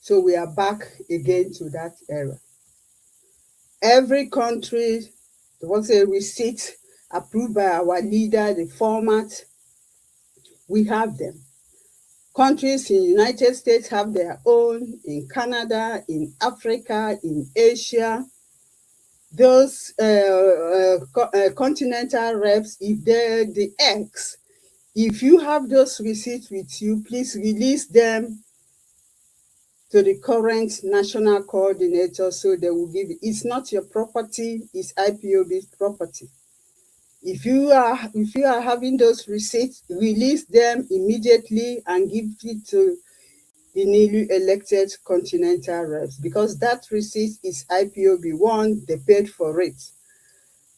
So we are back again to that era. Every country, there was a receipt approved by our leader, the format. We have them. Countries in the United States have their own, in Canada, in Africa, in Asia. Those continental reps, if they're the X, if you have those receipts with you, please release them to the current national coordinator so they will give it. It's not your property, it's IPOB's property. If you are having those receipts, release them immediately and give it to the newly elected continental reps, because that receipt is IPOB1, they paid for it.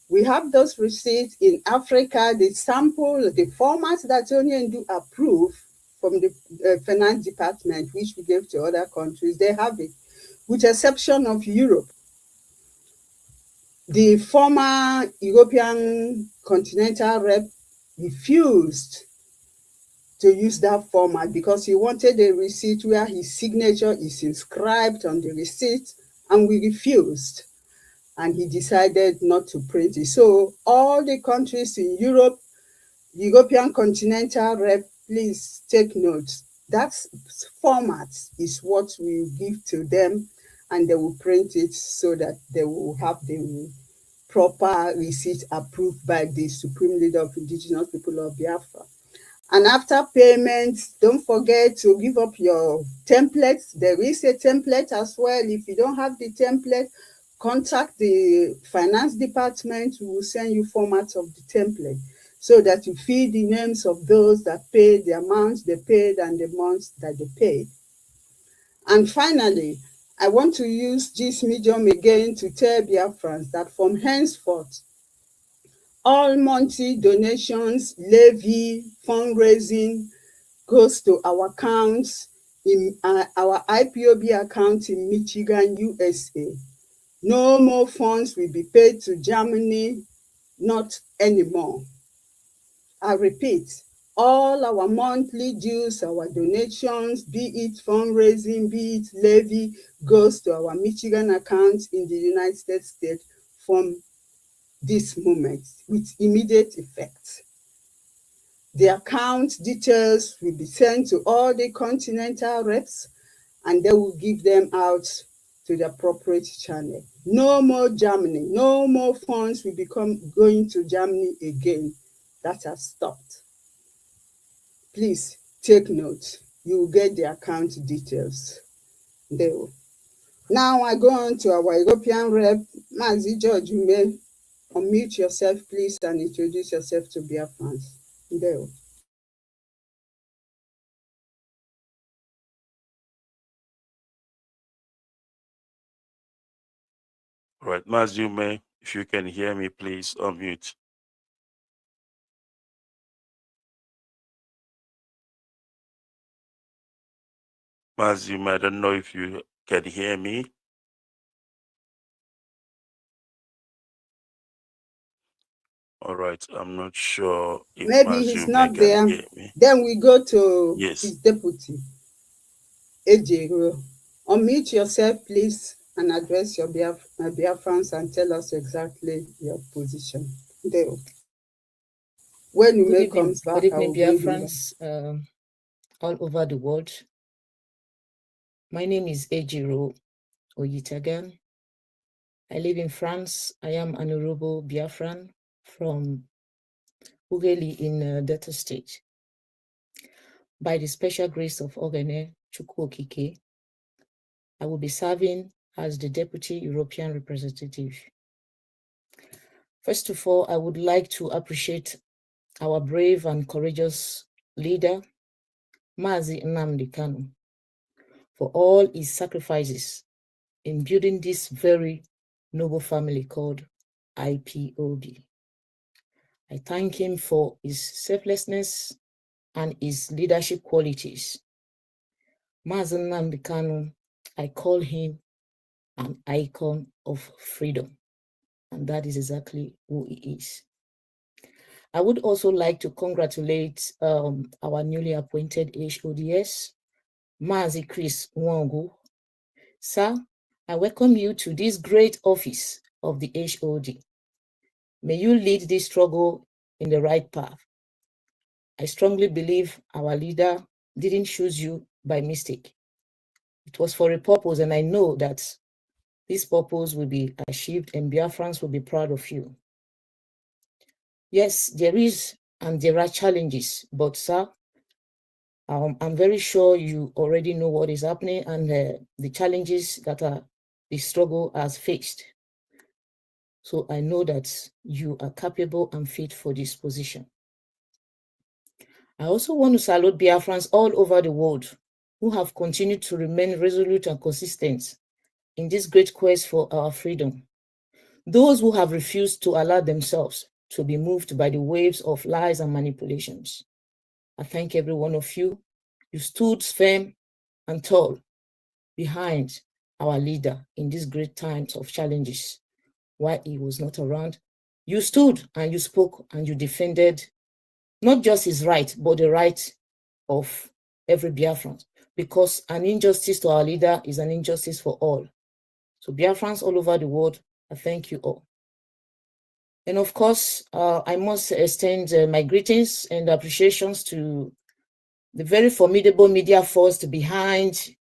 We have those receipts in Africa, the sample, the format that Onyendu approved from the finance department, which we gave to other countries, they have it, with exception of Europe. The former European continental rep refused to use that format because he wanted a receipt where his signature is inscribed on the receipt, and we refused. And he decided not to print it. So all the countries in Europe, European continental rep, please take note. That format is what we give to them, and they will print it so that they will have the proper receipt approved by the Supreme Leader of Indigenous People of Biafra. And after payment, don't forget to give up your templates. There is a template as well. If you don't have the template, contact the finance department. We will send you formats of the template so that you fill the names of those that paid, the amounts they paid, and the months that they paid. And finally, I want to use this medium again to tell Biafrans that from henceforth, all monthly donations, levy, fundraising goes to our accounts in our IPOB account in Michigan, USA. No more funds will be paid to Germany, not anymore. I repeat, all our monthly dues, our donations, be it fundraising, be it levy, goes to our Michigan account in the United States from this moment with immediate effect. The account details will be sent to all the continental reps, and they will give them out to the appropriate channel. No more Germany, no more funds will become going to Germany again. That has stopped. Please take note. You will get the account details. There. Now I go on to our European rep, Mazi George. You may unmute yourself, please, and introduce yourself to Biafrans. There. All right, Mazume, if you can hear me, please unmute. Mazume, I don't know if you can hear me. All right, I'm not sure if Maybe he's Mazume not can there. hear me. Then we go to Yes. his deputy, Ejiro. Unmute yourself, please, and address your Biafrans and tell us exactly your position. There. When you may comes back, Good I will evening, bring him back. Biafrans all over the world. My name is Ejiro Oyitagan. I live in France. I am an Urobo Biafran from Ugeli in Delta State. By the special grace of Ogene Chukwu Di Ya, I will be serving as the Deputy European Representative. First of all, I would like to appreciate our brave and courageous leader, Mazi Nnamdi Kanu, for all his sacrifices in building this very noble family called IPOB. I thank him for his selflessness and his leadership qualities. Mazi Nnamdi Kanu, I call him an icon of freedom, and that is exactly who he is. I would also like to congratulate our newly appointed HODS, Mazi Chris Nwangu. Sir, I welcome you to this great office of the HOD. May you lead this struggle in the right path. I strongly believe our leader didn't choose you by mistake. It was for a purpose, and I know that this purpose will be achieved and Biafrans will be proud of you. Yes, there is and there are challenges, but sir, I'm very sure you already know what is happening and the challenges that the struggle has faced. So I know that you are capable and fit for this position. I also want to salute Biafrans all over the world who have continued to remain resolute and consistent in this great quest for our freedom. Those who have refused to allow themselves to be moved by the waves of lies and manipulations. I thank every one of you. You stood firm and tall behind our leader in these great times of challenges. While he was not around, you stood and you spoke and you defended not just his right, but the right of every Biafran, because an injustice to our leader is an injustice for all. So Biafrans all over the world, I thank you all. And of course, I must extend my greetings and appreciations to the very formidable media force behind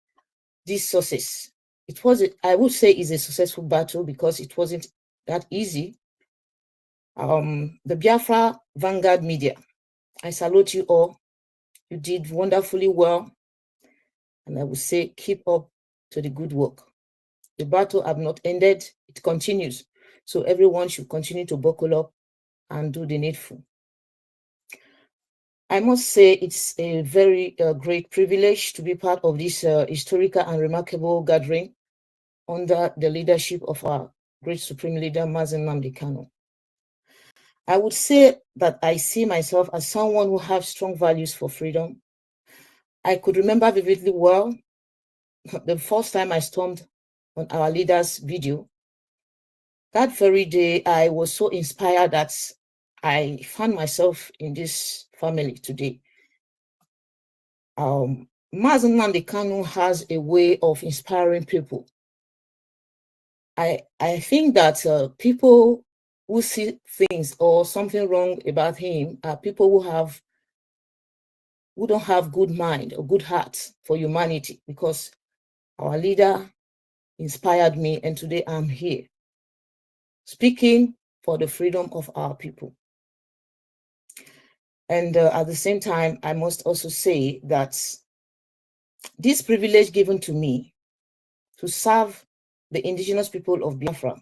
this success. It was, I would say, is a successful battle because it wasn't that easy. The Biafra Vanguard Media, I salute you all. You did wonderfully well. And I would say, keep up to the good work. The battle has not ended, it continues. So everyone should continue to buckle up and do the needful. I must say it's a very great privilege to be part of this historical and remarkable gathering under the leadership of our great Supreme Leader, Mazi Nnamdi Kanu. I would say that I see myself as someone who has strong values for freedom. I could remember vividly well the first time I stormed on our leader's video. That very day, I was so inspired that I found myself in this family today. Mazi Nnamdi Kanu has a way of inspiring people. I think that people who see things or something wrong about him are people who don't have good mind or good heart for humanity, because our leader inspired me, and today I'm here speaking for the freedom of our people. And at the same time, I must also say that this privilege given to me to serve the indigenous people of Biafra,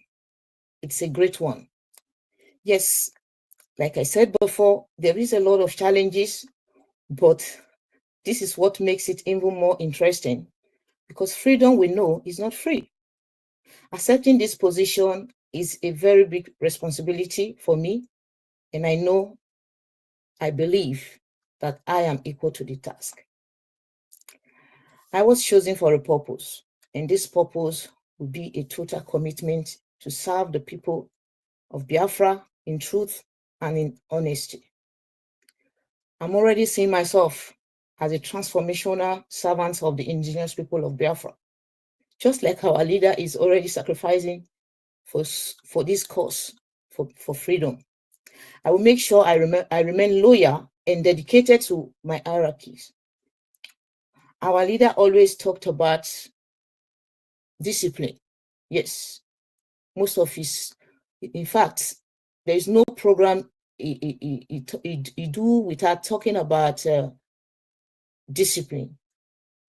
it's a great one. Yes, like I said before, there is a lot of challenges, but this is what makes it even more interesting, because freedom, we know, is not free. Accepting this position is a very big responsibility for me, and I believe that I am equal to the task. I was chosen for a purpose, and this purpose will be a total commitment to serve the people of Biafra in truth and in honesty. I'm already seeing myself as a transformational servant of the indigenous people of Biafra, just like our leader is already sacrificing for this cause, for freedom. I will make sure I remain loyal and dedicated to my hierarchies. Our leader always talked about discipline. Yes, most of his, in fact, there is no program he do without talking about discipline.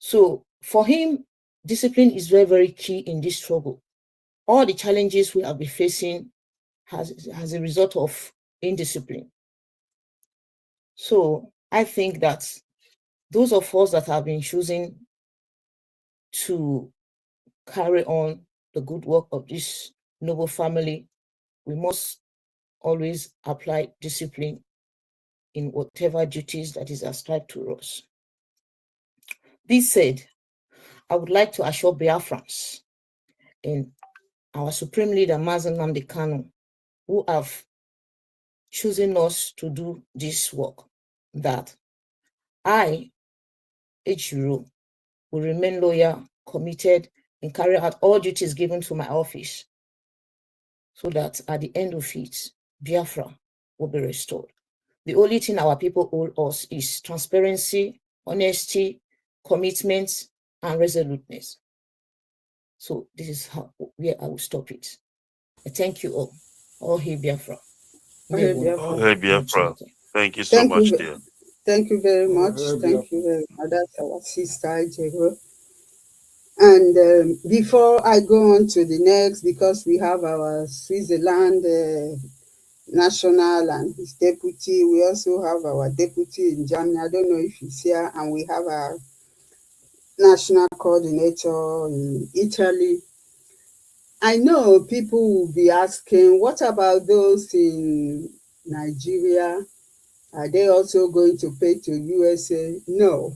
So for him, discipline is very, very key in this struggle. All the challenges we have been facing as a result of indiscipline. So I think that those of us that have been choosing to carry on the good work of this noble family, we must always apply discipline in whatever duties that is ascribed to us. This said, I would like to assure Biafrans and our Supreme Leader, Mazi Nnamdi Kanu, who have chosen us to do this work, that I, Ejiro, will remain loyal, committed, and carry out all duties given to my office, so that at the end of it, Biafra will be restored. The only thing our people owe us is transparency, honesty, commitment, and resoluteness. So this is where I will stop it. I thank you all. All hail Biafra. Hey, Biafra. Hey, Biafra. Thank you so much, dear. Thank you very much. Thank you very much. That's our sister, Ejiro. And before I go on to the next, because we have our Switzerland national and his deputy, we also have our deputy in Germany. I don't know if he's here, and we have our national coordinator in Italy. I know people will be asking, what about those in Nigeria? Are they also going to pay to USA? No.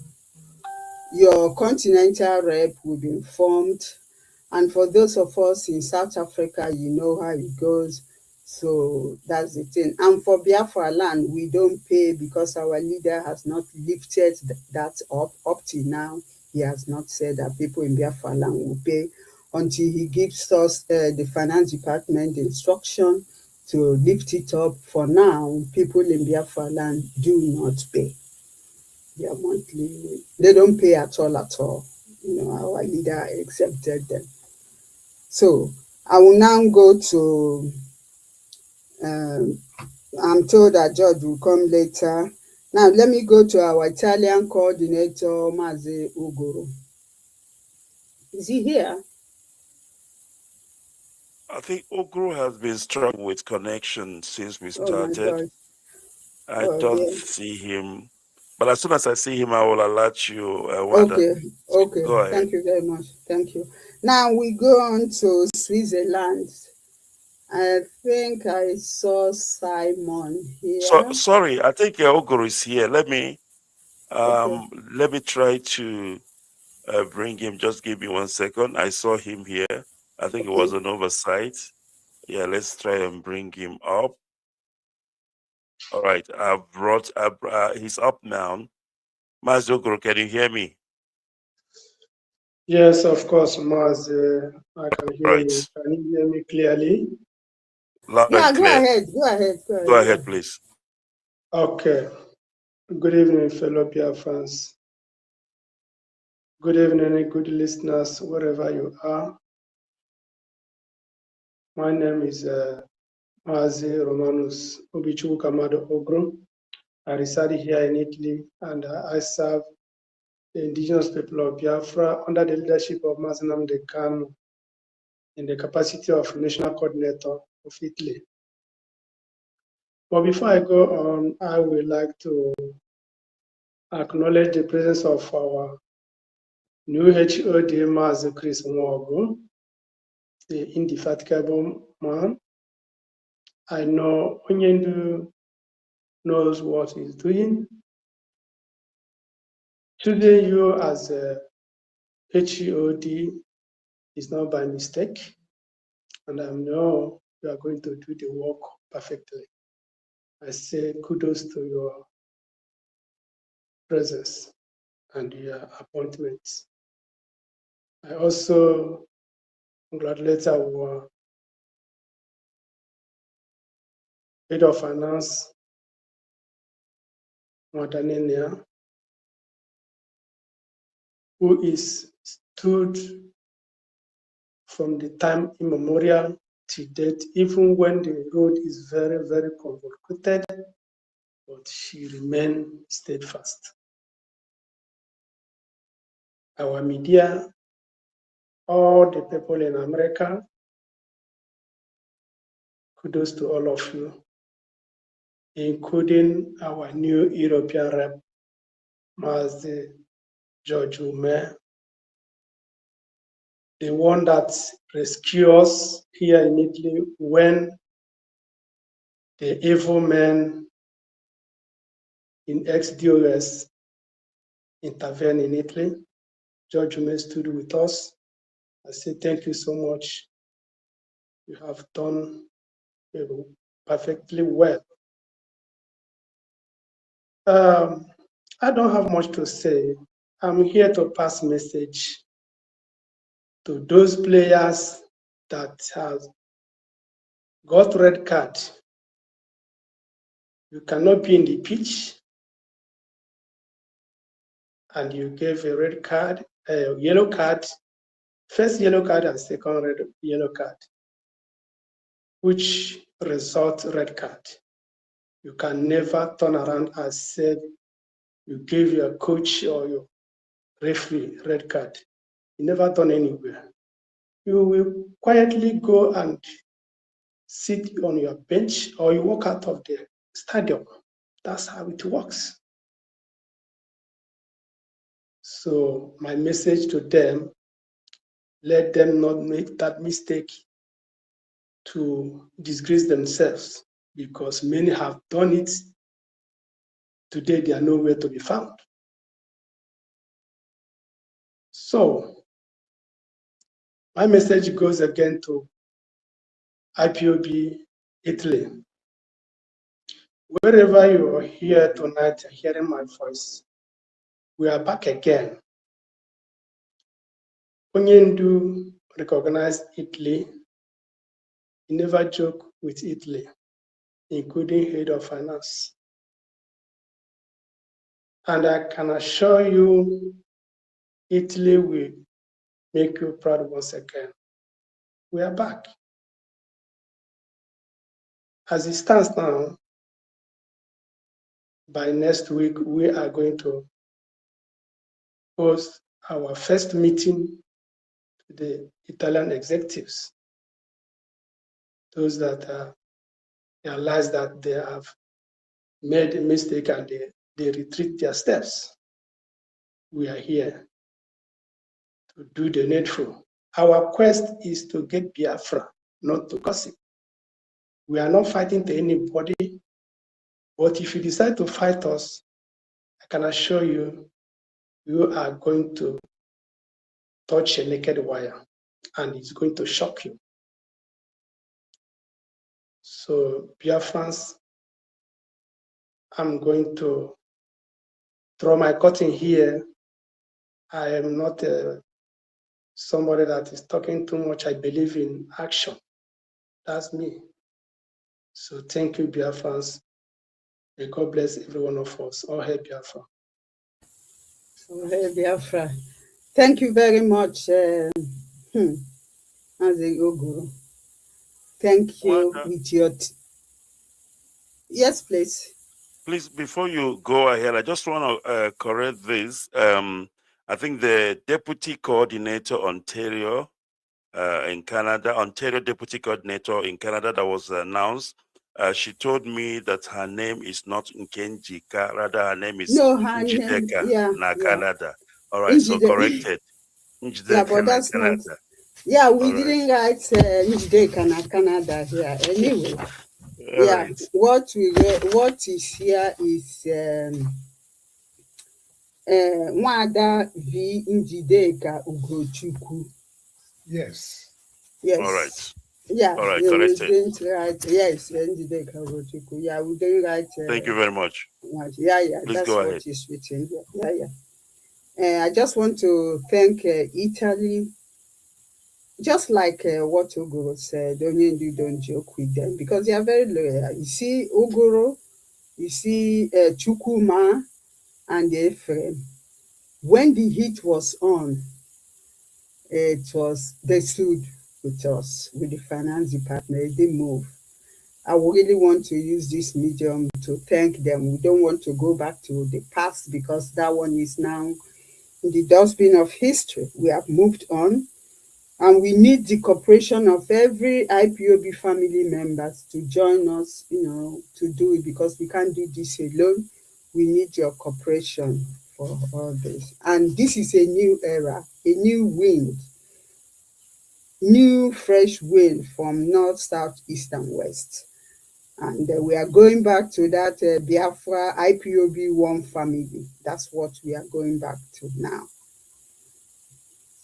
Your continental rep will be informed. And for those of us in South Africa, you know how it goes. So that's the thing. And for Biafra land, we don't pay because our leader has not lifted that up till now. He has not said that people in Biafra land will pay until he gives us the finance department the instruction to lift it up. For now, people in Biafra land do not pay their monthly. They don't pay at all. You know, our leader accepted them. So I will now go to, I'm told that George will come later. Now let me go to our Italian coordinator, Mazi Uguru. Is he here? I think Ogru has been struggling with connection since we started. Oh my God. I don't see him, but as soon as I see him, I will alert you. Okay. Go ahead. Thank you very much. Thank you. Now we go on to Switzerland. I think I saw Simon here. Sorry, I think Ogru is here. Let me try to bring him. Just give me 1 second. I saw him here. I think it was an oversight. Yeah, let's try and bring him up. All right, he's up now. Mazogro, can you hear me? Yes, of course, Maz. I can hear you. Can you hear me clearly? Loud and clear. Go ahead, please. Okay. Good evening, fellow Biafrans. Good evening, good listeners, wherever you are. My name is Mazi Romanus Obichukwu Kamado Ogro. I reside here in Italy, and I serve the indigenous people of Biafra under the leadership of Mazi Nnamdi Kanu in the capacity of National Coordinator of Italy. But before I go on, I would like to acknowledge the presence of our new HOD, Mazi Chris Nwogu, the indefatigable man. I know Onyendu knows what he's doing. Choosing you as a HOD is not by mistake, and I know you are going to do the work perfectly. I say kudos to your presence and your appointments. I also congratulate our head of finance, Madanenia, who is stood from the time immemorial to date, even when the road is very, very complicated, but she remained steadfast. Our media, all the people in America, kudos to all of you, including our new European rep, Mazi George Ume, the one that rescued us here in Italy when the evil men in ex-DOS intervened in Italy. George Ume stood with us. I say thank you so much. You have done perfectly well. I don't have much to say. I'm here to pass message to those players that have got red card. You cannot be in the pitch and you gave a red card, a yellow card, first yellow card and second yellow card, which result red card. You can never turn around and say you gave your coach or your referee red card. you never done anywhere. You will quietly go and sit on your bench or you walk out of the stadium. That's how it works. So my message to them, let them not make that mistake to disgrace themselves, because many have done it. Today they are nowhere to be found. So my message goes again to IPOB Italy. Wherever you are here tonight hearing my voice, we are back again. Onyendu recognized Italy. He never joke with Italy, including head of finance. And I can assure you, Italy will make you proud once again. We are back. As it stands now, by next week, we are going to host our first meeting with the Italian executives. Those that realize that they have made a mistake and they retreat their steps. We are here to do the needful. Our quest is to get Biafra, not to gossip. We are not fighting to anybody, but if you decide to fight us, I can assure you, you are going to touch a naked wire and it's going to shock you. So, Biafrans, I'm going to throw my curtain here. I am not somebody that is talking too much. I believe in action. That's me. So thank you, Biafrans. May God bless every one of us. All hail Biafra. All hail Biafra. Thank you very much, Aze Oguru. Thank you with your... Yes, please. Please, before you go ahead, I just want to correct this. I think the Deputy Coordinator Ontario in Canada, Ontario Deputy Coordinator in Canada that was announced, she told me that her name is not Nkenjika, rather her name is Njideka na Canada. All right, so corrected. Yeah, but that's not... Yeah, we didn't write Njideka na Canada here anyway. Yeah, what is here is Nwada V. Njideka Ugochukwu. Yes. Yes. All right. Yeah. All right, yeah, corrected. we didn't write. Yes, Njideka Ugochukwu. Yeah, we didn't write. Thank you very much. Yeah, Please that's go what ahead. is written here. Yeah. I just want to thank Italy. Just like what Ogoro said, don't joke with them because they are very loyal. You see Ogoro, you see Chukwuma and Ephraim. When the heat was on, they stood with us, with the finance department. They moved. I really want to use this medium to thank them. We don't want to go back to the past because that one is now in the dustbin of history. We have moved on. And we need the cooperation of every IPOB family members to join us, to do it because we can't do this alone. We need your cooperation for all this. And this is a new era, a new wind, new fresh wind from north, south, east, and west. And we are going back to that Biafra IPOB one family. That's what we are going back to now.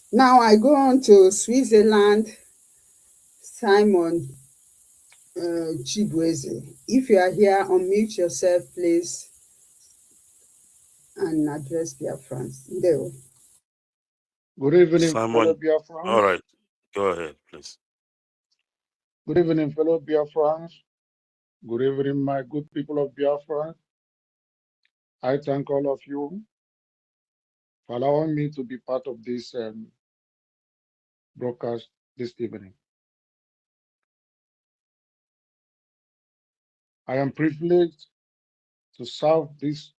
Now I go on to Switzerland. Simon Chibueze. If you are here, unmute yourself, please, and address Biafrans. There. Good evening, fellow Simon. Biafrans. All right, go ahead, please. Good evening, fellow Biafrans. Good evening, my good people of Biafra. I thank all of you for allowing me to be part of this broadcast this evening. I am privileged to serve this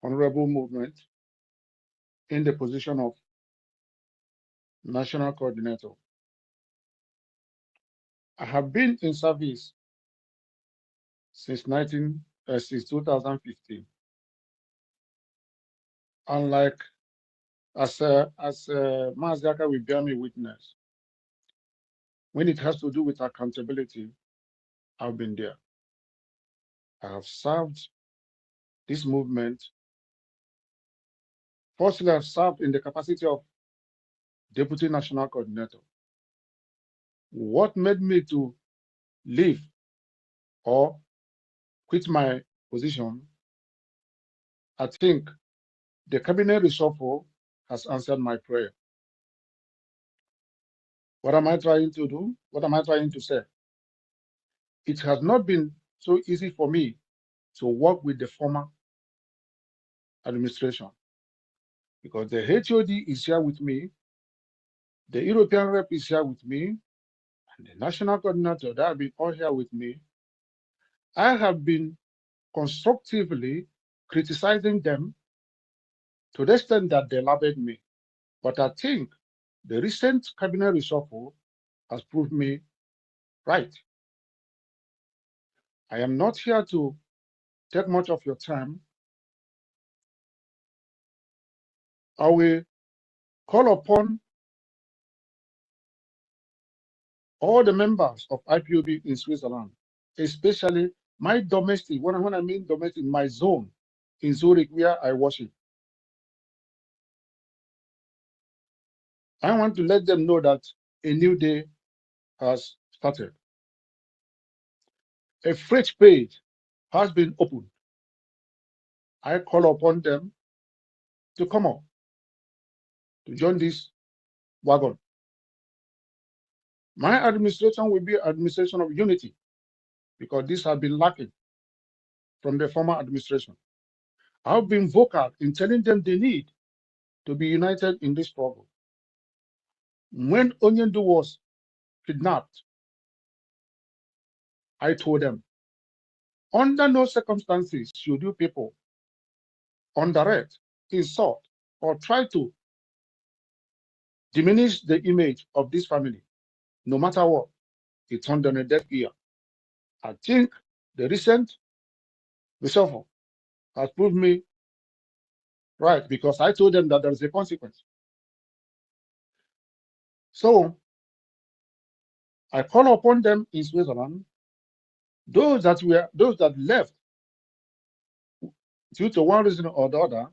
honorable movement in the position of National Coordinator. I have been in service since 2015. Unlike as Mazaka will bear me witness, when it has to do with accountability, I've been there. I have served this movement. Firstly, I've served in the capacity of Deputy National Coordinator. What made me to leave or quit my position, I think the cabinet reshuffle has answered my prayer. What am I trying to do? What am I trying to say? It has not been so easy for me to work with the former administration because the HOD is here with me, the European rep is here with me, and the national coordinator that have been all here with me. I have been constructively criticizing them to the extent that they labeled me. But I think the recent cabinet reshuffle has proved me right. I am not here to take much of your time. I will call upon all the members of IPOB in Switzerland, especially my domestic, when I mean domestic, my zone in Zurich where I worship. I want to let them know that a new day has started. A fresh page has been opened. I call upon them to come up, to join this wagon. My administration will be administration of unity because this has been lacking from the former administration. I've been vocal in telling them they need to be united in this struggle. When Onyendu was kidnapped, I told them, under no circumstances should you people underrate, insult, or try to diminish the image of this family. No matter what, it turned on a deaf ear. I think the recent reshuffle has proved me right because I told them that there is a consequence. So I call upon them in Switzerland, those that left due to one reason or the other.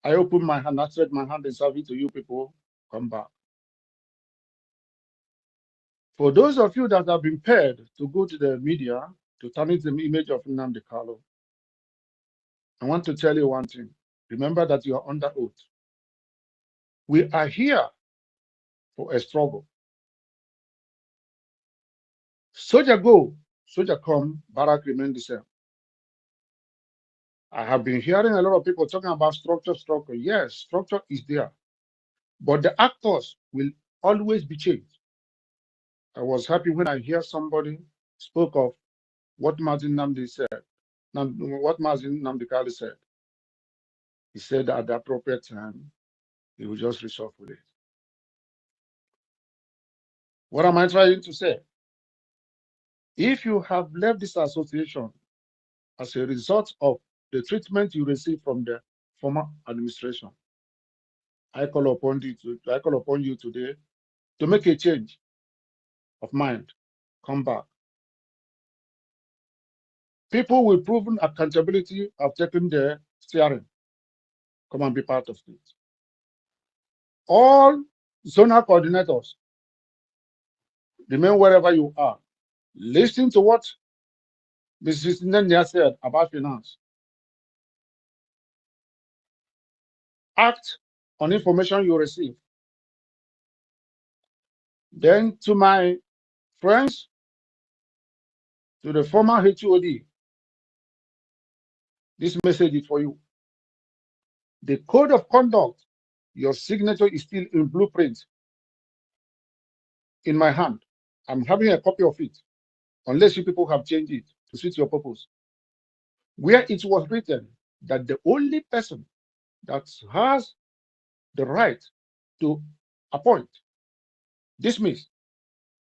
I open my hand, I stretch my hand in service to you people, come back. For those of you that have been paid to go to the media to tarnish the image of Nnamdi Kanu, I want to tell you one thing. Remember that you are under oath. We are here for a struggle. Soldier go, soldier come, barrack remain the same. I have been hearing a lot of people talking about structure. Yes, structure is there, but the actors will always be changed. I was happy when I hear somebody spoke of what Martin Nnamdi said, what Martin Nnamdi Kanu said. He said that at the appropriate time, he will just reshuffle it. What am I trying to say? If you have left this association as a result of the treatment you received from the former administration, I call upon you today to make a change of mind. Come back. People with proven accountability have taken their steering. Come and be part of it. All zonal coordinators, remain wherever you are. Listen to what Mrs. Nenya said about finance. Act on information you receive. Then to my friends, to the former HOD, this message is for you. The code of conduct, your signature is still in blueprint in my hand. I'm having a copy of it, unless you people have changed it to suit your purpose. Where it was written that the only person that has the right to appoint, dismiss,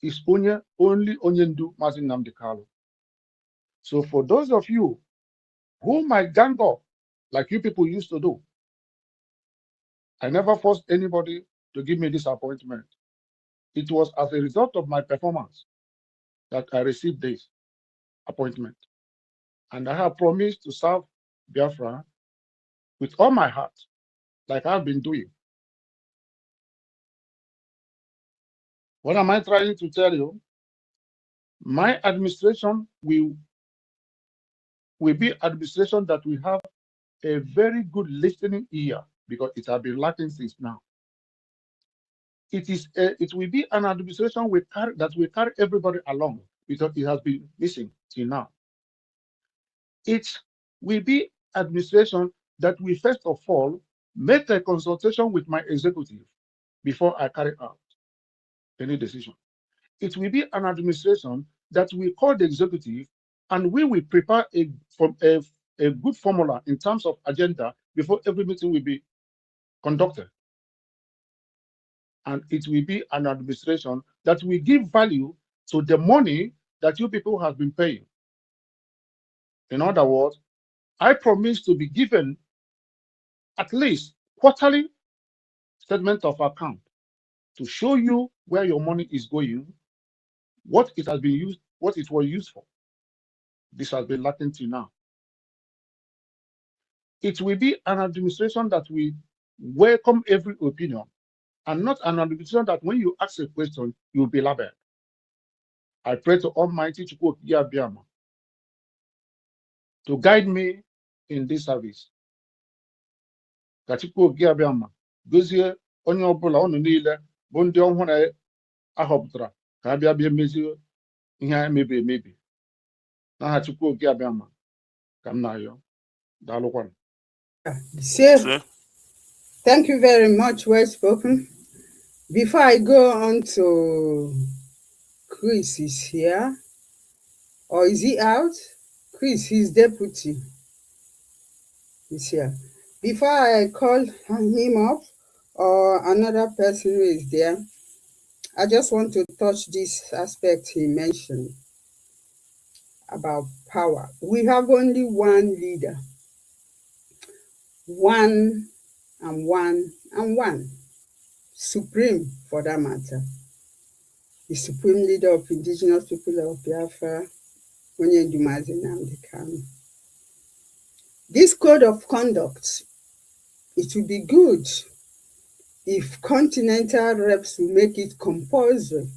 is only Onyendu Mazin Nnamdi Kanu. So for those of you who might gang up like you people used to do, I never forced anybody to give me this appointment. It was as a result of my performance that I received this appointment. And I have promised to serve Biafra with all my heart, like I've been doing. What am I trying to tell you? My administration will be administration that will have a very good listening ear, because it has been lacking since now. It will be an administration that will carry everybody along, because it has been missing till now. It will be administration that will first of all make a consultation with my executive before I carry out any decision. It will be an administration that will call the executive, and we will prepare a good formula in terms of agenda before every meeting will be conducted. And it will be an administration that will give value to the money that you people have been paying. In other words, I promise to be given at least quarterly statement of account to show you where your money is going, what it has been used, what it was used for. This has been lacking till now. It will be an administration that will welcome every opinion, and not an administration that when you ask a question, you will be labeled. I pray to Almighty Chukwu Di Ya to guide me in this service. Ka Chukwu Di Ya gozie onye ọbụla unu niile bụ ndị ọhụrụ ahọpụtara ka abịa mezie ihe a mebiri emebi. N'aha Chukwu Di Ya ka m na-ayọ. Daalụkwanụ. Thank you very much, well spoken. Before I go on to Chris is here, or is he out? Chris, his deputy, is here. Before I call him up, or another person who is there, I just want to touch this aspect he mentioned about power. We have only one leader, one and one and one, supreme for that matter. The supreme leader of indigenous people of Biafra, Onyendu Nnamdi Kanu. This code of conduct, it would be good if continental reps will make it compulsory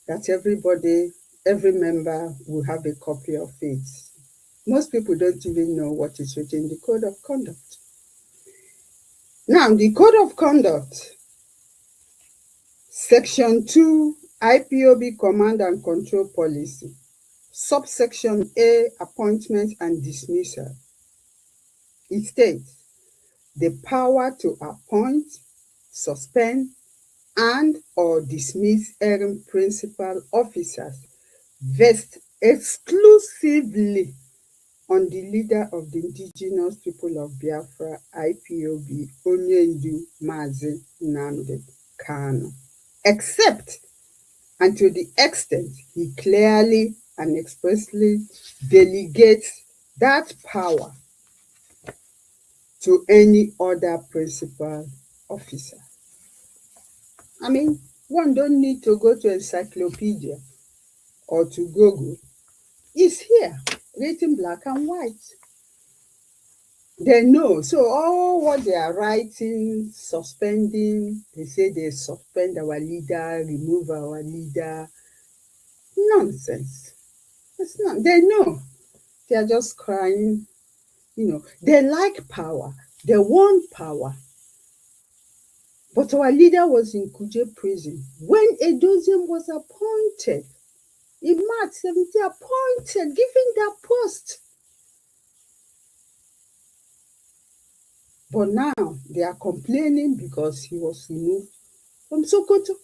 that every member will have a copy of it. Most people don't even know what is written in the code of conduct. Now, the code of conduct, Section 2, IPOB Command and Control Policy, subsection A, appointment and dismissal. It states, the power to appoint, suspend, and or dismiss errant principal officers vests exclusively on the leader of the indigenous people of Biafra, IPOB, Onyendu Nnamdi Kanu, except and to the extent he clearly and expressly delegates that power to any other principal officer. I mean, one don't need to go to encyclopedia or to Google. It's here, written black and white. They know. So all what they are writing, suspending, they say they suspend our leader, remove our leader. Nonsense. It's not. They know. They are just crying. They like power. They want power. But our leader was in Kuje prison when Edoziem was appointed. In March 17, appointed, given that post. But now they are complaining because he was removed from Sokoto.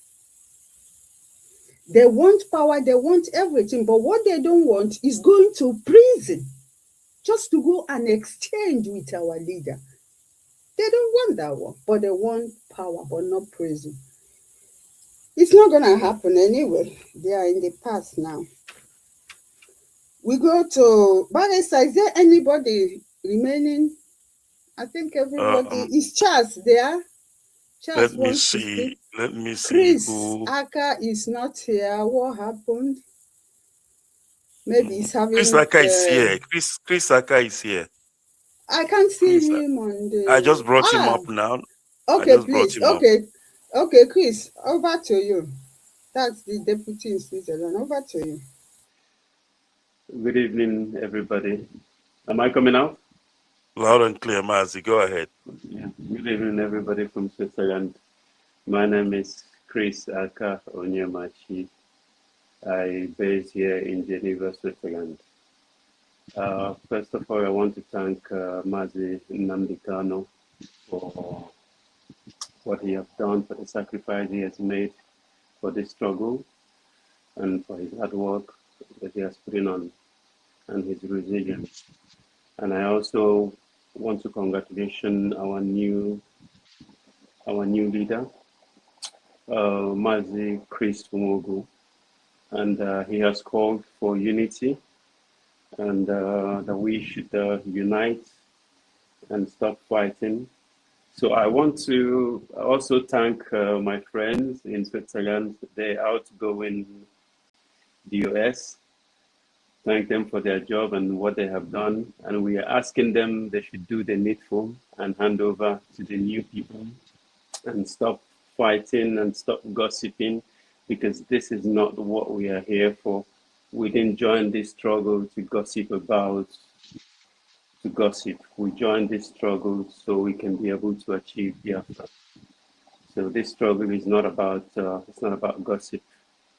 They want power, they want everything, but what they don't want is going to prison just to go and exchange with our leader. They don't want that one, but they want power, but not prison. It's not going to happen anyway. They are in the past now. We go to Barrister. Is there anybody remaining? I think everybody is Charles there. Charles Let me wants to see. speak. Let me see Chris who. Aka is not here. What happened? Maybe he's having. Chris Aka is here. Chris Aka is here. I can't see him on the. I just brought him up now. Okay, please. Okay, Chris, over to you. That's the deputy in Switzerland. Over to you. Good evening, everybody. Am I coming out? Loud and clear, Mazi. Go ahead. Yeah. Good evening, everybody from Switzerland. My name is Chris Aka Onyemachi. I base here in Geneva, Switzerland. First of all, I want to thank Mazi Nnamdi for what he has done, for the sacrifice he has made for this struggle, and for his hard work that he has put in on, and his resilience. And I also want to congratulate our new leader, Mazi Chris Fumogu, and he has called for unity, and that we should unite and stop fighting. So I want to also thank my friends in Switzerland, the outgoing DOS. Thank them for their job and what they have done. And we are asking them they should do the needful and hand over to the new people and stop fighting and stop gossiping, because this is not what we are here for. We didn't join this struggle to gossip. We joined this struggle so we can be able to achieve Biafra. So this struggle is not about gossip.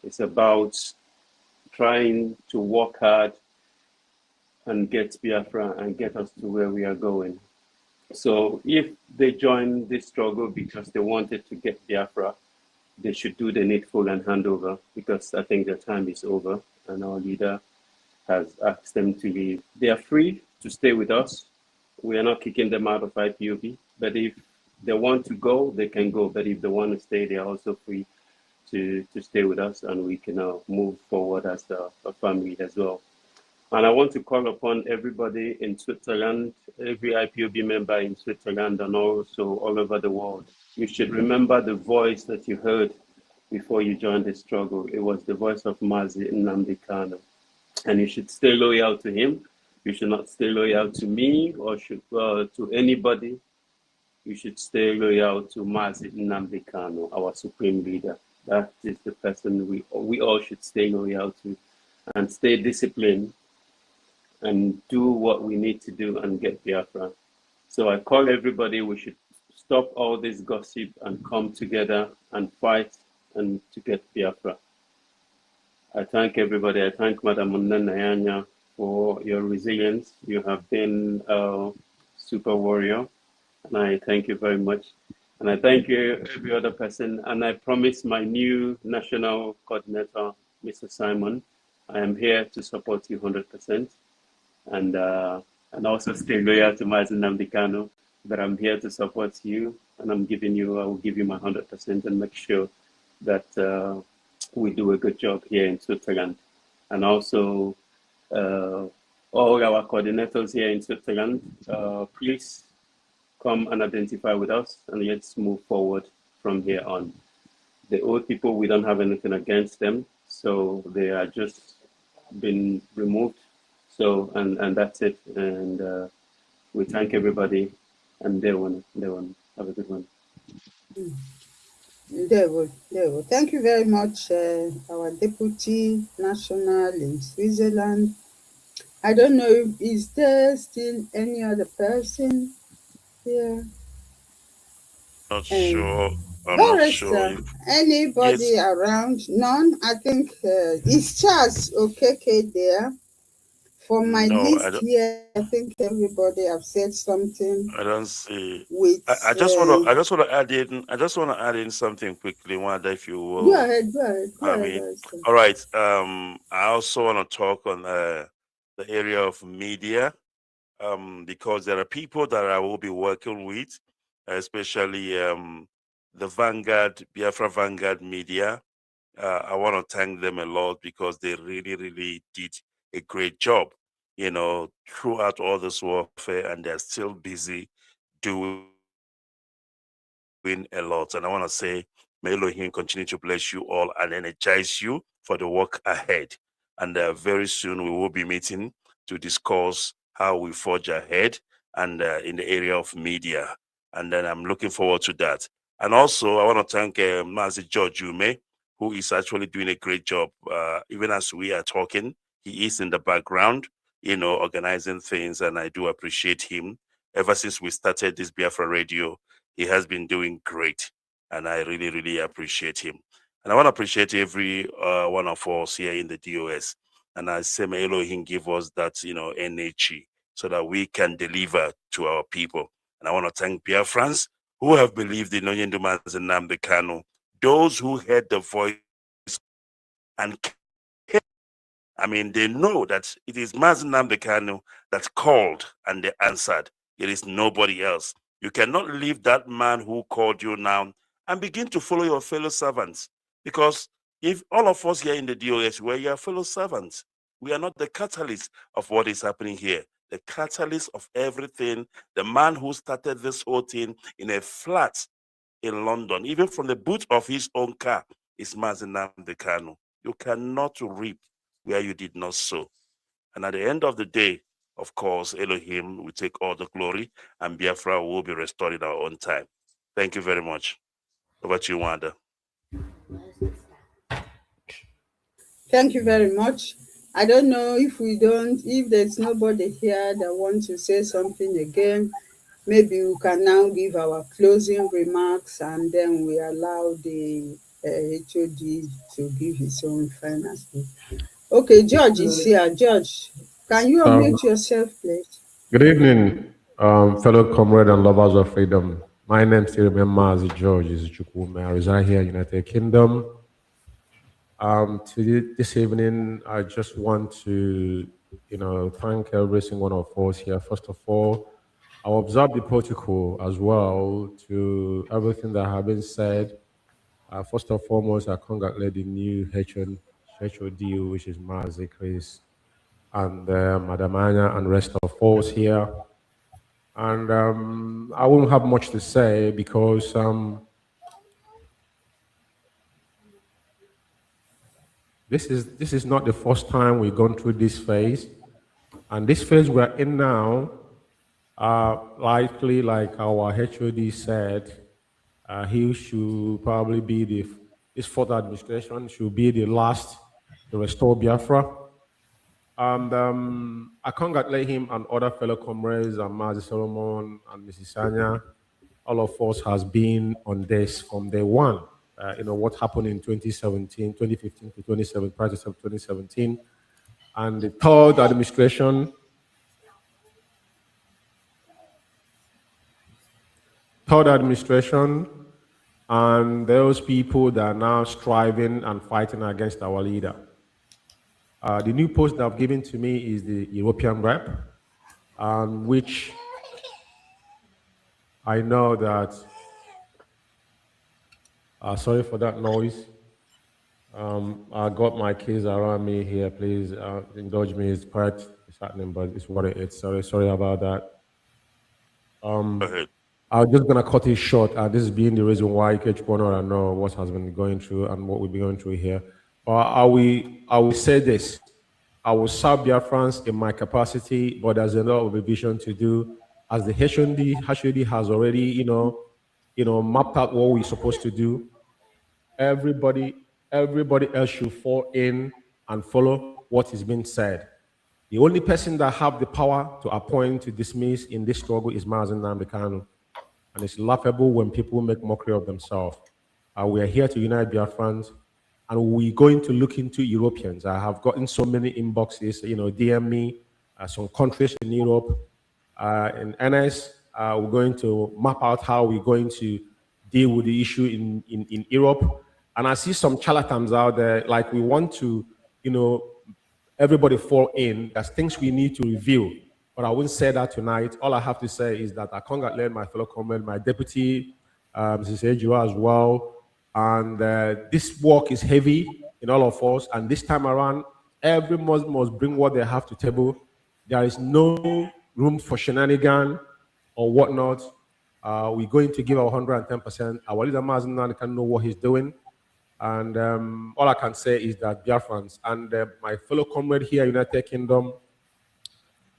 It's about trying to work hard and get Biafra and get us to where we are going. So if they join this struggle because they wanted to get Biafra, they should do the needful and hand over, because I think their time is over and our leader has asked them to leave. They are free to stay with us. We are not kicking them out of IPOB, but if they want to go, they can go. But if they want to stay, they are also free to stay with us, and we can now move forward as a family as well. And I want to call upon everybody in Switzerland, every IPOB member in Switzerland and also all over the world. You should remember the voice that you heard before you joined the struggle. It was the voice of Mazi Nnamdi Kanu. And you should stay loyal to him. You should not stay loyal to me or to anybody. You should stay loyal to Mazi Nnamdi Kanu, our supreme leader. That is the person we all should stay loyal to, and stay disciplined and do what we need to do and get Biafra. So I call everybody, we should stop all this gossip and come together and fight and to get Biafra. I thank everybody. I thank Madam Nayanya for your resilience. You have been a super warrior, and I thank you very much. And I thank you, every other person. And I promise my new national coordinator, Mr. Simon, I am here to support you 100%. And also stay loyal to Mazi Nnamdi Kanu, but I'm here to support you, and I will give you my 100% and make sure that we do a good job here in Switzerland. And also all our coordinators here in Switzerland, please come and identify with us, and let's move forward from here on. The old people, we don't have anything against them, so they are just been removed. So, and that's it. And we thank everybody, and they want have a good one. There we go. Thank you very much, our deputy national in Switzerland. I don't know, is there still any other person here? Not sure. I'm not sure. Anybody around? None. I think is Charles Okeke there? For my list here, I think everybody have said something. I don't see. With I just want to add in. I just want to add in something quickly, Wanda, if you will. Go ahead. All right. I also want to talk on the area of media, because there are people that I will be working with, especially the Vanguard, Biafra Vanguard Media. I want to thank them a lot because they really, really did a great job, you know, throughout all this warfare, and they're still busy doing a lot. And I want to say, may Elohim continue to bless you all and energize you for the work ahead. And very soon we will be meeting to discuss how we forge ahead and in the area of media. And then I'm looking forward to that. And also, I want to thank Mazi George Ume, who is actually doing a great job. Even as we are talking, he is in the background, you know, organizing things, and I do appreciate him. Ever since we started this Biafra Radio, he has been doing great, and I really, really appreciate him. And I want to appreciate every one of us here in the DOS. And I say, may Elohim give us that, you know, energy so that we can deliver to our people. And I want to thank Biafrans who have believed in Onyendu Mazi Nnamdi Kanu, those who heard the voice and I mean, they know that it is Mazi Nnamdi Kanu that called and they answered. It is nobody else. You cannot leave that man who called you now and begin to follow your fellow servants. Because if all of us here in the DOS were your fellow servants, we are not the catalyst of what is happening here. The catalyst of everything, the man who started this whole thing in a flat in London, even from the boot of his own car, is Mazi Nnamdi Kanu. You cannot reap where you did not sow. And at the end of the day, of course, Elohim will take all the glory and Biafra will be restored in our own time. Thank you very much. Over to you, Wanda. Thank you very much. I don't know if there's nobody here that wants to say something again, maybe we can now give our closing remarks and then we allow the HOD to give his own final speech. Okay, George is here. George, can you unmute yourself, please? Good evening, fellow comrade and lovers of freedom. My name still remains George is Chukwu. I reside here in the United Kingdom. This evening, I just want to, thank every single one of us here. First of all, I'll observe the protocol as well to everything that has been said. First and foremost, I congratulate the new HOD, which is Mazi Chris, and Madam Anya and rest of us here. And I won't have much to say because this is not the first time we've gone through this phase. And this phase we're in now, likely, like our HOD said, he should probably be this fourth administration should be the last to restore Biafra. And I congratulate him and other fellow comrades, and Mazi Solomon and Mrs. Sanya. All of us has been on this from day one. What happened in 2017, 2015 to 2017, prior to 2017. And the third administration, and those people that are now striving and fighting against our leader. The new post that I've given to me is the European rep, which I know that, sorry for that noise. I got my kids around me here, please indulge me, it's quite happening, but it's what it is, sorry about that. I'm just gonna cut it short, this is being the reason why each corner I know what has been going through and what we've been going through here. I will say this, I will serve Biafrans in my capacity, but there's a lot of revision to do. As the HOD has already, mapped out what we're supposed to do. Everybody else should fall in and follow what is being said. The only person that have the power to appoint, to dismiss in this struggle is Mazi Nnamdi Kanu. And it's laughable when people make mockery of themselves. We are here to unite Biafrans, and we're going to look into Europeans. I have gotten so many inboxes, DM me, some countries in Europe. In NS, we're going to map out how we're going to deal with the issue in Europe. And I see some charlatans out there, like we want to, everybody fall in. There's things we need to review. But I wouldn't say that tonight. All I have to say is that I congratulate my fellow comrade, my Deputy Mrs. Ejua as well. And this work is heavy in all of us. And this time around, every must bring what they have to table. There is no room for shenanigan or whatnot. We're going to give our 110%. Our leader Mazinan can know what he's doing. And all I can say is that Biafrans and my fellow comrade here, United Kingdom,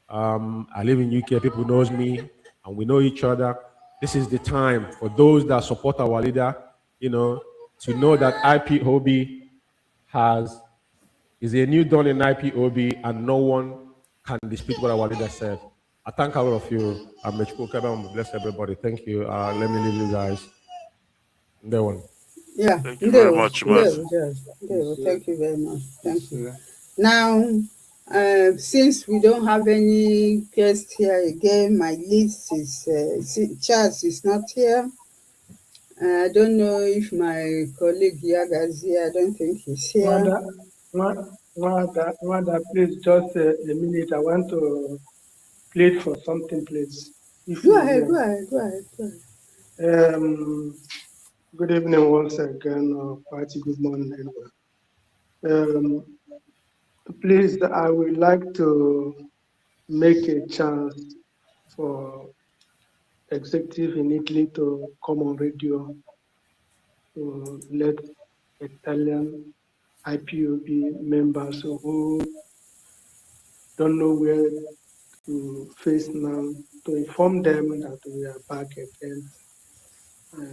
I live in UK, people knows me, and we know each other. This is the time for those that support our leader, you know, to know that IPOB is a new dawn in IPOB, and no one can dispute what our leader said. I thank all of you. I'm Chukwu. Bless everybody. Thank you. Let me leave you guys. That one. Yeah. Thank you very much, Mas. Thank you very much. Thank you. Now, since we don't have any guest here again, my list is Charles is not here. I don't know if my colleague Yaga is here. I don't think he's here. Wanda, please, just a minute. I want to plead for something, please. Go ahead. Good evening once again, party. Good morning, everyone. Please, I would like to make a chance for executive in Italy to come on radio to let Italian IPOB members who don't know where to face now, to inform them that we are back again,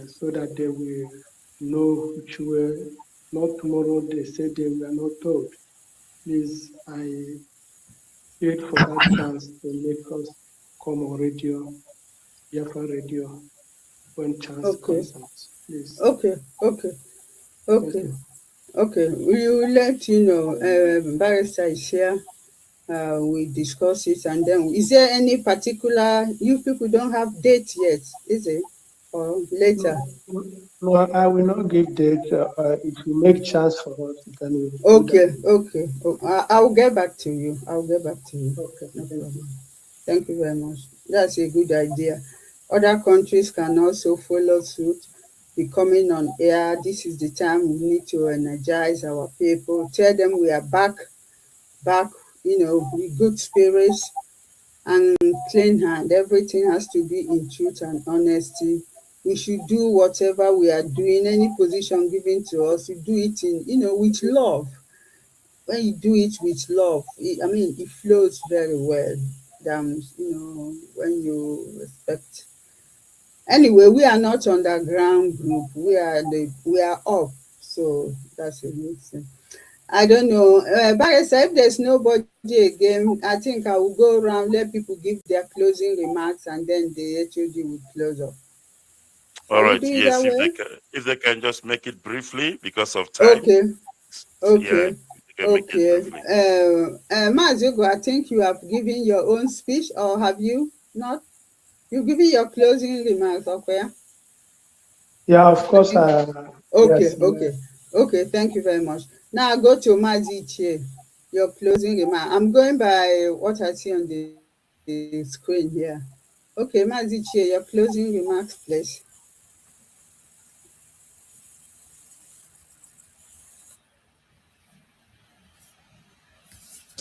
so that they will know which way. Not tomorrow, they say they were not told. Please, I wait for that chance to make us come on radio, Biafra radio, when chance comes out. Please. Okay. We will let you know. Barrister is here. We discuss it, and then is there any particular? You people don't have date yet, is it? Or later? No, I will not give date. If you make chance for us, then we will. Okay. I'll get back to you. Okay. No problem. Thank you very much. That's a good idea. Other countries can also follow suit, be coming on air. This is the time we need to energize our people. Tell them we are back, with good spirits and clean hand. Everything has to be in truth and honesty. We should do whatever we are doing, any position given to us, we do it with love. When you do it with love, it flows very well than, when you respect. Anyway, we are not underground group. We are up. So that's a good thing. I don't know. Barrister, if there's nobody again, I think I will go around, let people give their closing remarks, and then the HOD will close up. All right. Yes, if they can just make it briefly because of time. Okay. Mazugo, I think you have given your own speech, or have you not? You've given your closing remarks, okay? Yeah, of course. Okay. Thank you very much. Now I go to Mazi Che, your closing remark. I'm going by what I see on the screen here. Okay, Mazi Che, your closing remarks, please.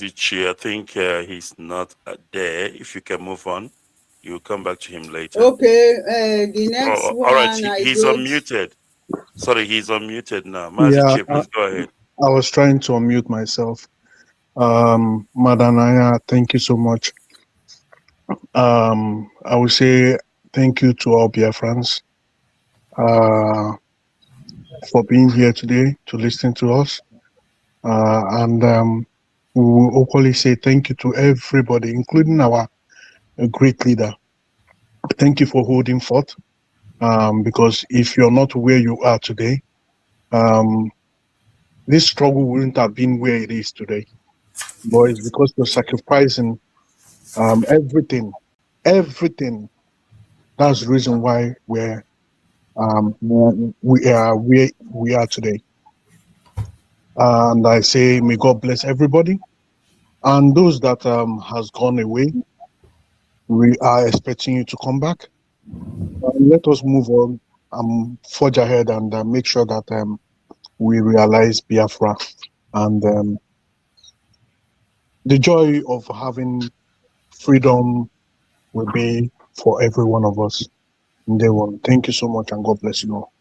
I think he's not there. If you can move on, you'll come back to him later. Okay, the next one. All right, he's unmuted. Sorry, he's unmuted now. Maziche, please go ahead. I was trying to unmute myself. Madam Naya, thank you so much. I would say thank you to all Biafrans for being here today to listen to us. And we will equally say thank you to everybody, including our great leader. Thank you for holding forth. Because if you're not where you are today, this struggle wouldn't have been where it is today. But it's because you're sacrificing everything. That's the reason why we are where we are today. And I say, may God bless everybody. And those that has gone away, we are expecting you to come back. Let us move on forge ahead and make sure that we realize Biafra and the joy of having freedom will be for every one of us in day one. Thank you so much and God bless you all.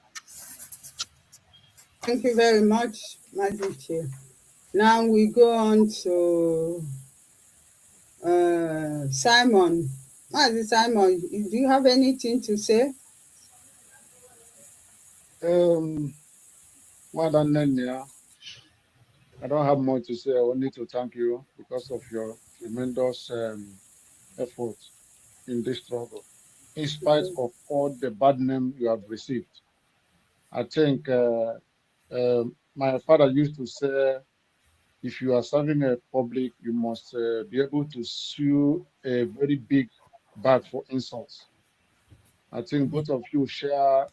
Thank you very much, Magic. Now we go on to Simon. Simon, do you have anything to say? Madam Nenya, I don't have much to say. I only to thank you because of your tremendous effort in this struggle, in spite of all the bad name you have received. I think my father used to say, if you are serving a public, you must be able to sew a very big bag for insults. I think both of you share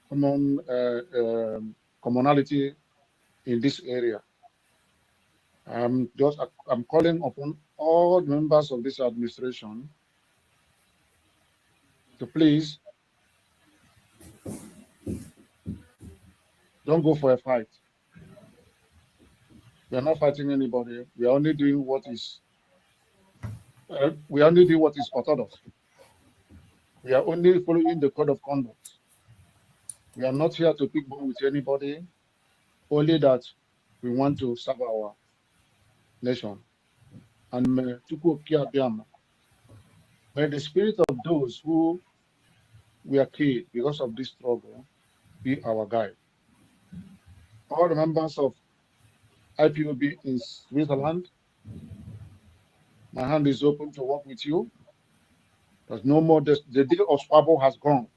common commonality in this area. I'm calling upon all members of this administration to please don't go for a fight. We are not fighting anybody. We are only doing what is orthodox. We are only following the code of conduct. We are not here to pick bone with anybody, only that we want to serve our nation. And may Chukwu Di Ya, may the spirit of those who were killed because of this struggle be our guide. All the members of IPOB in Switzerland, my hand is open to work with you. There's no more, the day of squabble has gone.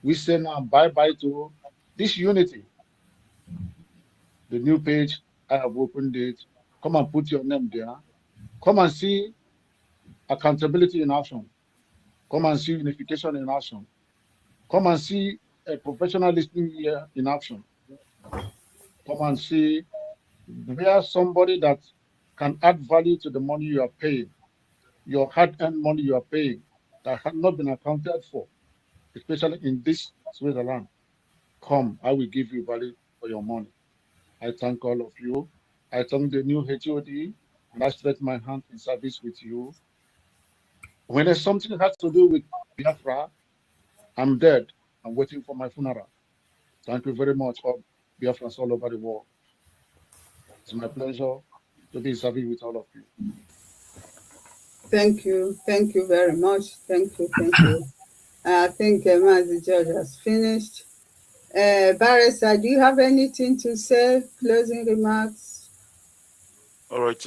We say now bye-bye to this unity. The new page, I have opened it. Come and put your name there. Come and see accountability in action. Come and see unification in action. Come and see a professional listening here in action. Come and see where somebody that can add value to the money you are paying, your hard-earned money you are paying, that had not been accounted for, especially in this Switzerland. Come, I will give you value for your money. I thank all of you. I thank the new HOD, and I stretch my hand in service with you. When there's something that has to do with Biafra, I'm dead. I'm waiting for my funeral. Thank you very much, all Biafrans all over the world. It's my pleasure to be serving with all of you. Thank you. Thank you very much. Thank you. Thank you. I think Mazi George has finished. Barrister, do you have anything to say? Closing remarks? All right.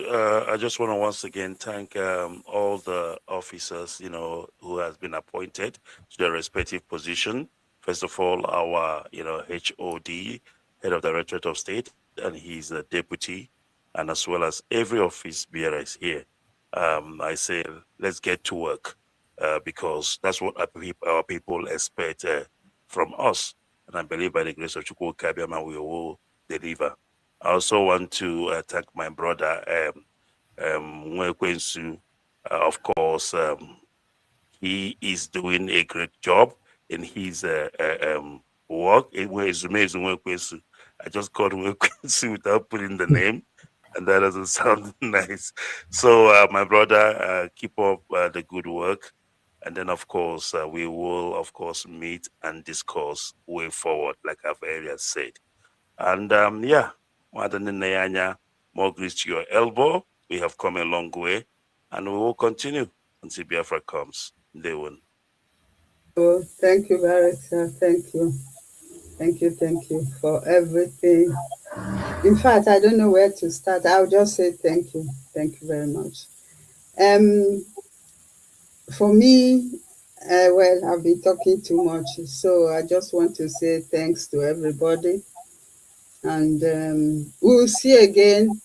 I just want to once again thank all the officers, who has been appointed to their respective position. First of all, our, HOD, Head of Directorate of State, and he's a deputy, and as well as every office bearers here. I say, let's get to work because that's what our people expect from us. And I believe by the grace of Chukwu Di Ya, we will deliver. I also want to thank my brother, Nwekwensu. Of course, he is doing a great job in his work. I just called Nwekwensu without putting the name, and that doesn't sound nice. So, my brother, keep up the good work. And then, of course, we will, of course, meet and discuss way forward, like I've earlier said. And yeah, more grease to your elbow. We have come a long way, and we will continue until Biafra comes. Day one. Oh, thank you, Barrister. Thank you. Thank you for everything. In fact, I don't know where to start. I'll just say thank you. Thank you very much. For me, well, I've been talking too much, so I just want to say thanks to everybody. And we'll see again.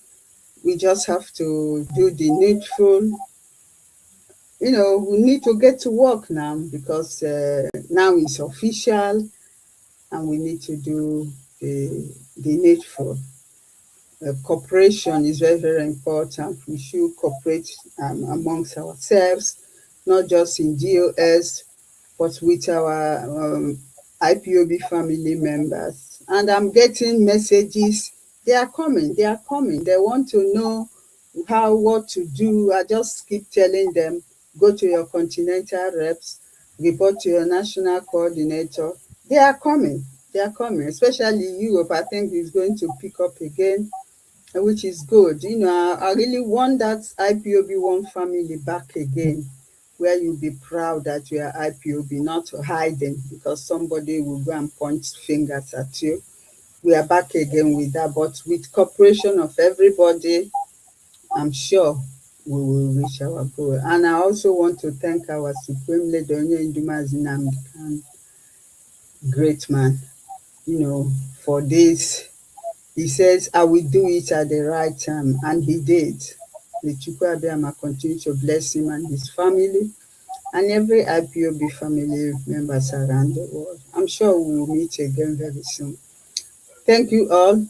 We just have to do the needful. We need to get to work now because now it's official and we need to do the needful. Cooperation is very, very important. We should cooperate amongst ourselves, not just in DOS, but with our IPOB family members. And I'm getting messages. They are coming. They are coming. They want to know what to do. I just keep telling them, go to your continental reps, report to your national coordinator. They are coming. They are coming. Especially Europe, I think is going to pick up again, which is good. You know, I really want that IPOB one family back again, where you'll be proud that you are IPOB, not hiding because somebody will go and point fingers at you. We are back again with that, but with cooperation of everybody, I'm sure we will reach our goal. And I also want to thank our Supreme Leader, Onye Ndumazi Nnamdi Kanu, great man, you know, for this. He says, I will do it at the right time, and he did. The Chukwu Abiyama continue to bless him and his family, and every IPOB family members around the world. I'm sure we will meet again very soon. Thank you all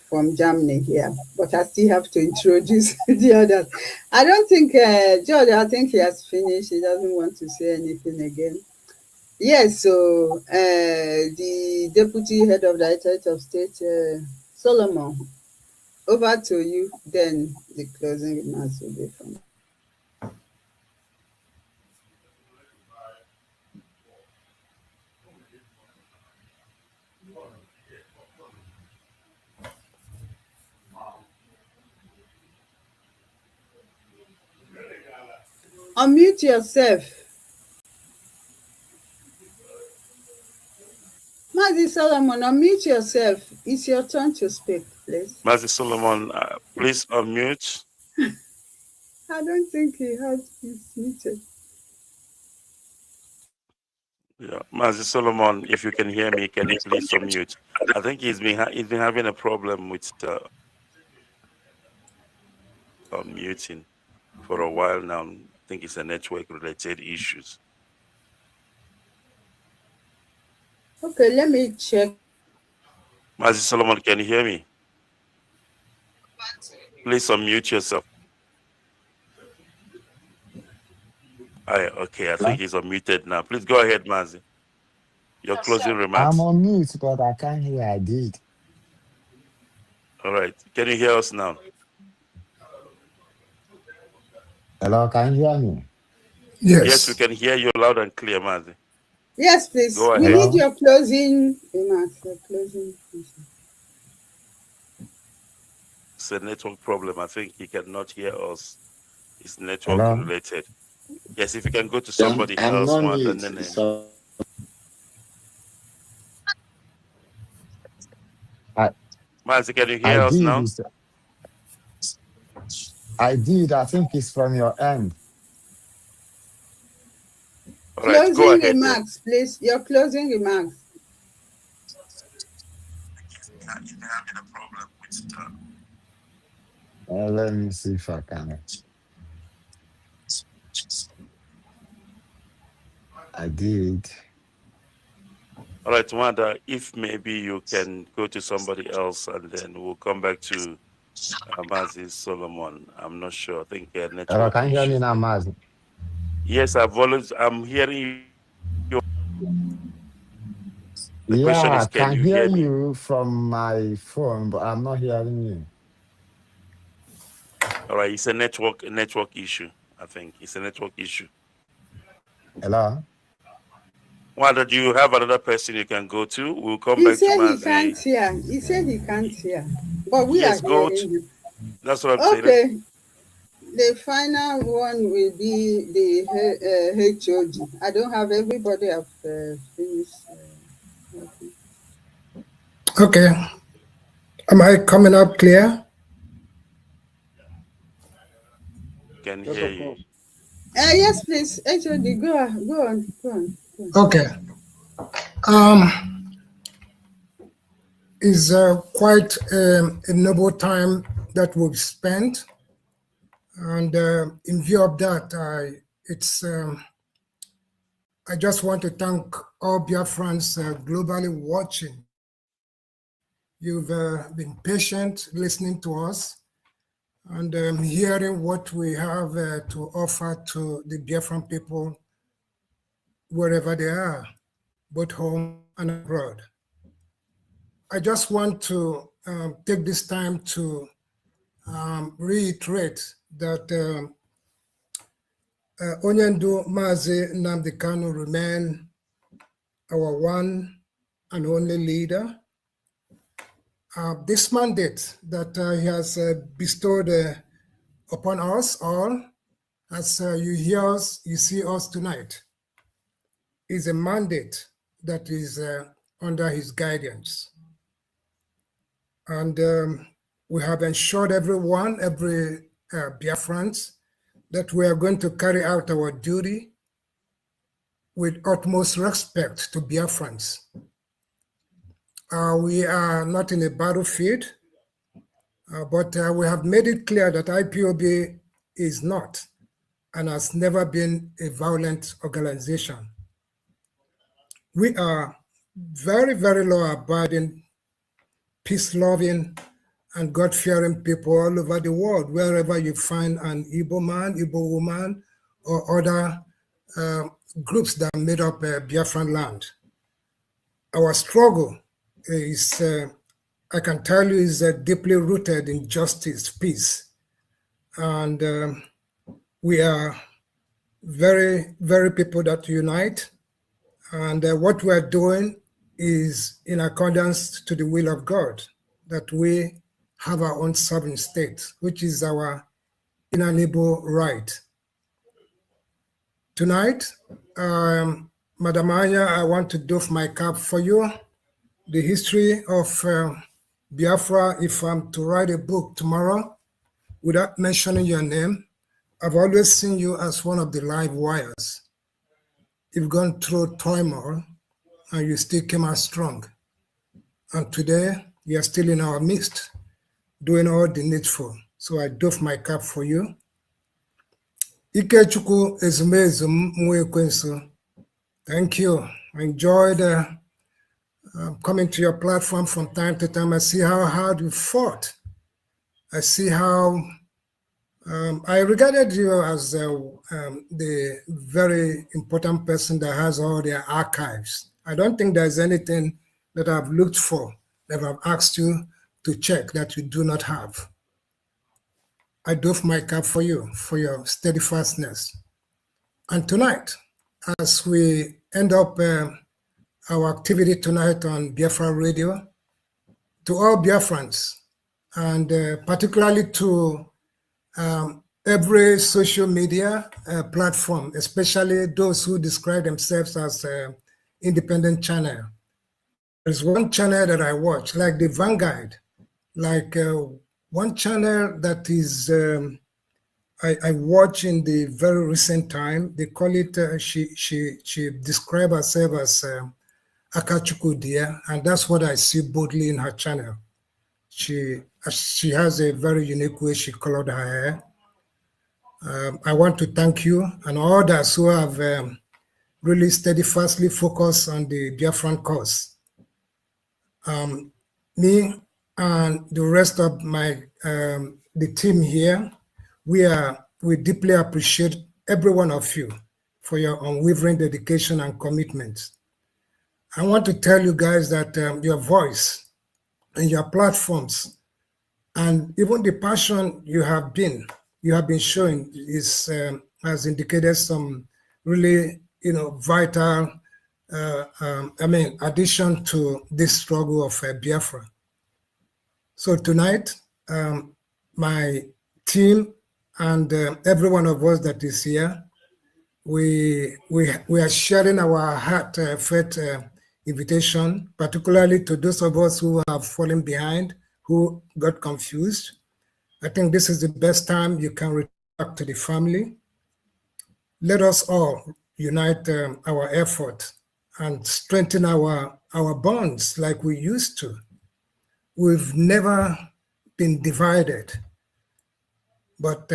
from Germany here, but I still have to introduce the others. I don't think, George, I think he has finished. He doesn't want to say anything again. Yes, so the Deputy Head of the Directorate of State, Solomon, over to you, then the closing remarks will be from. Unmute yourself. Mazi Solomon, unmute yourself. It's your turn to speak, please. Mazi Solomon, please unmute. I don't think he has his muted. Yeah, Mazi Solomon, if you can hear me, can you please unmute? I think he's been having a problem with unmuting for a while now. I think it's a network-related issues. Okay, let me check. Mazi Solomon, can you hear me? Please unmute yourself. Okay, I think he's unmuted now. Please go ahead, Mazi. Your closing remarks. I'm on mute, but I can't hear. I did. All right. Can you hear us now? Hello, can you hear me? Yes, we can hear you loud and clear, Mazi. Yes, please. Go ahead. We need your closing remarks. It's a network problem. I think he cannot hear us. It's network Hello? related. Yes, if you can go to somebody I'm else, not one, mute. and then. So Mazi, can you I hear us did. now? I did. I think it's from your end. All right, go Closing ahead. remarks, please. Your closing remarks. Let me see if I can. I did. All right, Wanda, if maybe you can go to somebody else and then we'll come back to Mazi Solomon. I'm not sure. I think network Hello, can you hear me issues. now, Mazi? Yes, I'm hearing you. The question Yeah, is, I can can you hear hear me? you from my phone, but I'm not hearing you. All right, it's a network issue. I think it's a network issue. Hello? Wanda, do you have another person you can go to? We'll come He back to said he Mazi. can't hear. He said he can't hear. But we Yes, are go hearing you. That's what I'm saying. Okay. The final one will be the HOD. I don't have everybody have finished. Okay. Am I coming up clear? Can hear you. Yes, please. HOD, go on. Okay. It's quite a noble time that we've spent. And in view of that, I just want to thank all Biafrans globally watching. You've been patient listening to us and hearing what we have to offer to the Biafran people wherever they are. both home and abroad. I just want to take this time to reiterate that Onyendu Mazi Nnamdi Kanu remain our one and only leader. This mandate that he has bestowed upon us all, as you see us tonight, is a mandate that is under his guidance. And we have ensured every Biafrans, that we are going to carry out our duty with utmost respect to Biafrans. We are not in a battlefield, but we have made it clear that IPOB is not and has never been a violent organization. We are very, very law-abiding, peace-loving, and God-fearing people all over the world. Wherever you find an Igbo man, Igbo woman, or other groups that made up Biafran land. Our struggle is, I can tell you, is deeply rooted in justice, peace. And we are very, very people that unite. And what we are doing is in accordance to the will of God, that we have our own sovereign state, which is our inalienable right. Tonight, Madam Anya, I want to doff my cap for you. The history of Biafra, if I'm to write a book tomorrow without mentioning your name, I've always seen you as one of the live wires. You've gone through turmoil and you still came out strong. And today, you're still in our midst, doing all the needful. So I doff my cap for you. Chukwu Di. Thank you. I enjoyed coming to your platform from time to time. I see how hard you fought. I see how I regarded you as the very important person that has all their archives. I don't think there's anything that I've looked for that I've asked you to check that you do not have. I doff my cap for you, for your steadfastness. And tonight, as we end up our activity tonight on Biafra Radio, to all Biafrans, and particularly to every social media platform, especially those who describe themselves as independent channel. There's one channel that I watch, like the Vanguard, like one channel that is, I watch in the very recent time. They call it, she described herself as Chukwu Di Ya, and that's what I see boldly in her channel. She has a very unique way she colored her hair. I want to thank you and all others who have really steadfastly focused on the Biafran cause. Me and the rest of my the team here, we deeply appreciate every one of you for your unwavering dedication and commitment. I want to tell you guys that your voice and your platforms and even the passion you have been showing is has indicated some really vital addition to this struggle of Biafra. So tonight, my team and every one of us that is here, we are sharing our heartfelt invitation, particularly to those of us who have fallen behind, who got confused. I think this is the best time you can return back to the family. Let us all unite our effort and strengthen our bonds like we used to. We've never been divided, but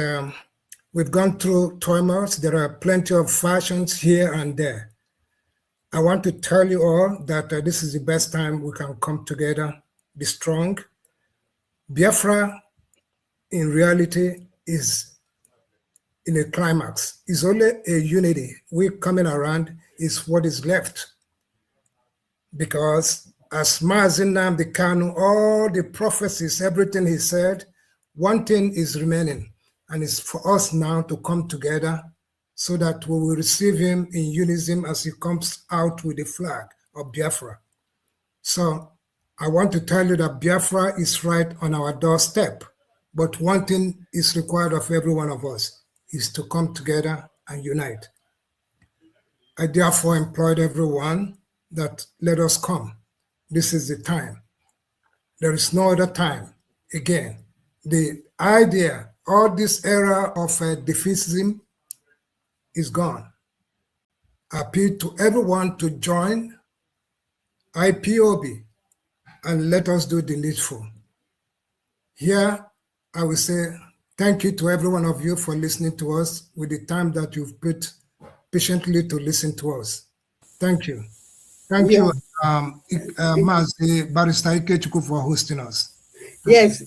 we've gone through turmoils. There are plenty of factions here and there. I want to tell you all that this is the best time we can come together, be strong. Biafra, in reality, is in a climax. It's only a unity. We coming around is what is left. because as Mazi Nnamdi Kanu, all the prophecies, everything he said, one thing is remaining, and it's for us now to come together so that we will receive him in unison as he comes out with the flag of Biafra. So I want to tell you that Biafra is right on our doorstep, but one thing is required of every one of us is to come together and unite. I therefore employed everyone that let us come. This is the time. There is no other time. Again, the idea, all this era of defeatism is gone. I appeal to everyone to join IPOB and let us do the needful. Here, I will say thank you to every one of you for listening to us with the time that you've put patiently to listen to us. Thank you. Thank you, Mazi Barrister Ikechukwu, for hosting us. Yes,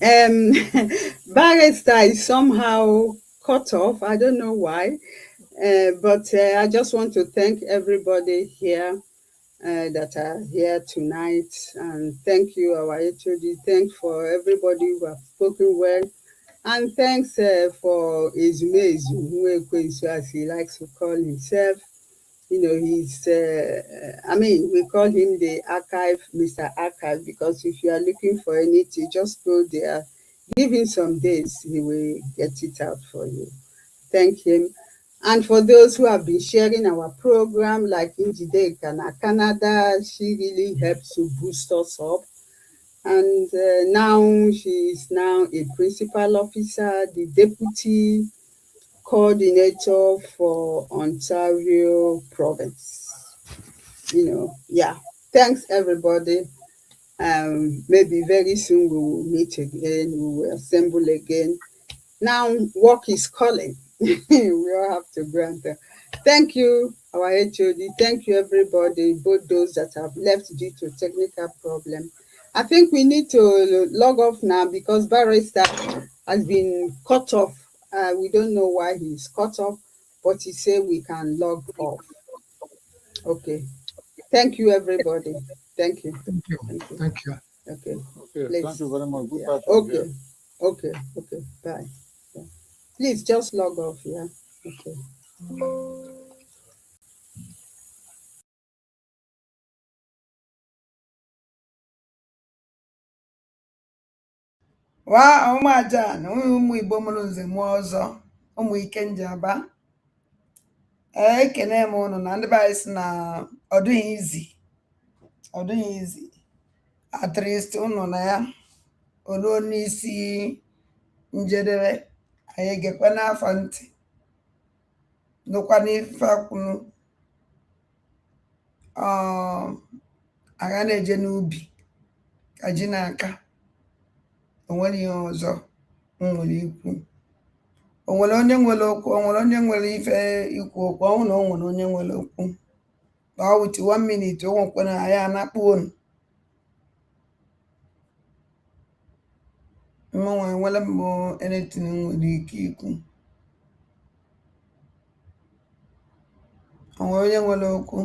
Barrister is somehow cut off. I don't know why, but I just want to thank everybody here that are here tonight, and thank you, our HOD. Thanks for everybody who have spoken well, and thanks for Ezumezu, as he likes to call himself. You know, he's, we call him the archive, Mr. Archive, because if you are looking for anything, just go there, give him some days, he will get it out for you. Thank him. And for those who have been sharing our program, like Njide Canada, she really helps to boost us up. And now she is now a principal officer, the deputy coordinator for Ontario province. You know, yeah. Thanks everybody. Maybe very soon we will meet again, we will assemble again. Now work is calling. We all have to grant that. Thank you, our HOD. Thank you everybody, both those that have left due to technical problem. I think we need to log off now because Barrister has been cut off. We don't know why he's cut off, but he said we can log off. Okay. Thank you, everybody. Thank you. Thank you. Thank you. Thank you. Okay. Okay. Thank you very much. Goodbye. Okay. Okay. Okay. Bye. Yeah. Please just log off. Yeah. Okay. Wa ụmụ aja na ụmụ Igbo mụrụ nze mụọ ọzọ, ụmụ ike njaba. Ekene m ụnụ na ndị be anyị si na ọ dịghị izi. At least ụnụ na ya oluo n'isi njedebe, anyị egekwe n'afọ ntị nụkwa n'ife akwụnụ. Agha na-eje n'ubi ka ji n'aka. Onwere ihe ọzọ nwere ikwu. Onwere onye nwere okwu, onwere onye nwere ife ikwu okwu, ọnwụ na onwere onye nwere okwu. Ba wuti 1 minute o nwekwara anyị anakpụ unu. Mmanwụ enwere mbụ anything nwere ike ikwu. Onwere onye nwere okwu.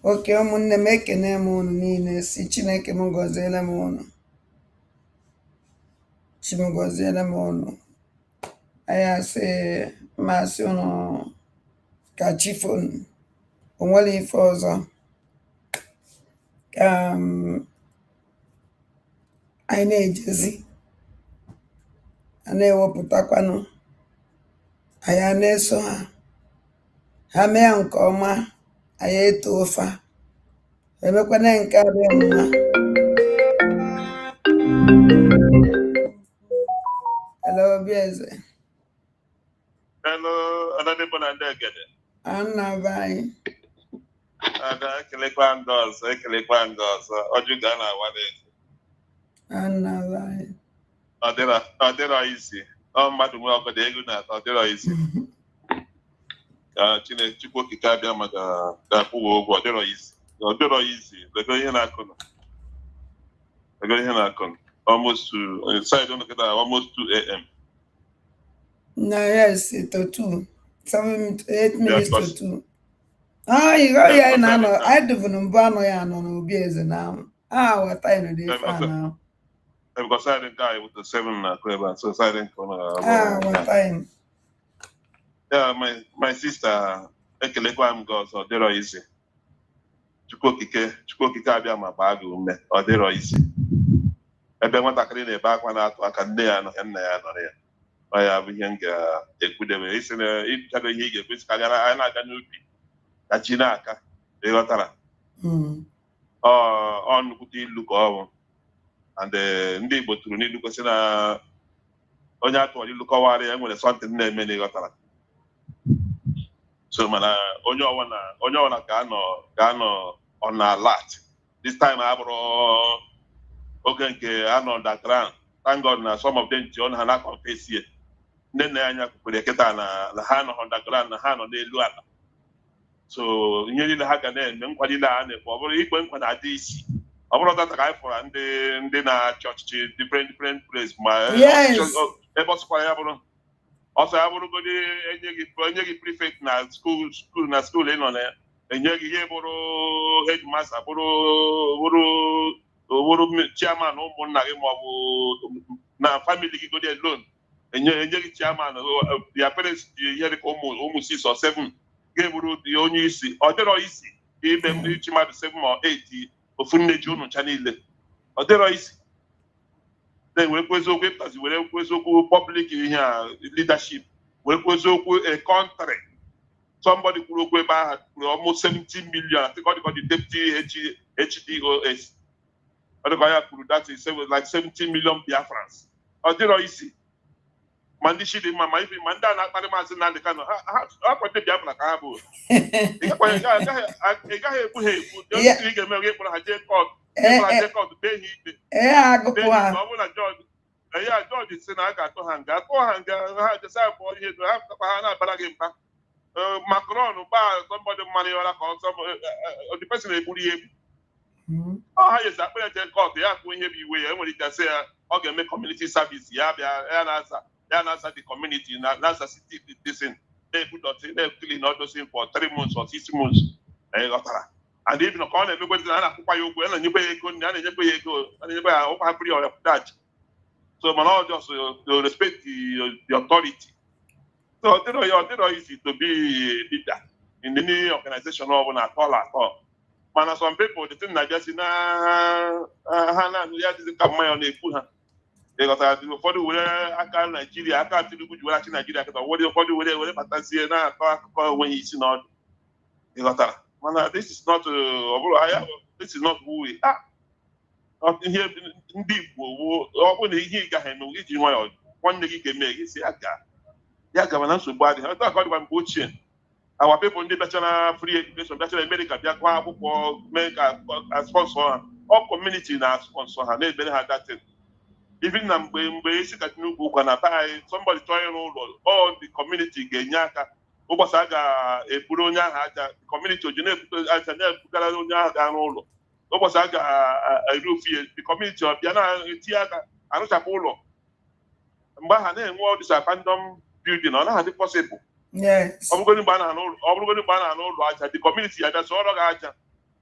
Oke ụmụnne m, ekene m unu niile, si Chineke m gọziele m unu. Chimgoziele m unu. Anyị asị mmasị unu ka chi fonu. O nwere ife ọzọ ka anyị na-ejezi a na-ewepụtakwanụ anyị a na-eso ha. Ha mee nke ọma, anyị eto ofa. Emekwana nke a dị mma. Hello, Bieze. Hello, Anadebo Nandegede. Anna vai. Ada ekelekwa ndị ọzọ. Ojuga na awale. Anna vai. Ọ dịrọ isi. Ọ mmadụ nwe ọgọdọ ego na ọ dịrọ isi. Ka Chukwu okike abịa maka ga-akwụwa ụgwọ, ọ dịrọ isi. Ọ dịrọ isi. Lego ihe na-akụnụ. Almost to side on the almost 2 a.m. No, yes, it's 2. 8 minutes to 2. You go here now. I don't know ya no be now. What time they fan now? Because silent guy with the 7 clever, so silent corner. What time? Yeah, my sister, ekelekwa m gị ọzọ, ọ dịrọ isi. Chukwu okike abịa ma gbaa gị ume, ọ dịrọ isi. Ebe nwatakịrị na-ebe akwa na-atụ aka nne ya nọ ya nna ya nọrọ ya. Ọ ya bụ ihe m ga-ekwudebe. Isi na ịchado ihe ị ga-ekwesị ka anyị na-aga n'ubi ka chi na-aka, ịghọtara. Ọ nnukwute ilu ka ọ bụ. And ndị Igbo tụrụ n'ilu kwesị na onye atụrụ ilu kọwara ya nwere something na-eme na ịghọtara. So mana onye ọwana ga-anọ on alert. This time abụrụ oge nke anọ underground. Thank God na some of them ji ọnụ ha na confess here. Ndị nna ya anya kwukwere kịta na ha nọ underground na ha nọ n'elu ala. So ihe niile ha ga na-eme nkwa niile a na-ekwe ọ bụrụ ikpe nkwa na-adị isi. Ọ bụrụ data ka anyị fọrọ ndị na-achị ọchịchị different place ma ebe ọ sịkwara ya bụrụ ọsọ ya bụrụgodị enye gị prefect na school ị nọ na ya enye gị ihe bụrụ headmaster bụrụ chairman ụmụnna gị maọbụ na family gị godi alone enye gị chairman ya parents dị ihe dịka ụmụ 6 or 7 ga-eburu dị onye isi ọ dịrọ isi ime ndị ichi mmadụ 7 or 8 ofu nne ji unu ncha niile ọ dịrọ isi wee kweziokwu ịpụtazi were kweziokwu public ihe a leadership wee kweziokwu a country somebody kwuru okwu ebe ahụ kwuru almost 70 million I think ọ dịkọ the deputy HDOS ọ dịkọ ya kwuru that is like 70 million Biafrans ọ dịrọ isi ma ndị shidi ma ndị a na-akparị maazị Nnamdi Kanu ha kwete Biafra ka ha bụ ị gaghị ekwu ha ekwu ị ga-eme oge ịkpọrọ ha jee kọt dee ha ikpe ọ bụrụ na jọji si na a ga-atụ ha nga akpọ ha nga ha jesa abụọ ihe ha pụtakwa ha na-abara gị mba Macron gbaa sọmbọdị mmanụ ịghọra ka ọsọ the person egburu ihe egbu ha yesi akpịrị eje kọt ya kwuo ihe bụ iwe ya enwere ike sị ya ọ ga-eme community service ya bịa ya na-asa the community na-asa city disin na-ebu dọtị na-ekili na ọdọsi for 3 months or 6 months ghọtara and even ka ọ na-emekwezi na a na-akwụkwa ya ụgwọ a na-enyekwa ya ego a na-enyekwa ya ego a na-enyekwa ya ụkwa free or dachi so mana ọ just to respect the authority so ọ dịrọ easy to be leader in any organization ọ bụla atọ mana some people the thing na-abịa si na ha na-anụ ya dịzi ka mmanya ọ na-ekwu ha ịghọtara ụfọdụ were aka Naijiria aka Tinubu ji were achị Naijiria kịta ụfọdụ were batazie na-akọ akụkọ onweghị isi n'ọdụ ịghọtara mana this is not who we are. Ihe ndị Igbo ọ bụ na ihe ị gaghị eme iji nwayọọ nwanne gị ga-eme gị si ya gaba na nsogbu adịghị ọtọ aka ọ dịkwa mgbe ochie our people ndị bịachara free education bịachara America bịa gụọ akwụkwọ mee ka sponsor ha ọ community na sponsor ha na-ebere ha datin even na mgbe isi ka Tinubu ụkwa na anyị somebody chọọ ịrụ ụlọ all the community ga-enye aka ụbọchị a ga-eburu onye ahụ aja kọmuniti oji na-ebute aja na-ebugara onye ahụ ga-arụ ụlọ ụbọchị a ga-erufu the kọmuniti ọbịa na-etinye aka arụchapụ ụlọ mgbe aha na-enwe ọdịsa abandon building ọ naghị dị possible ọ bụgodị mgbe a na-anụ ụlọ aja the kọmuniti ya bịa sọọrọ gị aja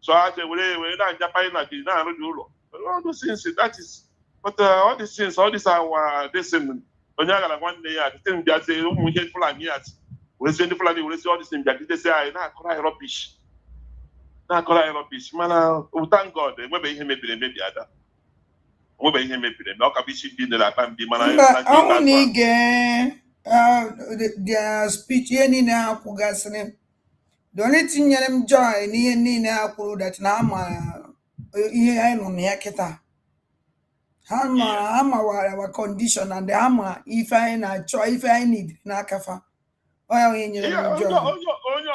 sọ aja were na-aja panye na gị na-arụ gị ụlọ all those things that is but all these things all this our onye agara nwanne ya dịte mbịazie ụmụ ihe Fulani ya wezi ndị Fulani wezi ọdịsị mbịagidesi anyị na-akọrọ anyị rọbish mana thank God enwebe ihe mebiri emebi ada enwebe ihe mebiri emebi ọ ka bụ isi ndị nere akpa mbi mana ọnwụ na ige their speech ihe niile ha kwugasịrị the only thing nyere m joy n'ihe niile ha kwuru that na ama ihe anyị nọ na ya kịta ha mawara our condition and ha ma ife anyị na-achọ ife anyị need n'akafa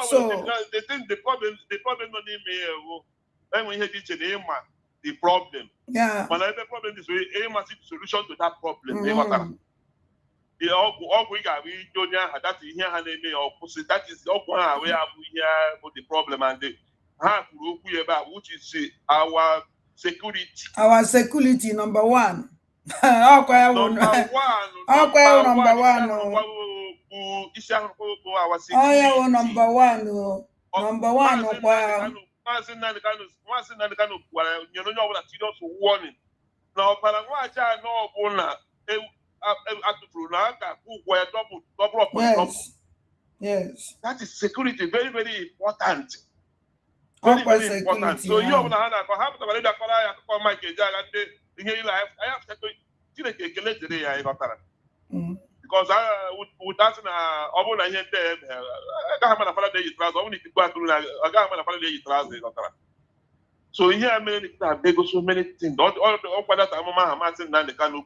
so the problem nọ n'ime ya ewu enwe ihe dị iche na ịma the problem mana ebe problem is ịmasị the solution to that problem ịghọtara ọgwụ ị ga-abụ ije onye ahụ data ihe ha na-eme ya ọkwụsị that is ọgwụ ha ahụ ya bụ ihe bụ the problem and ha kwuru okwu ya ebe a which is our security number one ọkwa ya bụ number one isi ahụ bụ our security number one Number one, Maazị Nnamdi Kanu gwara nyere onye ọbụla serious warning na ọbara nwaanyị a na ọbụla atụfuru na a ga-akwụ ụgwọ ya double upon double. Yes. That is security, very, very important. Very, very important. So you have to believe that I have to call my kids and I have to because I would ask so here they go so many things. All that I'm asking now the kind of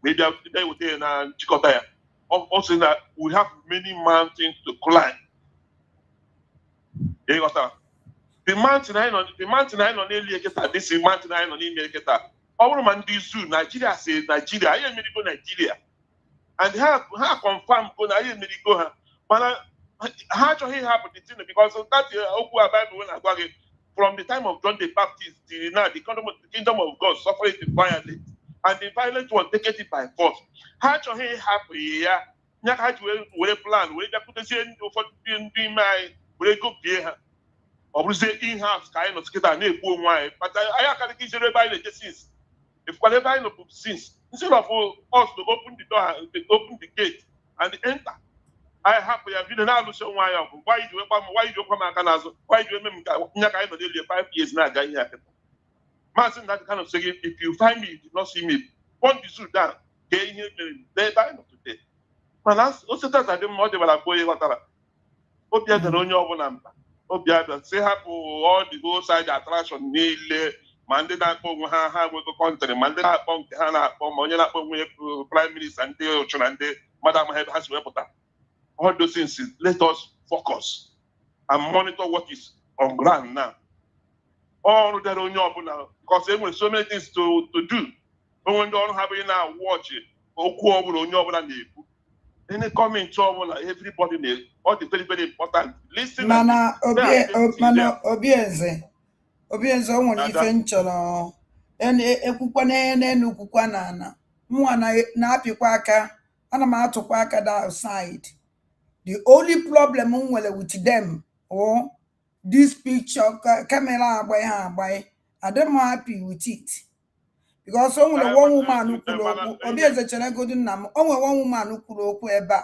maybe I would say na Chikotaya. Also that we have many mountains to climb. The mountain I know this is mountain I know in all man this zoo, Nigeria says Nigeria, I am medical Nigeria. And how confirm go I am medical but how should he happen because that Bible when I go from the time of John the Baptist till now the kingdom of God suffered violence. And the violent one take it by force. How should he happen here? How will plan? Will they put the same for doing my will go here? Or will say in-house kind of skate and a poor wife? But I can't get you by the since. If whatever I know since instead of us to open the door, open the gate and enter. I have been an allusion why you come and why do you remember 5 years now? Martin, that kind of saying, if you find me, you did not see me, point the zoo down, get here, they die not today. But that's also that I didn't know they were like, Obia the Ronya Bonam, Obia, say, have all the go side attraction, nearly, Mandela, have with the country, Mandela, Hana, Monela, Prime Minister, and Chunande, Madam has weapon. All those things, let us focus and monitor what is on ground now. All that on your now, because there were so many things to do. But when don't have it now, watch it. Or on your any comment trouble, everybody needs all the very, very important. Listen. Mana Obieze, only venture. And Ekukwane and Ukukwana. Mwana na Piquaka, and I'm out to Quaka outside. The only problem with them, or this picture camera by I don't happy with it. Because only one woman who could obey the channel good name, only one woman who could eba.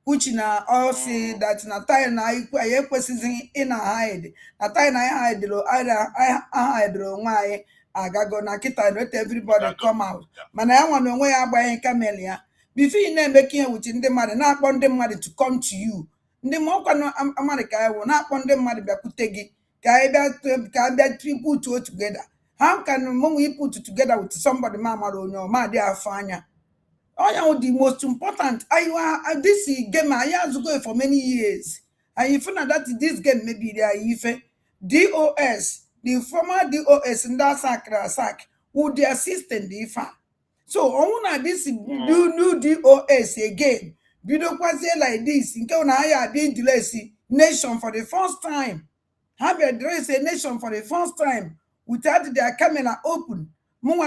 Which na all say that na time na I question in a hide. Na time I hide the either I hide why I go na kita let everybody come out. Man, I want to way I buy camellia. Before you name making within the money, not want them money to come to you. The more America will not want them money back to take it. Can that three put two together? How can we put it together with somebody, Mama, or no, my dear Fanya? Oh, the most important. This game I have to go for many years. And you find that this game maybe they are if DOS, the former DOS in that sack, would the assistant the so on this new DOS again. You don't say like this. In case I being delayed nation for the first time. Have addressed a nation for the first time without their camera open. Them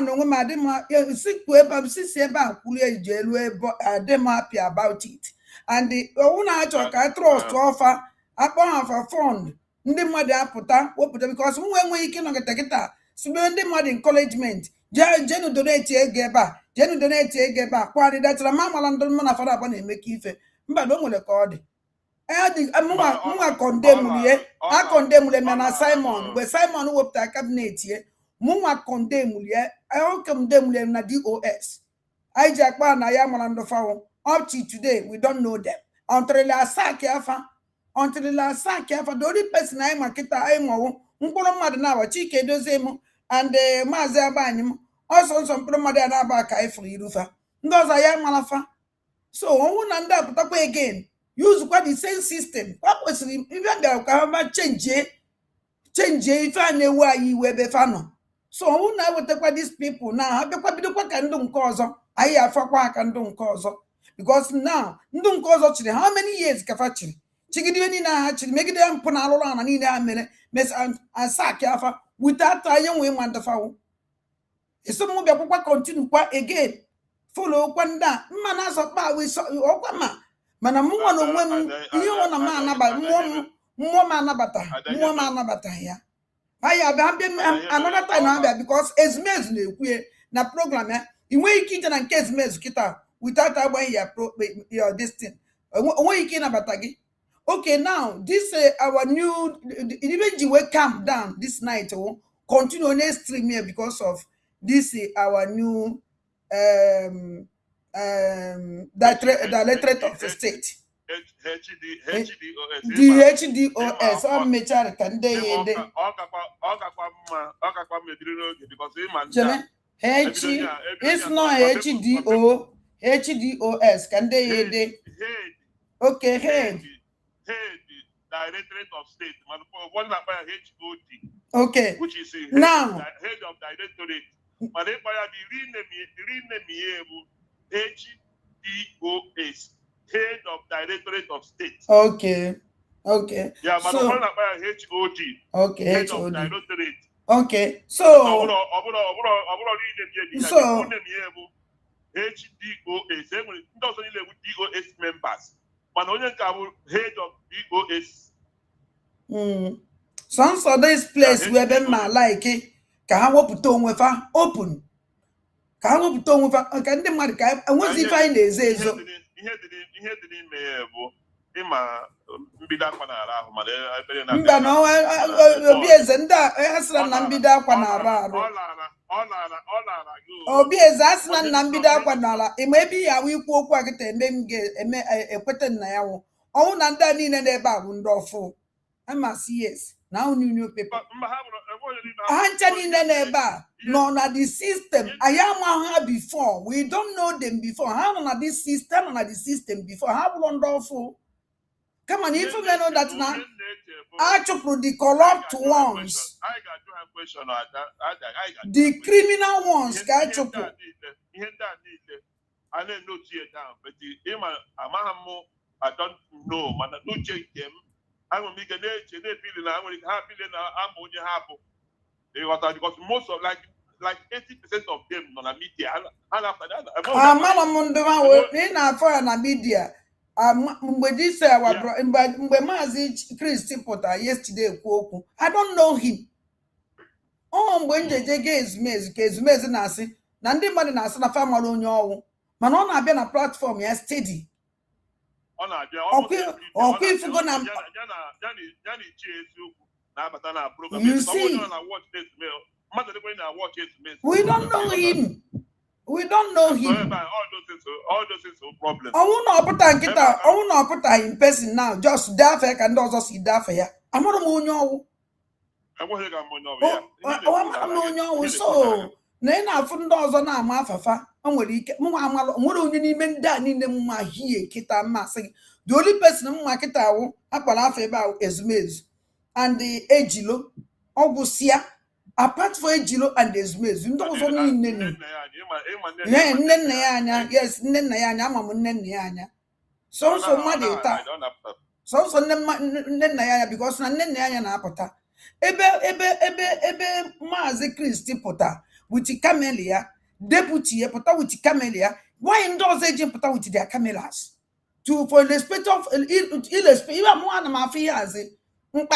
happy about it. And the owner trust to offer upon a fund. Because when we cannot get a spend the money encouragement. Jenu donate a geba. Jenu donate a geba. Quality that's a mamma and don't man for up and make it. But don't want to call it. I condemn ye. I condemn them and Simon. But Simon who up cabinet ye. Muma condemn ye. I don't condemn them na DOS. I jack one I am on the phone. Up to today, we don't know them. Until the last sack until the last sack the only person I am a kita I am Mad Chike dozemo and Mazia Banim. Also some promoter about Kai for Yufa. Those I am Malafa. So on and up again. Use what the same system. What was even there change if I know why you were befano. So who now will take these people now? Have the can do cause I have for can do cause because now don't cause how many years Kafachi? Chigidini actually make them put around and in a minute, Miss and sack without a young woman the foul. It's some more continue again. Follow one that man as a bar with Okama. Man, a woman you want a man about Mmụọ ma anabata ya. Another time na because ezumezu na-ekwu na program ya inwe ike ije na nke ezumezu kita without agbaghị your this thing. Onwe ike ịnabata gị. Okay, now this our new even we calm down this night continue on stream here because of this our new directorate of the state. The HDOS or Mechar can they it's not HDOS can they okay head Directorate of State, one HOD. Okay. Which is now head of directorate. But they rename HDOS, head of Directorate of State. Okay. Okay. Yeah, but so, one HOD. Okay, head HOD. of Directorate. Okay. So HDOS, DOS members. But only head of DOS. Some of this place where them like it, can wopụta onwe fa open. Ka wopụta onwe fa ka ndị mmadụ ka enwezi ife anyị na-ezo ezo. Ihe dị n'ime ya bụ ịma mbido akwa na-ara ahụ mana ebere na mba na obi eze ndị a asịra na mbido akwa na-ara arụ. Ọ lara gị. Obi eze asịra na mbido akwa na-ara ịma ebe ya awụ ikwu okwu a kịta eme m ga-eme ekwete nna ya wụ. Ọnwụ na ndị a niile n'ebe a bụ ndị ọfụ. Ama CS now new paper. Ncha niile n'ebe a nọ na the system. I am ha before. We don't know them before. How nọ na this system nọ na the system before. Ha bụrụ ndị ọfụ. Come on, if you know that now, I chụpụrụ the corrupt ones. The criminal ones ka chụpụ. I didn't note it down, but I don't know, man. No check them. I'm gonna make a feeling. I'm gonna happy then I'm going to happen. Because most of like 80% of them on the media. And after that, media. Mgbe this mgbe Maazị Chris pụtara yesterday ekwu okwu. I don't know him. Mgbe njeje ga ezumezu ka ezumezu na-asị na ndị mmadụ na-asị na famara onye ọwụ mana ọ na-abịa na platform ya steady. You see, we don't know him. We don't know him. All those things are problems. I will not put in person now. Just daffy and also see daffy. I'm not a moon. So, then I found those on our mafafa. And when he only even done in the ma here, Kita Massing. The only person who market out about is Miz and the Ejilo, Augusia. Apart from Ejilo and the Smith, you know, only Nenny. Yes, Nenayanya, Mamma Nenayanya. So Madita. So Nenayanya, because Nenayana Apota. Ebe Mazi Christi Pota, with the Camellia, Deputy Pota with the Camellia. Why endorse agent Pota with their camelas? For the respect of illustrate, you are one of my fears. In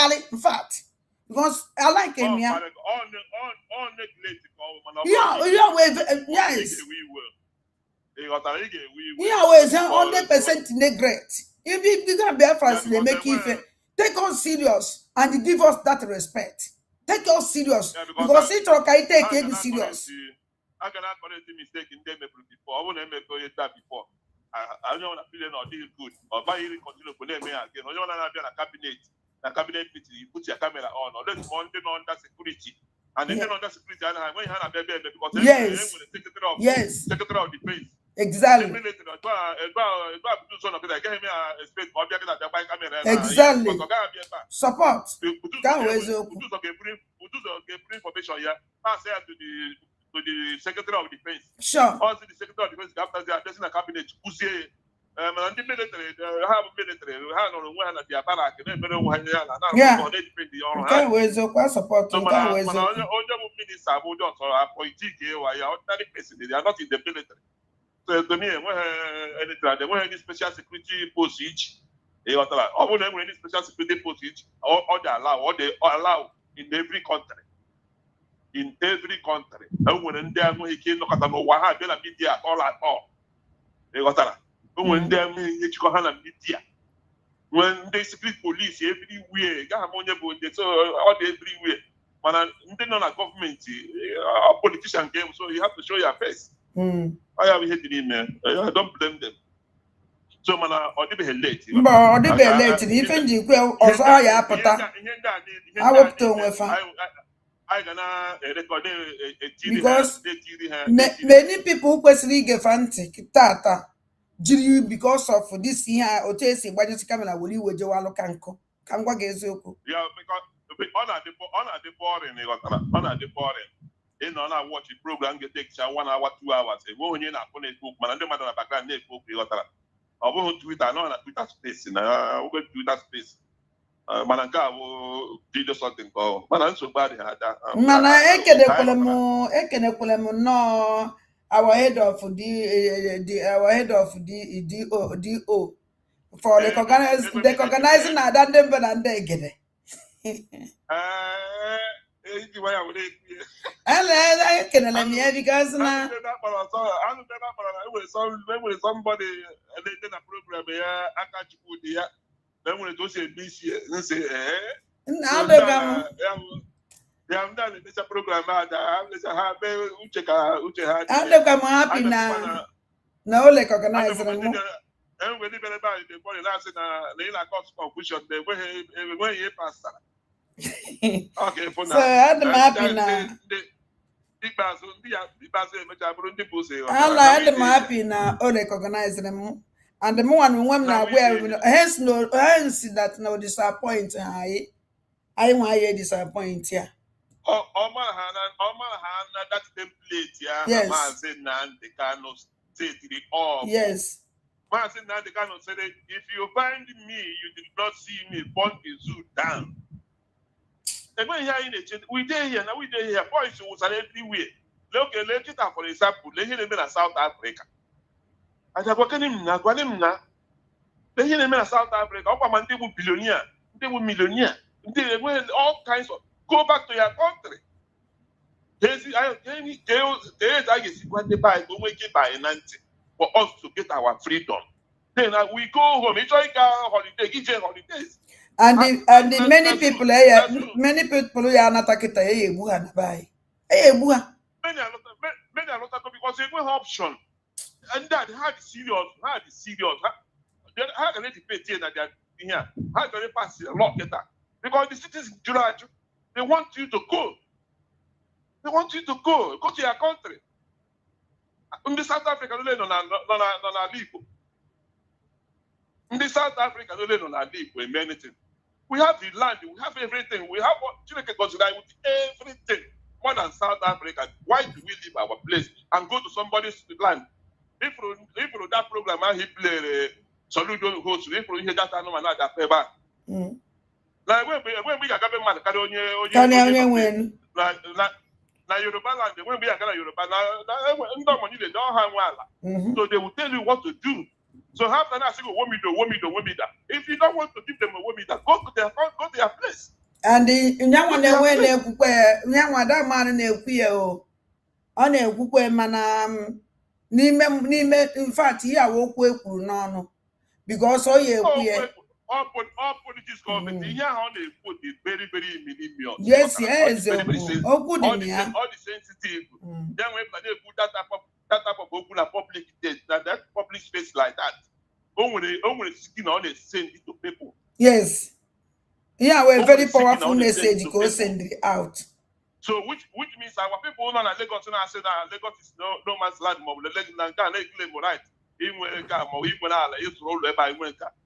fact. Because I like him, yeah. Yes. He always 100% neglect. If you can be afraid, they make you take us serious and give us that respect. Take us serious because it can take you serious. I cannot correct the mistake in them before. I want to make that before. I don't want to feel no deal good or buy it continue to name again. I don't want to be a cabinet. The cabinet meeting, you put your camera on, or let's on them under security. And then under security, and when you have a baby, because yes, Secretary of Defense. Exactly. Exactly. Support. Information here. Pass here to the Secretary of Defense. Sure. Also the Secretary of Defense after they are addressing the cabinet. And the military, have military, have no one at the apparat, and then yeah. Okay, where's the support? So, all the ministers are appointed here, they are not in the military. So, to me, when any special security post each, Any special security post, all they allow in every country. In every country. And when they are going to no Wahab media all at all. When they are media. When they secret police everywhere, so all everywhere. Man, they not a government, a politician game, so you have to show your face. I have hated him, man. I don't blame them. So man, or they be late. But or they be late. Even the also ya pata. I work to wefa. Because many people kwesịrị igefa ntị tata jiri because of this ihe otu esi gbanyesi kamera were iwe jewa alụ ka nkụ ka m gwa gị eziokwu. Yeah, because ọ na-adị boring ịghọtara, ọ na-adị boring. Ị nọ na watch program ga-take 1 hour 2 hours. Enwe onye na-akpọ na-ekwu okwu mana ndị mmadụ na background na-ekwu okwu ịghọtara. Ọ bụghị Twitter, nọ na Twitter space na oge Twitter space. Mana nke a bụ video something called mana nsogbu adịghị ada. Mana ekenekwele m nnọọ our head of the DO for recognizing na ada ndị mbe na ndị egede. Ekenele m ya because na somebody na program ya aka Chukwu Di Ya. Then when it was a busy, say, program. I'm happy now. No, like organize them. And when they about it, the body last in a cost confusion, they were here, Pastor. Okay, for now. So I'm happy now. I'm happy now. Oh, like organize them. And the more and women are aware, hence that no disappoint. I want to disappoint here. Oma that template, yeah. Yes. Yes. Said if you find me, you did not see me, burn the zoo down. And when here in the we did here, now we did here, boys was everywhere. Look, let's take for example, let's hear in South Africa. I said, what can him now? What him now? They hear them in South Africa. Upper they will billionaire, they will millionaire, they will all kinds of go back to your country. There's I guess what they buy, go make it by 90 for us to get our freedom. Then we go home, enjoy holiday, get holidays. And the many people here, many people here are not taking the buha buy. Buha. Many are not because they have option. And that how serious. How can they pay that they are here? How can they pass a lot better? Because the citizens, they want you to go. They want you to go to your country. In the South Africa, they don't live. In the South Africa, they don't live with anything. We have the land, we have everything. We have what you can consider with everything. More than South Africa. Why do we leave our place and go to somebody's land? If that program he play Soludo host, if we hear that no man that paper. Like when we are government carry na Yoruba land, when we are going to Yoruba, they don't have one. So they will tell you what to do. So after that, I say, Womida. If you don't want to give them a Womida, go to their place. And the young one that man on a Kukwe man, in fact, here I walk with no, because all politics government, here how they put it very, very minimum. Yes, all the sensitive. Then when they put that type of open public that public space like that. Only skin on it send it to people. Yes. Yeah, we're very powerful message goes send it out. So which means our people on Lagos and I said that Lagos is no man's land mob, right?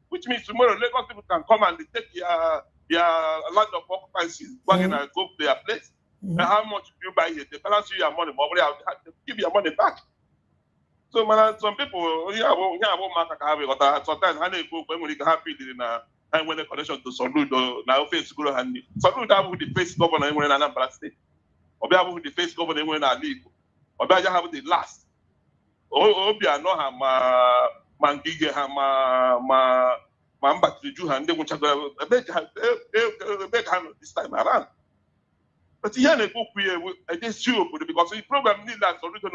Which means tomorrow Lagos people can come and take your land of occupancy, and go to their place. And how much you buy it? They balance you your money, give your money back. So man, some people sometimes when you happy and when the connection to Soludo now face go and Soludo with the face governor in Anambra State. Or be able with the face governor when I leave. Or be have the last. Obia no have mangige have Mamba to do and they won't have a big hand this time around. But here they go against you because the program needs that solution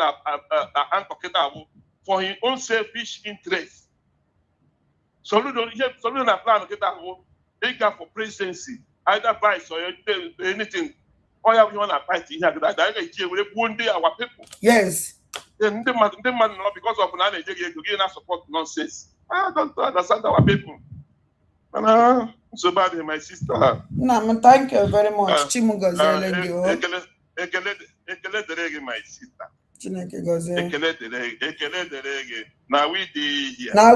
for his own selfish interest. Solution a plan to get that they got for presidency, either vice or anything. All you want to fight here that one day our people. Yes. Then the man not because of an to gain support nonsense. I don't understand our people. And so bad, my sister. No, thank you very much. Chimugozele, my sister. Chineke gozie. Now we dey here. Now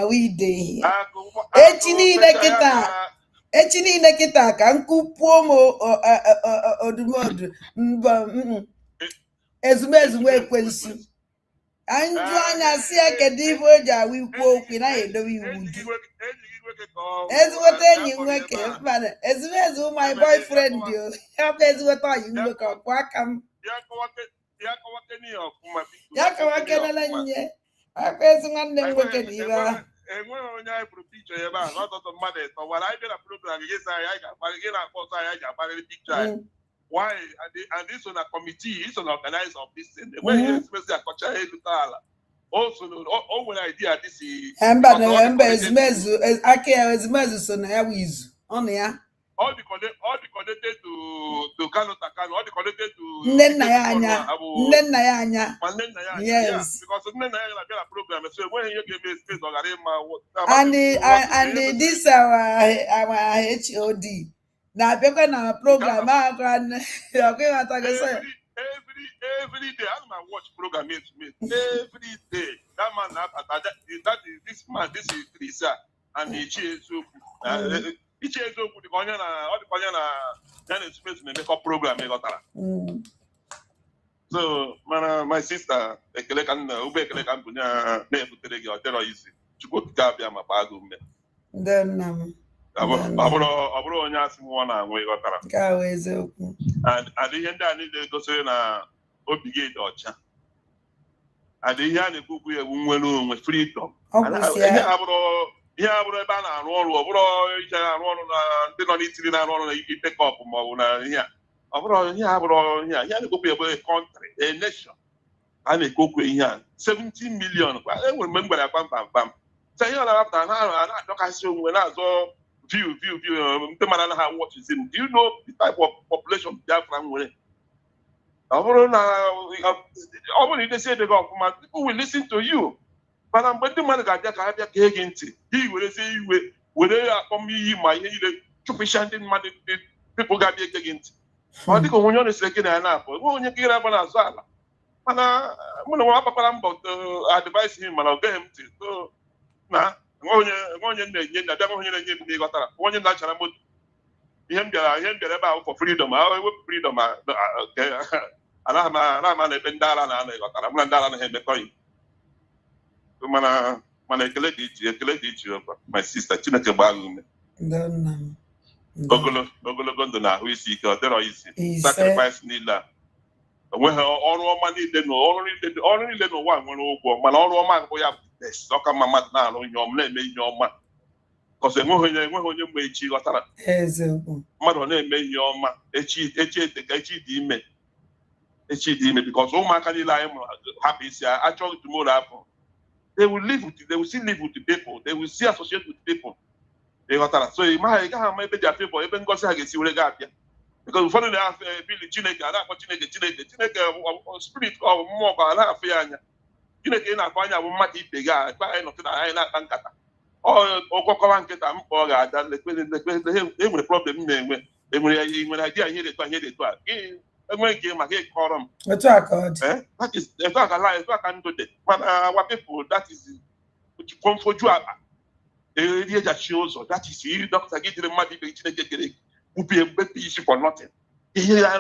we dey here. Echi niile kita ka nkupuo mo odumodu ezumezu ekwensu. Anju anya si kedu ife o ji awa ikwu okwu na edowe iwu gị. Ezigbote enyi nwoke mmadụ ezumezu my boyfriend yo. Ya bụ ezigbote ọyị nwoke ọkwa aka m. Ya kawakenele nye. Akwa ezi nwanne m nwoke na ibe ahụ. Enweghị onye anyị pụrụ pikchọ ebe a n'ọtụtụ mmadụ tọwara anyị bịara program gị sị anyị ga-akparị gị na-akpọ ọsọ anyị ga-akparịrị pikchọ anyị. Why? And this on a committee, it's an organizer of this thing. When you express a culture, also, when idea this is. Ezmezu so na ya wizu. On ya. All the connected to Kano Takano, all the connected to. Nne na ya anya. Yes. Because Nne na ya get a program. So when you give me space, and this our HOD. Na beko na program every day I'm gonna watch program every day. That man that is this man, this is Teresa and he chase so the konya na all the konya na space na make up program e gotara. So my sister ekele kan bunya na ebutere gi otero easy. Chukwu Di Ya bia ma bagu me. Then Aburo onye asị m nwa na-anwụ ịghọtara. Nke a wee eziokwu. And ihe ndị a niile gosiri na obi gị dị ọcha. And ihe a na-ekwukwu ewu nwere onwe freedom. Ihe abụrụ ebe a na-arụ ọrụ, ọ bụrụ ije na-arụ ọrụ na ndị nọ n'itiri na-arụ ọrụ na ike tekọp ma ọ bụ na ihe a. Ọ bụrụ ihe abụrụ ihe a na-ekwukwu ebe a country, a nation. A na-ekwukwu ihe a 70 million. Enwere mgbe m gwara ya kpam. Sị ihe ọ na-apụta na-adọkasị onwe na-azọ view. Do you know the type of population Biafra nwere? They say they go, people will listen to you. But I'm betting man ga ka abia ka ege ntị. He will say iwe were akpọm iyi ma ihe ile chụpụsha ndị mmadụ people ga abia ege ntị. Ọ dịka onye ọ na-esere gị na ya na-apụ. Onye ka ire abụ n'azụ ala. Mana mụ na nwa akpakwara mbọ advice him mana ọ geghị m ntị. So na onye na-enye na abịa onye na-enye m n'ịghọtara onye na-achara moto ihe m bịara ebe ahụ for freedom ewepụ freedom anaghị na ebe ndị ara na-anọ ịghọtara mụ na ndị ara anaghị emekọ ihe mana ekele dị iche my sister Chineke gbaa gị ume ogologo ndụ na ahụ isi ike ọ dịrọ isi sacrifice niile a onweghị ọrụ ọma niile n'ụwa nwere ụgwọ mana ọrụ ọma bụ ya ọka mma mmadụ na-arụ ihe ọma na-eme ihe ọma kọsọ enweghị onye mgbe echi ghọtara mmadụ na-eme ihe ọma echi dị ime bikọs ụmụaka niile anyị mụrụ hapụ isi achọghị tumoro afọ they will still live with the people, they will still associate with people. They ghọtara so ị gaghị ama ebe dị afọ ebe ngosi ha ga-esi were ga-abịa because ụfọdụ na-afọ bili Chineke a na-akpọ Chineke spirit ọ bụ mmụọ ka a na-afụ ya anya Chineke ị na-akpọ anya bụ mmadụ ibe gị ebe anyị nọkịta anyị na-akpa nkata ọgwọkọwa nkịta mkpa ọ ga-ada e nwere problem na-enwe nwere idea ihe etu a enweghị nke maka ịkọrọ m etu aka ndụ dị mana our people that is kwomfoju akpa eri ejachi ụzọ that is iri dọkịta gị jiri mmadụ ibe Chineke kere ubie mbepe isi for nothing ihe ya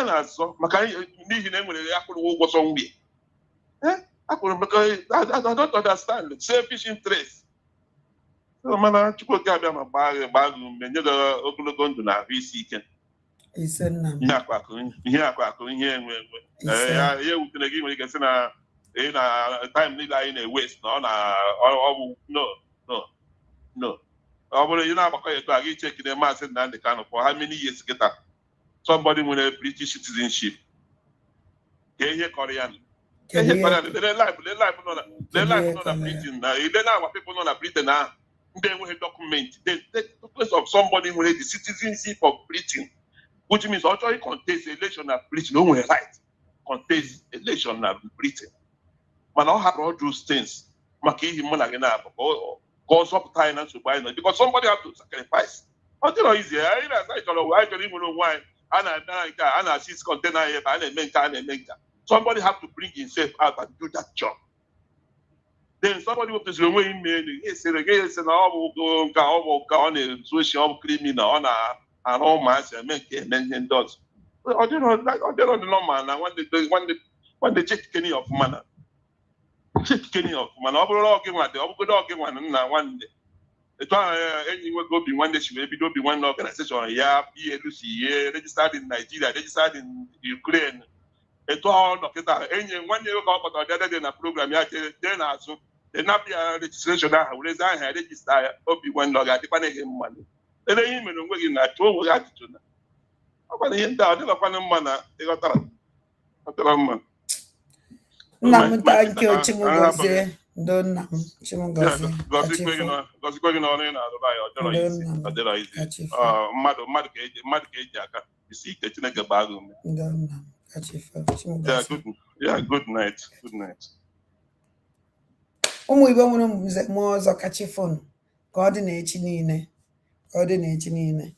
na-azọ maka n'ihi na e nwere akwụrụ ụgwọ sọ mgbe akwụrụ maka I don't understand selfish interest mana Chukwu Di Ya ma gbaa gị ume nye gị ogologo ndụ na ahụ isi ike ihe akụ ihe enwe ya ewutere gị nwere ike sị na in a time in a waste no. You know about you check the mass and the kind of for how many years get that somebody with a British citizenship. Korean. They life not Britain. They now people not Britain now. They will document the place of somebody with the citizenship of Britain, which means actually contains election of Britain. No one right contains election of Britain. Man, I have all those things. Cause up time and to buy because somebody have to sacrifice. Until easy. I don't even know why. And I see container here, and somebody have to bring himself out and do that job. Then somebody will say, "Wait, it's on a social criminal on an all mass and make and does." I don't know the normal now when they check any of manner. Check any of man. I'm good one now one day. It's anyway go be one day she maybe don't be one organization. Yeah, PLC, registered in Nigeria, registered in Ukraine. It's all any one day go about the other day in a program. Yeah, then also the NAPIA registration that will resign her register be one log at the panel money. Then they even working at 2 attitude. I'm going to down the panel they got that. Thank you, Chimugozie. Donna, Chimugozie. Good night. Good night. Ụmụ Igbo nwere mmụọ ọzọ kachi fon ka ọ dị na-echi niile.